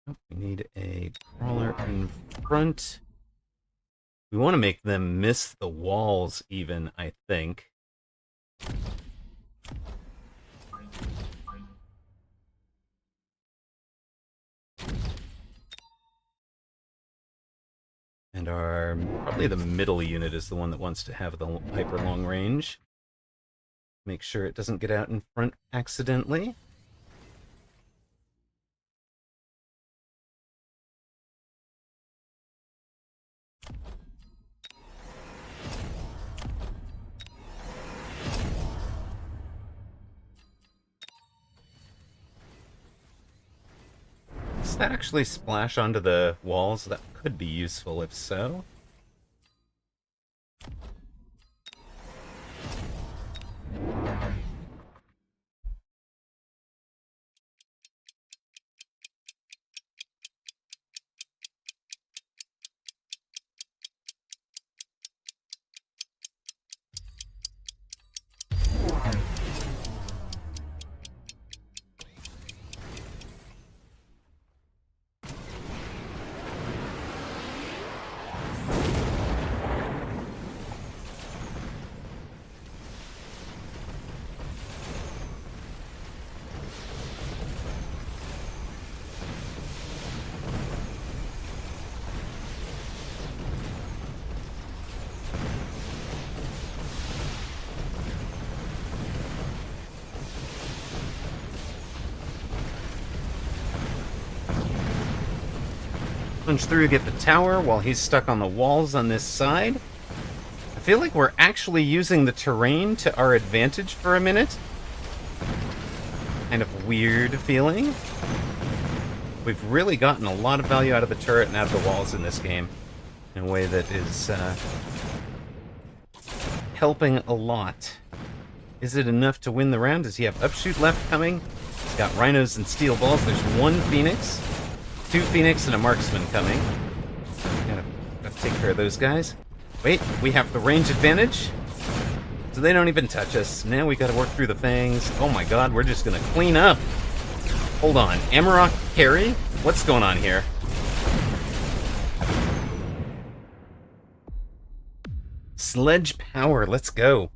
Oh, we need a crawler in front. We want to make them miss the walls even, I think. And our probably the middle unit is the one that wants to have the hyper long range. Make sure it doesn't get out in front accidentally. Does that actually splash onto the walls? That could be useful if so. Punch through, get the tower while he's stuck on the walls on this side. I feel like we're actually using the terrain to our advantage for a minute. Kind of weird feeling. We've really gotten a lot of value out of the turret and out of the walls in this game in a way that is helping a lot. Is it enough to win the round? Does he have upshoot left coming? He's got rhinos and steel balls. There's one phoenix. 2 Phoenix and a marksman coming. Gotta take care of those guys. Wait, we have the range advantage. So they don't even touch us. Now we gotta work through the fangs. Oh my god, we're just gonna clean up. Hold on. Amarok carry? What's going on here? Sledge power, let's go.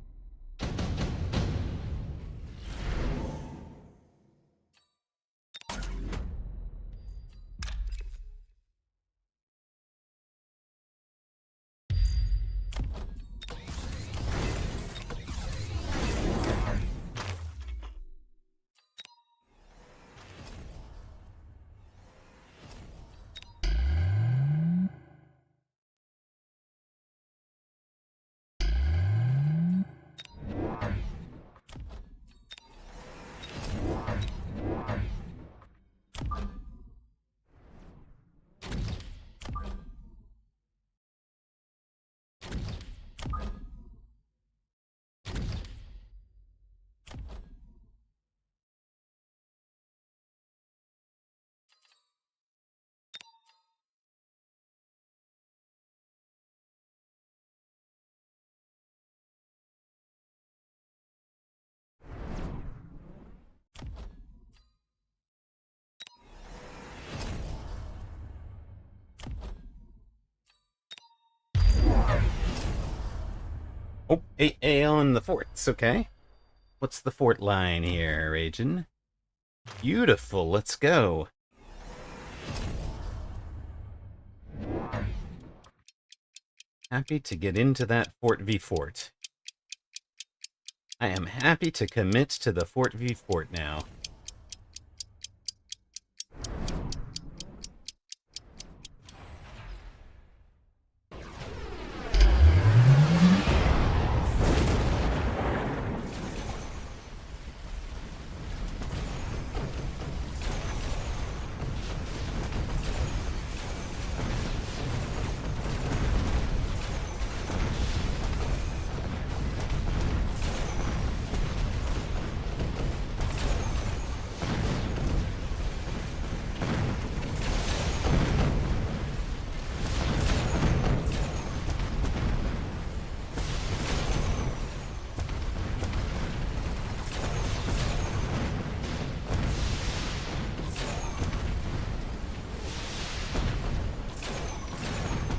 Oh, A on the forts, okay. What's the fort line here, Agent? Beautiful, let's go. Happy to get into that Fort v Fort. I am happy to commit to the Fort v Fort now.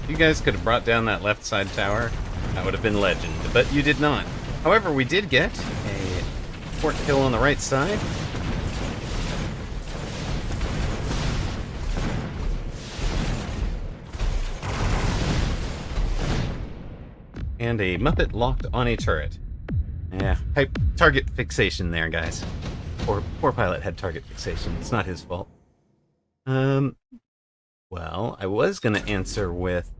You guys could have brought down that left side tower. That would have been legend, but you did not. However, we did get a fort kill on the right side. And a Muppet locked on a turret. Yeah, target fixation there, guys. Poor pilot had target fixation. It's not his fault. Well, I was gonna answer with,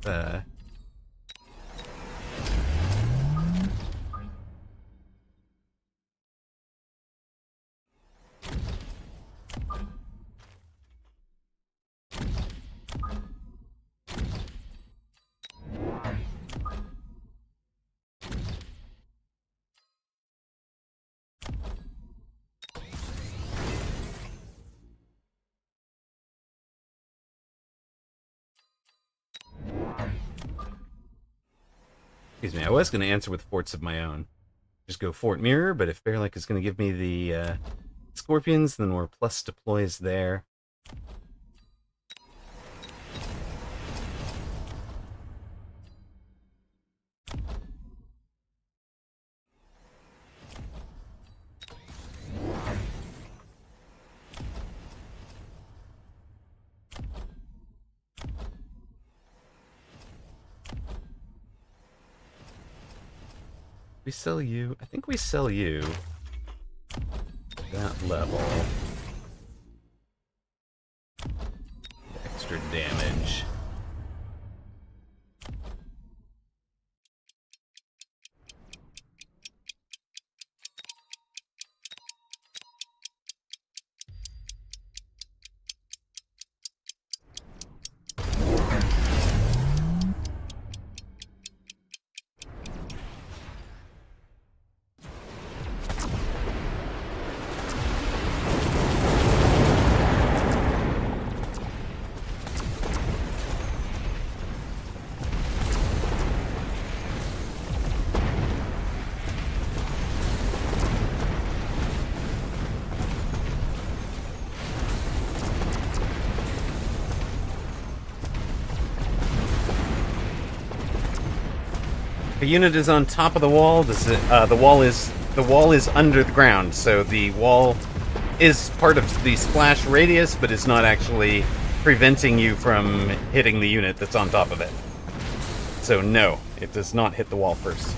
excuse me, I was gonna answer with forts of my own. Just go Fort Mirror, but if Bearlike is gonna give me the, Scorpions, then we're plus deploys there. We sell you. I think we sell you that level. Extra damage. The unit is on top of the wall. The wall is under the ground, so the wall is part of the splash radius, but it's not actually preventing you from hitting the unit that's on top of it. So no, it does not hit the wall first.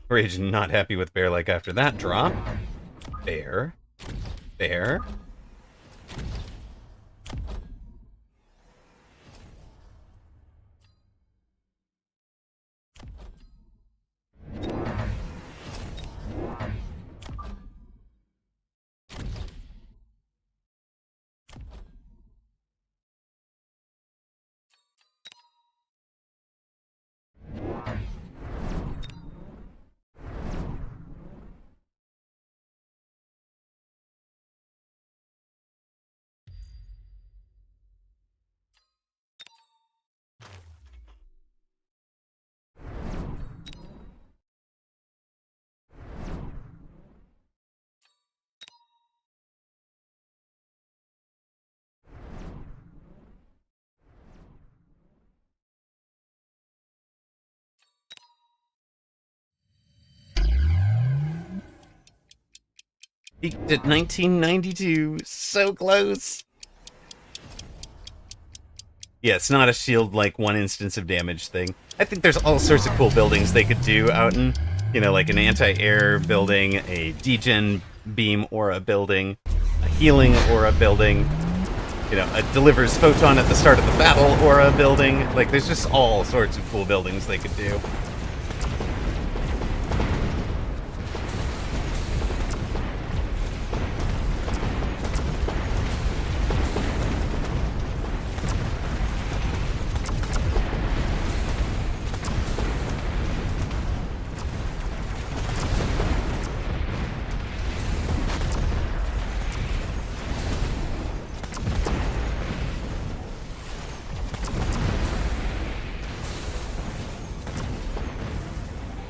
Rage not happy with Bearlike after that drop. Bear. Peaked at 1992. So close. Yeah, it's not a shield like one instance of damage thing. I think there's all sorts of cool buildings they could do out in, you know, like an anti-air building, a degen beam aura building, a healing aura building, you know, a delivers photon at the start of the battle aura building. Like, there's just all sorts of cool buildings they could do.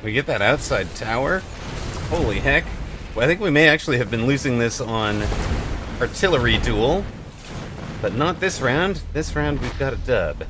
We get that outside tower. Holy heck. Well, I think we may actually have been losing this on artillery duel. But not this round. This round we've got a dub.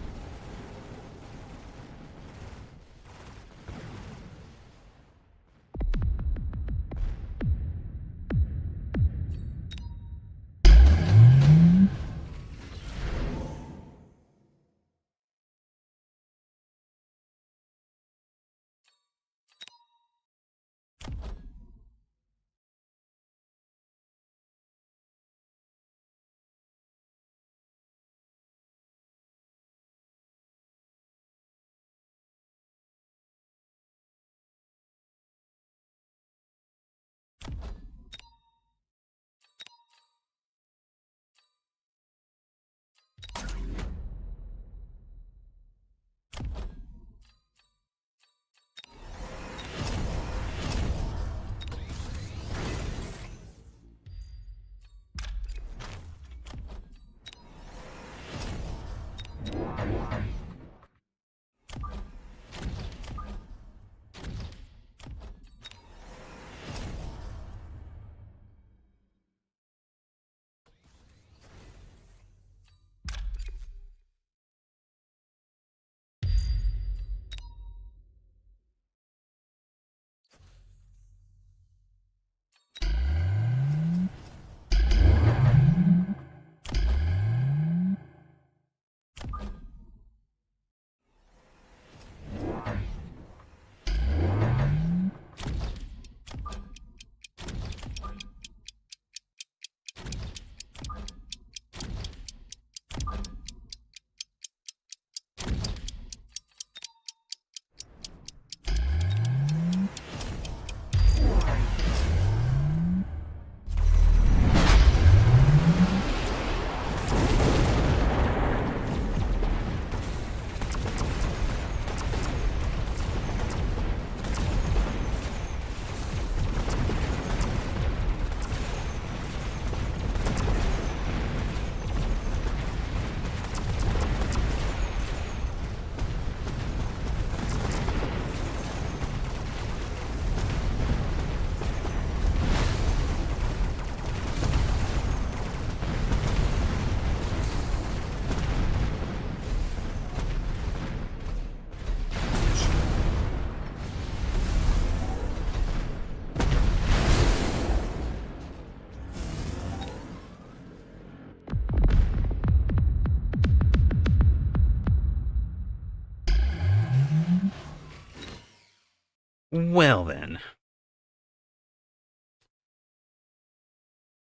Well then.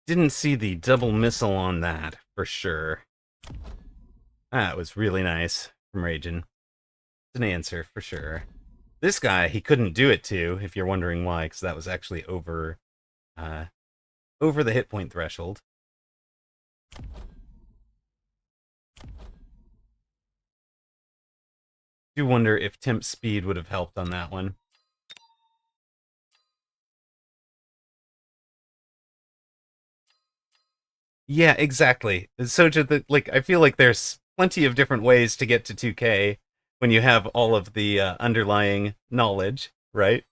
Didn't see the double missile on that, for sure. That was really nice from Ragin. It's an answer, for sure. This guy, he couldn't do it to, if you're wondering why, because that was actually over the hit point threshold. Do wonder if temp speed would have helped on that one. Yeah, exactly. So I feel like there's plenty of different ways to get to 2K when you have all of the underlying knowledge, right?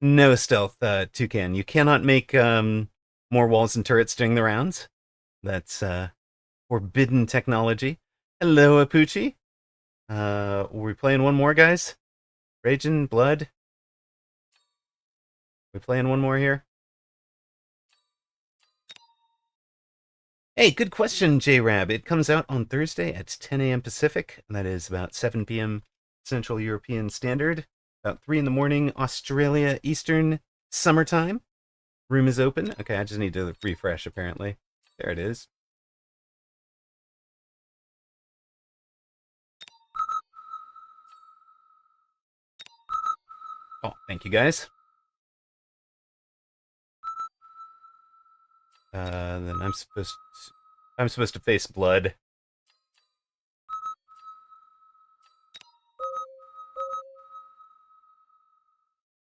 No stealth, Toucan. You cannot make more walls and turrets during the rounds. That's forbidden technology. Hello, Apuchi. Are we playing one more, guys? Raging Blood? We playing one more here? Hey, good question, J-Rab. It comes out on Thursday at 10 a.m. Pacific. That is about 7 p.m. Central European Standard. About 3 in the morning, Australia Eastern Summertime. Room is open. Okay, I just need to refresh, apparently. There it is. Oh, thank you, guys. Then I'm supposed to face Blood.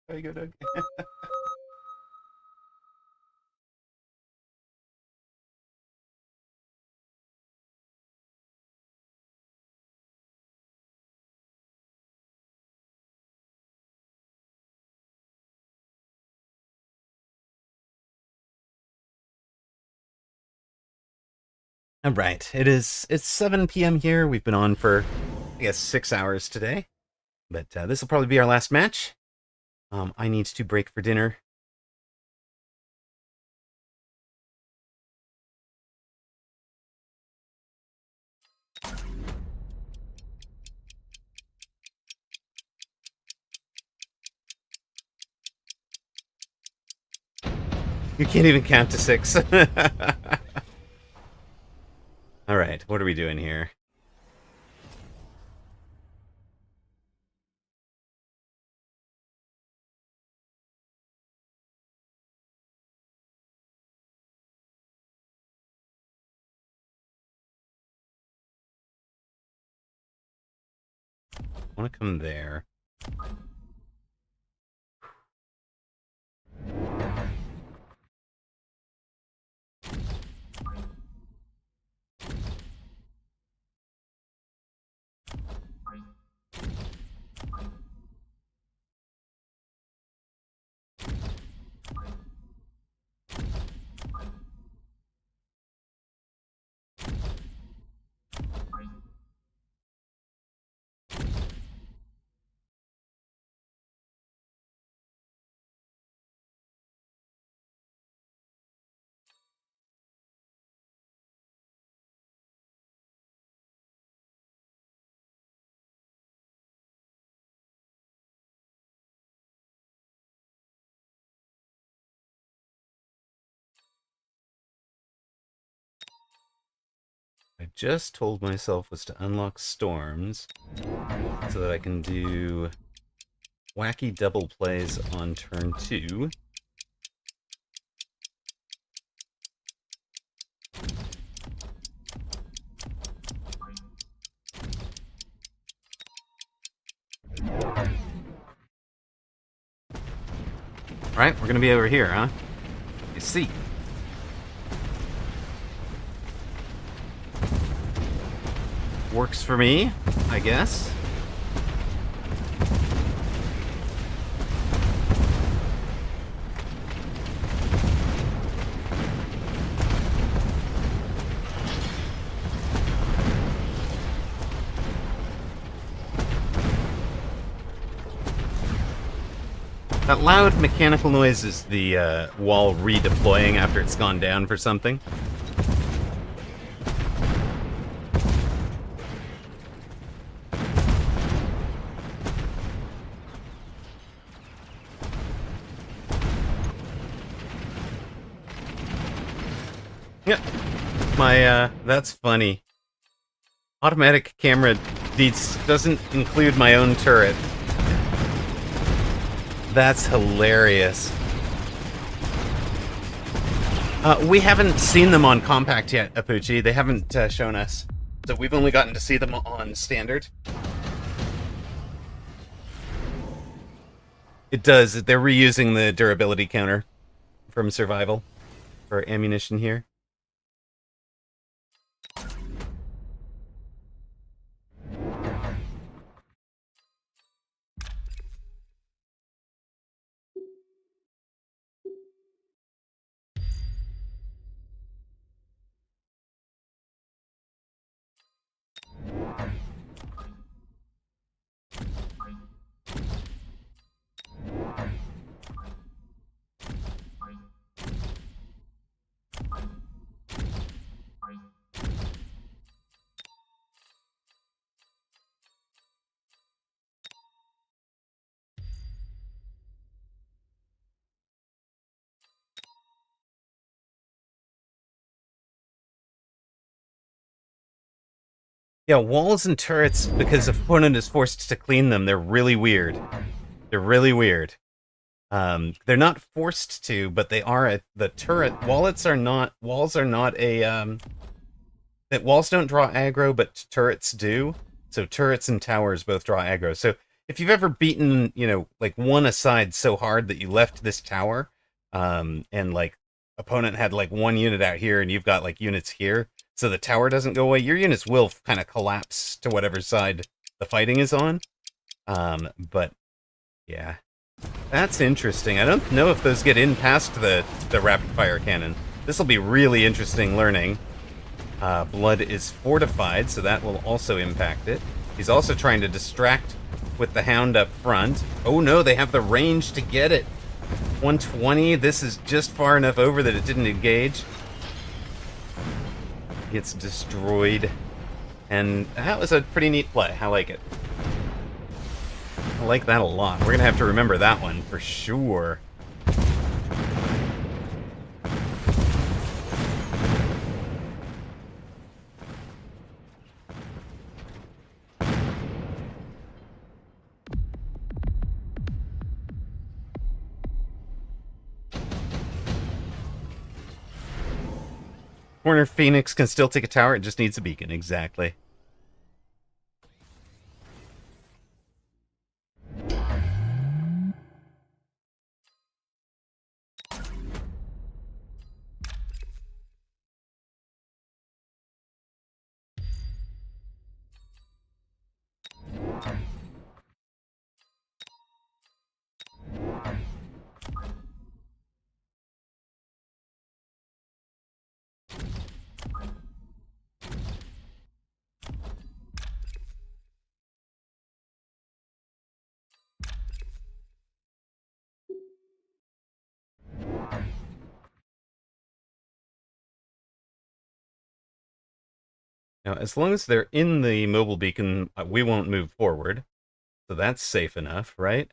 Very good. All right, it's 7 p.m. here. We've been on for, I guess, 6 hours today, but this will probably be our last match. I need to break for dinner. You can't even count to 6. All right, what are we doing here? I want to come there. I just told myself was to unlock storms so that I can do wacky double plays on turn 2. Alright, we're gonna be over here, huh? You see. Works for me, I guess. That loud mechanical noise is the wall redeploying after it's gone down for something. Yep. That's funny. Automatic camera doesn't include my own turret. That's hilarious. We haven't seen them on compact yet, Apuchi. They haven't shown us. So we've only gotten to see them on standard. It does. They're reusing the durability counter from survival for ammunition here. Yeah, walls and turrets, because if opponent is forced to clean them, they're really weird. They're really weird. They're not forced to, but they are the turret. Walls are not a, that walls don't draw aggro, but turrets do. So turrets and towers both draw aggro. So if you've ever beaten, like one aside so hard that you left this tower, and like opponent had like one unit out here and you've got like units here, so the tower doesn't go away, your units will kind of collapse to whatever side the fighting is on. But yeah, that's interesting. I don't know if those get in past the rapid fire cannon. This will be really interesting learning. Blood is fortified, so that will also impact it. He's also trying to distract with the Hound up front. Oh no, they have the range to get it. 120, this is just far enough over that it didn't engage. Gets destroyed. And that was a pretty neat play. I like it. I like that a lot. We're going to have to remember that one for sure. Corner Phoenix can still take a tower. It just needs a beacon. Exactly. Now, as long as they're in the mobile beacon, we won't move forward. So that's safe enough, right?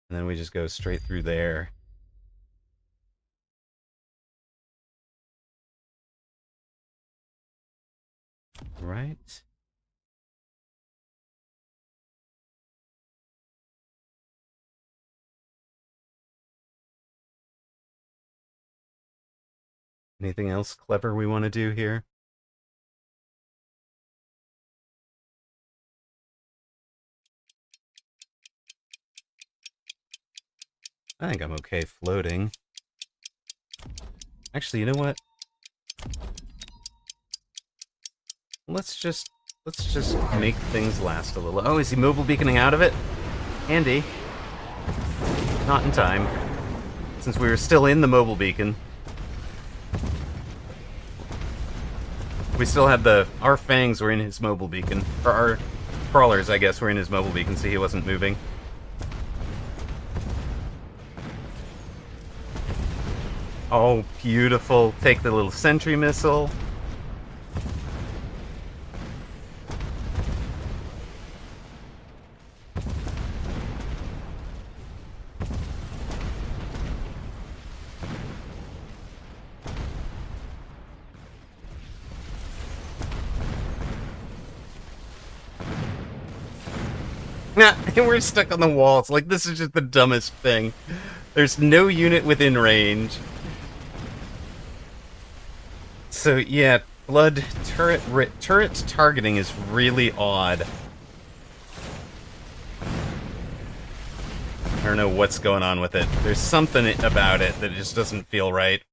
And then we just go straight through there. Right? Anything else clever we want to do here? I think I'm okay floating. Actually, you know what? Let's just make things last a little. Oh, is he mobile beaconing out of it? Andy. Not in time. Since we were still in the mobile beacon. We still had our fangs were in his mobile beacon. Or our crawlers, I guess, were in his mobile beacon, so he wasn't moving. Oh, beautiful. Take the little sentry missile. Nah, we're stuck on the walls. Like, this is just the dumbest thing. There's no unit within range. So, yeah, blood turret targeting is really odd. I don't know what's going on with it. There's something about it that just doesn't feel right.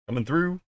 Coming through.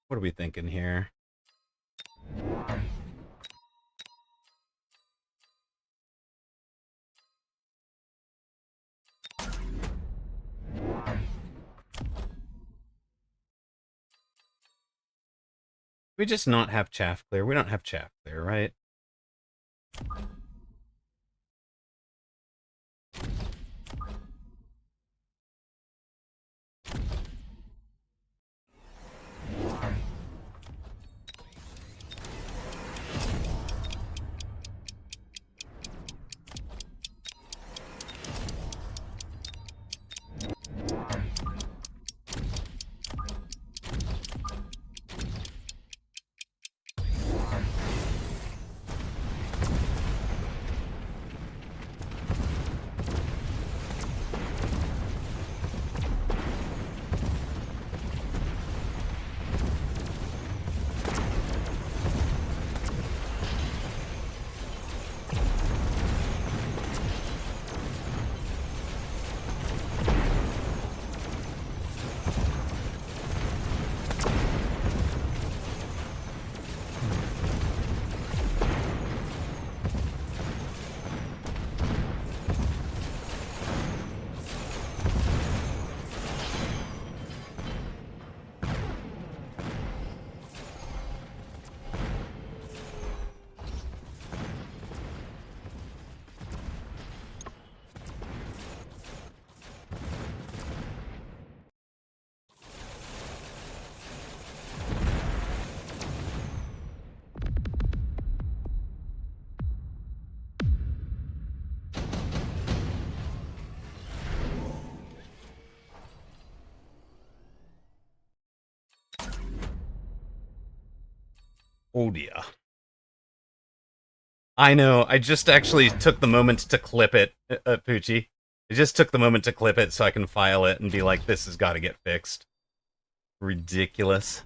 What are we thinking here? We just not have chaff clear. We don't have chaff clear, right? Oh dear. I know, I just actually took the moment to clip it, Poochie. I just took the moment to clip it so I can file it and be like, this has got to get fixed. Ridiculous.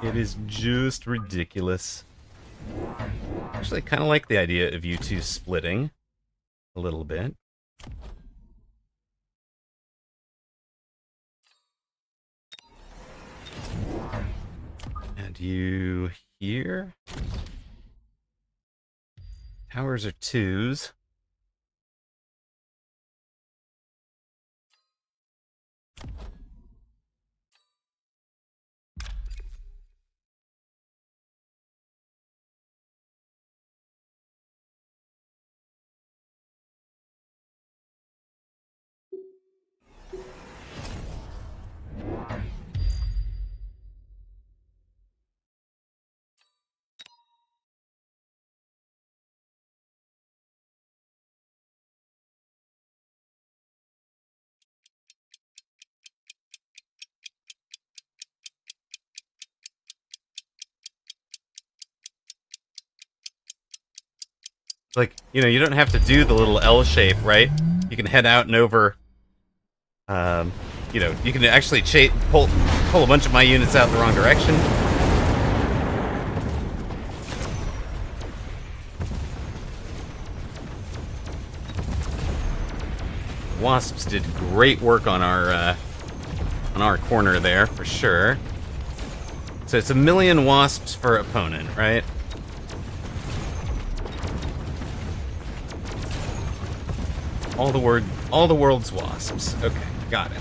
It is just ridiculous. Actually, I kind of like the idea of you two splitting a little bit. And you here? Towers are 2s. Like, you know, you don't have to do the little L shape, right? You can head out and over. You know, you can actually pull a bunch of my units out the wrong direction. Wasps did great work on our corner there, for sure. So it's 1,000,000 wasps for opponent, right? All the world's wasps. Okay, got it.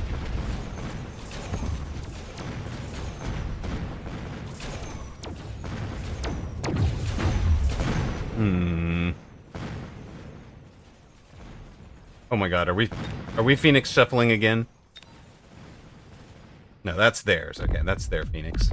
Oh my god, are we Phoenix shuffling again? No, that's theirs. Okay, that's their Phoenix.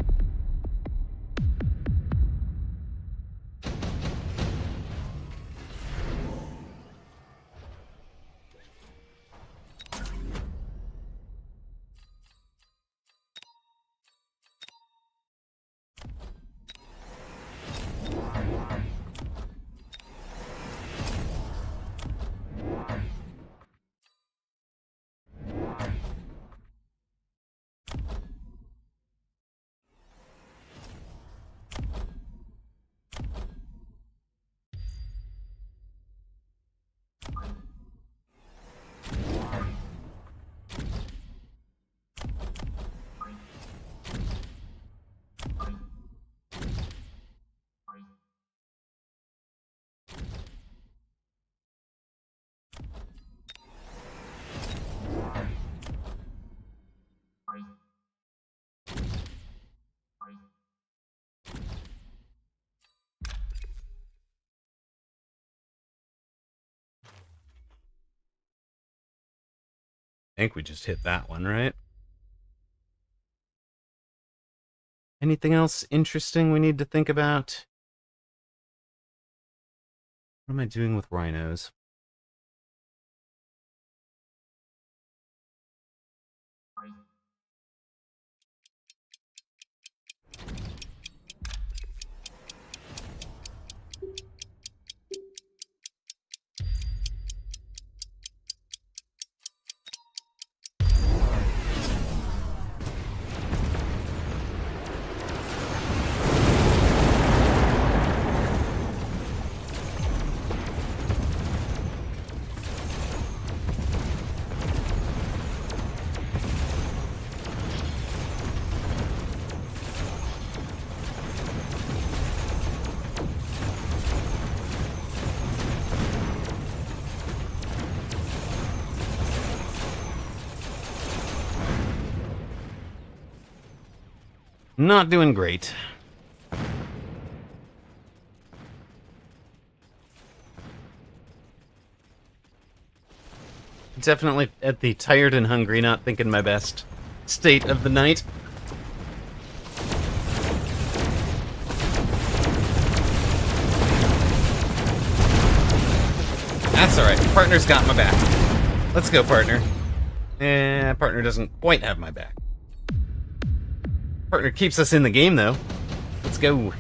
think we just hit that one, right? Anything else interesting we need to think about? What am I doing with rhinos? Not doing great. Definitely at the tired and hungry, not thinking my best state of the night. That's alright. Partner's got my back. Let's go, partner. Partner doesn't quite have my back. Partner keeps us in the game, though. Let's go.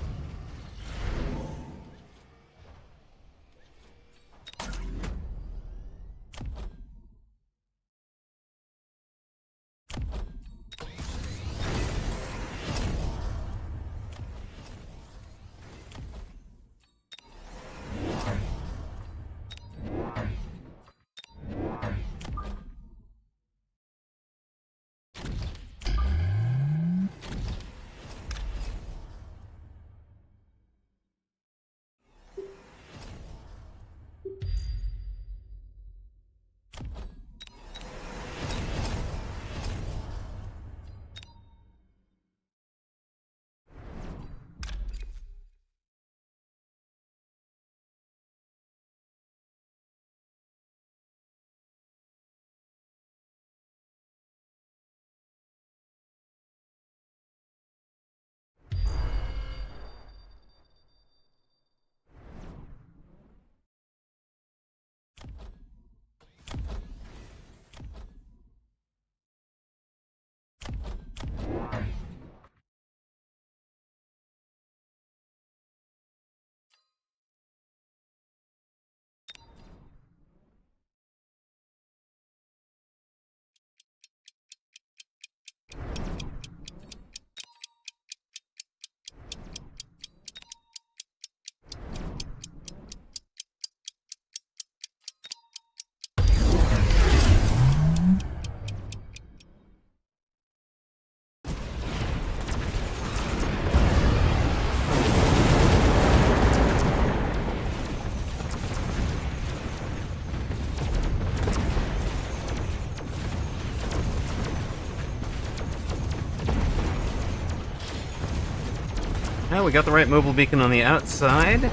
Well, we got the right mobile beacon on the outside.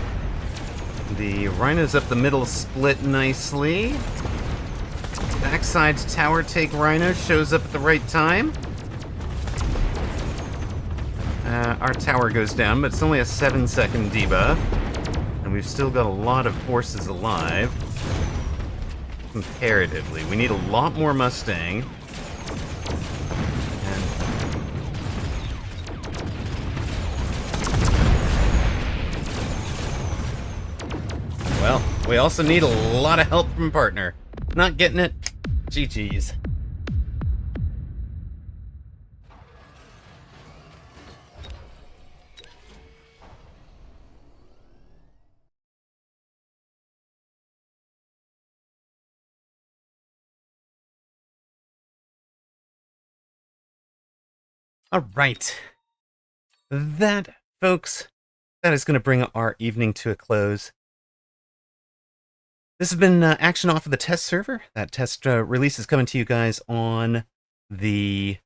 The rhinos up the middle split nicely. Backside tower take rhino shows up at the right time. Our tower goes down, but it's only a 7-second debuff. And we've still got a lot of forces alive. Comparatively. We need a lot more Mustang. Well, we also need a lot of help from partner. Not getting it? GG's. All right. That, folks, that is going to bring our evening to a close. This has been action off of the test server. That test release is coming to you guys on the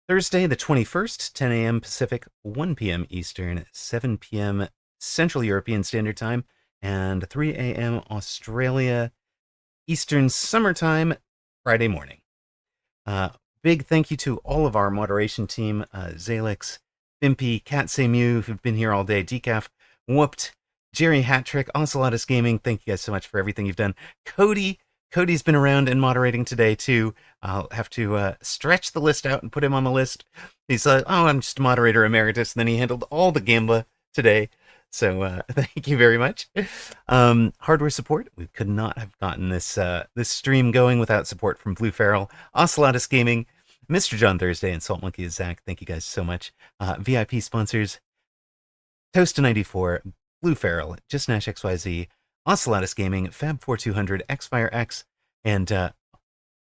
Thursday, the 21st, 10 a.m. Pacific, 1 p.m. Eastern, 7 p.m. Central European Standard Time, and 3 a.m. Australia Eastern Summertime, Friday morning. Big thank you to all of our moderation team, Zalix, Bimpy, Cat Semu, who've been here all day, Decaf, Whooped, Jerry Hattrick, Ocelotus Gaming. Thank you guys so much for everything you've done. Cody's been around and moderating today too. I'll have to stretch the list out and put him on the list. He's like, oh, I'm just moderator emeritus. And then he handled all the Gamba today. So thank you very much. Hardware support. We could not have gotten this stream going without support from Blue Feral, Ocelotus Gaming, Mr. John Thursday, and Salt Monkey Zach. Thank you guys so much. VIP sponsors: Toast94, Blue Feral, Just Nash XYZ, Ocelotus Gaming, Fab4200, Xfire X, and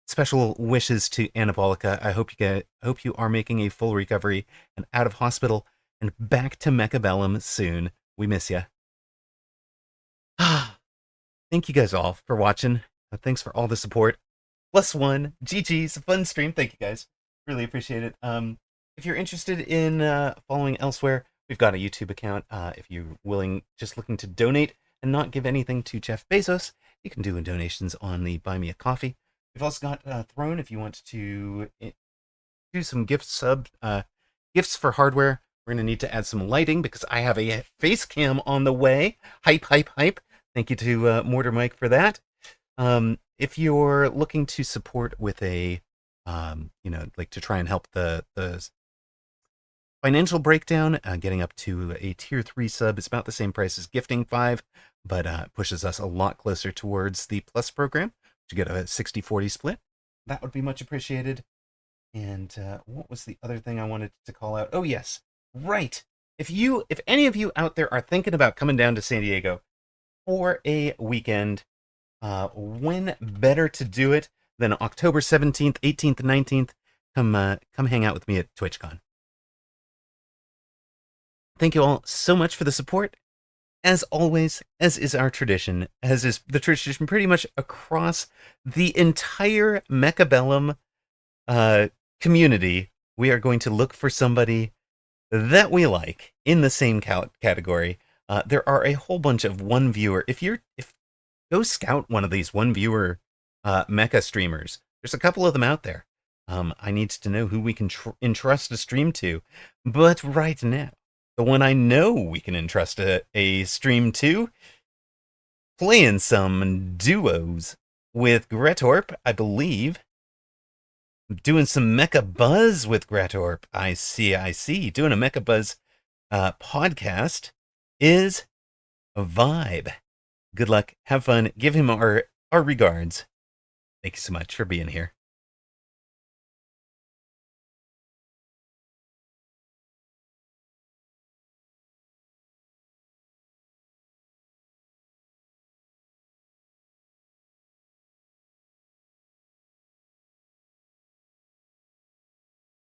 special wishes to Anabolica. I hope you are making a full recovery and out of hospital and back to Mechabellum soon. We miss you. Thank you guys all for watching. Thanks for all the support. +1, GG's, a fun stream. Thank you guys. Really appreciate it. If you're interested in following elsewhere, we've got a YouTube account. If you're just looking to donate and not give anything to Jeff Bezos, you can do donations on the Buy Me a Coffee. We've also got Throne if you want to do some gifts for hardware. We're going to need to add some lighting because I have a face cam on the way. Hype, hype, hype. Thank you to Mortar Mike for that. If you're looking to support with a, like to try and help the financial breakdown, getting up to a tier 3 sub is about the same price as gifting 5, but pushes us a lot closer towards the Plus program to get a 60-40 split. That would be much appreciated. And what was the other thing I wanted to call out? Oh, yes. Right. If any of you out there are thinking about coming down to San Diego for a weekend, when better to do it than October 17th, 18th, and 19th? Come hang out with me at TwitchCon. Thank you all so much for the support. As always, as is our tradition, as is the tradition pretty much across the entire Mechabellum community, we are going to look for somebody that we like in the same category. There are a whole bunch of one viewer. If go scout one of these one viewer mecha streamers. There's a couple of them out there. I need to know who we can entrust a stream to. But right now, the one I know we can entrust a stream to, playing some duos with Gretorp, I believe. Doing some Mecha Buzz with Gretorp. I see. Doing a Mecha Buzz podcast is a vibe. Good luck. Have fun. Give him our regards. Thank you so much for being here.